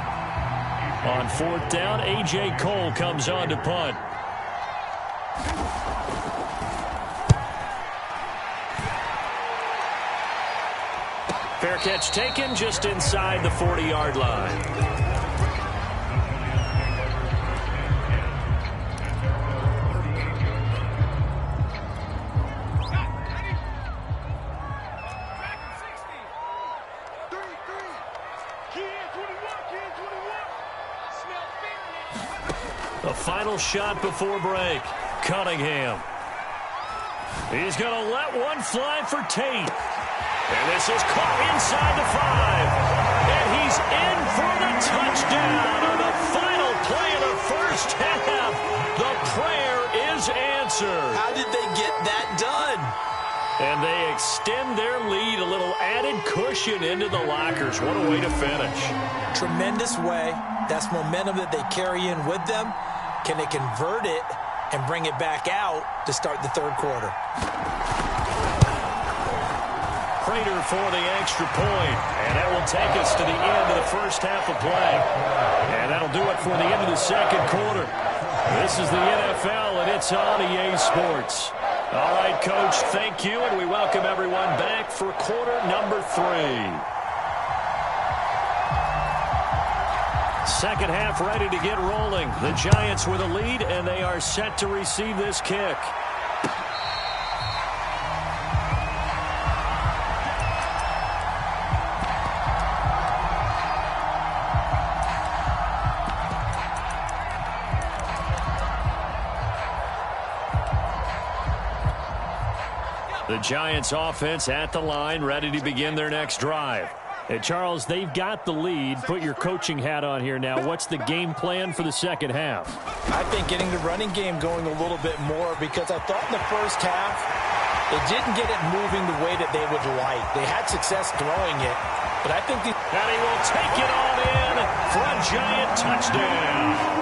On 4th down, A.J. Cole comes on to punt. Fair catch taken just inside the 40-yard line. The final shot before break. Cunningham. He's going to let one fly for Tate. And this is caught inside the 5. And he's in for the touchdown on the final play of the first half. The prayer is answered. How did they get that done? And they extend their lead, a little added cushion into the lockers. What a way to finish. Tremendous way. That's momentum that they carry in with them. Can they convert it and bring it back out to start the 3rd quarter? Prater for the extra point, and that will take us to the end of the first half of play. And that'll do it for the end of the 2nd quarter. This is the NFL, and it's on EA Sports. All right, Coach, thank you, and we welcome everyone back for quarter number 3. Second half ready to get rolling. The Giants with a lead, and they are set to receive this kick. The Giants offense at the line, ready to begin their next drive. Hey, Charles, they've got the lead. Put your coaching hat on here now. What's the game plan for the second half? I think getting the running game going a little bit more, because I thought in the first half they didn't get it moving the way that they would like. They had success throwing it, but I think and he will take it on in for a Giant touchdown.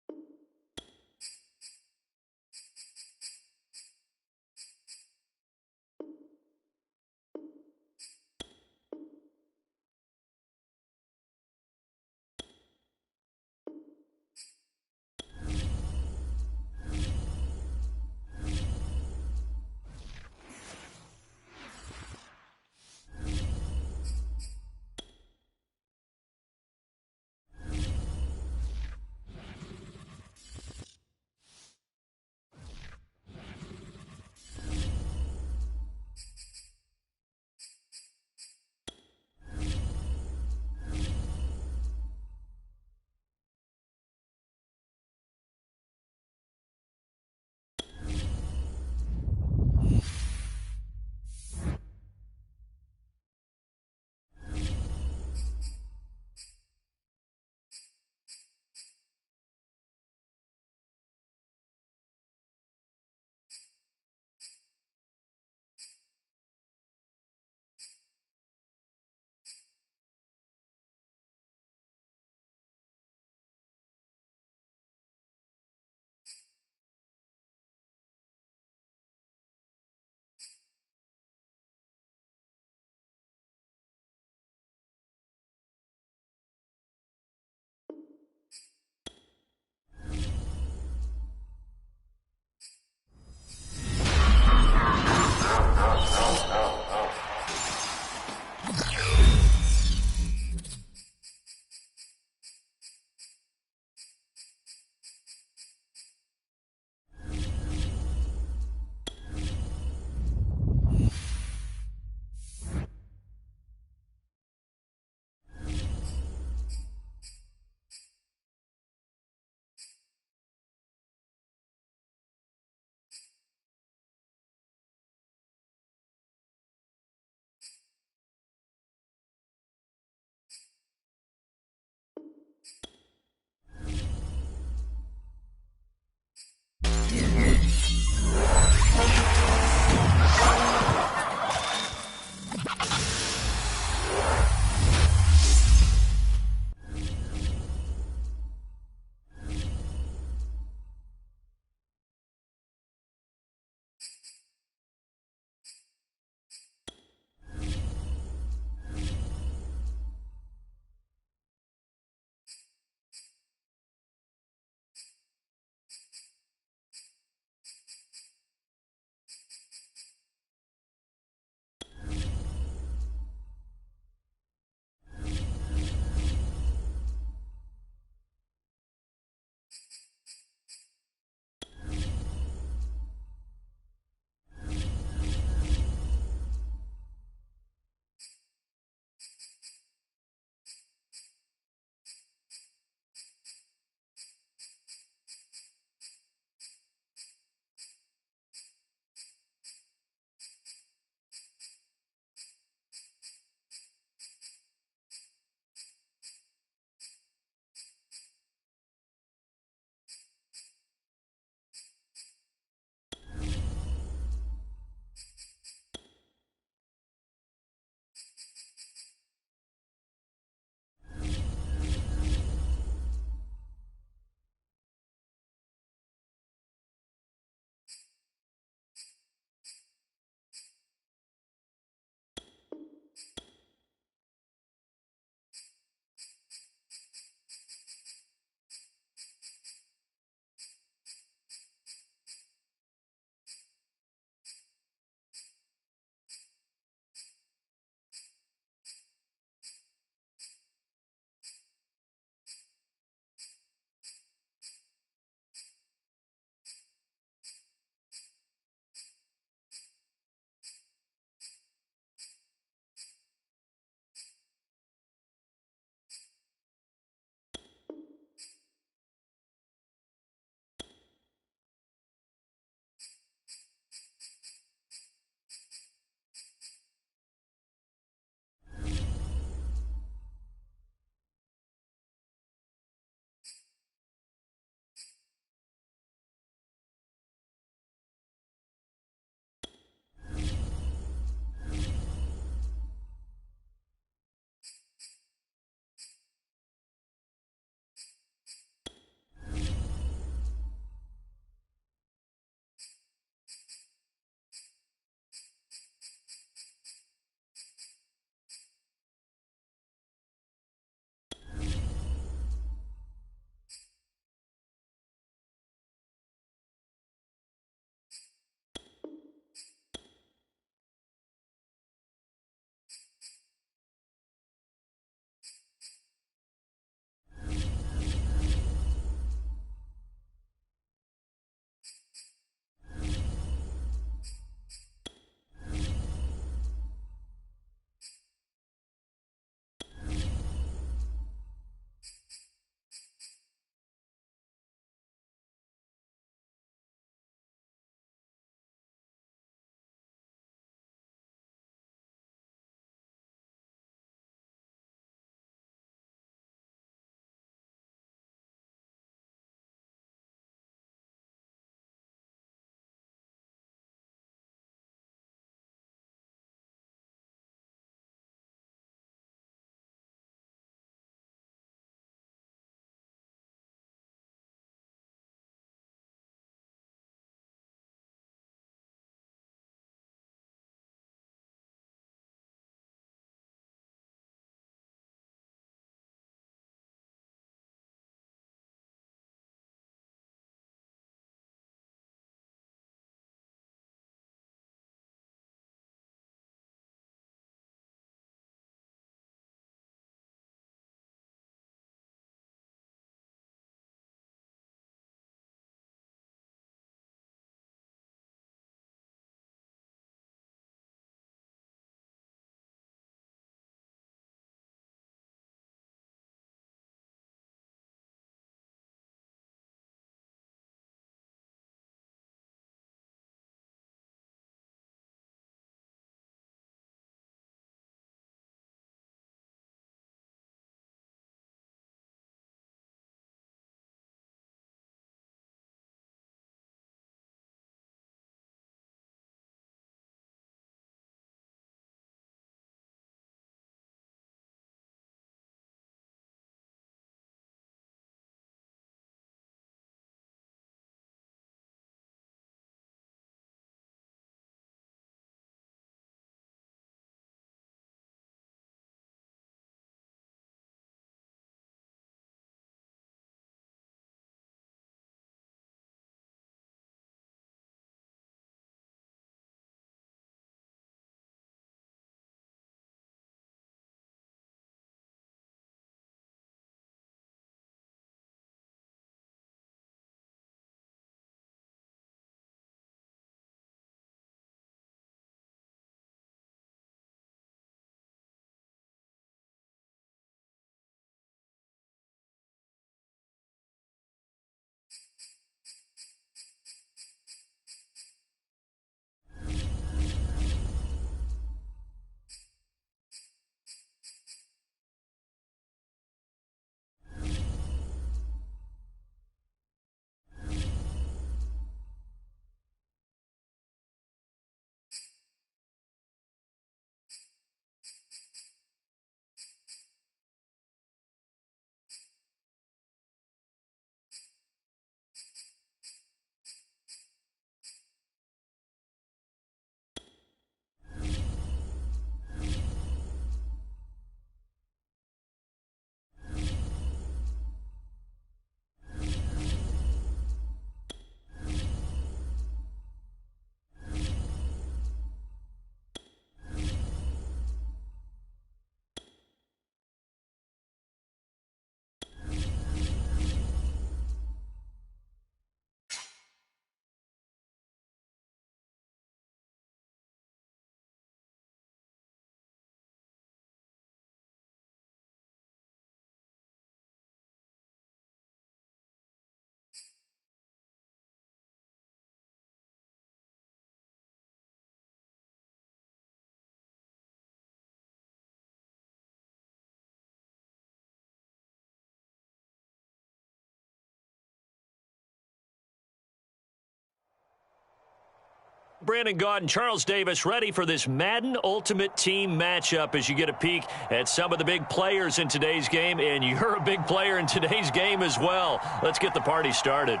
Brandon Gaud and Charles Davis ready for this Madden Ultimate Team matchup as you get a peek at some of the big players in today's game, and you're a big player in today's game as well. Let's get the party started.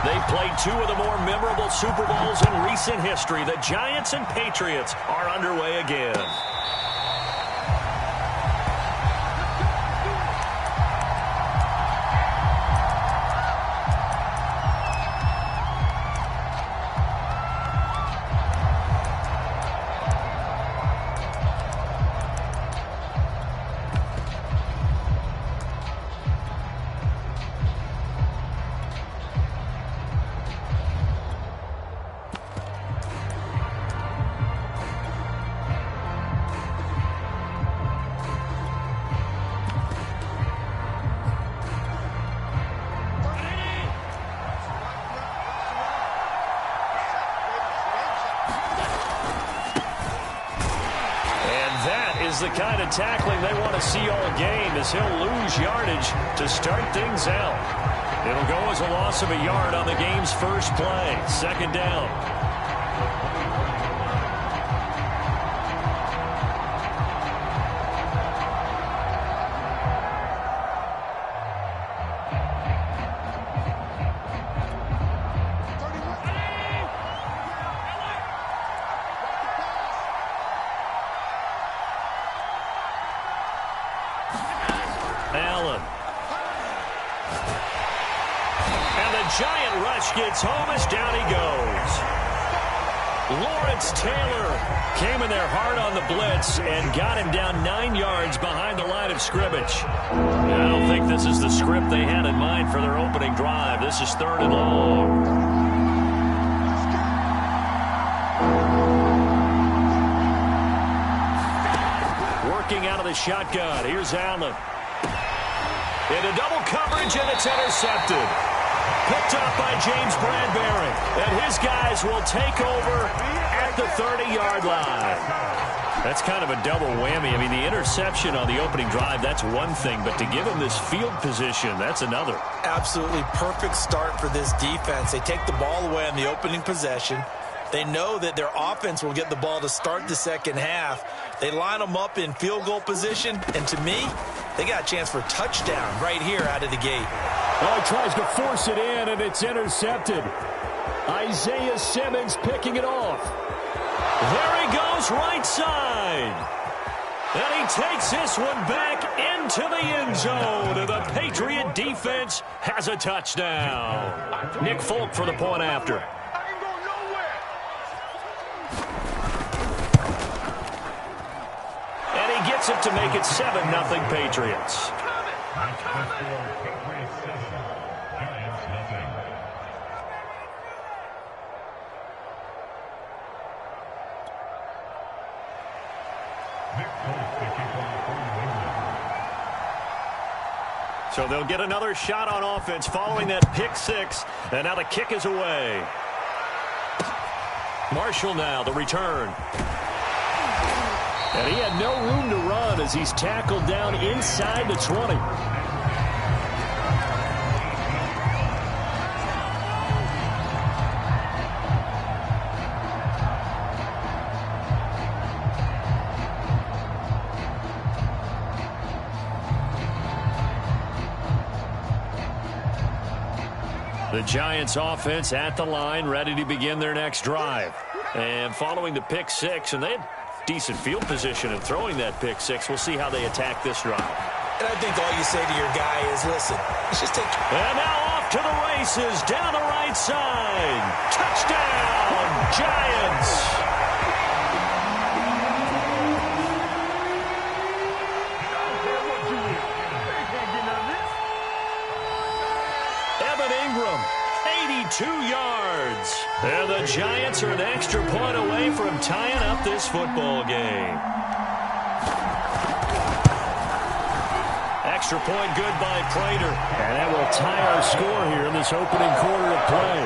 They played two of the more memorable Super Bowls in recent history. The Giants and Patriots are underway again. Is the kind of tackling they want to see all game, as he'll lose yardage to start things out. It'll go as a loss of a yard on the game's first play. Second down. Allen. And the giant rush gets home as down he goes. Lawrence Taylor came in there hard on the blitz and got him down 9 yards behind the line of scrimmage. I don't think this is the script they had in mind for their opening drive. This is 3rd and long. Working out of the shotgun. Here's Allen. Into double coverage, and it's intercepted. Picked up by James Bradbury. And his guys will take over at the 30-yard line. That's kind of a double whammy. I mean, the interception on the opening drive, that's one thing. But to give him this field position, that's another. Absolutely perfect start for this defense. They take the ball away on the opening possession. They know that their offense will get the ball to start the second half. They line them up in field goal position, and to me, they got a chance for a touchdown right here out of the gate. Oh, he tries to force it in, and it's intercepted. Isaiah Simmons picking it off. There he goes, right side. And he takes this one back into the end zone. And the Patriot defense has a touchdown. Nick Folk for the point after. Gets it to make it 7-0 Patriots. So they'll get another shot on offense following that pick six, and now the kick is away. Marshall now, the return. And he had no room to run as he's tackled down inside the 20. The Giants offense at the line, ready to begin their next drive. And following the pick six, and they had decent field position and throwing that pick six. We'll see how they attack this drive. And I think all you say to your guy is, listen, let's just take... And now off to the races, down the right side. Touchdown, Giants. Evan Ingram, 82 yards. And the Giants are an extra point away from tying up this football game. Extra point good by Prater. And that will tie our score here in this opening quarter of play.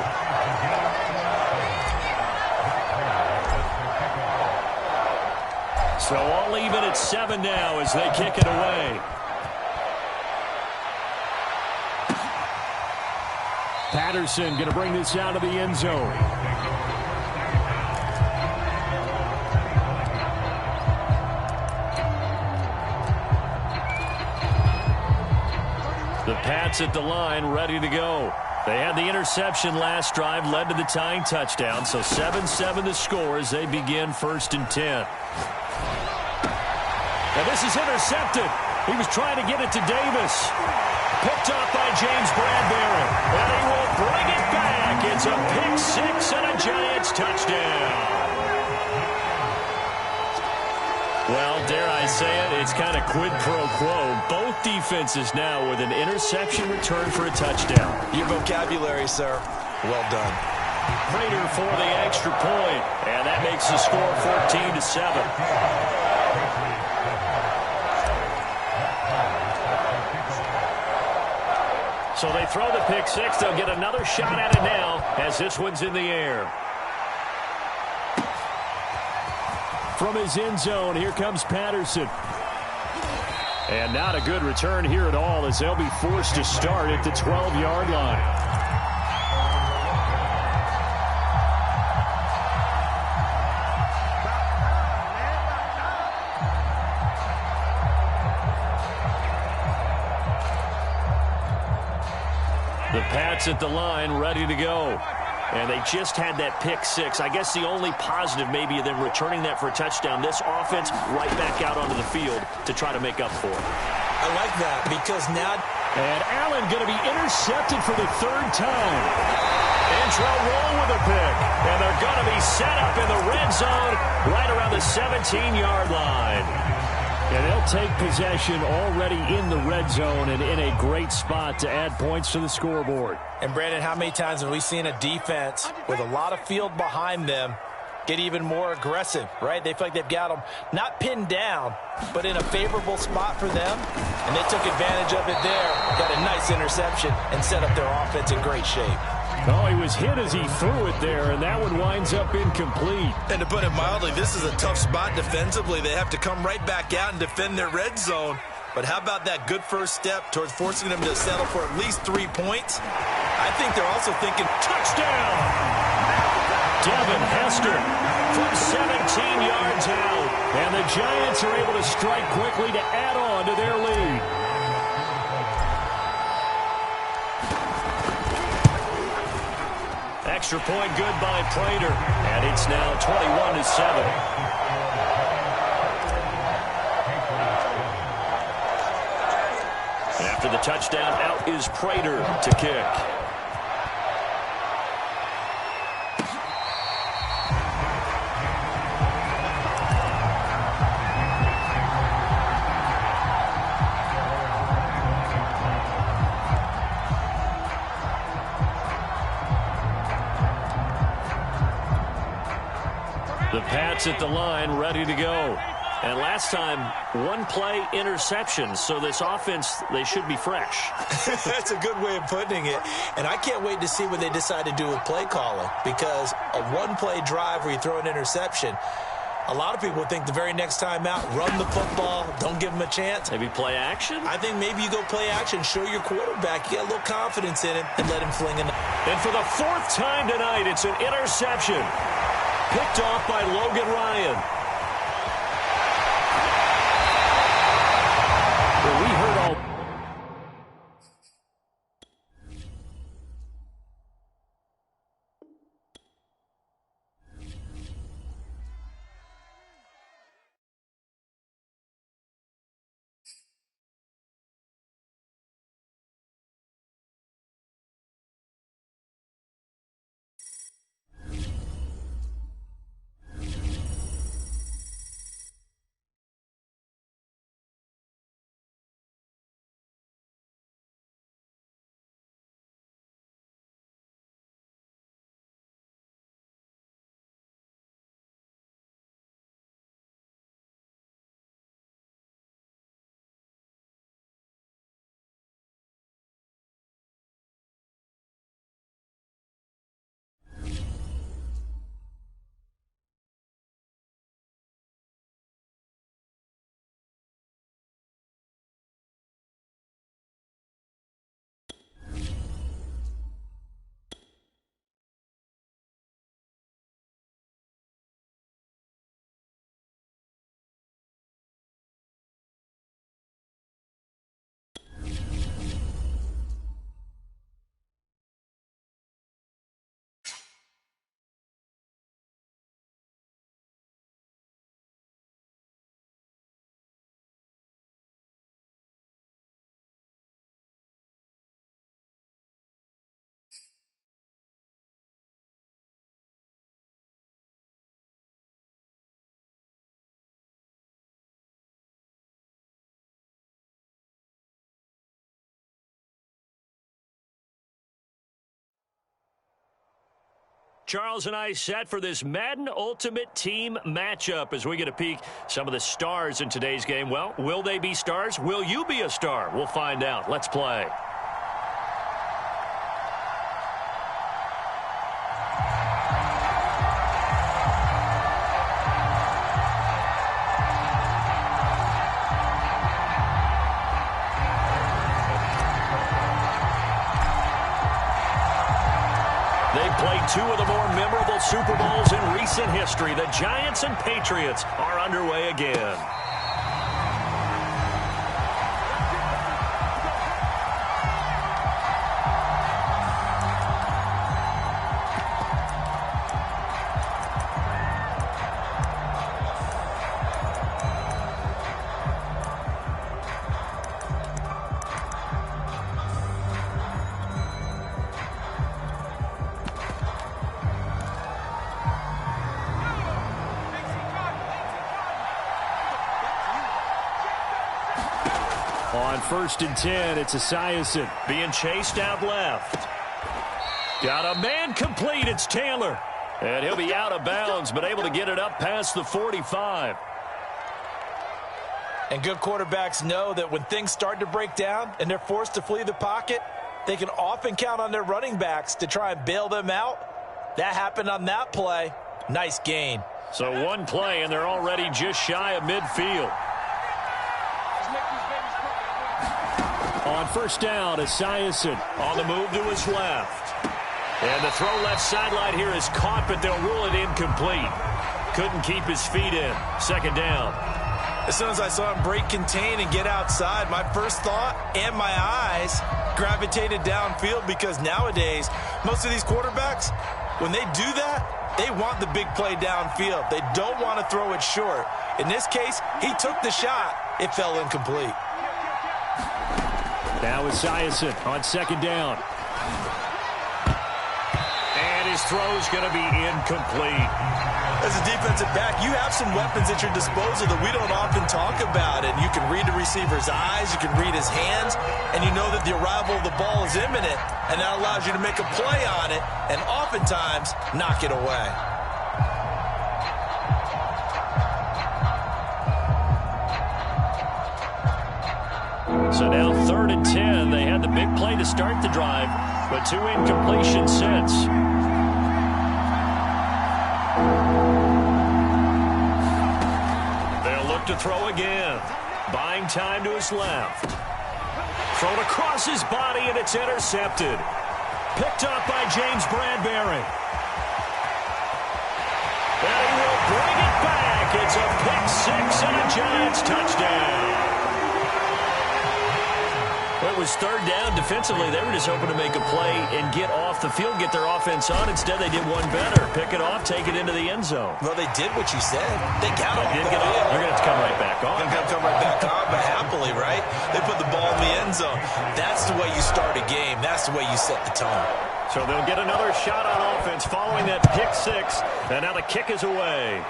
So all even at 7 now as they kick it away. Patterson going to bring this out of the end zone. The Pats at the line, ready to go. They had the interception last drive, led to the tying touchdown. So 7-7 the score as they begin 1st and 10. And this is intercepted. He was trying to get it to Davis. Picked off by James Bradbury. And he will bring it back. It's a pick six and a Giants touchdown. Well, dare I say it, it's kind of quid pro quo. Both defenses now with an interception return for a touchdown. Your vocabulary, sir. Well done. Prater for the extra point, and that makes the score 14-7. So they throw the pick six. They'll get another shot at it now as this one's in the air. From his end zone, here comes Patterson. And not a good return here at all as they'll be forced to start at the 12-yard line. The Pats at the line, ready to go. And they just had that pick six. I guess the only positive maybe of them returning that for a touchdown. This offense right back out onto the field to try to make up for it. I like that because now... And Allen going to be intercepted for the 3rd time. Andrew Roll with a pick. And they're going to be set up in the red zone right around the 17-yard line. And they'll take possession already in the red zone and in a great spot to add points to the scoreboard. And, Brandon, how many times have we seen a defense with a lot of field behind them get even more aggressive, right? They feel like they've got them not pinned down, but in a favorable spot for them. And they took advantage of it there, got a nice interception, and set up their offense in great shape. Oh, he was hit as he threw it there, and that one winds up incomplete. And to put it mildly, this is a tough spot defensively. They have to come right back out and defend their red zone. But how about that good first step towards forcing them to settle for at least 3 points? I think they're also thinking, touchdown! Devin Hester from 17 yards out. And the Giants are able to strike quickly to add on to their lead. Extra point good by Prater. And it's now 21-7. After the touchdown, out is Prater to kick. The Pats at the line, ready to go. And last time, 1-play interception. So this offense, they should be fresh. That's a good way of putting it. And I can't wait to see what they decide to do with play calling. Because a 1-play drive where you throw an interception, a lot of people think the very next time out, run the football, don't give them a chance. Maybe play action? I think maybe you go play action, show your quarterback, you get a little confidence in him, and let him fling it. And for the 4th time tonight, it's an interception. Picked off by Logan Ryan. Well, we heard all... Charles and I set for this Madden Ultimate Team matchup as we get a peek some of the stars in today's game. Well, will they be stars? Will you be a star? We'll find out. Let's play. Played two of the more memorable Super Bowls in recent history. The Giants and Patriots are underway again. On 1st and 10, it's Esiason being chased out left. Got a man complete. It's Taylor. And he'll be out of bounds, but able to get it up past the 45. And good quarterbacks know that when things start to break down and they're forced to flee the pocket, they can often count on their running backs to try and bail them out. That happened on that play. Nice gain. So one play, and they're already just shy of midfield. On 1st down, Esiason on the move to his left. And the throw left sideline here is caught, but they'll rule it incomplete. Couldn't keep his feet in. 2nd down. As soon as I saw him break contain and get outside, my first thought and my eyes gravitated downfield, because nowadays, most of these quarterbacks, when they do that, they want the big play downfield. They don't want to throw it short. In this case, he took the shot. It fell incomplete. Now Esiason on 2nd down. And his throw's going to be incomplete. As a defensive back, you have some weapons at your disposal that we don't often talk about. And you can read the receiver's eyes, you can read his hands, and you know that the arrival of the ball is imminent. And that allows you to make a play on it and oftentimes knock it away. So now 3rd and 10. They had the big play to start the drive, but 2 incompletions since. They'll look to throw again. Buying time to his left. Thrown across his body, and it's intercepted. Picked up by James Bradbury. And he will bring it back. It's a pick-6 and a Giants touchdown. Well, it was 3rd down. Defensively, they were just hoping to make a play and get off the field, get their offense on. Instead, they did one better. Pick it off, take it into the end zone. Well, they did what you said. They got off the field. They're going to have to come right back on. They're going to come right back on, but happily, right? They put the ball in the end zone. That's the way you start a game. That's the way you set the tone. So they'll get another shot on offense following that pick-6. And now the kick is away.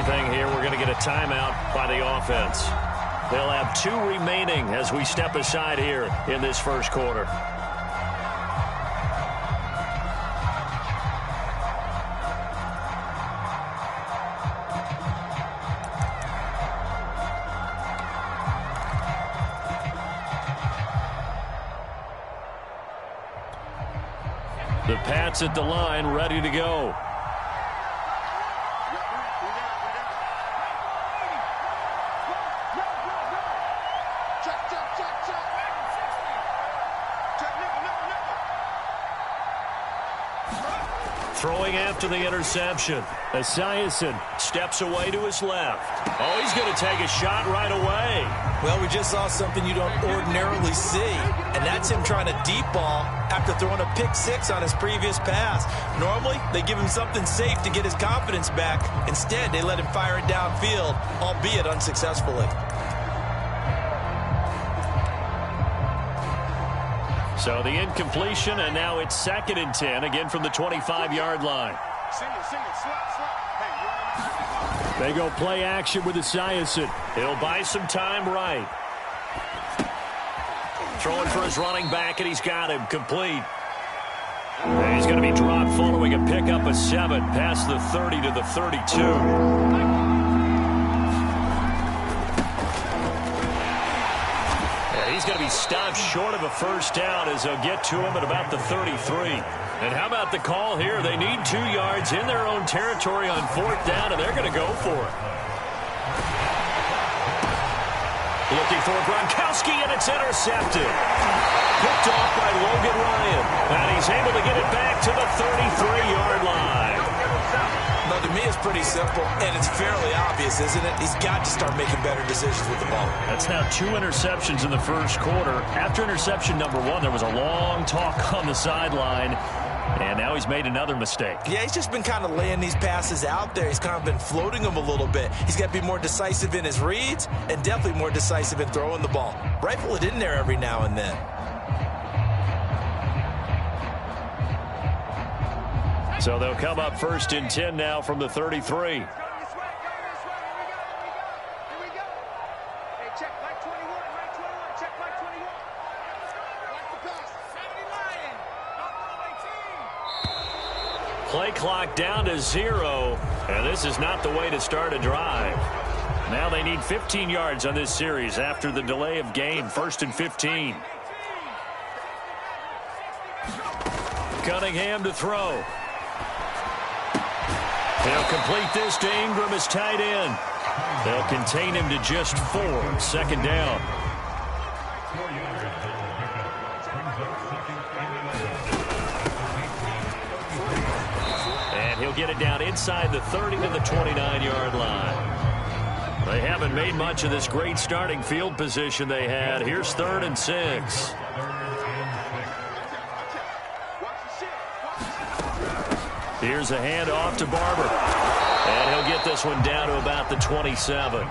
Here, we're going to get a timeout by the offense. They'll have 2 remaining as we step aside here in this first quarter. The Pats at the line, ready to go. Throwing after the interception. Esiason steps away to his left. Oh, he's going to take a shot right away. Well, we just saw something you don't ordinarily see, and that's him trying to deep ball after throwing a pick-6 on his previous pass. Normally, they give him something safe to get his confidence back. Instead, they let him fire it downfield, albeit unsuccessfully. So the incompletion, and now it's 2nd and 10, again from the 25-yard line. Sing it, slap. Hey, They go play action with Esiason. He'll buy some time right. Throwing for his running back, and he's got him complete. And he's going to be dropped following a pickup of 7 past the 30 to the 32. He's going to be stopped short of a first down as they'll get to him at about the 33. And how about the call here? They need 2 yards in their own territory on 4th down, and they're going to go for it. Looking for Gronkowski, and it's intercepted. Picked off by Logan Ryan. And he's able to get it back to the 33-yard line. No, to me, it's pretty simple, and it's fairly obvious, isn't it? He's got to start making better decisions with the ball. That's now 2 interceptions in the first quarter. After interception number 1, there was a long talk on the sideline, and now he's made another mistake. Yeah, he's just been kind of laying these passes out there. He's kind of been floating them a little bit. He's got to be more decisive in his reads and definitely more decisive in throwing the ball. Rifle it in there every now and then. So they'll come up 1st and 10 now from the 33. Play clock down to 0, and this is not the way to start a drive. Now they need 15 yards on this series after the delay of game. 1st and 15. Cunningham to throw. They'll complete this to Ingram as tight end. They'll contain him to just 4. 2nd down. And he'll get it down inside the 30 to the 29-yard line. They haven't made much of this great starting field position they had. Here's 3rd and 6. Here's a handoff to Barber. And he'll get this one down to about the 27.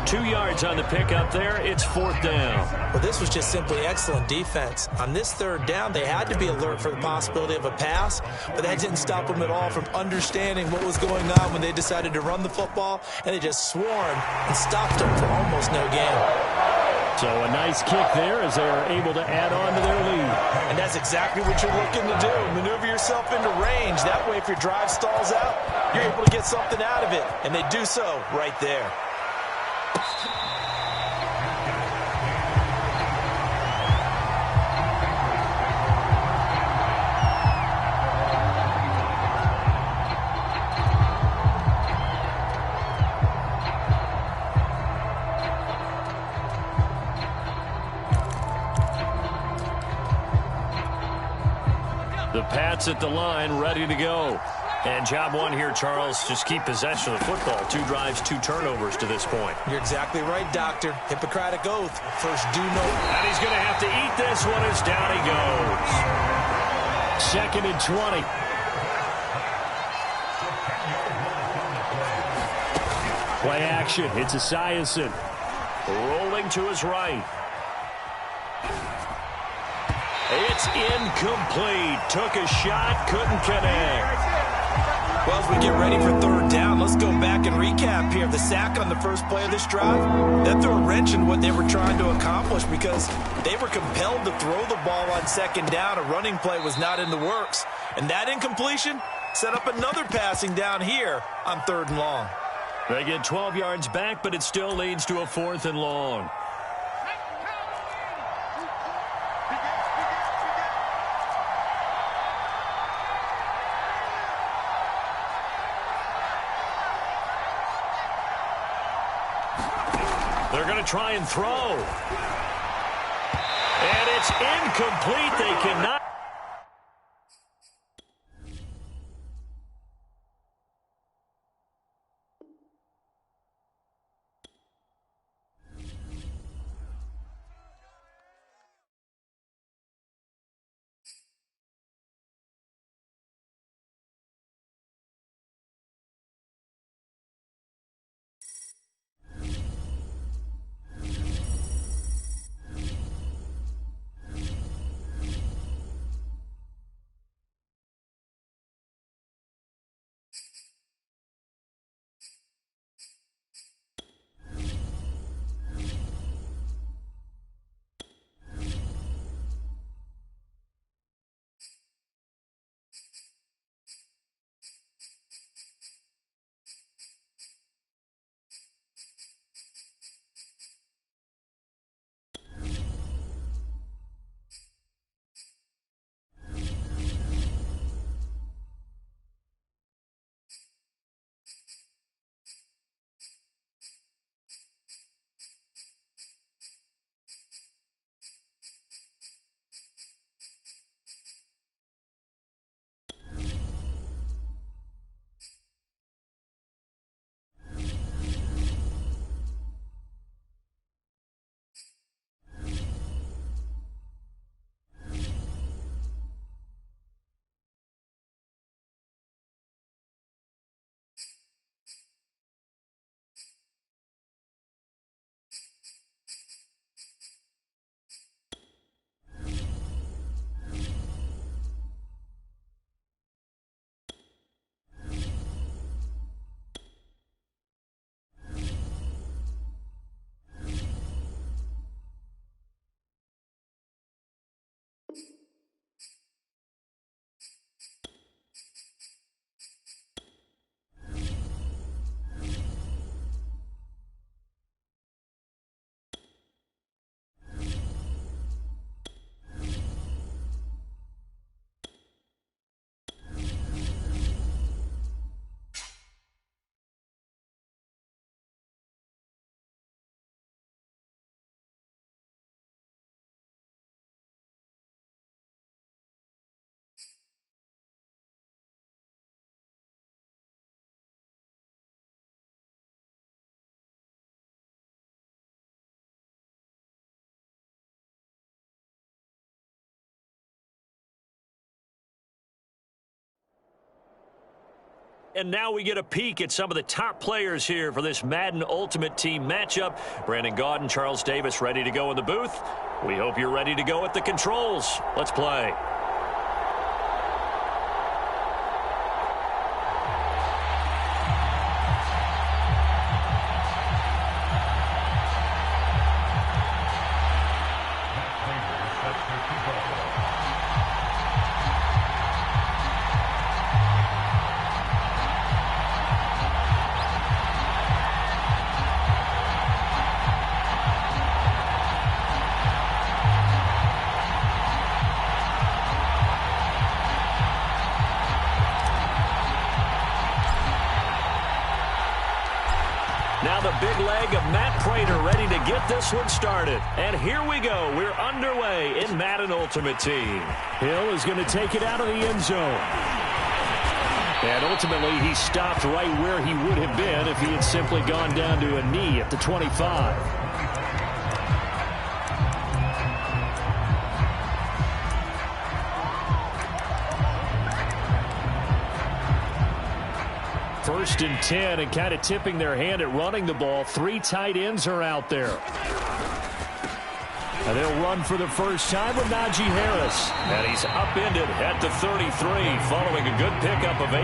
2 yards on the pickup there. It's 4th down. Well, this was just simply excellent defense. On this 3rd down, they had to be alert for the possibility of a pass, but that didn't stop them at all from understanding what was going on when they decided to run the football, and they just swarmed and stopped them for almost no gain. So a nice kick there as they are able to add on to their lead. And that's exactly what you're looking to do. Maneuver yourself into range. That way, if your drive stalls out, you're able to get something out of it. And they do so right there. The Pats at the line, ready to go. And job 1 here, Charles, just keep possession of the football. 2 drives, 2 turnovers to this point. You're exactly right, Doctor. Hippocratic oath. First, do no. And he's going to have to eat this one as down he goes. 2nd and 20. Play action. It's Esiason. Rolling to his right. It's incomplete. Took a shot, couldn't connect. Well, as we get ready for 3rd down, let's go back and recap here. The sack on the first play of this drive, that threw a wrench in what they were trying to accomplish because they were compelled to throw the ball on 2nd down. A running play was not in the works. And that incompletion set up another passing down here on 3rd and long. They get 12 yards back, but it still leads to a 4th and long. They're going to try and throw. And it's incomplete. They cannot. And now we get a peek at some of the top players here for this Madden Ultimate Team matchup. Brandon Gaudin and Charles Davis ready to go in the booth. We hope you're ready to go at the controls. Let's play. Now the big leg of Matt Prater ready to get this one started. And here we go. We're underway in Madden Ultimate Team. Hill is going to take it out of the end zone. And ultimately, he stopped right where he would have been if he had simply gone down to a knee at the 25. First and 10, and kind of tipping their hand at running the ball. 3 tight ends are out there. And they'll run for the first time with Najee Harris. And he's upended at the 33, following a good pickup of 8.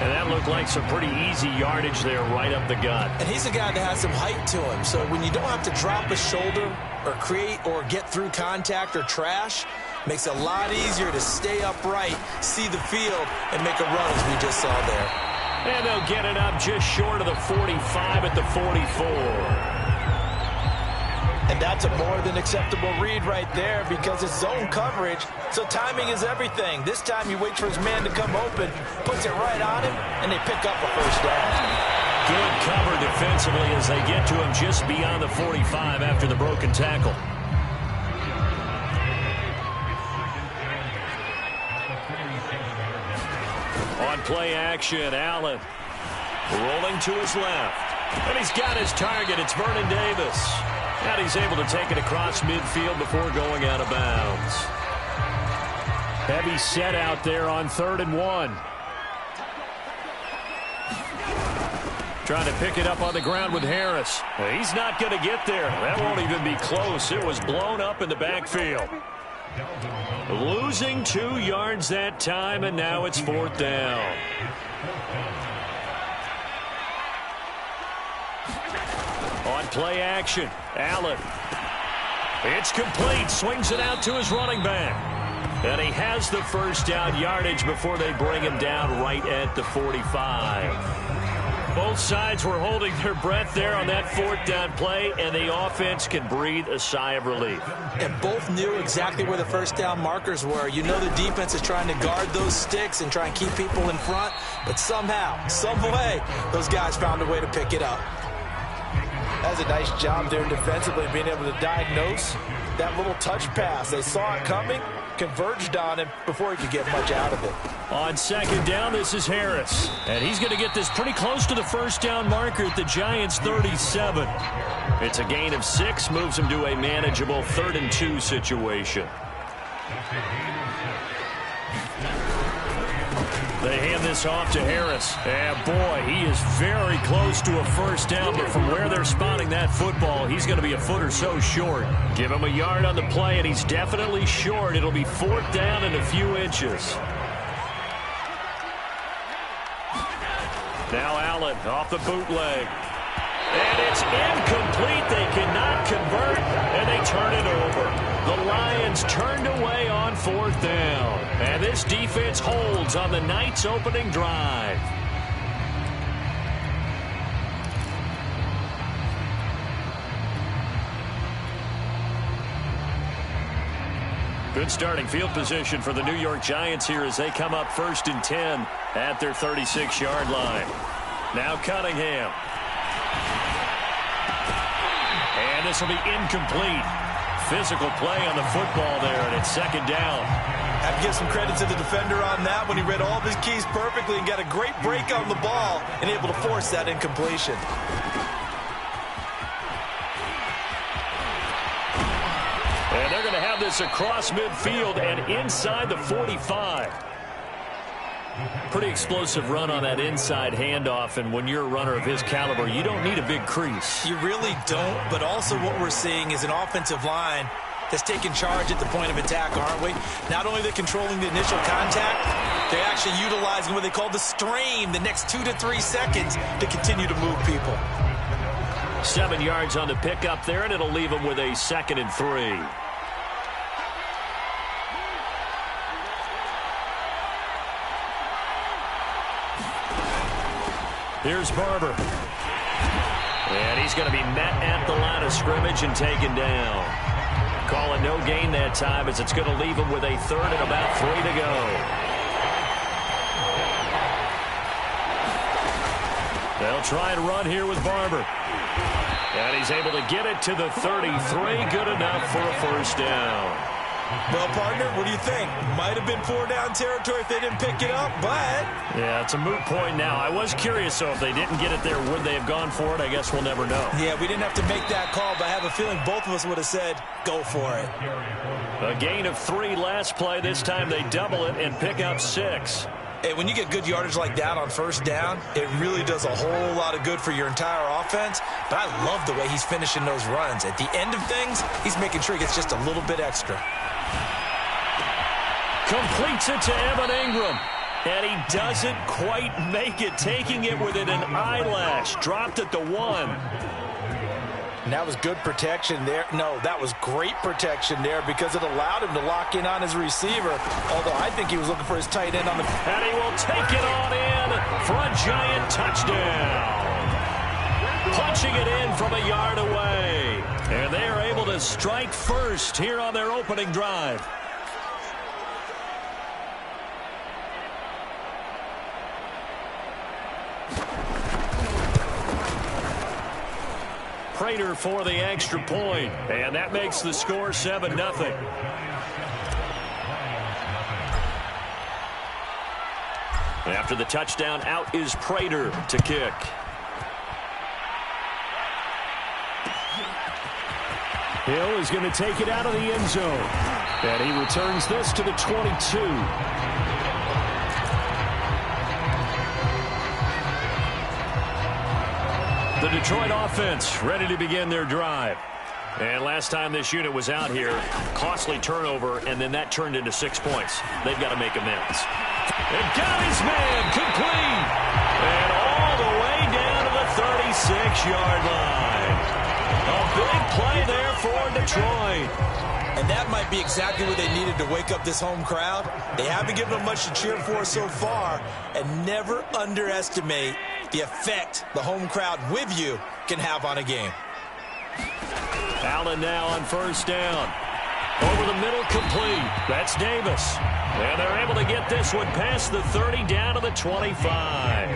And that looked like some pretty easy yardage there right up the gut. And he's a guy that has some height to him. So when you don't have to drop a shoulder or create or get through contact or trash, makes it a lot easier to stay upright, see the field, and make a run as we just saw there. And they'll get it up just short of the 45 at the 44. And that's a more than acceptable read right there because it's zone coverage, so timing is everything. This time he waits for his man to come open, puts it right on him, and they pick up a first down. Good cover defensively as they get to him just beyond the 45 after the broken tackle. On play action, Allen rolling to his left. And he's got his target. It's Vernon Davis. And he's able to take it across midfield before going out of bounds. Heavy set out there on 3rd and 1. Trying to pick it up on the ground with Harris. He's not going to get there. That won't even be close. It was blown up in the backfield. Losing 2 yards that time, and now it's 4th down. On play action, Allen. It's complete. Swings it out to his running back. And he has the first down yardage before they bring him down right at the 45. Both sides were holding their breath there on that 4th down play, and the offense can breathe a sigh of relief. And both knew exactly where the first down markers were. You know the defense is trying to guard those sticks and try and keep people in front, but somehow, some way, those guys found a way to pick it up. That's a nice job there defensively, being able to diagnose that little touch pass. They saw it coming, converged on him before he could get much out of it. On 2nd down, this is Harris. And he's going to get this pretty close to the first down marker at the Giants' 37. It's a gain of 6, moves him to a manageable 3rd and 2 situation. They hand this off to Harris. And boy, he is very close to a first down, but from where they're spotting that football, he's going to be a foot or so short. Give him a yard on the play, and he's definitely short. It'll be 4th down and a few inches. Now Allen off the bootleg. And it's incomplete. They cannot convert, and they turn it over. The Lions turned away on 4th down. And this defense holds on the night's opening drive. Good starting field position for the New York Giants here as they come up 1st and 10 at their 36-yard line. Now Cunningham. And this will be incomplete. Physical play on the football there, and it's 2nd down. I have to give some credit to the defender on that when he read all of his keys perfectly and got a great break on the ball and able to force that incompletion. And they're going to have this across midfield and inside the 45. Pretty explosive run on that inside handoff, and when you're a runner of his caliber, you don't need a big crease. You really don't, but also what we're seeing is an offensive line that's taking charge at the point of attack, aren't we? Not only are they controlling the initial contact, they're actually utilizing what they call the strain, the next 2 to 3 seconds, to continue to move people. 7 yards on the pickup there, and it'll leave them with a 2nd and 3. Here's Barber. And he's going to be met at the line of scrimmage and taken down. Call it no gain that time, as it's going to leave him with a 3rd and about 3 to go. They'll try and run here with Barber. And he's able to get it to the 33. Good enough for a 1st down. Well, partner, what do you think? Might have been 4-down territory if they didn't pick it up, but... Yeah, it's a moot point now. I was curious, so if they didn't get it there, would they have gone for it? I guess we'll never know. Yeah, we didn't have to make that call, but I have a feeling both of us would have said, go for it. A gain of 3 last play. This time they double it and pick up 6. Hey, when you get good yardage like that on 1st down, it really does a whole lot of good for your entire offense. But I love the way he's finishing those runs. At the end of things, he's making sure he gets just a little bit extra. Completes it to Evan Ingram. And he doesn't quite make it, taking it within an eyelash. Dropped at the 1. And that was good protection there. No, that was great protection there because it allowed him to lock in on his receiver. Although I think he was looking for his tight end on the... And he will take it on in for a giant touchdown. Punching it in from a yard away. And they are able to strike first here on their opening drive. Prater for the extra point, and that makes the score 7-0. After the touchdown, out is Prater to kick. Hill is going to take it out of the end zone, and he returns this to the 22. The Detroit offense ready to begin their drive. And last time this unit was out here, costly turnover, and then that turned into 6 points. They've got to make amends. And got his man complete. And all the way down to the 36-yard line. A big play there for Detroit. And that might be exactly what they needed to wake up this home crowd. They haven't given them much to cheer for so far. And never underestimate the effect the home crowd with you can have on a game. Allen now on 1st down. Over the middle, complete. That's Davis. And they're able to get this one past the 30 down to the 25.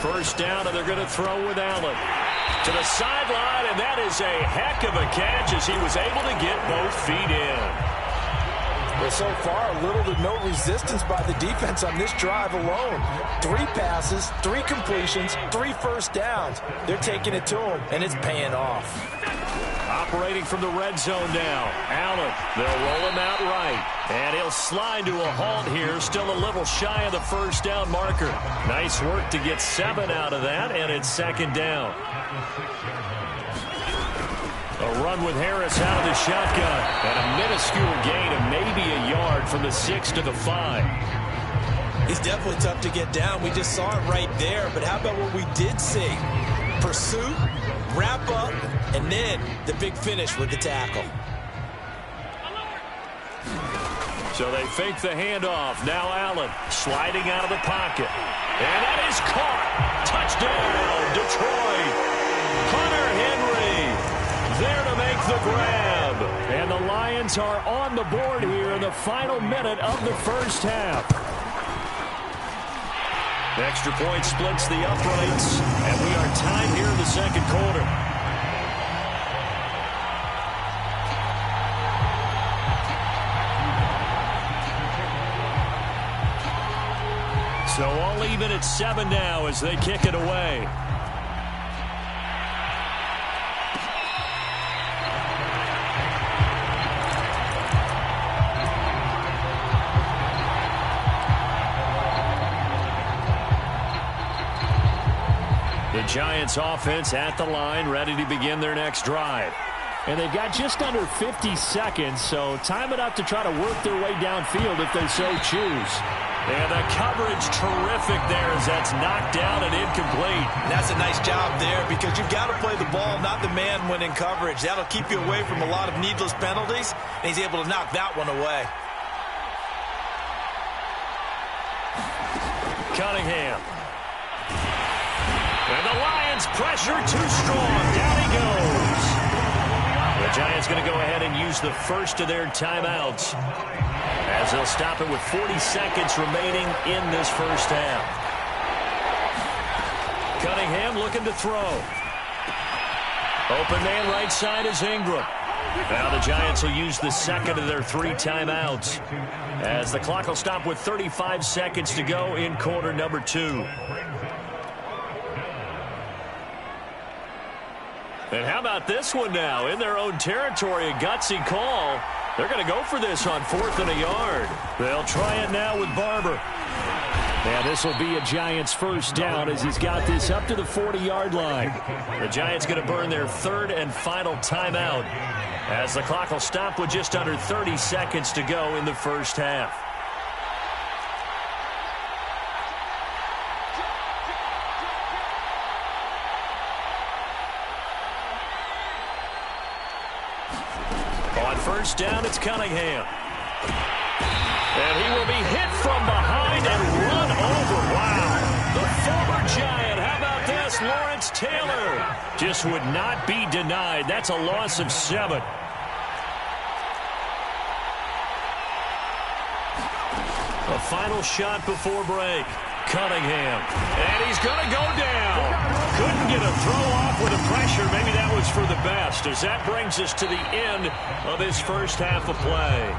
First down, and they're going to throw with Allen. To the sideline, and that is a heck of a catch as he was able to get both feet in. Well, so far, little to no resistance by the defense on this drive alone. 3 passes, 3 completions, 3 first downs. They're taking it to him, and it's paying off. Operating from the red zone now. Allen, they'll roll him out right. And he'll slide to a halt here, still a little shy of the first down marker. Nice work to get 7 out of that, and it's 2nd down. A run with Harris out of the shotgun. And a minuscule gain of maybe a yard from the 6 to the 5. He's definitely tough to get down. We just saw it right there. But how about what we did see? Pursuit, wrap up, and then the big finish with the tackle. So they fake the handoff. Now Allen sliding out of the pocket. And that is caught. Touchdown, Detroit. Hunter Henry there to make the grab. And the Lions are on the board here in the final minute of the first half. Extra point splits the uprights, and we are tied here in the 2nd quarter. So all even at 7 now as they kick it away. Giants offense at the line, ready to begin their next drive. And they've got just under 50 seconds, so time enough to try to work their way downfield if they so choose. And the coverage terrific there as that's knocked down and incomplete. And that's a nice job there because you've got to play the ball, not the man when in coverage. That'll keep you away from a lot of needless penalties, and he's able to knock that one away. Cunningham. And the Lions pressure too strong. Down he goes. The Giants going to go ahead and use the first of their timeouts as they'll stop it with 40 seconds remaining in this first half. Cunningham looking to throw. Open man right side is Ingram. Now the Giants will use the second of their 3 timeouts as the clock will stop with 35 seconds to go in quarter number 2. And how about this one now? In their own territory, a gutsy call. They're going to go for this on 4th and a yard. They'll try it now with Barber. And this will be a Giants first down as he's got this up to the 40-yard line. The Giants going to burn their 3rd and final timeout as the clock will stop with just under 30 seconds to go in the first half. On first down, it's Cunningham. And he will be hit from behind and run over. Wow. The former Giant. How about this? Lawrence Taylor just would not be denied. That's a loss of 7. A final shot before break. Cunningham. And he's going to go down. Couldn't get a throw off with the pressure. Maybe that was for the best as that brings us to the end of this first half of play.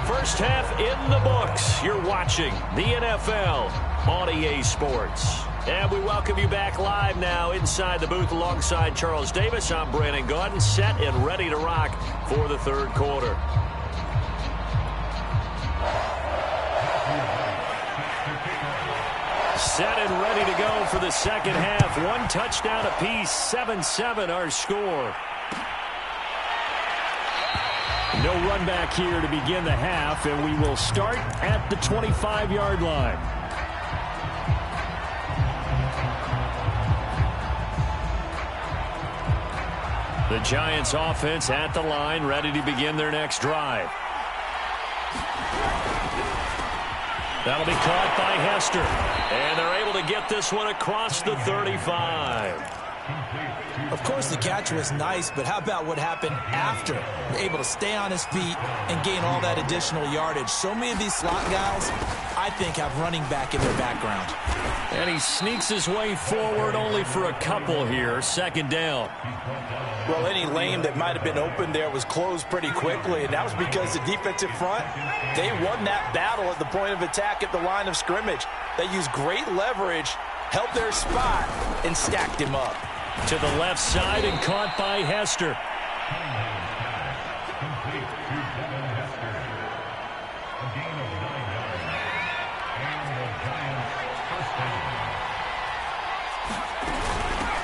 First half in the books. You're watching the NFL on EA Sports. And we welcome you back live now inside the booth alongside Charles Davis. I'm Brandon Gaudin, set and ready to rock for the third quarter. Set and ready to go for the second half. 1 touchdown apiece, 7-7 our score. No run back here to begin the half, and we will start at the 25-yard line. The Giants offense at the line, ready to begin their next drive. That'll be caught by Hester. And they're able to get this one across the 35. Of course, the catch was nice, but how about what happened after? Able to stay on his feet and gain all that additional yardage. So many of these slot guys, I think, have running back in their background. And he sneaks his way forward only for a couple here. Second down. Well, any lane that might have been open there was closed pretty quickly, and that was because the defensive front, they won that battle at the point of attack at the line of scrimmage. They used great leverage, held their spot, and stacked him up. To the left side and caught by Hester.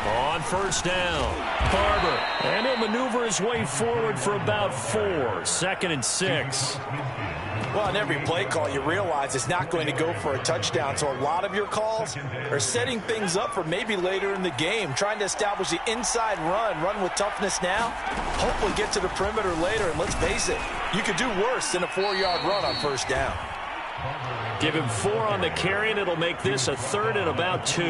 On first down, Barber. And he'll maneuver his way forward for about 4. 2nd and 6. Well, on every play call, you realize it's not going to go for a touchdown. So a lot of your calls are setting things up for maybe later in the game, trying to establish the inside run with toughness now, hopefully get to the perimeter later. And let's face it, you could do worse than a 4-yard run on first down. Give him 4 on the carry, and it'll make this a 3rd and about 2.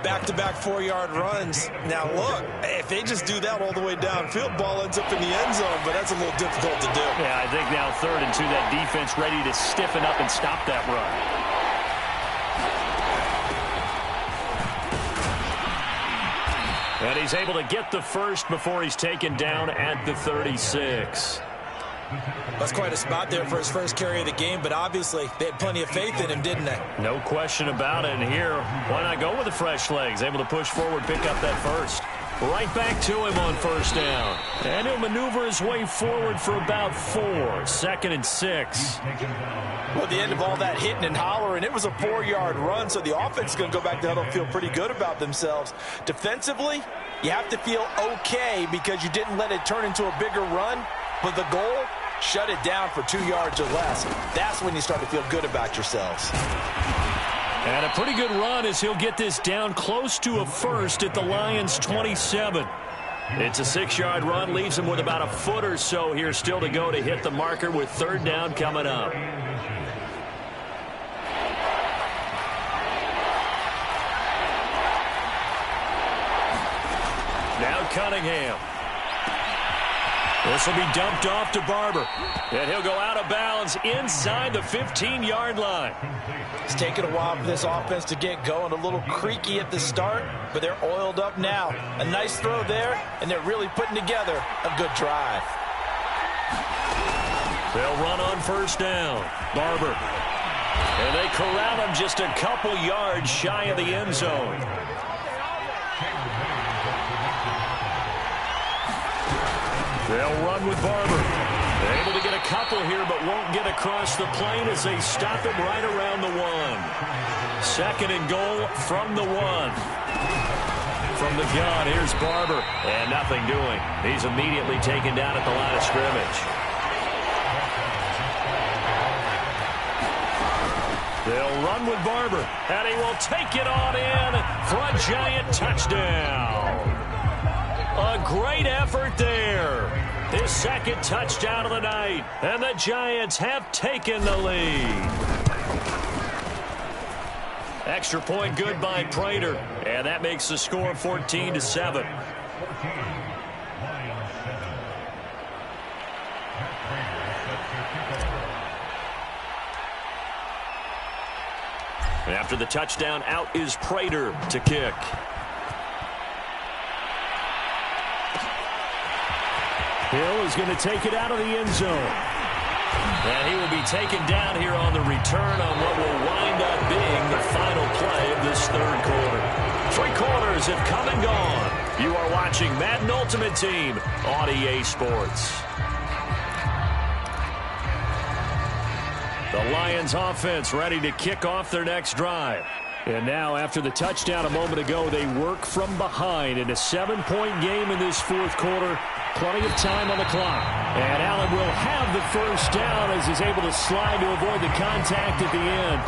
Back-to-back 4-yard runs. Now, look, if they just do that all the way downfield, ball ends up in the end zone, but that's a little difficult to do. Yeah, I think now 3rd and 2, that defense ready to stiffen up and stop that run. And he's able to get the first before he's taken down at the 36. That's quite a spot there for his first carry of the game, but obviously they had plenty of faith in him, didn't they? No question about it. And here, why not go with the fresh legs? Able to push forward, pick up that first. Right back to him on first down. And he'll maneuver his way forward for about 4. 2nd and 6. Well, at the end of all that hitting and hollering, it was a 4-yard run, so the offense is going to go back to huddle and feel pretty good about themselves. Defensively, you have to feel okay because you didn't let it turn into a bigger run, but the goal, shut it down for 2 yards or less. That's when you start to feel good about yourselves. And a pretty good run as he'll get this down close to a first at the Lions' 27. It's a 6-yard run, leaves him with about a foot or so here still to go to hit the marker with 3rd down coming up. Now Cunningham. This will be dumped off to Barber. And he'll go out of bounds inside the 15-yard line. It's taken a while for this offense to get going. A little creaky at the start, but they're oiled up now. A nice throw there, and they're really putting together a good drive. They'll run on first down. Barber. And they corral him just a couple yards shy of the end zone. They'll run with Barber. They're able to get a couple here, but won't get across the plane as they stop him right around the 1. 2nd and goal from the 1. From the gun, here's Barber. And nothing doing. He's immediately taken down at the line of scrimmage. They'll run with Barber. And he will take it on in for a Giant touchdown. A great effort there. His 2nd touchdown of the night. And the Giants have taken the lead. Extra point good by Prater. And that makes the score 14-7. After the touchdown, out is Prater to kick. Hill is going to take it out of the end zone. And he will be taken down here on the return on what will wind up being the final play of this 3rd quarter. 3 quarters have come and gone. You are watching Madden Ultimate Team on EA Sports. The Lions offense ready to kick off their next drive. And now, after the touchdown a moment ago, they work from behind in a 7-point game in this 4th quarter. Plenty of time on the clock. And Allen will have the first down as he's able to slide to avoid the contact at the end.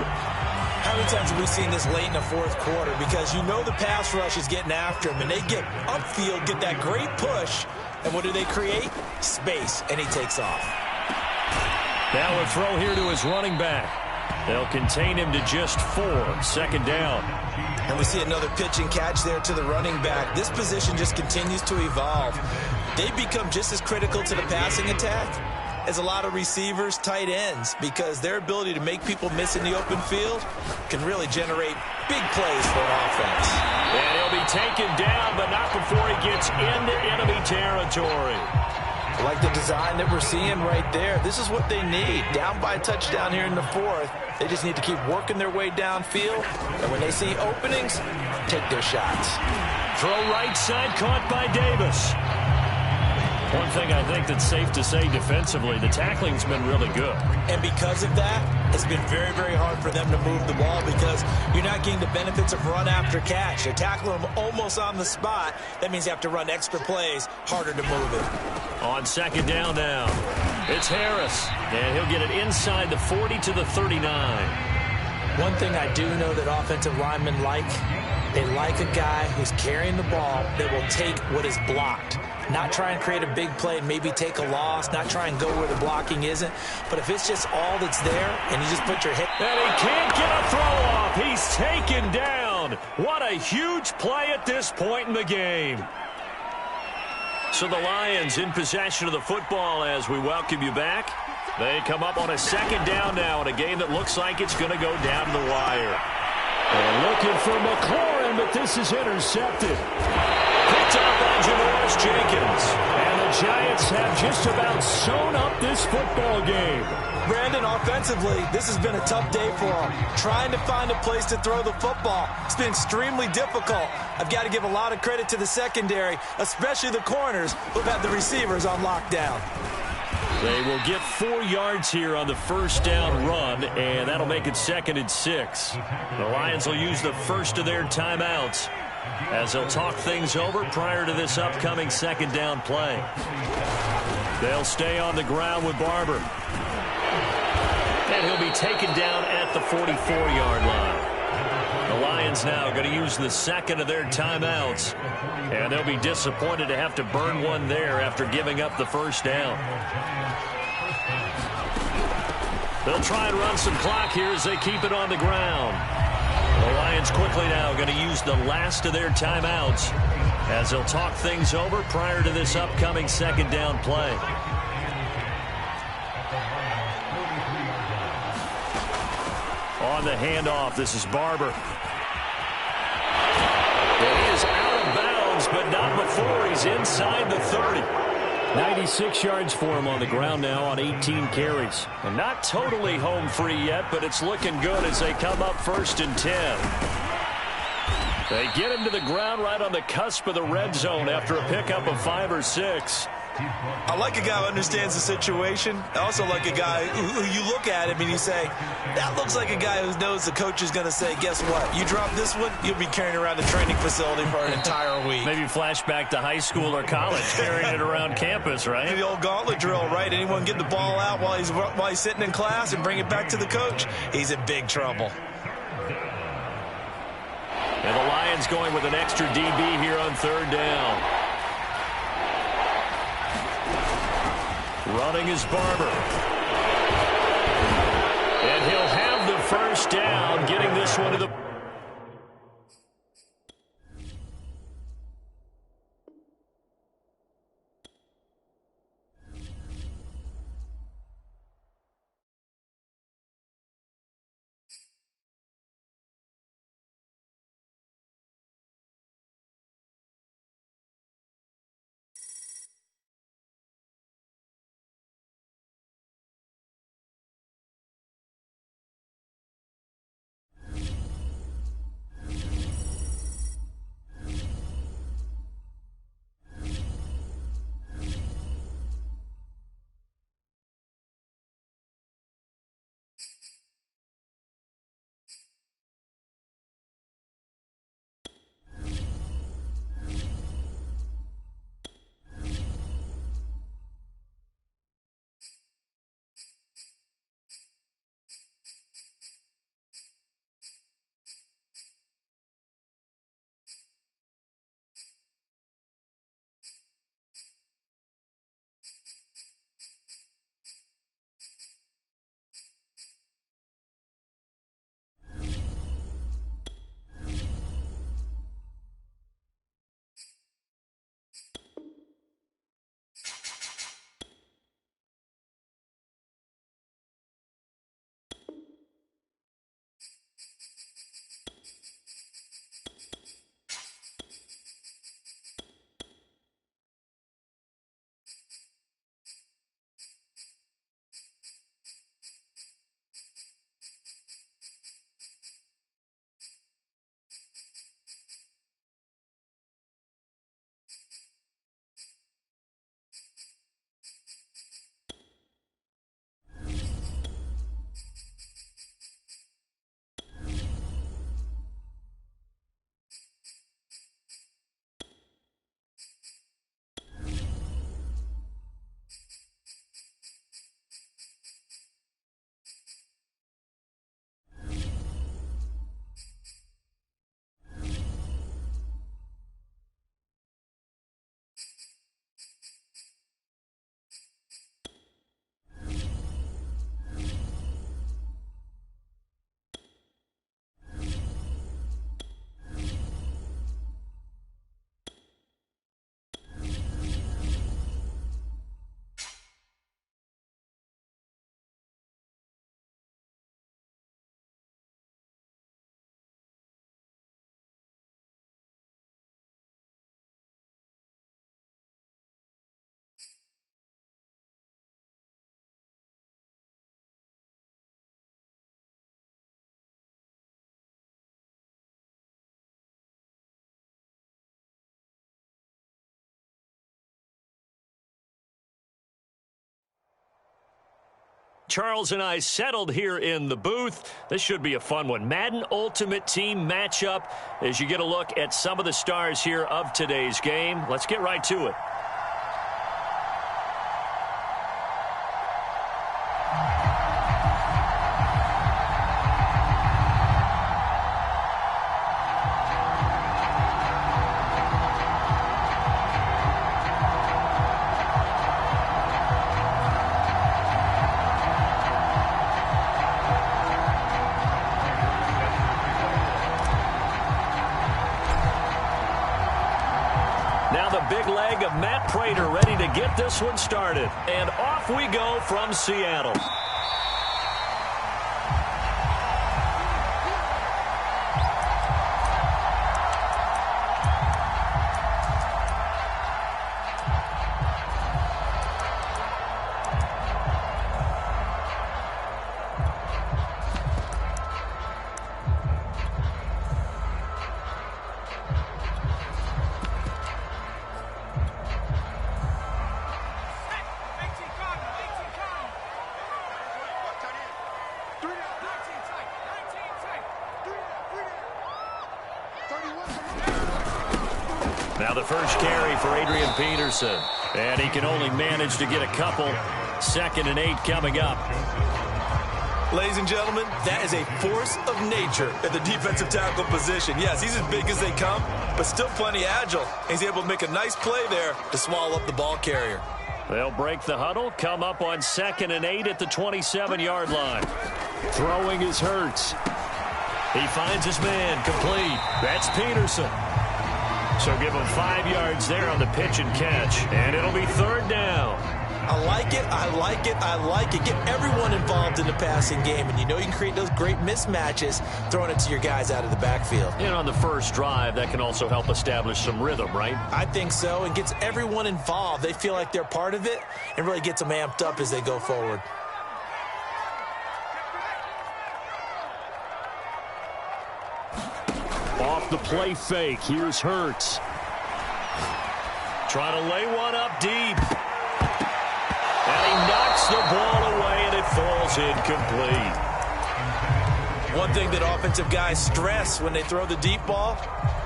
How many times have we seen this late in the 4th quarter? Because you know the pass rush is getting after him, and they get upfield, get that great push, and what do they create? Space, and he takes off. Now a throw here to his running back. They'll contain him to just 4. 2nd down. And we see another pitch and catch there to the running back. This position just continues to evolve. They become just as critical to the passing attack as a lot of receivers, tight ends, because their ability to make people miss in the open field can really generate big plays for an offense. And he'll be taken down, but not before he gets into enemy territory. I like the design that we're seeing right there. This is what they need. Down by a touchdown here in the 4th. They just need to keep working their way downfield. And when they see openings, take their shots. Throw right side caught by Davis. One thing I think that's safe to say defensively, the tackling's been really good. And because of that, it's been very, very hard for them to move the ball because you're not getting the benefits of run after catch. They tackle them almost on the spot. That means you have to run extra plays, harder to move it. On 2nd down now, it's Harris. And he'll get it inside the 40 to the 39. One thing I do know that offensive linemen like, they like a guy who's carrying the ball that will take what is blocked. Not try and create a big play and maybe take a loss, not try and go where the blocking isn't. But if it's just all that's there and you just put your head... And he can't get a throw off. He's taken down. What a huge play at this point in the game. So the Lions in possession of the football as we welcome you back. They come up on a 2nd down now in a game that looks like it's going to go down to the wire. And looking for McLaurin, but this is intercepted. Picked up by Janoris Jenkins. And the the Giants have just about sewn up this football game. Brandon, offensively, this has been a tough day for them. Trying to find a place to throw the football. It's been extremely difficult. I've got to give a lot of credit to the secondary, especially the corners who've had the receivers on lockdown. They will get 4 yards here on the first down run, and that'll make it 2nd and 6. The Lions will use the first of their timeouts as they'll talk things over prior to this upcoming 2nd down play. They'll stay on the ground with Barber. And he'll be taken down at the 44-yard line. The Lions now going to use the 2nd of their timeouts, and they'll be disappointed to have to burn one there after giving up the first down. They'll try and run some clock here as they keep it on the ground. The Lions quickly now going to use the last of their timeouts as they'll talk things over prior to this upcoming 2nd down play. On the handoff, this is Barber. And he is out of bounds, but not before he's inside the 30. 96 yards for him on the ground now on 18 carries. And not totally home free yet, but it's looking good as they come up 1st and 10. They get him to the ground right on the cusp of the red zone after a pickup of 5 or 6. I like a guy who understands the situation. I also like a guy who you look at him and you say, that looks like a guy who knows the coach is going to say, guess what? You drop this one, you'll be carrying around the training facility for an entire week. Maybe flashback to high school or college, carrying it around campus, right? The old gauntlet drill, right? Anyone get the ball out while he's sitting in class and bring it back to the coach? He's in big trouble. And the Lions going with an extra DB here on 3rd down. Running is Barber. And he'll have the first down, getting this one to the Charles and I settled here in the booth. This should be a fun one. Madden Ultimate Team matchup as you get a look at some of the stars here of today's game. Let's get right to it. Ready to get this one started. And off we go from Seattle. Now the first carry for Adrian Peterson. And he can only manage to get a couple. 2nd and 8 coming up. Ladies and gentlemen, that is a force of nature at the defensive tackle position. Yes, he's as big as they come, but still plenty agile. He's able to make a nice play there to swallow up the ball carrier. They'll break the huddle, come up on 2nd and 8 at the 27-yard line. Throwing is Hurts. He finds his man, complete. That's Peterson. So give him 5 yards there on the pitch and catch. And it'll be 3rd down. I like it, I like it, I like it. Get everyone involved in the passing game. And you know you can create those great mismatches throwing it to your guys out of the backfield. And on the first drive, that can also help establish some rhythm, right? I think so. And gets everyone involved. They feel like they're part of it and really gets them amped up as they go forward. Off the play fake, here's Hurts. Trying to lay one up deep. And he knocks the ball away, and it falls incomplete. One thing that offensive guys stress when they throw the deep ball,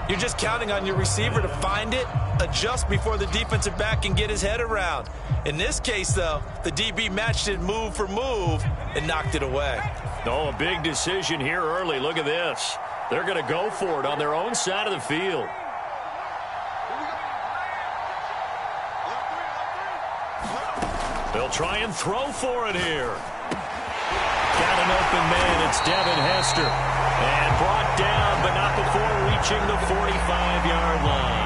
you're just counting on your receiver to find it, adjust before the defensive back can get his head around. In this case, though, the DB matched it move for move and knocked it away. Oh, a big decision here early. Look at this. They're going to go for it on their own side of the field. They'll try and throw for it here. Got an open man. It's Devin Hester. And brought down, but not before reaching the 45-yard line.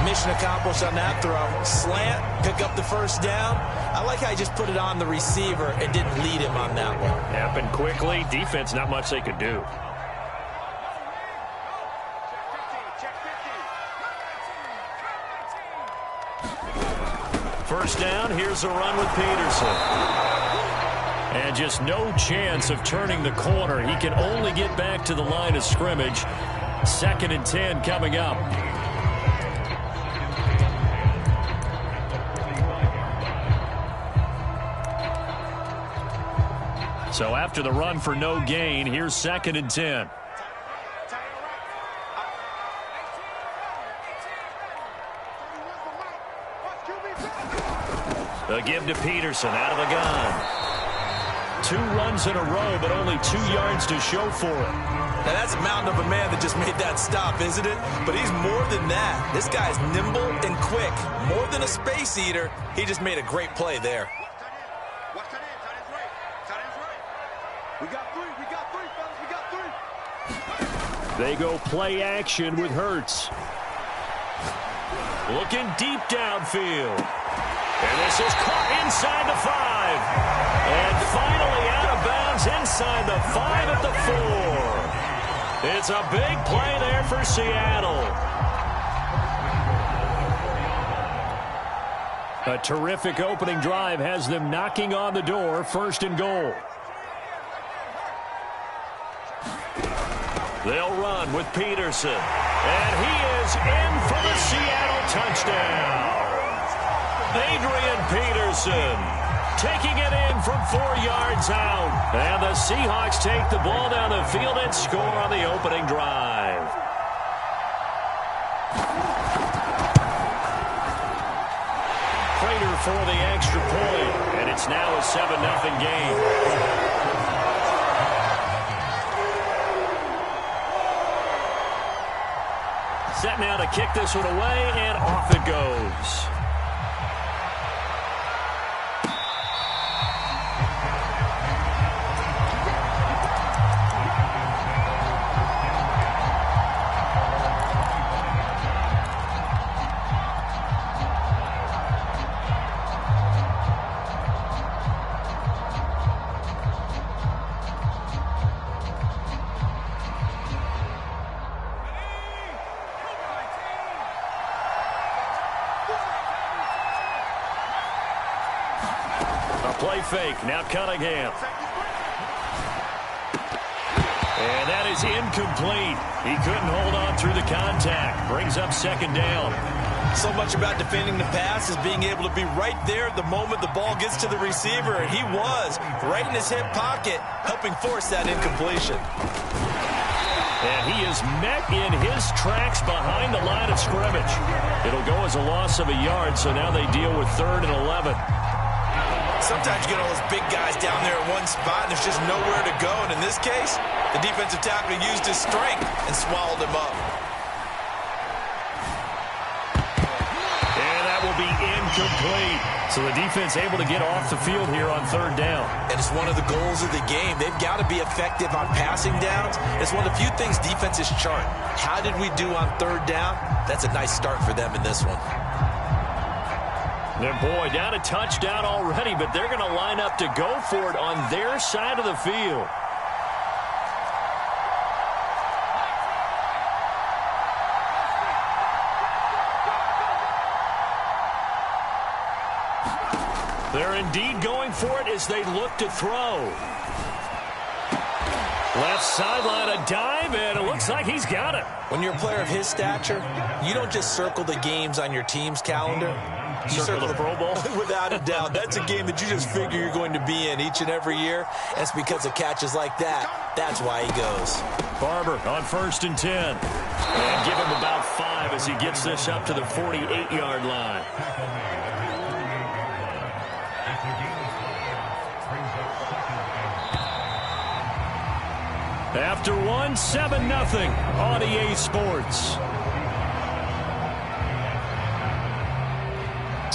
Mission accomplished on that throw. Slant, pick up the first down. I like how he just put it on the receiver and didn't lead him on that one. Happened quickly. Defense, not much they could do. First down, here's a run with Peterson. And just no chance of turning the corner. He can only get back to the line of scrimmage. 2nd and 10 coming up. So after the run for no gain, here's 2nd and 10. They'll give to Peterson out of the gun. 2 runs in a row, but only 2 yards to show for it. Now that's a mountain of a man that just made that stop, isn't it? But he's more than that. This guy's nimble and quick. More than a space eater, he just made a great play there. We got 3, fellas, we got 3. They go play action with Hurts. Looking deep downfield. And this is caught inside the 5. And finally out of bounds inside the 5 at the 4. It's a big play there for Seattle. A terrific opening drive has them knocking on the door. 1st and goal. They'll run with Peterson. And he is in for the Seattle touchdown. Adrian Peterson taking it in from 4 yards out. And the Seahawks take the ball down the field and score on the opening drive. Prater for the extra point, and it's now a 7-0 game. Set now to kick this one away, and off it goes. Play fake. Now Cunningham. And that is incomplete. He couldn't hold on through the contact. Brings up second down. So much about defending the pass is being able to be right there the moment the ball gets to the receiver. And he was right in his hip pocket, helping force that incompletion. And he is met in his tracks behind the line of scrimmage. It'll go as a loss of a yard, so now they deal with 3rd and 11. Sometimes you get all those big guys down there in one spot, and there's just nowhere to go. And in this case, the defensive tackle used his strength and swallowed him up. And that will be incomplete. So the defense able to get off the field here on 3rd down. And it's one of the goals of the game. They've got to be effective on passing downs. It's one of the few things defenses chart. How did we do on 3rd down? That's a nice start for them in this one. And boy, down a touchdown already, but they're going to line up to go for it on their side of the field. They're indeed going for it as they look to throw. Left sideline, a dive, and it looks like he's got it. When you're a player of his stature, you don't just circle the games on your team's calendar. You circle the Pro Bowl? Without a doubt. That's a game that you just figure you're going to be in each and every year. That's because of catches like that. That's why he goes. Barber on 1st and 10. And give him about 5 as he gets this up to the 48-yard line. After 7-0 on EA Sports.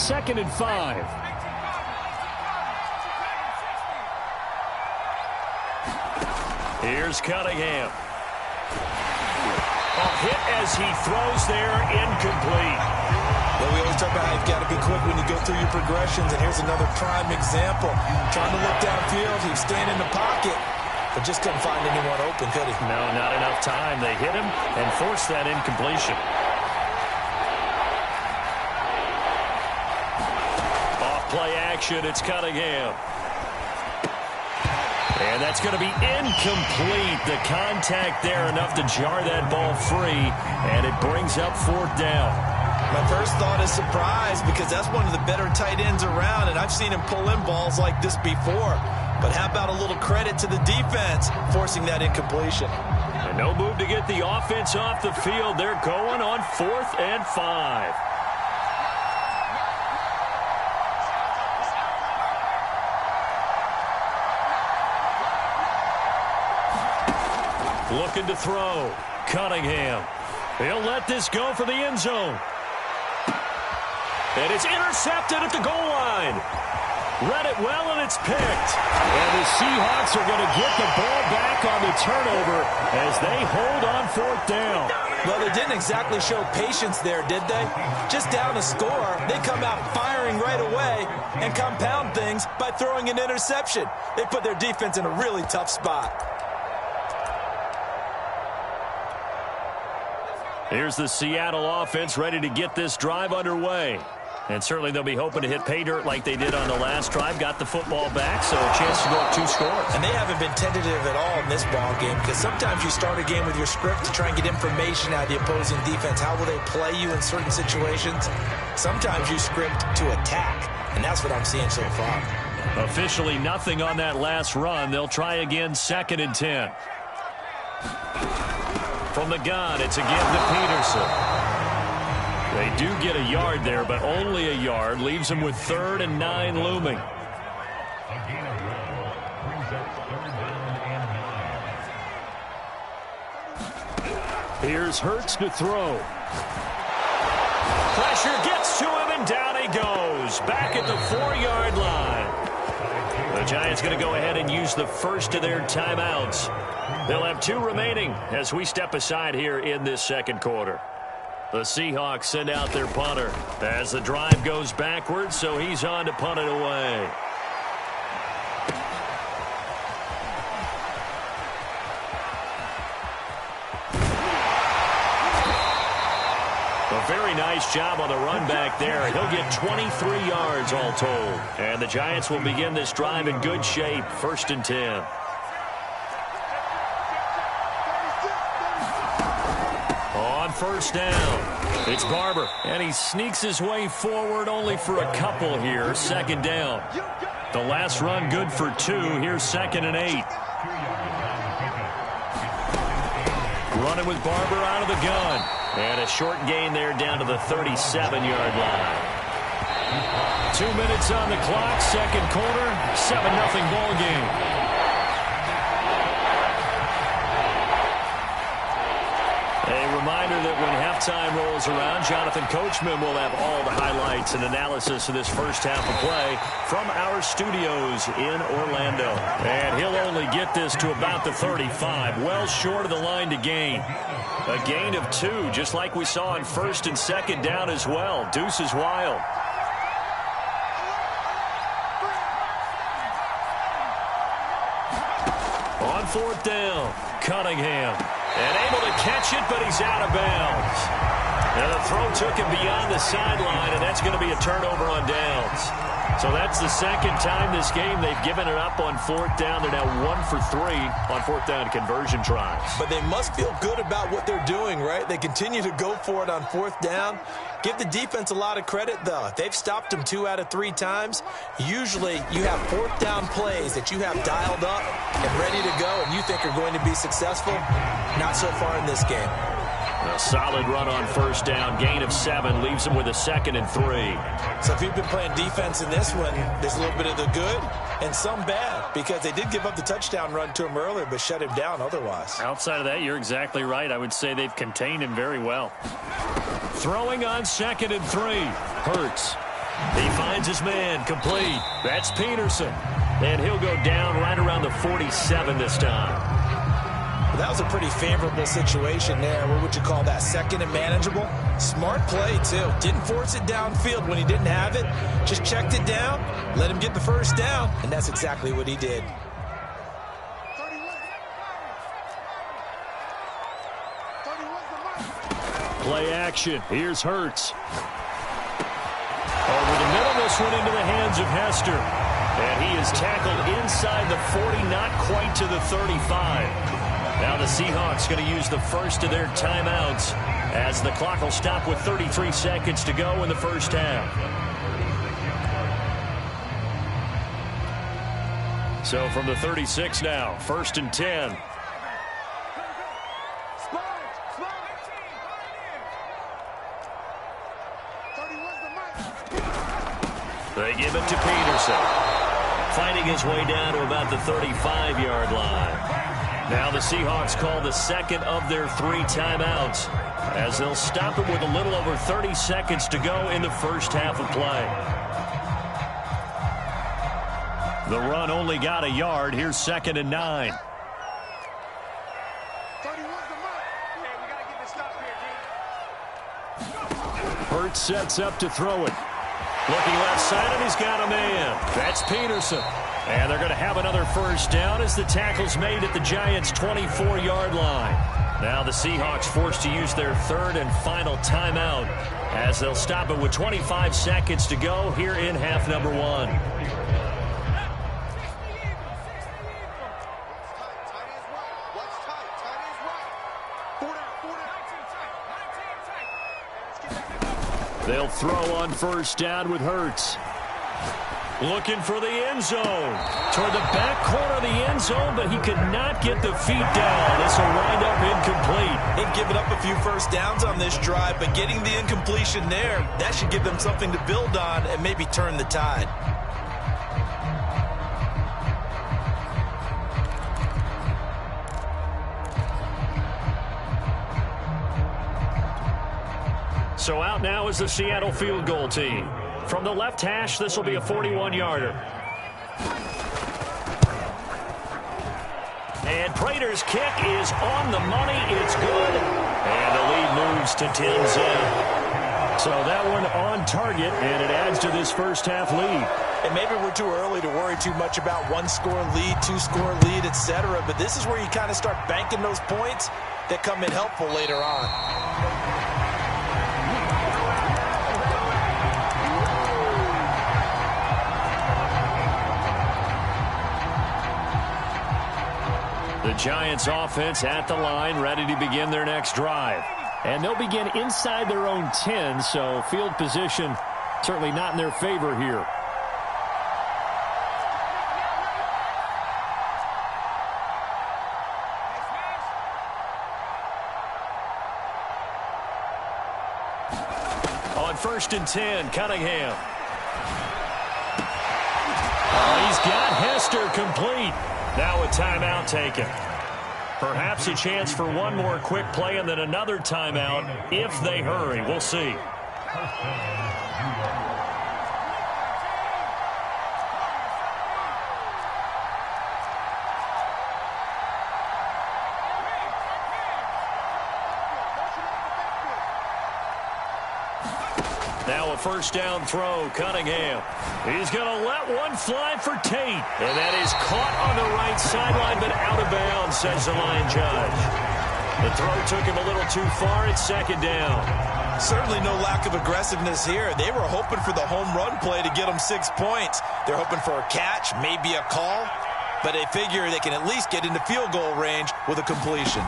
2nd and 5. Here's Cunningham. A hit as he throws there, incomplete. Well, we always talk about how you've got to be quick when you go through your progressions, and here's another prime example. Trying to look downfield, he was staying in the pocket, but just couldn't find anyone open, could he? No, not enough time. They hit him and forced that incompletion. Play action, it's Cunningham. And that's going to be incomplete. The contact there enough to jar that ball free, and it brings up 4th down. My first thought is surprise, because that's one of the better tight ends around, and I've seen him pull in balls like this before. But how about a little credit to the defense forcing that incompletion? And no move to get the offense off the field. They're going on 4th and 5. Looking to throw. Cunningham. He'll let this go for the end zone. And it's intercepted at the goal line. Read it well, and it's picked. And the Seahawks are going to get the ball back on the turnover as they hold on 4th down. Well, they didn't exactly show patience there, did they? Just down a score, they come out firing right away and compound things by throwing an interception. They put their defense in a really tough spot. Here's the Seattle offense ready to get this drive underway. And certainly they'll be hoping to hit pay dirt like they did on the last drive. Got the football back, so a chance to go up 2 scores. And they haven't been tentative at all in this ball game, because sometimes you start a game with your script to try and get information out of the opposing defense. How will they play you in certain situations? Sometimes you script to attack, and that's what I'm seeing so far. Officially nothing on that last run. They'll try again, 2nd and 10. From the gun, it's a give to Peterson. They do get a yard there, but only a yard. Leaves them with 3rd and 9 looming. Here's Hurts to throw. Pressure gets to him, and down he goes. Back at the 4-yard line. The Giants going to go ahead and use the first of their timeouts. They'll have 2 remaining as we step aside here in this 2nd quarter. The Seahawks send out their punter as the drive goes backwards, so he's on to punt it away. A very nice job on the run back there. He'll get 23 yards all told. And the Giants will begin this drive in good shape. 1st and 10. On 1st down, it's Barber. And he sneaks his way forward only for a couple here. 2nd down. The last run good for 2. Here's 2nd and 8. Running with Barber out of the gun. And a short gain there down to the 37-yard line. 2 minutes on the clock, 2nd quarter, 7-0 ball game. A reminder that when halftime rolls around, Jonathan Coachman will have all the highlights and analysis of this first half of play from our studios in Orlando. And he'll only get this to about the 35, well short of the line to gain. A gain of 2, just like we saw on 1st and 2nd down as well. Deuce is wild. On 4th down, Cunningham. And able to catch it, but he's out of bounds. And the throw took him beyond the sideline, and that's going to be a turnover on downs. So that's the 2nd time this game they've given it up on 4th down. They're now 1 for 3 on 4th down conversion tries. But they must feel good about what they're doing, right? They continue to go for it on 4th down. Give the defense a lot of credit, though. They've stopped them 2 out of 3 times. Usually you have 4th down plays that you have dialed up and ready to go and you think are going to be successful. Not so far in this game. A solid run on 1st down. Gain of 7 leaves them with a 2nd and 3. So if you've been playing defense in this one, there's a little bit of the good and some bad, because they did give up the touchdown run to him earlier but shut him down otherwise. Outside of that, you're exactly right. I would say they've contained him very well. Throwing on 2nd and 3. Hurts. He finds his man complete. That's Peterson. And he'll go down right around the 47 this time. That was a pretty favorable situation there. What would you call that? 2nd and manageable? Smart play, too. Didn't force it downfield when he didn't have it. Just checked it down, let him get the 1st down, and that's exactly what he did. Play action. Here's Hurts. Over the middle, this one into the hands of Hester. And he is tackled inside the 40, not quite to the 35. Now the Seahawks going to use the first of their timeouts as the clock will stop with 33 seconds to go in the first half. So from the 36 now, 1st and 10. They give it to Peterson. Fighting his way down to about the 35-yard line. Now the Seahawks call the 2nd of their 3 timeouts as they'll stop it with a little over 30 seconds to go in the first half of play. The run only got a yard. Here's 2nd and 9. Hurts sets up to throw it. Looking left side, and he's got a man. That's Peterson. And they're going to have another 1st down as the tackle's made at the Giants' 24-yard line. Now the Seahawks forced to use their 3rd and final timeout as they'll stop it with 25 seconds to go here in half number 1. They'll throw on 1st down with Hurts. Looking for the end zone. Toward the back corner of the end zone, but he could not get the feet down. This will wind up incomplete. They've given up a few first downs on this drive, but getting the incompletion there, that should give them something to build on and maybe turn the tide. So out now is the Seattle field goal team. From the left hash, this will be a 41-yarder. And Prater's kick is on the money. It's good. And the lead moves to 10-zip. So that one on target, and it adds to this first half lead. And maybe we're too early to worry too much about one-score lead, two-score lead, etc. But this is where you kind of start banking those points that come in helpful later on. The Giants offense at the line, ready to begin their next drive. And they'll begin inside their own 10, so field position certainly not in their favor here. On 1st and 10, Cunningham. Oh, he's got Hester complete. Now a timeout taken. Perhaps a chance for one more quick play and then another timeout if they hurry. We'll see. Now a first down throw, Cunningham. He's going to let one fly for Tate. And that is caught on the right sideline, but out of bounds, says the line judge. The throw took him a little too far. It's 2nd down. Certainly no lack of aggressiveness here. They were hoping for the home run play to get them 6 points. They're hoping for a catch, maybe a call, but they figure they can at least get into field goal range with a completion.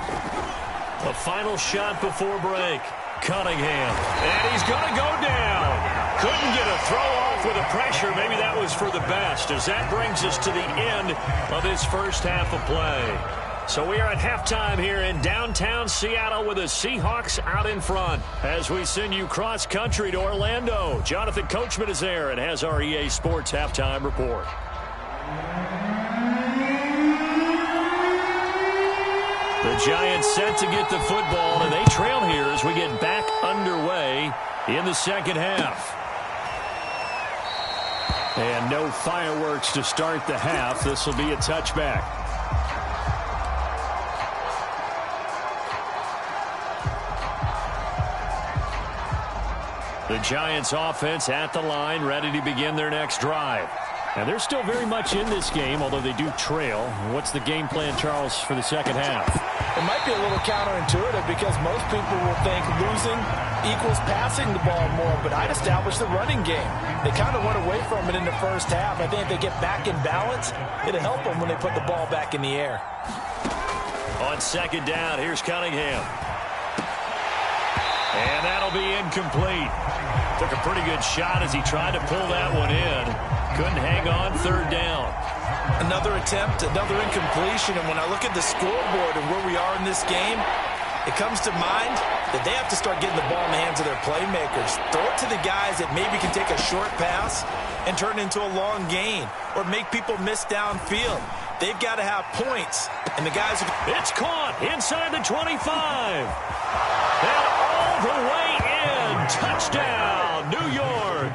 A final shot before break. Cunningham, and he's going to go down. Couldn't get a throw off with the pressure. Maybe that was for the best, as that brings us to the end of this first half of play. So we are at halftime here in downtown Seattle with the Seahawks out in front. As we send you cross-country to Orlando, Jonathan Coachman is there and has our EA Sports halftime report. The Giants set to get the football, and they trail here as we get back underway in the second half. And no fireworks to start the half. This will be a touchback. The Giants offense at the line, ready to begin their next drive. And they're still very much in this game, although they do trail. What's the game plan, Charles, for the second half? It might be a little counterintuitive because most people will think losing equals passing the ball more, but I'd establish the running game. They kind of went away from it in the first half. I think if they get back in balance, it'll help them when they put the ball back in the air. On 2nd down, here's Cunningham. And that'll be incomplete. Took a pretty good shot as he tried to pull that one in. Couldn't hang on 3rd down. Another attempt, another incompletion, and when I look at the scoreboard and where we are in this game, it comes to mind that they have to start getting the ball in the hands of their playmakers. Throw it to the guys that maybe can take a short pass and turn it into a long gain or make people miss downfield. They've got to have points, and the guys... It's caught inside the 25. And all the way in. Touchdown, New York.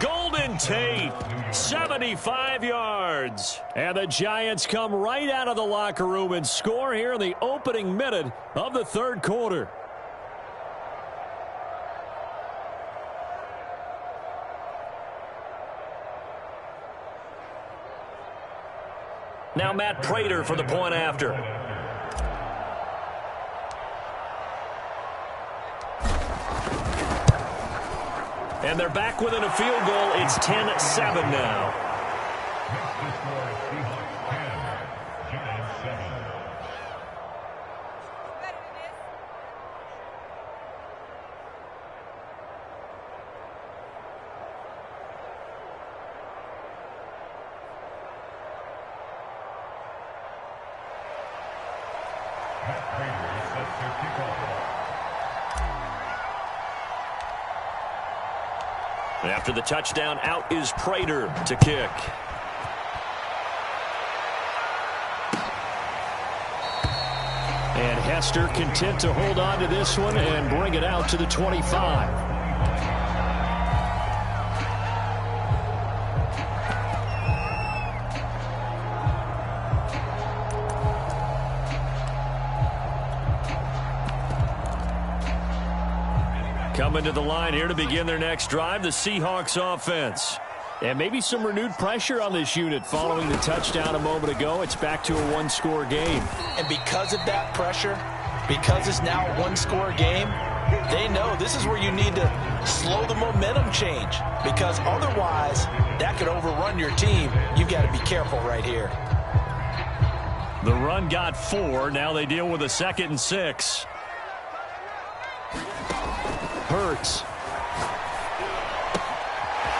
Golden Tate, 75 yards. And the Giants come right out of the locker room and score here in the opening minute of the 3rd quarter. Now Matt Prater for the point after. And they're back within a field goal. It's 10-7 now. After the touchdown, out is Prater to kick. And Hester content to hold on to this one and bring it out to the 25. Coming to the line here to begin their next drive, the Seahawks offense. And maybe some renewed pressure on this unit following the touchdown a moment ago. It's back to a one-score game. And because of that pressure, because it's now a one-score game, they know this is where you need to slow the momentum change. Because otherwise, that could overrun your team. You've got to be careful right here. The run got 4. Now they deal with a 2nd and 6. Hurts.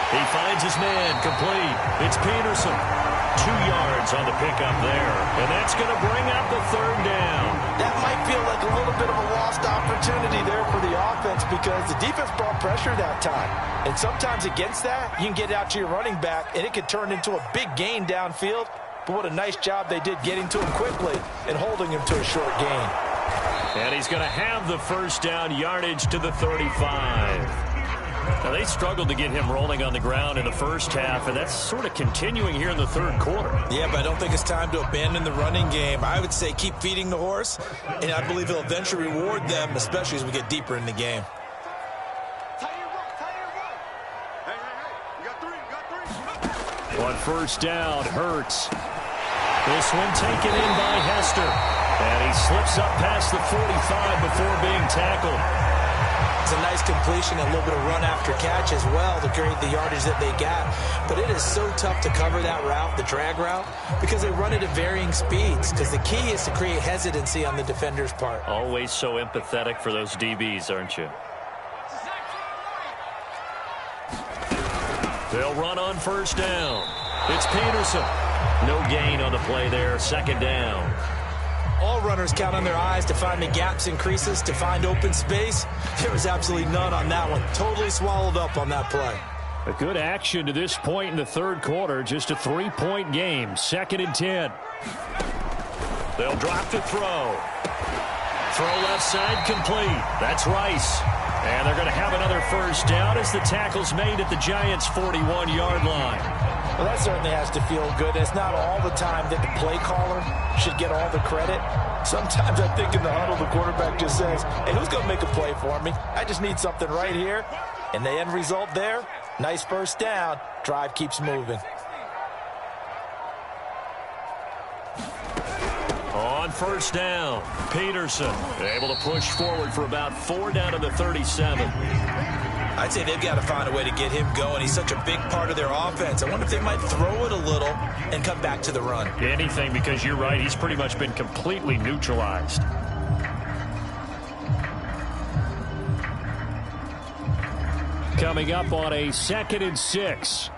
He finds his man complete. It's Peterson. 2 yards on the pickup there. And that's going to bring up the 3rd down. That might feel like a little bit of a lost opportunity there for the offense because the defense brought pressure that time. And sometimes against that, you can get out to your running back, and it could turn into a big gain downfield. But what a nice job they did getting to him quickly and holding him to a short gain. And he's going to have the 1st down, yardage to the 35. Now, they struggled to get him rolling on the ground in the first half, and that's sort of continuing here in the 3rd quarter. Yeah, but I don't think it's time to abandon the running game. I would say keep feeding the horse, and I believe he'll eventually reward them, especially as we get deeper in the game. On 1st down, Hurts. This one taken in by Hester. And he slips up past the 45 before being tackled. It's a nice completion, a little bit of run after catch as well to create the yardage that they got. But it is so tough to cover that route, the drag route, because they run it at varying speeds. Because the key is to create hesitancy on the defender's part. Always so empathetic for those DBs, aren't you? They'll run on 1st down. It's Peterson. No gain on the play there, 2nd down. All runners count on their eyes to find the gaps and creases, to find open space. There was absolutely none on that one. Totally swallowed up on that play. A good action to this point in the 3rd quarter. Just a 3-point game. 2nd and 10. They'll drop to throw. Throw left side complete. That's Rice. And they're going to have another 1st down as the tackle's made at the Giants' 41-yard line. Well, that certainly has to feel good. It's not all the time that the play caller should get all the credit. Sometimes I think in the huddle, the quarterback just says, hey, who's going to make a play for me? I just need something right here. And the end result there, nice 1st down. Drive keeps moving. On 1st down, Peterson able to push forward for about 4 down to the 37. I'd say they've got to find a way to get him going. He's such a big part of their offense. I wonder if they might throw it a little and come back to the run. Anything, because you're right. He's pretty much been completely neutralized. Coming up on a 2nd and 6.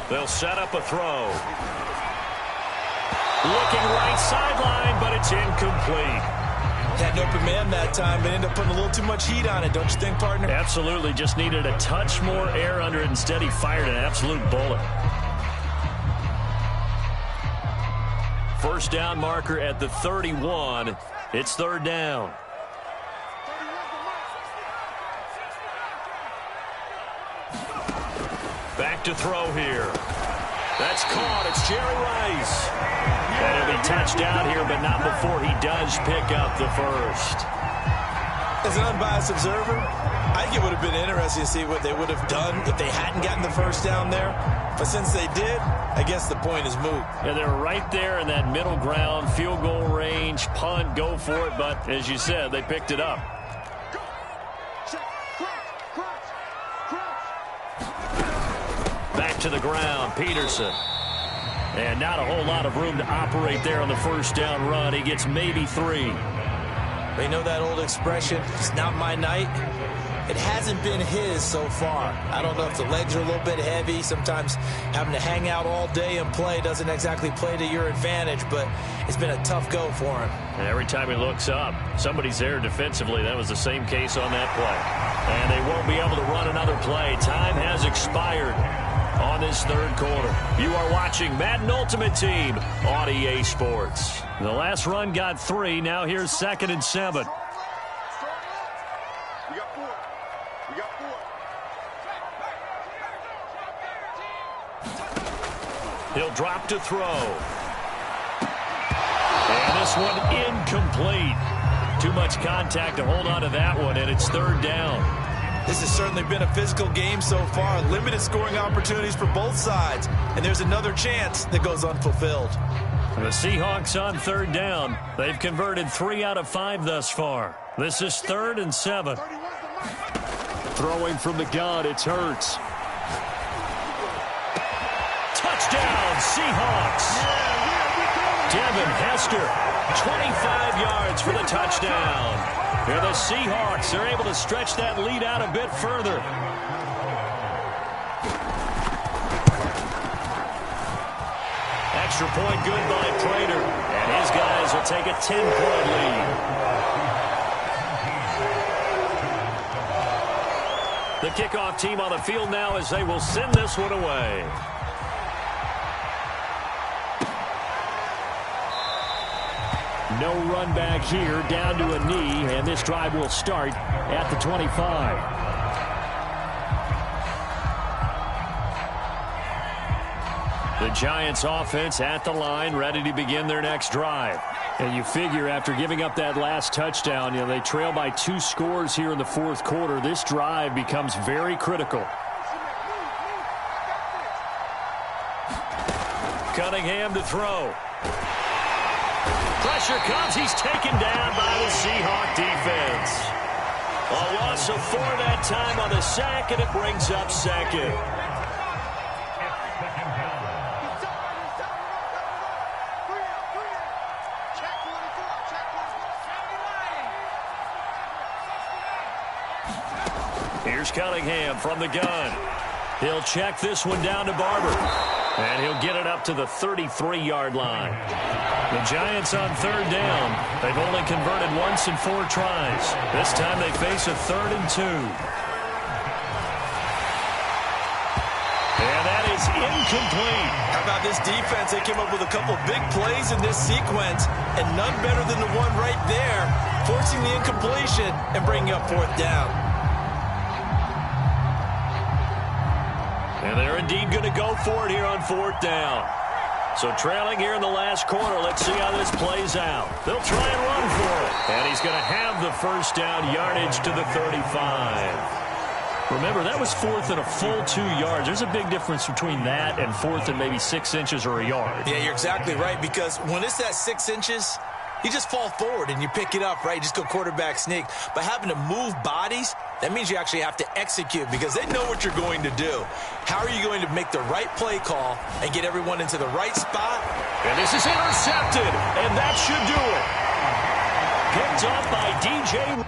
They'll set up a throw. Looking right sideline, but it's incomplete. Had an open man that time, but ended up putting a little too much heat on it, don't you think, partner? Absolutely. Just needed a touch more air under it. Instead, he fired an absolute bullet. 1st down marker at the 31. It's 3rd down. Back to throw here. That's caught. It's Jerry Rice. And he'll be touched down here, but not before he does pick up the 1st. As an unbiased observer, I think it would have been interesting to see what they would have done if they hadn't gotten the first down there. But since they did, I guess the point is moot. Yeah, they're right there in that middle ground, field goal range, punt, go for it. But as you said, they picked it up. Back to the ground, Peterson. And not a whole lot of room to operate there on the first down run. He gets maybe 3. They know that old expression, it's not my night. It hasn't been his so far. I don't know if the legs are a little bit heavy. Sometimes having to hang out all day and play doesn't exactly play to your advantage, but it's been a tough go for him. And every time he looks up, somebody's there defensively. That was the same case on that play. And they won't be able to run another play. Time has expired on this third quarter. You are watching Madden Ultimate Team on EA Sports. The last run got 3. Now here's 2nd and 7. He'll drop to throw. And this one incomplete. Too much contact to hold on to that one, and it's 3rd down. This has certainly been a physical game so far. Limited scoring opportunities for both sides. And there's another chance that goes unfulfilled. The Seahawks on 3rd down. They've converted 3 out of 5 thus far. This is 3rd and 7. Throwing from the gun, it's Hurts. Touchdown, Seahawks. Devin Hester, 25 yards for the touchdown. Here the Seahawks are able to stretch that lead out a bit further. Extra point good by Prater. And his guys will take a 10-point lead. The kickoff team on the field now as they will send this one away. No run back here, down to a knee, and this drive will start at the 25. The Giants offense at the line, ready to begin their next drive. And you figure after giving up that last touchdown, they trail by 2 scores here in the 4th quarter. This drive becomes very critical. Cunningham to throw. Pressure comes. He's taken down by the Seahawk defense. A loss of 4 that time on the sack, and it brings up 2nd. Here's Cunningham from the gun. He'll check this one down to Barber. And he'll get it up to the 33-yard line. The Giants on 3rd down. They've only converted once in 4 tries. This time they face a 3rd and 2. And that is incomplete. How about this defense? They came up with a couple of big plays in this sequence, and none better than the one right there, forcing the incompletion and bringing up 4th down. And they're indeed going to go for it here on 4th down. So trailing here in the last quarter, let's see how this plays out. They'll try and run for it. And he's going to have the first down, yardage to the 35. Remember, that was 4th and a full 2 yards. There's a big difference between that and 4th and maybe 6 inches or a yard. Yeah, you're exactly right, because when it's that 6 inches, you just fall forward and you pick it up, right? You just go quarterback sneak. But having to move bodies, that means you actually have to execute because they know what you're going to do. How are you going to make the right play call and get everyone into the right spot? And this is intercepted, and that should do it. Picked up by DJ.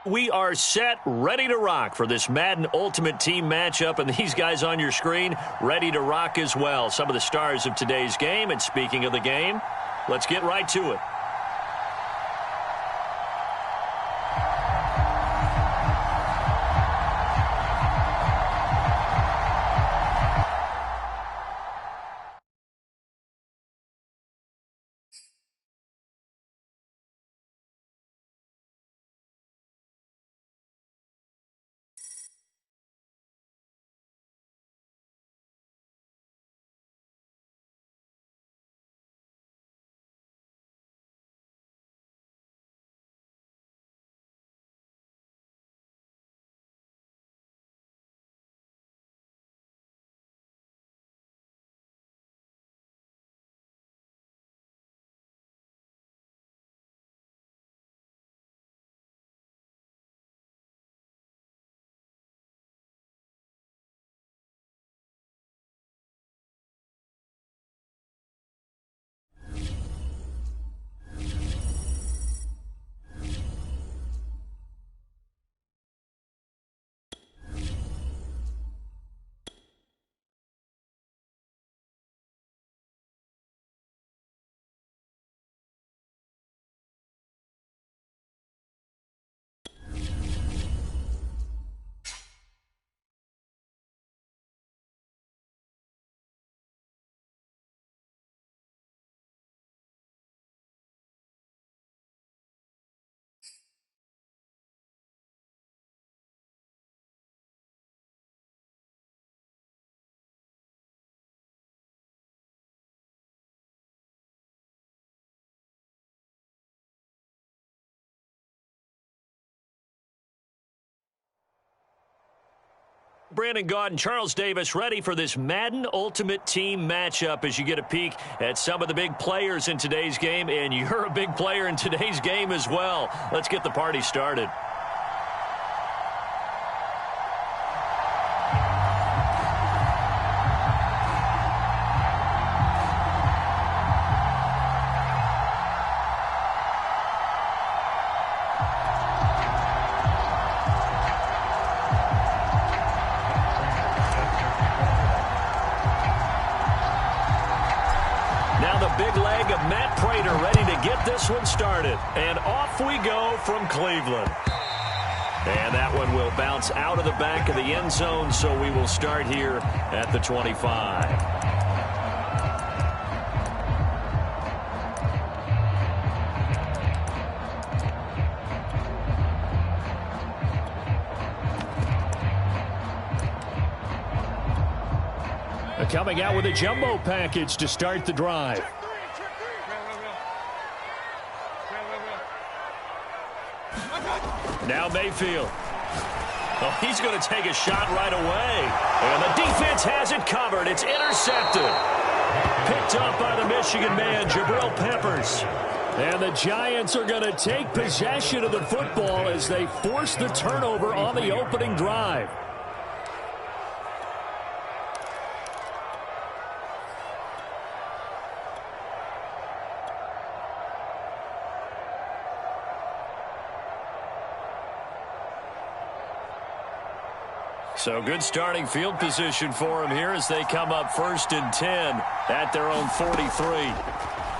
We are set, ready to rock for this Madden Ultimate Team matchup, and these guys on your screen ready to rock as well. Some of the stars of today's game, and speaking of the game, let's get right to it. Brandon Gaud and Charles Davis ready for this Madden Ultimate Team matchup as you get a peek at some of the big players in today's game, and you're a big player in today's game as well. Let's get the party started. One started, and off we go from Cleveland. And that one will bounce out of the back of the end zone, so we will start here at the 25. Coming out with a jumbo package to start the drive. Now Mayfield. Oh, he's going to take a shot right away. And the defense has it covered. It's intercepted. Picked up by the Michigan man, Jabril Peppers. And the Giants are going to take possession of the football as they force the turnover on the opening drive. So good starting field position for him here as they come up 1st and 10 at their own 43.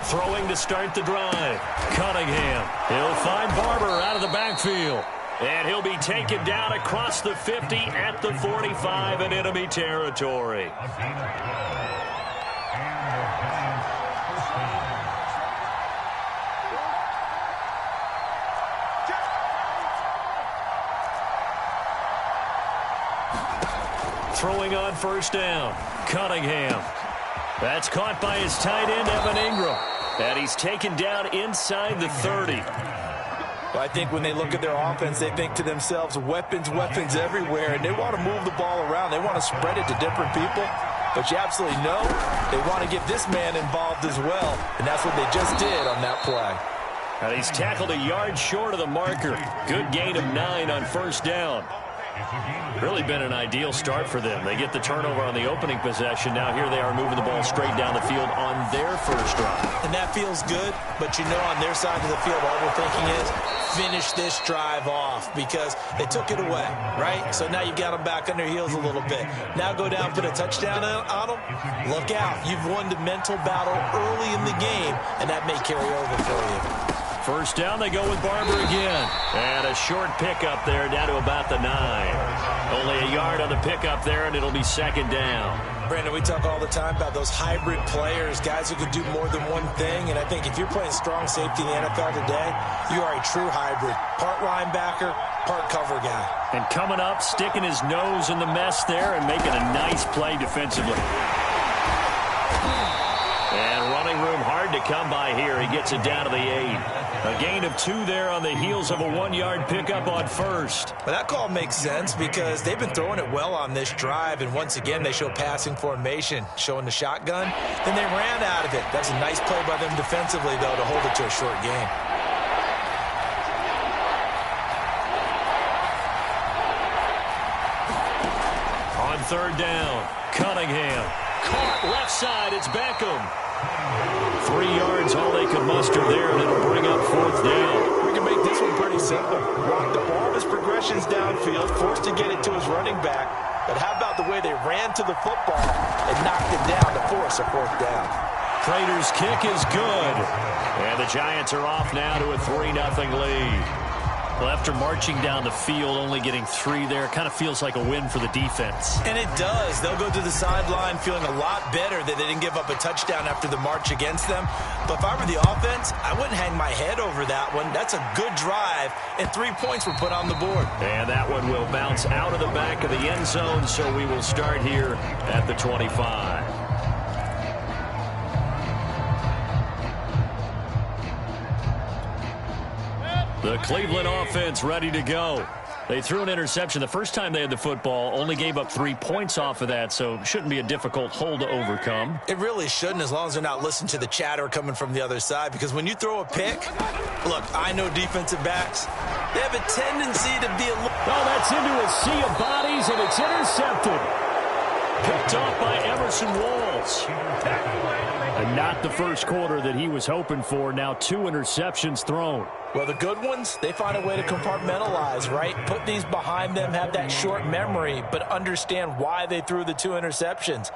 Throwing to start the drive. Cunningham. He'll find Barber out of the backfield. And he'll be taken down across the 50 at the 45 in enemy territory. Throwing on 1st down. Cunningham. That's caught by his tight end, Evan Ingram. And he's taken down inside the 30. Well, I think when they look at their offense, they think to themselves, weapons, weapons everywhere. And they want to move the ball around. They want to spread it to different people. But you absolutely know they want to get this man involved as well. And that's what they just did on that play. And he's tackled a yard short of the marker. Good gain of 9 on 1st down. Really been an ideal start for them. They get the turnover on the opening possession. Now here they are moving the ball straight down the field on their first drive. And that feels good, but you know on their side of the field, all we're thinking is finish this drive off because they took it away, right? So now you've got them back on their heels a little bit. Now go down, put a touchdown on them. Look out. You've won the mental battle early in the game, and that may carry over for you. First down, they go with Barber again. And a short pickup there down to about the 9. Only a yard on the pickup there, and it'll be second down. Brandon, we talk all the time about those hybrid players, guys who can do more than one thing. And I think if you're playing strong safety in the NFL today, you are a true hybrid. Part linebacker, part cover guy. And coming up, sticking his nose in the mess there and making a nice play defensively. And running room hard to come by here. He gets it down to the 8. A gain of 2 there on the heels of a 1-yard pickup on first. Well, that call makes sense because they've been throwing it well on this drive, and once again they show passing formation, showing the shotgun. Then they ran out of it. That's a nice play by them defensively, though, to hold it to a short game. On third down, Cunningham. Caught left side, it's Beckham. 3 yards, all they could muster there, and it'll bring up fourth down. We can make this one pretty simple. Walk the ball, his progressions downfield, forced to get it to his running back. But how about the way they ran to the football and knocked it down to force a fourth down? Prater's kick is good. And the Giants are off now to a 3-0 lead. Well, after marching down the field, only getting 3 there, kind of feels like a win for the defense. And it does. They'll go to the sideline feeling a lot better that they didn't give up a touchdown after the march against them. But if I were the offense, I wouldn't hang my head over that one. That's a good drive, and 3 points were put on the board. And that one will bounce out of the back of the end zone, so we will start here at the 25. The Cleveland offense ready to go. They threw an interception the first time they had the football, only gave up 3 points off of that, so shouldn't be a difficult hole to overcome. It really shouldn't, as long as they're not listening to the chatter coming from the other side, because when you throw a pick, look, I know defensive backs, they have a tendency to be a little... Oh, that's into a sea of bodies, and it's intercepted. Picked off by Emerson Walls. And not the first quarter that he was hoping for. Now 2 interceptions thrown. Well, the good ones, they find a way to compartmentalize, right? Put these behind them, have that short memory, but understand why they threw the 2 interceptions.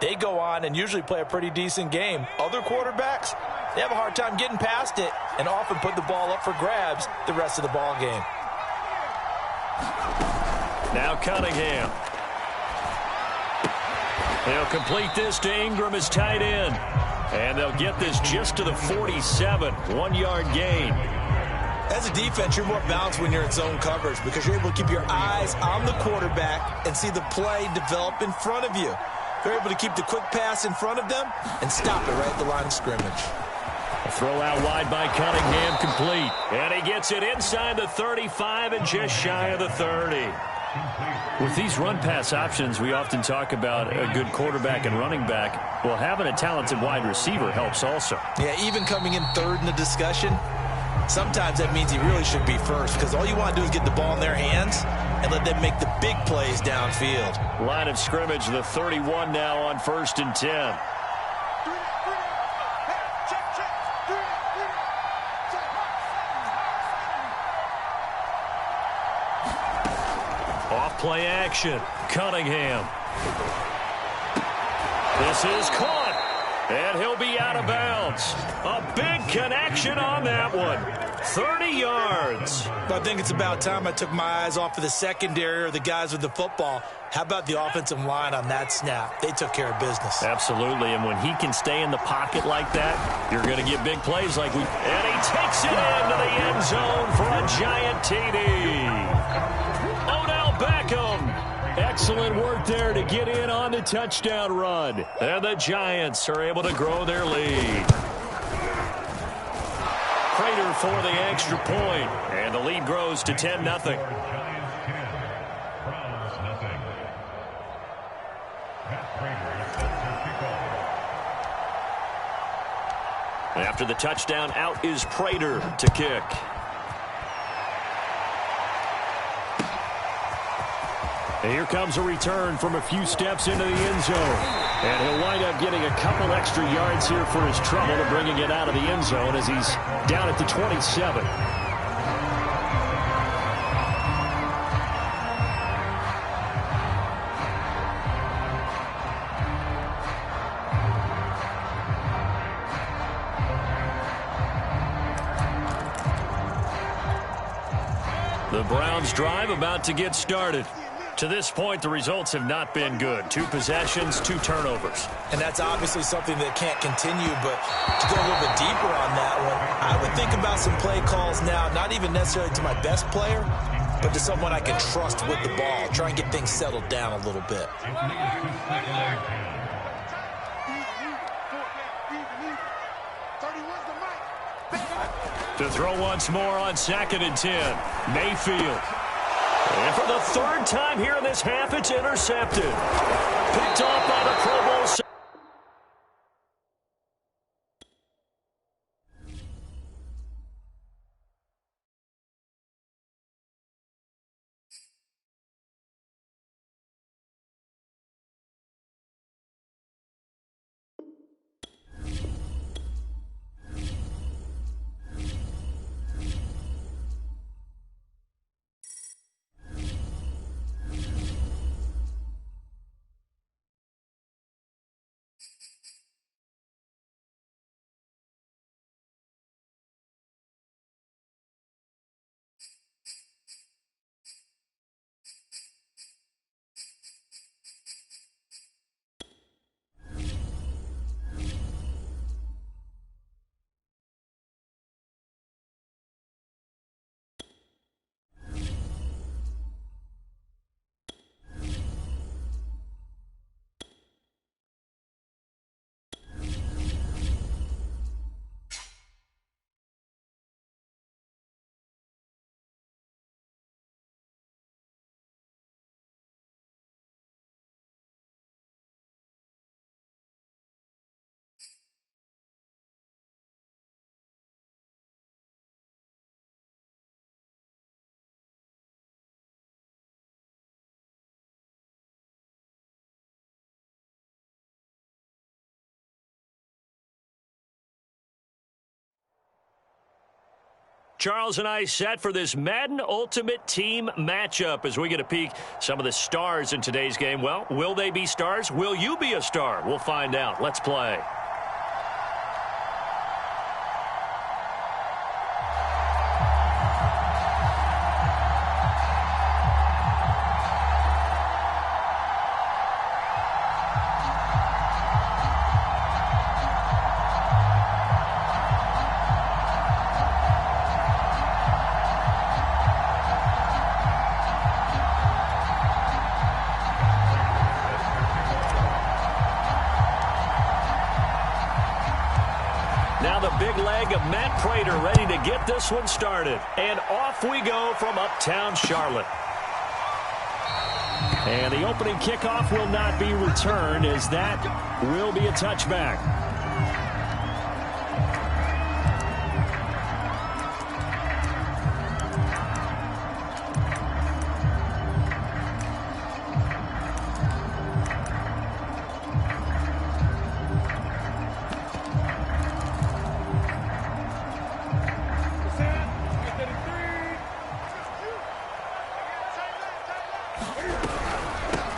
They go on and usually play a pretty decent game. Other quarterbacks, they have a hard time getting past it and often put the ball up for grabs the rest of the ball game. Now Cunningham. They'll complete this to Ingram as tight end. And they'll get this just to the 47, 1-yard gain. As a defense, you're more balanced when you're in zone coverage because you're able to keep your eyes on the quarterback and see the play develop in front of you. They're able to keep the quick pass in front of them and stop it right at the line of scrimmage. A throw out wide by Cunningham, complete. And he gets it inside the 35 and just shy of the 30. With these run-pass options, we often talk about a good quarterback and running back. Well, having a talented wide receiver helps also. Yeah, even coming in third in the discussion, sometimes that means he really should be first because all you want to do is get the ball in their hands and let them make the big plays downfield. Line of scrimmage, the 31 now on 1st and 10. Play action. Cunningham. This is caught. And he'll be out of bounds. A big connection on that one. 30 yards. I think it's about time I took my eyes off of the secondary or the guys with the football. How about the offensive line on that snap? They took care of business. Absolutely. And when he can stay in the pocket like that, you're going to get big plays like we... And he takes it into the end zone for a giant TD. Beckham. Excellent work there to get in on the touchdown run. And the Giants are able to grow their lead. Prater for the extra point. And the lead grows to 10-0. After the touchdown, out is Prater to kick. And here comes a return from a few steps into the end zone. And he'll wind up getting a couple extra yards here for his trouble and bringing it out of the end zone as he's down at the 27. The Browns drive about to get started. To this point, the results have not been good. 2 possessions, 2 turnovers. And that's obviously something that can't continue, but to go a little bit deeper on that one, I would think about some play calls now, not even necessarily to my best player, but to someone I can trust with the ball. Try and get things settled down a little bit. To throw once more on 2nd and 10. Mayfield. And for the 3rd time here in this half, it's intercepted. Picked off by the Pro Bowl. Charles and I set for this Madden Ultimate Team matchup as we get a peek some of the stars in today's game. Well, will they be stars? Will you be a star? We'll find out. Let's play. Now the big leg of Matt Prater ready to get this one started. And off we go from uptown Charlotte. And the opening kickoff will not be returned as that will be a touchback.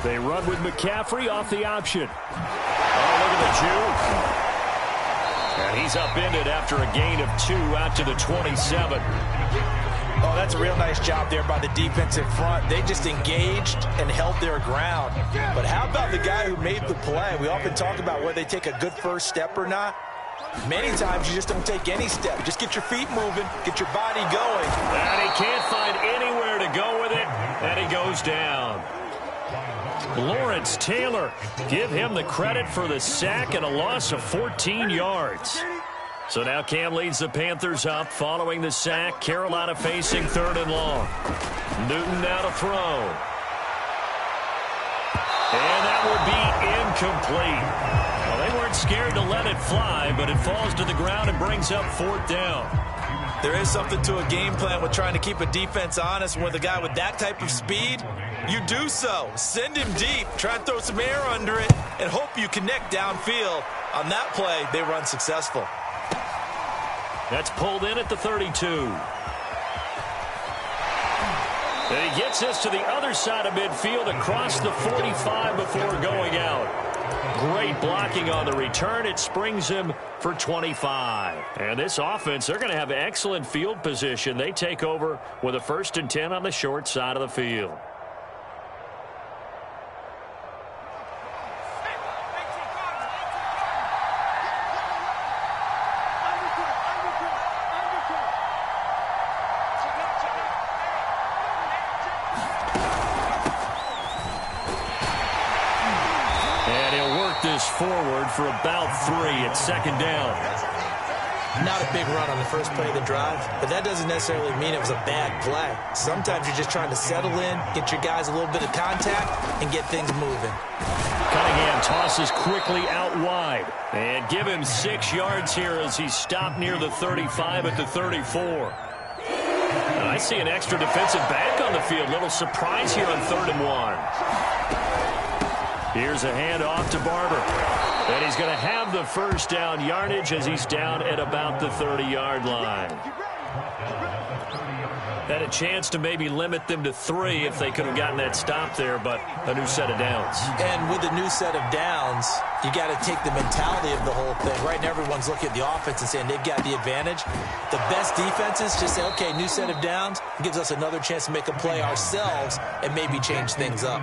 They run with McCaffrey off the option. Oh, look at the juke. And he's upended after a gain of 2 out to the 27. Oh, that's a real nice job there by the defensive front. They just engaged and held their ground. But how about the guy who made the play? We often talk about whether they take a good first step or not. Many times you just don't take any step. Just get your feet moving, get your body going. And he can't find anywhere to go with it, and he goes down. Lawrence Taylor, give him the credit for the sack and a loss of 14 yards. So now Cam leads the Panthers up following the sack. Carolina facing 3rd and long. Newton now to throw. And that will be incomplete. Well, they weren't scared to let it fly, but it falls to the ground and brings up 4th down. There is something to a game plan with trying to keep a defense honest. And with a guy with that type of speed, you do so. Send him deep, try and throw some air under it, and hope you connect downfield. On that play, they run successful. That's pulled in at the 32. And he gets this to the other side of midfield across the 45 before going out. Great blocking on the return. It springs him for 25. And this offense, they're going to have excellent field position. They take over with a 1st and 10 on the short side of the field. Forward for about 3 at 2nd down. Not a big run on the first play of the drive, but that doesn't necessarily mean it was a bad play. Sometimes you're just trying to settle in, get your guys a little bit of contact, and get things moving. Cunningham tosses quickly out wide. And give him 6 yards here as he's stopped near the 35 at the 34. And I see an extra defensive back on the field. Little surprise here on 3rd and 1. Here's a handoff to Barber. And he's going to have the 1st down yardage as he's down at about the 30-yard line. Had a chance to maybe limit them to 3 if they could have gotten that stop there, but a new set of downs. And with a new set of downs, you got to take the mentality of the whole thing. Right now, everyone's looking at the offense and saying they've got the advantage. The best defenses just say, okay, new set of downs, gives us another chance to make a play ourselves and maybe change things up.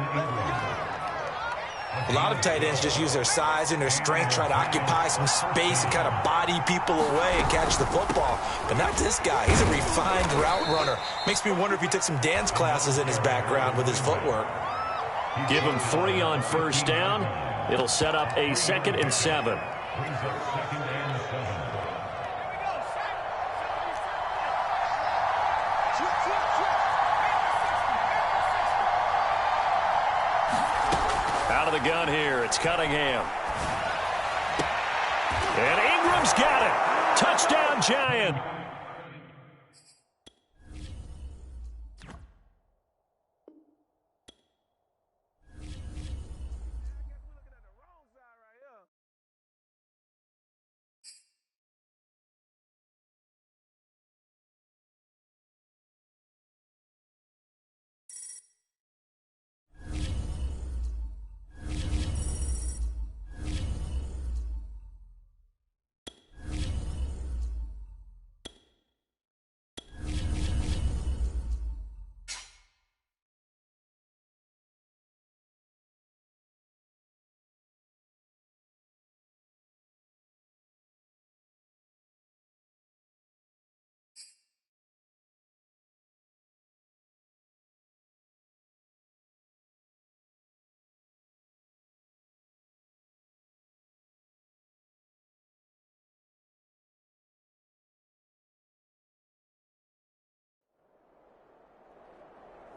A lot of tight ends just use their size and their strength, try to occupy some space and kind of body people away and catch the football. But not this guy. He's a refined route runner. Makes me wonder if he took some dance classes in his background with his footwork. Give him 3 on 1st down. It'll set up a 2nd and 7. Out of the gun here, it's Cunningham. And Ingram's got it. Touchdown, Giant.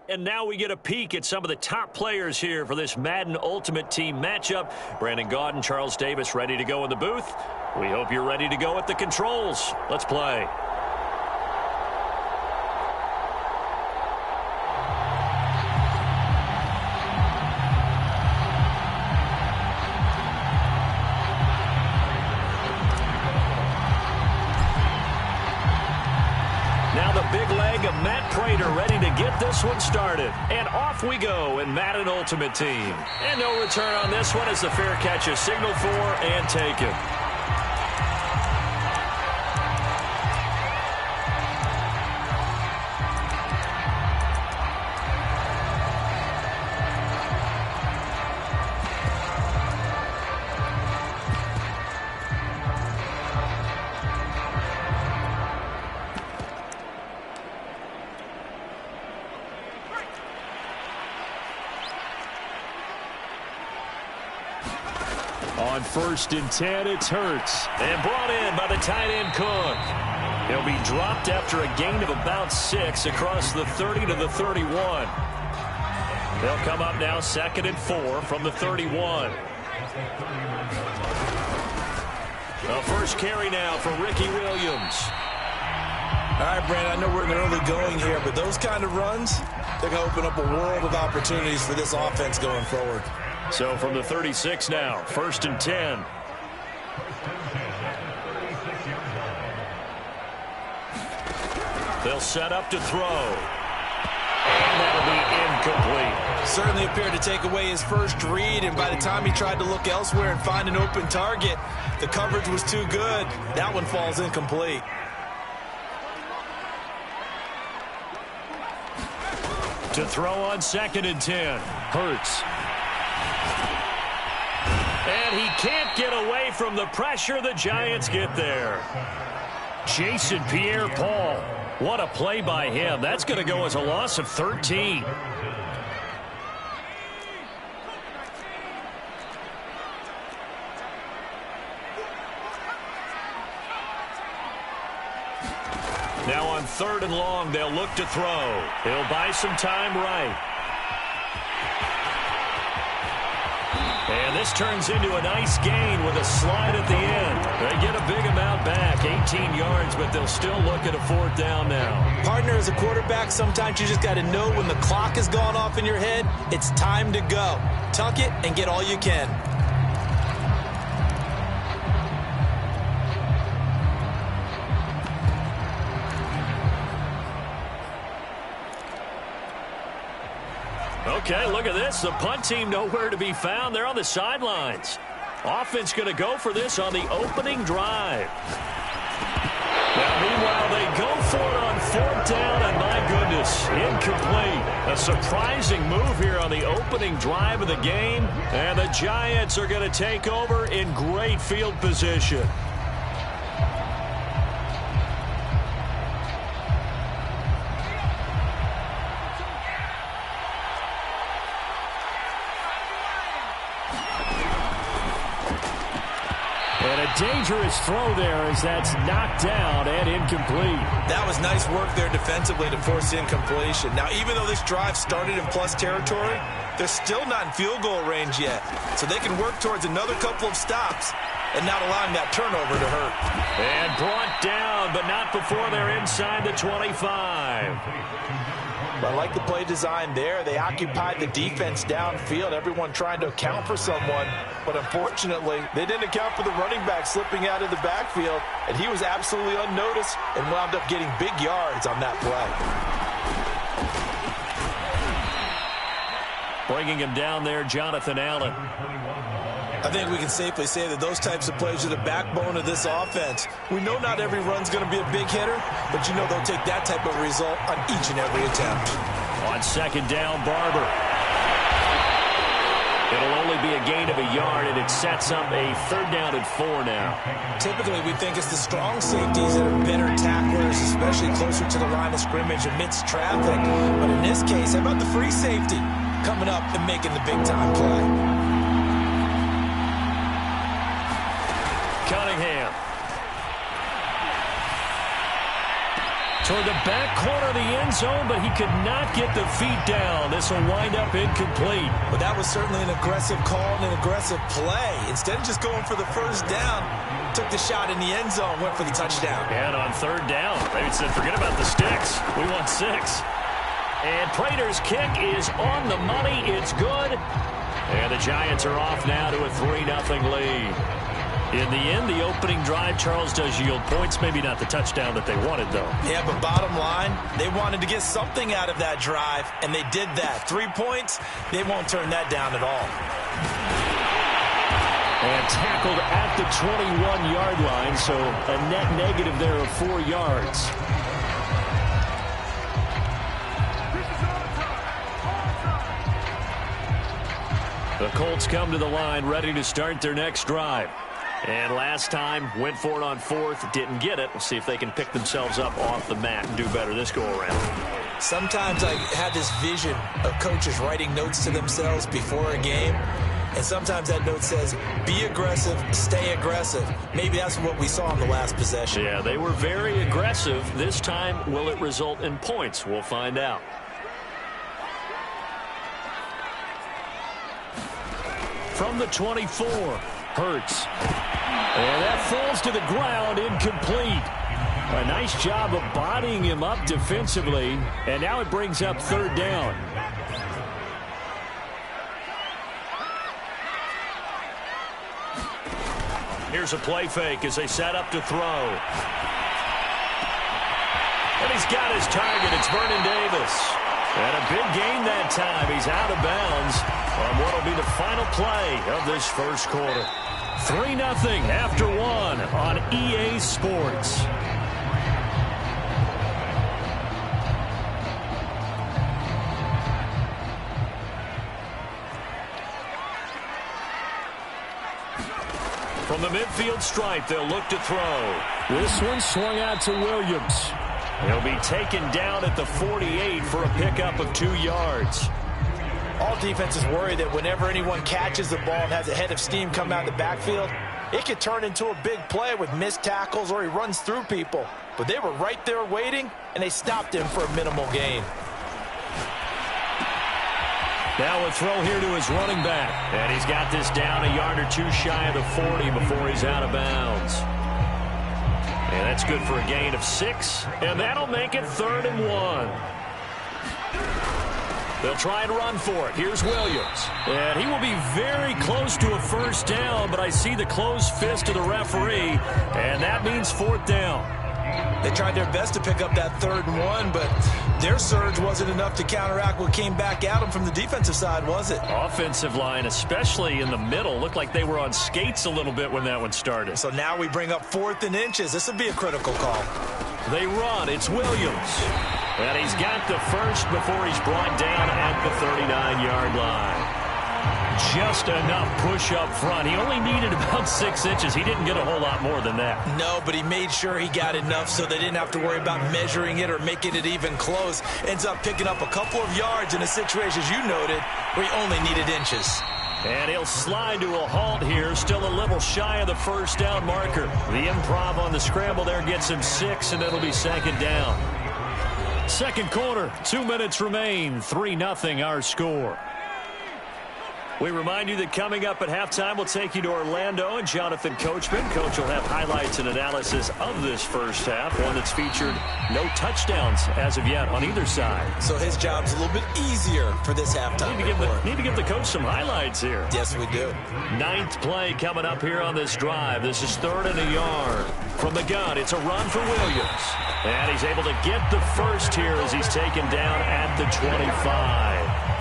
And now we get a peek at some of the top players here for this Madden Ultimate Team matchup. Brandon Gaudin, Charles Davis ready to go in the booth. We hope you're ready to go at the controls. Let's play. Now the big leg of Matt Prater ready to get this one started. And off we go in Madden Ultimate Team. And no return on this one as the fair catch is signaled for and taken. On 1st and 10, it's Hurts. And brought in by the tight end Cook. He'll be dropped after a gain of about 6 across the 30 to the 31. They'll come up now 2nd and 4 from the 31. The first carry now for Ricky Williams. All right, Brandon, I know we're in the early going here, but those kind of runs, they're going to open up a world of opportunities for this offense going forward. So from the 36 now, 1st and 10. They'll set up to throw. And that'll be incomplete. Certainly appeared to take away his first read, and by the time he tried to look elsewhere and find an open target, the coverage was too good. That one falls incomplete. To throw on 2nd and 10. Hurts. And he can't get away from the pressure. The Giants get there. Jason Pierre-Paul. What a play by him. That's going to go as a loss of 13. Now on 3rd and long, they'll look to throw. He'll buy some time right. And this turns into a nice gain with a slide at the end. They get a big amount back, 18 yards, but they'll still look at a 4th down now. Partner, as a quarterback, sometimes you just got to know when the clock has gone off in your head, it's time to go. Tuck it and get all you can. Okay, look at this. The punt team nowhere to be found. They're on the sidelines. Offense going to go for this on the opening drive. Now, meanwhile, they go for it on 4th down, and my goodness, incomplete. A surprising move here on the opening drive of the game, and the Giants are going to take over in great field position. Dangerous throw there as that's knocked down and incomplete. That was nice work there defensively to force incompletion. Now, even though this drive started in plus territory, they're still not in field goal range yet. So they can work towards another couple of stops and not allowing that turnover to hurt. And brought down, but not before they're inside the 25. I like the play design there. They occupied the defense downfield, everyone trying to account for someone. But unfortunately, they didn't account for the running back slipping out of the backfield, and he was absolutely unnoticed and wound up getting big yards on that play. Bringing him down there, Jonathan Allen. I think we can safely say that those types of plays are the backbone of this offense. We know not every run's going to be a big hitter, but you know they'll take that type of result on each and every attempt. On 2nd down, Barber. It'll only be a gain of a yard, and it sets up a 3rd down and 4 now. Typically, we think it's the strong safeties that are better tacklers, especially closer to the line of scrimmage amidst traffic. But in this case, how about the free safety coming up and making the big-time play? Cunningham. Toward the back corner of the end zone, but he could not get the feet down. This will wind up incomplete. But that was certainly an aggressive call and an aggressive play. Instead of just going for the 1st down, took the shot in the end zone, went for the touchdown. And on 3rd down, they said, forget about the sticks. We want 6. And Prater's kick is on the money. It's good. And the Giants are off now to a 3-0 lead. In the end, the opening drive, Charles, does yield points. Maybe not the touchdown that they wanted, though. Yeah, but bottom line, they wanted to get something out of that drive, and they did that. 3 points, they won't turn that down at all. And tackled at the 21-yard line, so a net negative there of 4 yards. The Colts come to the line, ready to start their next drive. And last time, went for it on 4th, didn't get it. We'll see if they can pick themselves up off the mat and do better this go-around. Sometimes I have this vision of coaches writing notes to themselves before a game, and sometimes that note says, be aggressive, stay aggressive. Maybe that's what we saw in the last possession. Yeah, they were very aggressive. This time, will it result in points? We'll find out. from the 24. Hurts. And that falls to the ground, incomplete. A nice job of bodying him up defensively, and now it brings up third down. Here's a play fake as they set up to throw. And he's got his target. It's Vernon Davis. And a big gain that time. He's out of bounds on what will be the final play of this first quarter. 3-0 after one on EA Sports. From the midfield stripe, they'll look to throw. This one swung out to Williams. He'll be taken down at the 48 for a pickup of 2 yards. All defenses worry that whenever anyone catches the ball and has a head of steam come out of the backfield, it could turn into a big play with missed tackles or he runs through people. But they were right there waiting, and they stopped him for a minimal gain. Now a throw here to his running back. And he's got this down a yard or two shy of the 40 before he's out of bounds. And that's good for a gain of 6. And that'll make it 3rd and 1. They'll try and run for it. Here's Williams. And he will be very close to a first down, but I see the closed fist of the referee, and that means 4th down. They tried their best to pick up that 3rd and 1, but their surge wasn't enough to counteract what came back at them from the defensive side, was it? Offensive line, especially in the middle, looked like they were on skates a little bit when that one started. So now we bring up 4th and inches. This would be a critical call. They run. It's Williams. And he's got the first before he's brought down at the 39-yard line. Just enough push up front. He only needed about 6 inches. He didn't get a whole lot more than that. No, but he made sure he got enough so they didn't have to worry about measuring it or making it even close. Ends up picking up a couple of yards in a situation, as you noted, where he only needed inches. And he'll slide to a halt here, still a little shy of the first down marker. The improv on the scramble there gets him 6, and it'll be 2nd down. Second quarter, 2 minutes remain, 3-0 our score. We remind you that coming up at halftime, we'll take you to Orlando and Jonathan Coachman. Coach will have highlights and analysis of this first half, one that's featured no touchdowns as of yet on either side. So his job's a little bit easier for this halftime. Need to give the coach some highlights here. Yes, we do. 9th play coming up here on this drive. This is 3rd and a yard. From the gun, it's a run for Williams. And he's able to get the first here as he's taken down at the 25.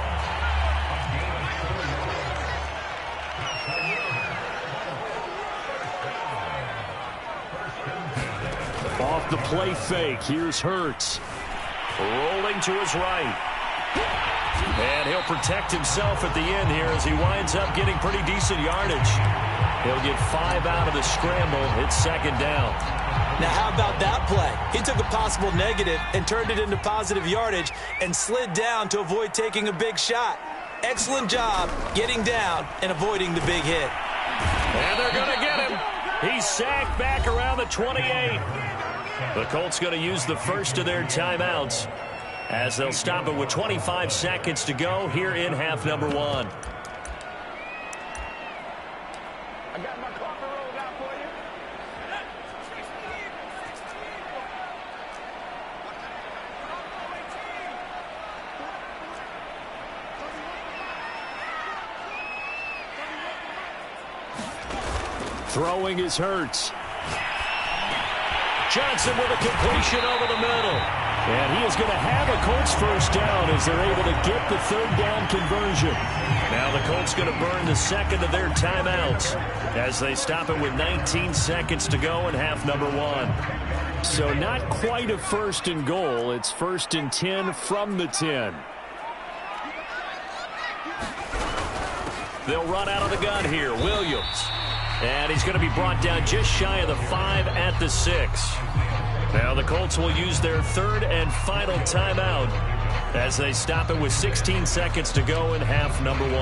Off the play fake, here's Hurts. Rolling to his right. And he'll protect himself at the end here as he winds up getting pretty decent yardage. He'll get 5 out of the scramble. It's 2nd down. Now, how about that play? He took a possible negative and turned it into positive yardage and slid down to avoid taking a big shot. Excellent job getting down and avoiding the big hit. And they're going to get him. He's sacked back around the 28. The Colts going to use the first of their timeouts as they'll stop it with 25 seconds to go here in half number 1. I got my coffee rolled out for you. Throwing is Hurts. Johnson with a completion over the middle. And he is going to have a Colts first down as they're able to get the 3rd down conversion. Now the Colts going to burn the second of their timeouts as they stop it with 19 seconds to go in half number 1. So not quite a 1st and goal. It's 1st and 10 from the 10. They'll run out of the gun here. Williams. And he's going to be brought down just shy of the 5 at the 6. Now the Colts will use their 3rd and final timeout as they stop it with 16 seconds to go in half number 1.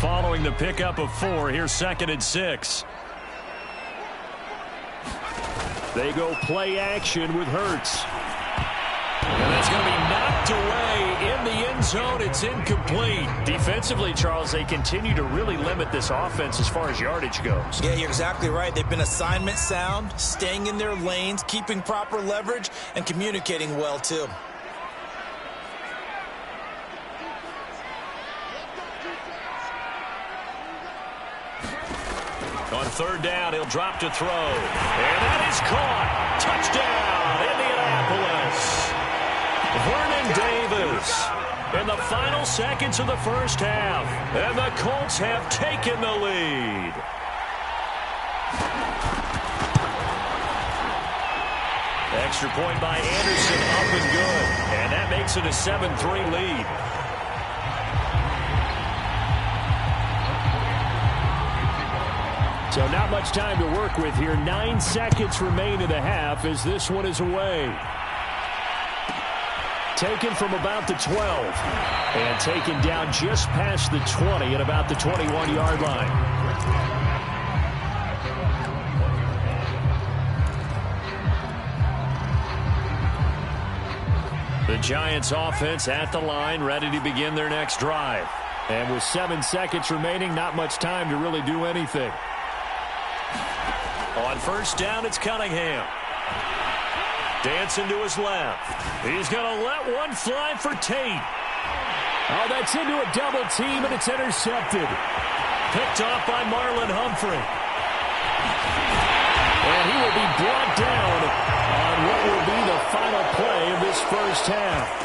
Following the pickup of 4, here's 2nd and 6. They go play action with Hurts. And It's going to be knocked away in the end zone. It's incomplete. Defensively, Charles, they continue to really limit this offense as far as yardage goes. Yeah, you're exactly right. They've been assignment sound, staying in their lanes, keeping proper leverage, and communicating well, too. On third down, he'll drop to throw. And that is caught. Touchdown, Indianapolis. Vernon Davis in the final seconds of the first half. And the Colts have taken the lead. Extra point by Anderson, up and good. And that makes it a 7-3 lead. So not much time to work with here. 9 seconds remain in the half as this one is away. Taken from about the 12. And taken down just past the 20 at about the 21-yard line. The Giants offense at the line, ready to begin their next drive. And with 7 seconds remaining, not much time to really do anything. On first down, it's Cunningham. Dancing to his left. He's going to let one fly for Tate. Oh, that's into a double team, and it's intercepted. Picked off by Marlon Humphrey. And he will be brought down on what will be the final play of this first half.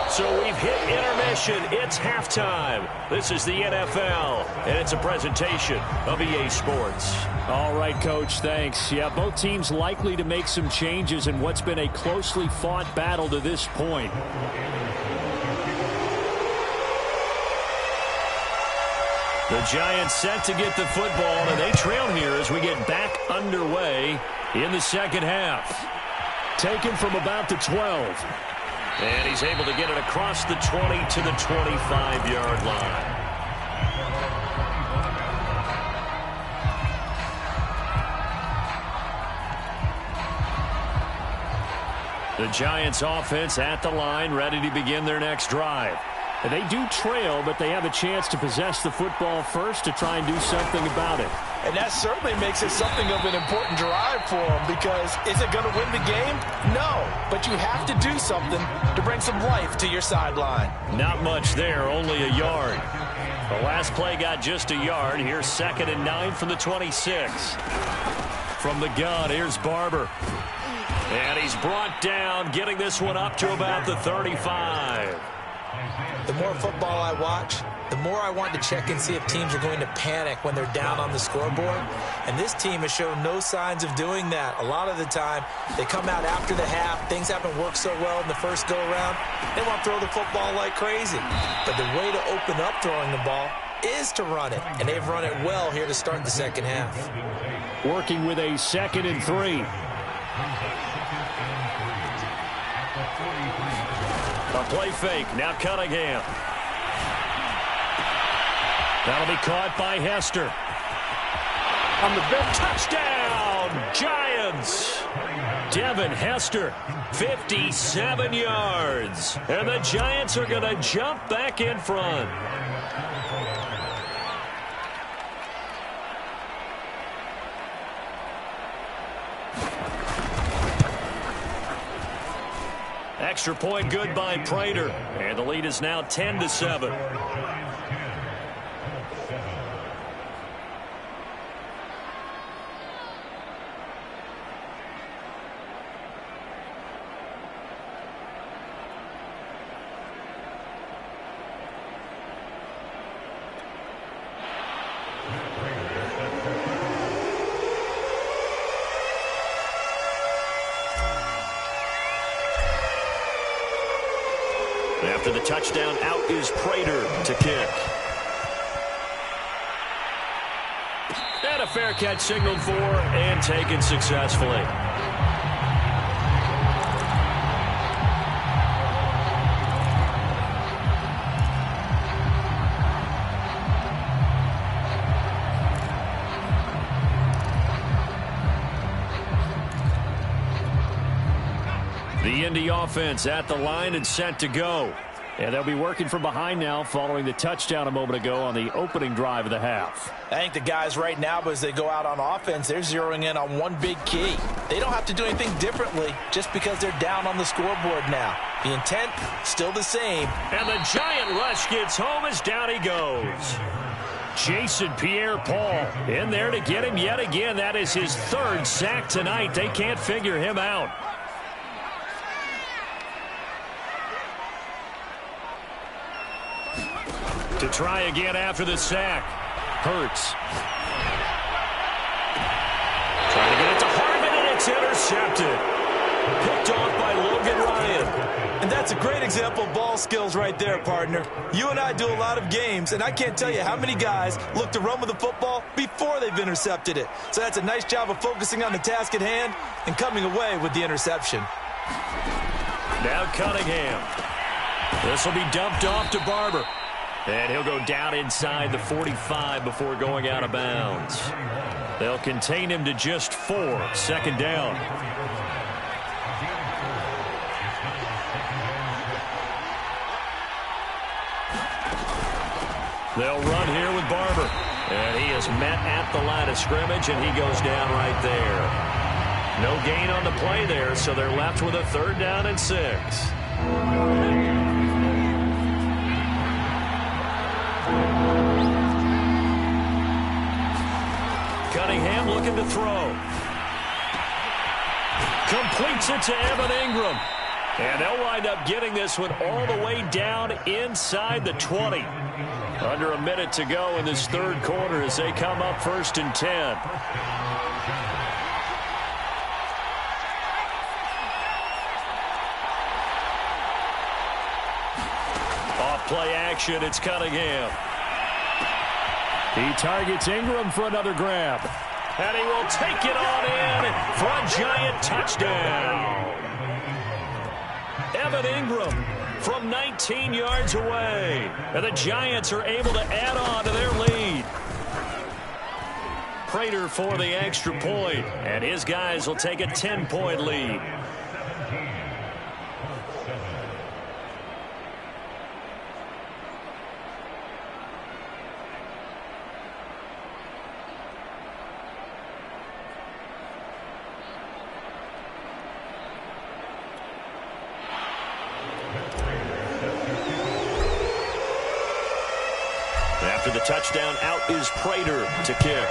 So we've hit intermission. It's halftime. This is the NFL, and it's a presentation of EA Sports. All right, Coach, thanks. Yeah, both teams likely to make some changes in what's been a closely fought battle to this point. The Giants set to get the football, and they trail here as we get back underway in the second half. Taken from about the 12. And he's able to get it across the 20 to the 25-yard line. The Giants offense at the line, ready to begin their next drive. And they do trail, but they have a chance to possess the football first to try and do something about it. And that certainly makes it something of an important drive for them, because is it going to win the game? No, but you have to do something to bring some life to your sideline. Not much there, only a yard. The last play got just a yard. Here's 2nd and 9 from the 26. From the gun, here's Barber. And he's brought down, getting this one up to about the 35. The more football I watch, the more I want to check and see if teams are going to panic when they're down on the scoreboard. And this team has shown no signs of doing that. A lot of the time, they come out after the half. Things haven't worked so well in the first go-around. They want to throw the football like crazy. But the way to open up throwing the ball is to run it. And they've run it well here to start the second half. Working with a 2nd and 3. A play fake. Now Cunningham. That'll be caught by Hester. On the big touchdown, Giants. Devin Hester, 57 yards. And the Giants are going to jump back in front. Extra point good by Prater. And the lead is now 10-7. After the touchdown, out is Prater to kick. And a fair catch signaled for and taken successfully. Indy offense at the line and set to go. And they'll be working from behind now following the touchdown a moment ago on the opening drive of the half. I think the guys right now, as they go out on offense, they're zeroing in on one big key. They don't have to do anything differently just because they're down on the scoreboard now. The intent, still the same. And the giant rush gets home as down he goes. Jason Pierre-Paul in there to get him yet again. That is his third sack tonight. They can't figure him out. To try again after the sack. Hurts. Trying to get it to Harmon, and it's intercepted. Picked off by Logan Ryan. And that's a great example of ball skills right there, partner. You and I do a lot of games, and I can't tell you how many guys look to run with the football before they've intercepted it. So that's a nice job of focusing on the task at hand and coming away with the interception. Now Cunningham. This will be dumped off to Barber. And he'll go down inside the 45 before going out of bounds. They'll contain him to just 4. Second down. They'll run here with Barber. And he is met at the line of scrimmage, and he goes down right there. No gain on the play there, so they're left with a 3rd down and 6. Cunningham looking to throw. Completes it to Evan Ingram. And they'll wind up getting this one all the way down inside the 20. Under a minute to go in this 3rd quarter as they come up 1st and 10. Off play action, it's Cunningham. He targets Ingram for another grab. And he will take it on in for a giant touchdown. Evan Ingram from 19 yards away. And the Giants are able to add on to their lead. Prater for the extra point. And his guys will take a 10-point lead. After the touchdown, out is Prater to kick.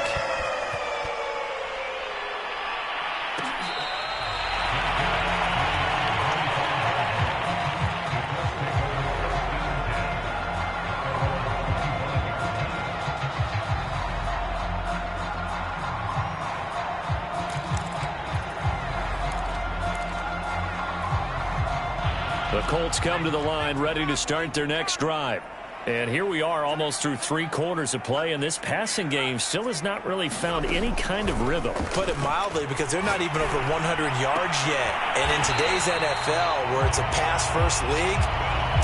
The Colts come to the line ready to start their next drive. And here we are almost through 3 quarters of play, and this passing game still has not really found any kind of rhythm. Put it mildly, because they're not even over 100 yards yet. And in today's NFL, where it's a pass-first league,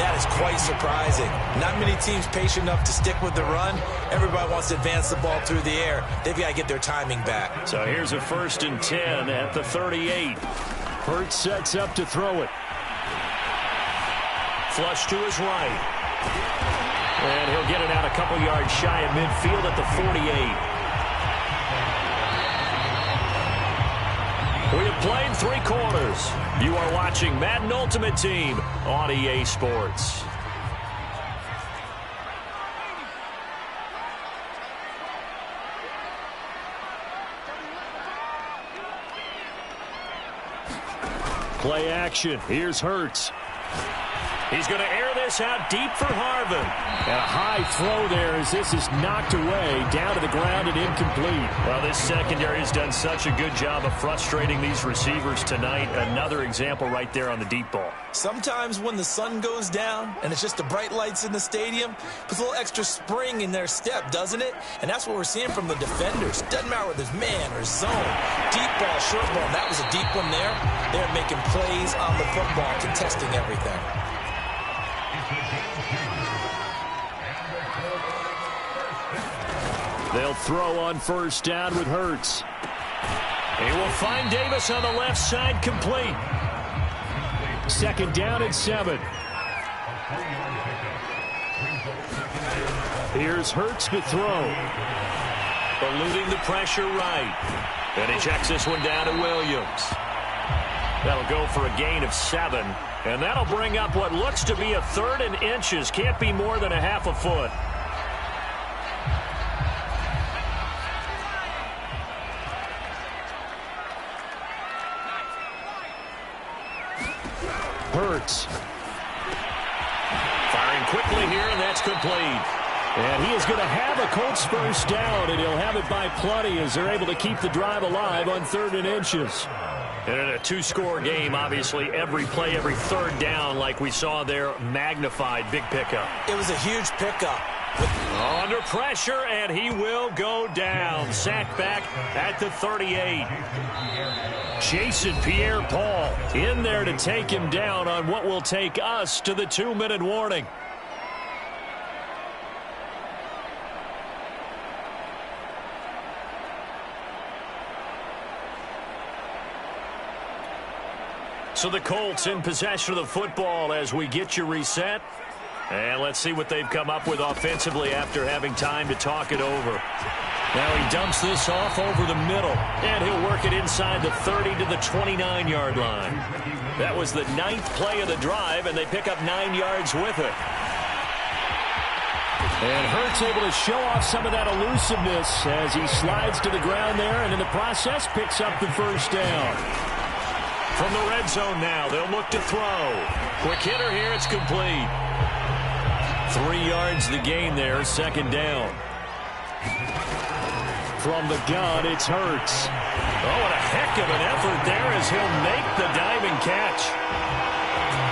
that is quite surprising. Not many teams patient enough to stick with the run. Everybody wants to advance the ball through the air. They've got to get their timing back. So here's a 1st and 10 at the 38. Hurts sets up to throw it. Flush to his right. And he'll get it out a couple yards shy of midfield at the 48. We have played 3 quarters. You are watching Madden Ultimate Team on EA Sports. Play action. Here's Hurts. He's going to air this out deep for Harvin. And a high throw there as this is knocked away, down to the ground and incomplete. Well, this secondary has done such a good job of frustrating these receivers tonight. Another example right there on the deep ball. Sometimes when the sun goes down and it's just the bright lights in the stadium, puts a little extra spring in their step, doesn't it? And that's what we're seeing from the defenders. Doesn't matter whether it's man or zone. Deep ball, short ball. That was a deep one there. They're making plays on the football, contesting everything. They'll throw on 1st down with Hurts. He will find Davis on the left side, complete. Second down and 7. Here's Hurts to throw. Eluding the pressure right. And he checks this one down to Williams. That'll go for a gain of 7. And that'll bring up what looks to be a 3rd and inches. Can't be more than a half a foot. Hurts. Firing quickly here, and that's complete. And he is going to have a Colts first down, and he'll have it by plenty as they're able to keep the drive alive on 3rd and inches. And in a 2-score game, obviously, every play, every 3rd down, like we saw there, magnified. Big pickup. It was a huge pickup. Under pressure, and he will go down. Sacked back at the 38. Jason Pierre-Paul in there to take him down on what will take us to the 2-minute warning. So the Colts in possession of the football as we get you reset. And let's see what they've come up with offensively after having time to talk it over. Now he dumps this off over the middle, and he'll work it inside the 30 to the 29-yard line. That was the 9th play of the drive, and they pick up 9 yards with it. And Hurts able to show off some of that elusiveness as he slides to the ground there, and in the process picks up the first down. From the red zone now, they'll look to throw. Quick hitter here, it's complete. 3 yards the gain there, 2nd down. From the gun, it's Hurts. Oh, what a heck of an effort there as he'll make the diving catch.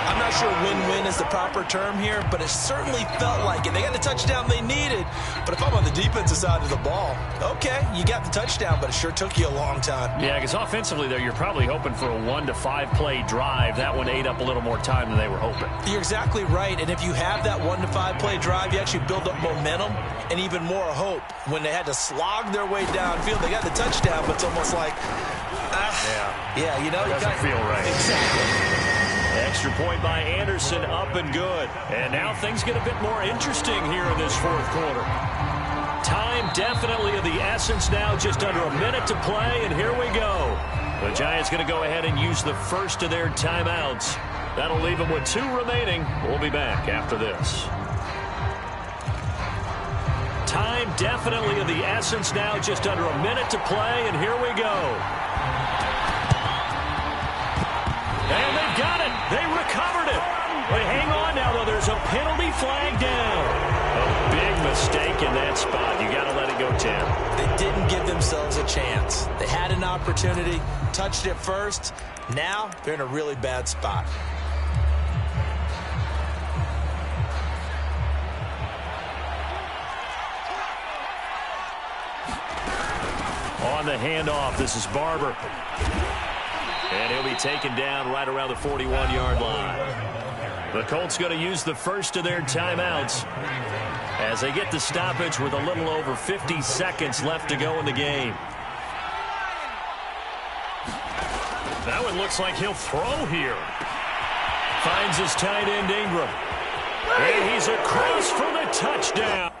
I'm not sure win-win is the proper term here, but it certainly felt like it. They got the touchdown they needed, but if I'm on the defensive side of the ball, okay, you got the touchdown, but it sure took you a long time. Yeah, because offensively, though, you're probably hoping for a 1 to 5 play drive. That one ate up a little more time than they were hoping. You're exactly right, and if you have that 1 to 5 play drive, you actually build up momentum and even more hope. When they had to slog their way downfield, they got the touchdown, but it's almost like, yeah, you know. It doesn't feel right. Exactly. Extra point by Anderson, up and good. And now things get a bit more interesting here in this 4th quarter. Time definitely of the essence now, just under a minute to play, and here we go. The Giants going to go ahead and use the first of their timeouts. That'll leave them with 2 remaining. We'll be back after this. Time definitely of the essence now, just under a minute to play, and here we go. And they've got it. They recovered it. But hang on now, though. There's a penalty flag down. A big mistake in that spot. You got to let it go, Tim. They didn't give themselves a chance. They had an opportunity, touched it first. Now they're in a really bad spot. On the handoff, this is Barber. And he'll be taken down right around the 41-yard line. The Colts going to use the first of their timeouts as they get the stoppage with a little over 50 seconds left to go in the game. That one looks like he'll throw here. Finds his tight end, Ingram. And he's across for the touchdown.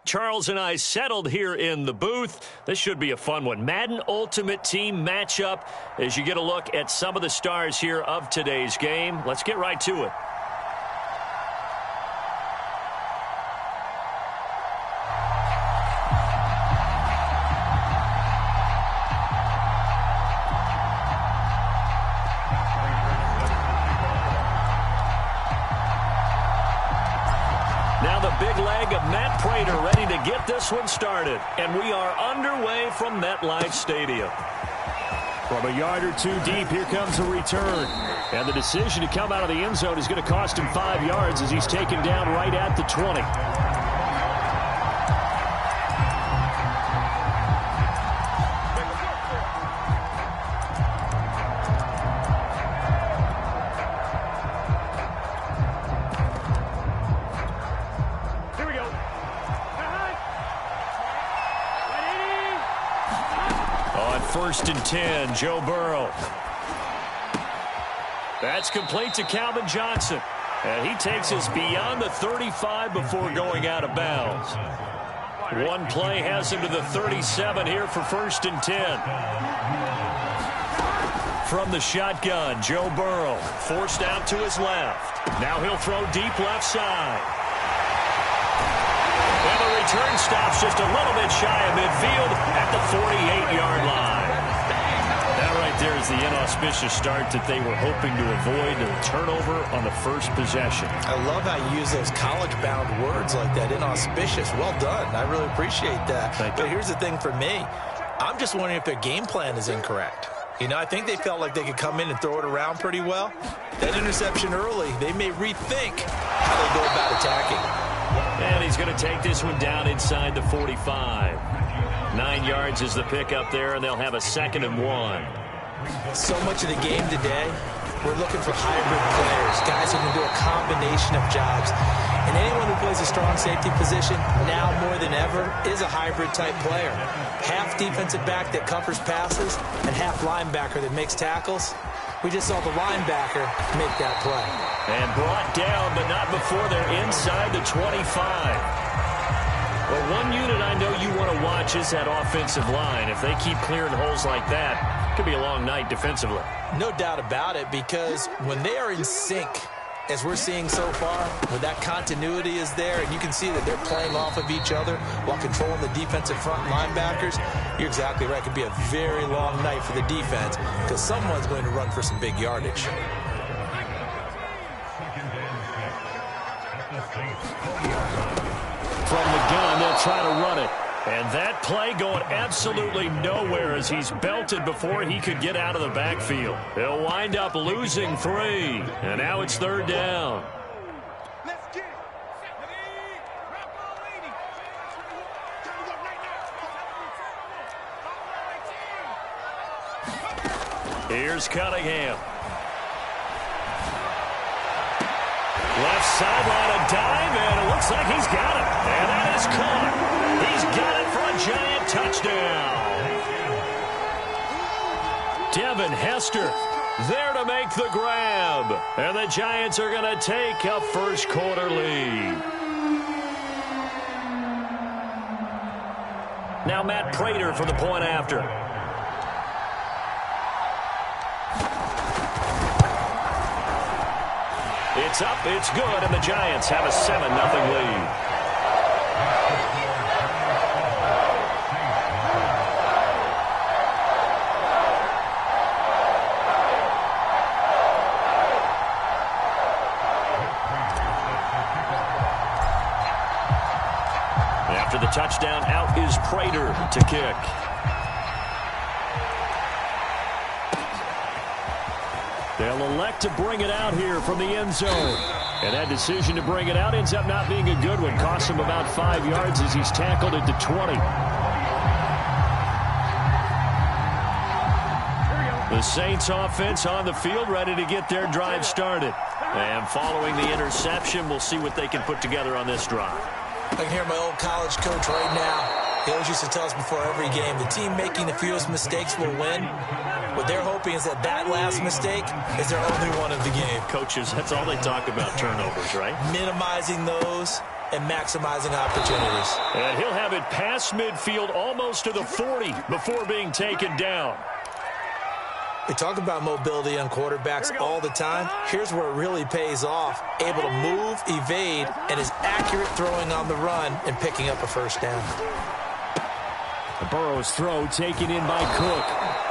Charles and I settled here in the booth. This should be a fun one. Madden Ultimate Team matchup as you get a look at some of the stars here of today's game. Let's get right to it. Now the big leg of Matt Prater ready to get this one started. And we are underway from MetLife Stadium. From a yard or two deep, here comes a return. And the decision to come out of the end zone is going to cost him 5 yards as he's taken down right at the 20. First and 10, Joe Burrow. That's complete to Calvin Johnson. And he takes us beyond the 35 before going out of bounds. One play has him to the 37 here for first and 10. From the shotgun, Joe Burrow forced out to his left. Now he'll throw deep left side. And the return stops just a little bit shy of midfield at the 48-yard line. That right there is the inauspicious start that they were hoping to avoid, a turnover on the first possession. I love how you use those college-bound words like that, inauspicious. Well done. I really appreciate that. But here's the thing for me. I'm just wondering if their game plan is incorrect. You know, I think they felt like they could come in and throw it around pretty well. That interception early, they may rethink how they go about attacking. And he's going to take this one down inside the 45. 9 yards is the pickup there, and they'll have a 2nd and 1. So much of the game today, we're looking for hybrid players, guys who can do a combination of jobs. And anyone who plays a strong safety position, now more than ever, is a hybrid-type player. Half defensive back that covers passes, and half linebacker that makes tackles. We just saw the linebacker make that play. And brought down, but not before they're inside the 25. Well, one unit I know you want to watch is that offensive line. If they keep clearing holes like that, it could be a long night defensively. No doubt about it, because when they are in sync, as we're seeing so far, when that continuity is there, and you can see that they're playing off of each other while controlling the defensive front linebackers, you're exactly right. It could be a very long night for the defense because someone's going to run for some big yardage. From the gun, they'll try to run it. And that play going absolutely nowhere as he's belted before he could get out of the backfield. He'll wind up losing 3. And now it's 3rd down. Here's Cunningham. Left sideline, a dive, and it looks like he's got it. And that is caught. He's got it for a giant touchdown. Devin Hester there to make the grab. And the Giants are going to take a first quarter lead. Now Matt Prater for the point after. It's up, it's good, and the Giants have a 7-0 lead. After the touchdown, out is Prater to kick. They'll elect to bring it out here from the end zone. And that decision to bring it out ends up not being a good one. Costs him about 5 yards as he's tackled at the 20. The Saints offense on the field ready to get their drive started. And following the interception, we'll see what they can put together on this drive. I can hear my old college coach right now. He always used to tell us before every game, the team making the fewest mistakes will win. What they're hoping is that that last mistake is their only one of the game. Coaches, that's all they talk about, turnovers, right? Minimizing those, and maximizing opportunities. And he'll have it past midfield almost to the 40 before being taken down. We talk about mobility on quarterbacks all the time. Here's where it really pays off. Able to move, evade, and is accurate throwing on the run and picking up a first down. Burrow's throw taken in by Cook.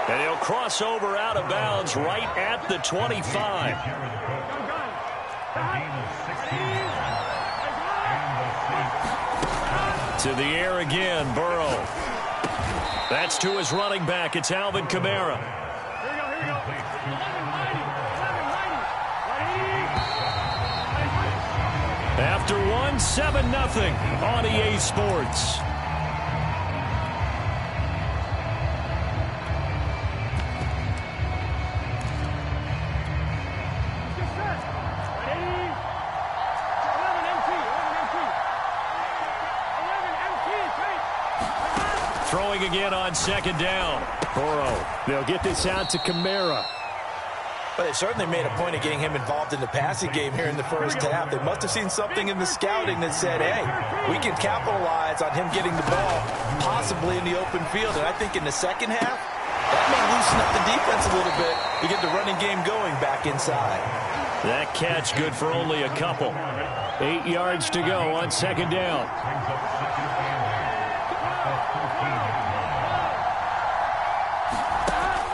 And he'll cross over out of bounds right at the 25. To the air again, Burrow. That's to his running back. It's Alvin Kamara. After one, 7-0 on EA Sports. Throwing again on second down. Burrow. They'll get this out to Kamara. But they certainly made a point of getting him involved in the passing game here in the first half. They must have seen something in the scouting that said, hey, we can capitalize on him getting the ball, possibly in the open field. And I think in the second half, that may loosen up the defense a little bit to get the running game going back inside. That catch good for only a couple. 8 yards to go on second down.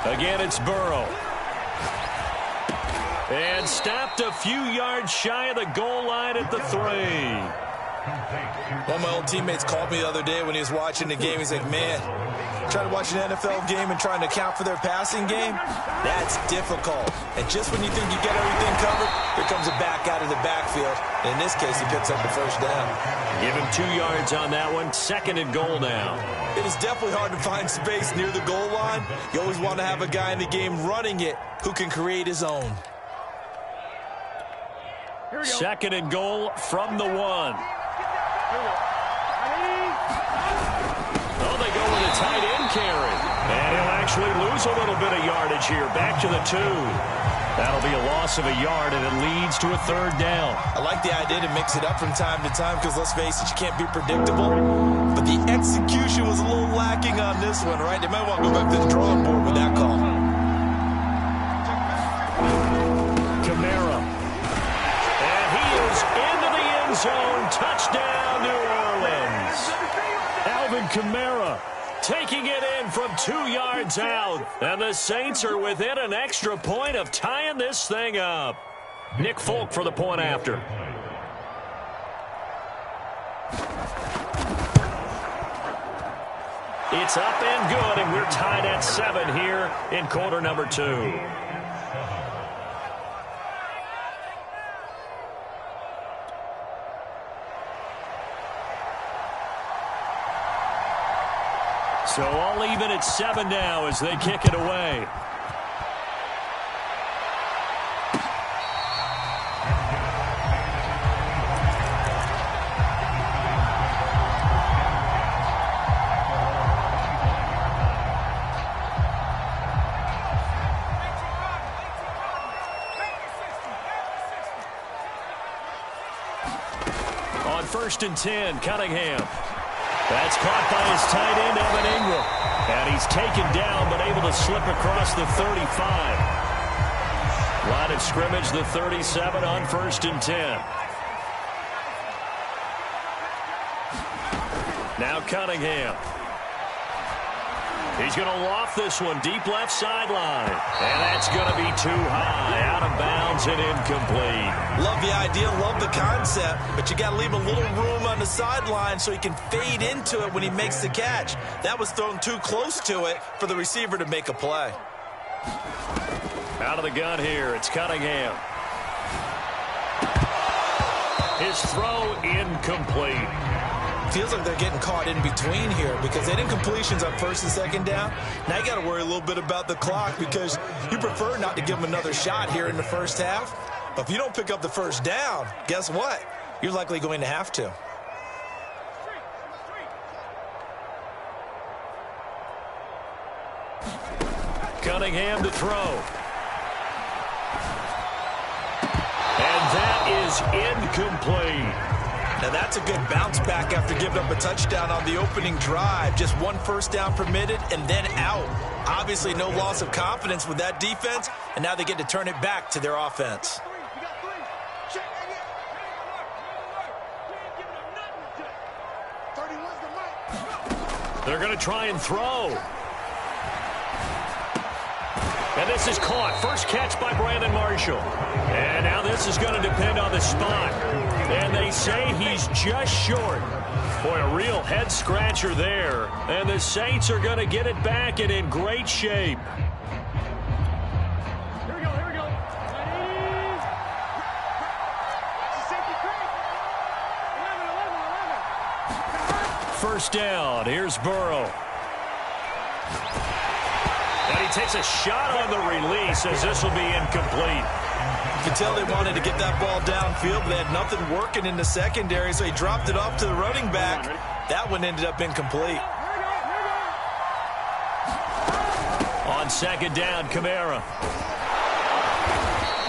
Again, it's Burrow. And stopped a few yards shy of the goal line at the 3. One of my old teammates called me the other day when he was watching the game. He's like, man, trying to watch an NFL game and trying to account for their passing game, that's difficult. And just when you think you get everything covered, here comes a back out of the backfield. And in this case, he picks up the first down. Give him 2 yards on that one. Second and goal now. It is definitely hard to find space near the goal line. You always want to have a guy in the game running it who can create his own. Second and goal from the 1. Oh, they go with a tight end carry. And he'll actually lose a little bit of yardage here. Back to the 2. That'll be a loss of a yard, and it leads to a third down. I like the idea to mix it up from time to time because, let's face it, you can't be predictable. But the execution was a little lacking on this one, right? They might want to go back to the drawing board with that call. Kamara. And he is into the end zone. Touchdown, New Orleans. Alvin Kamara taking it in from 2 yards out. And the Saints are within an extra point of tying this thing up. Nick Folk for the point after. It's up and good, and we're tied at 7 here in quarter number 2. So all even at 7 now as they kick it away. On 1st and 10, Cunningham. That's caught by his tight end, Evan Ingram. And he's taken down, but able to slip across the 35. Line of scrimmage, the 37 on 1st and 10. Now Cunningham. He's going to loft this one deep left sideline. And that's going to be too high, out of bounds and incomplete. Love the idea, love the concept, but you got to leave a little room on the sideline so he can fade into it when he makes the catch. That was thrown too close to it for the receiver to make a play. Out of the gun here, it's Cunningham. His throw incomplete. Feels like they're getting caught in between here because they didn't completions on 1st and 2nd down. Now you got to worry a little bit about the clock because you prefer not to give them another shot here in the first half. But if you don't pick up the first down, guess what? You're likely going to have to. Cunningham to throw. And that is incomplete. Now that's a good bounce back after giving up a touchdown on the opening drive. Just one first down permitted and then out. Obviously no loss of confidence with that defense, and now they get to turn it back to their offense. They're going to try and throw. And this is caught. First catch by Brandon Marshall. And now this is going to depend on the spot. And they say he's just short. Boy, a real head-scratcher there. And the Saints are going to get it back and in great shape. Here we go, here we go. Safety creep. 11. First down. Here's Burrow. And he takes a shot on the release as this will be incomplete. You can tell they wanted to get that ball downfield, but they had nothing working in the secondary, so he dropped it off to the running back. That one ended up incomplete. On second down, Kamara.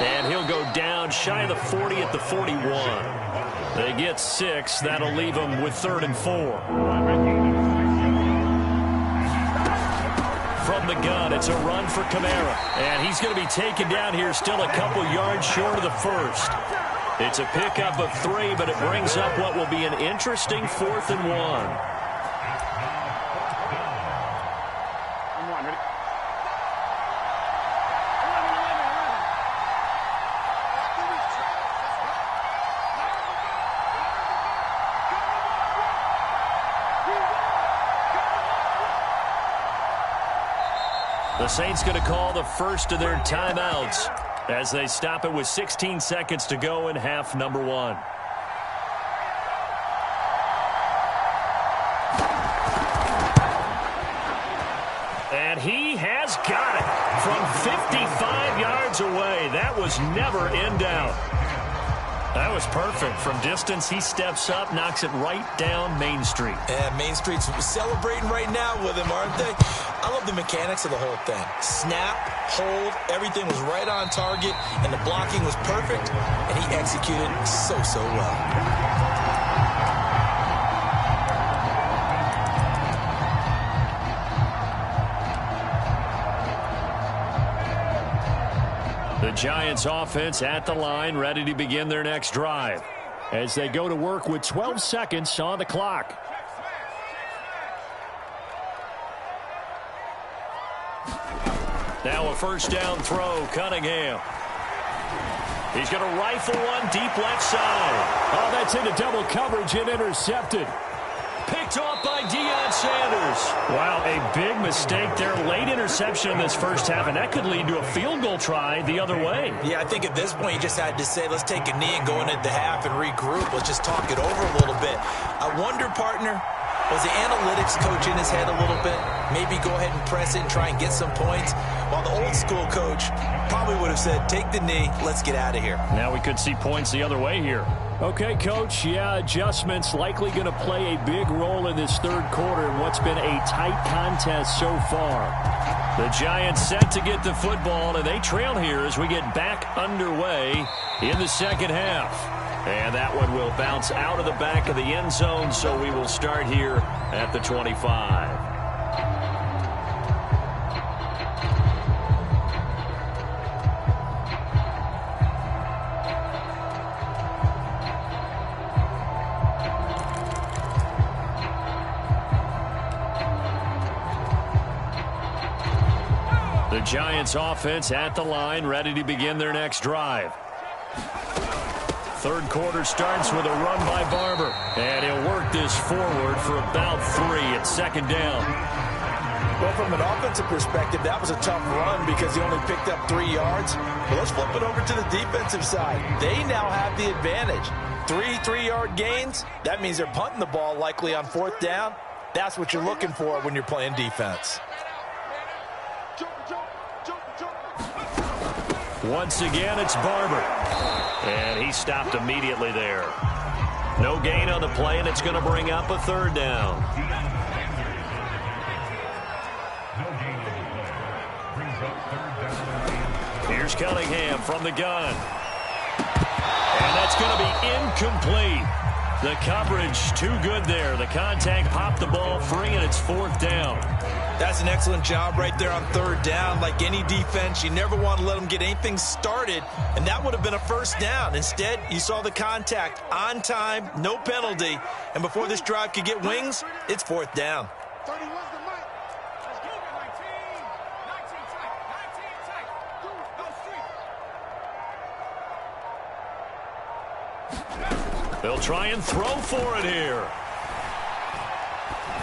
And he'll go down shy of the 40 at the 41. They get 6. That'll leave them with 3rd and 4. From the gun, it's a run for Kamara. And he's going to be taken down here still a couple yards short of the first. It's a pickup of 3, but it brings up what will be an interesting 4th and 1. The Saints going to call the first of their timeouts as they stop it with 16 seconds to go in half number 1. And he has got it from 55 yards away. That was never in doubt. That was perfect. From distance, he steps up, knocks it right down Main Street. And Main Street's celebrating right now with him, aren't they? I love the mechanics of the whole thing. Snap, hold, everything was right on target, and the blocking was perfect, and he executed so well. The Giants offense at the line, ready to begin their next drive as they go to work with 12 seconds on the clock. Now a first down throw, Cunningham. He's going to rifle one deep left side. Oh, that's into double coverage and intercepted. Picked off by Deion Sanders. Wow, a big mistake there. Late interception in this first half, and that could lead to a field goal try the other way. Yeah, I think at this point you just had to say, let's take a knee and go into the half and regroup. Let's just talk it over a little bit. I wonder, partner, was the analytics coach in his head a little bit? Maybe go ahead and press it and try and get some points? While the old school coach probably would have said, take the knee, let's get out of here. Now we could see points the other way here. Okay, Coach, yeah, adjustments likely going to play a big role in this third quarter in what's been a tight contest so far. The Giants set to get the football, and they trail here as we get back underway in the second half. And that one will bounce out of the back of the end zone, so we will start here at the 25. The Giants offense at the line, ready to begin their next drive. Third quarter starts with a run by Barber. And he'll work this forward for about 3 at second down. Well, from an offensive perspective, that was a tough run because he only picked up 3 yards. But let's flip it over to the defensive side. They now have the advantage. 3-3-yard gains. That means they're punting the ball likely on 4th down. That's what you're looking for when you're playing defense. Once again, it's Barber. And he stopped immediately there. No gain on the play, and it's going to bring up a 3rd down. Here's Cunningham from the gun. And that's going to be incomplete. The coverage too good there. The contact popped the ball free, and it's 4th down. That's an excellent job right there on 3rd down. Like any defense, you never want to let them get anything started, and that would have been a 1st down. Instead, you saw the contact on time, no penalty, and before this drive could get wings, it's 4th down. 31's the mic. Let's go, 19 tight. 19 tight. Go street. They'll try and throw for it here.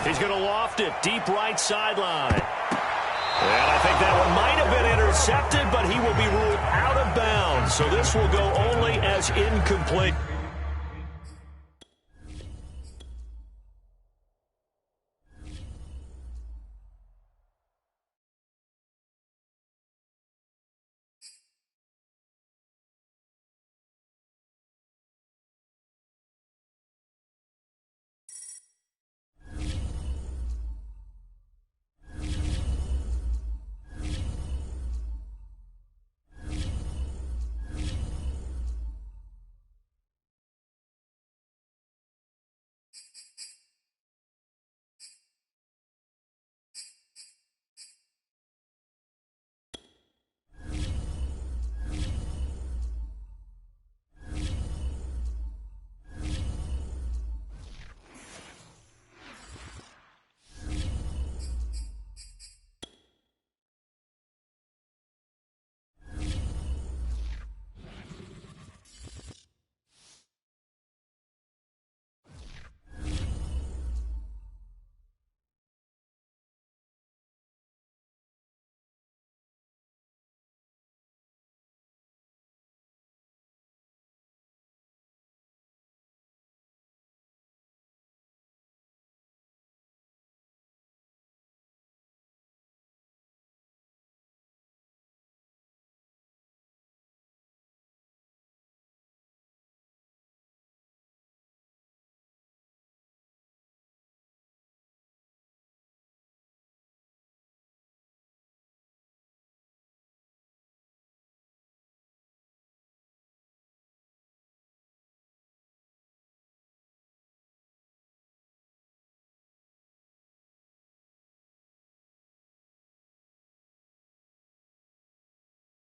He's going to loft it deep right sideline. And I think that one might have been intercepted, but he will be ruled out of bounds. So this will go only as incomplete.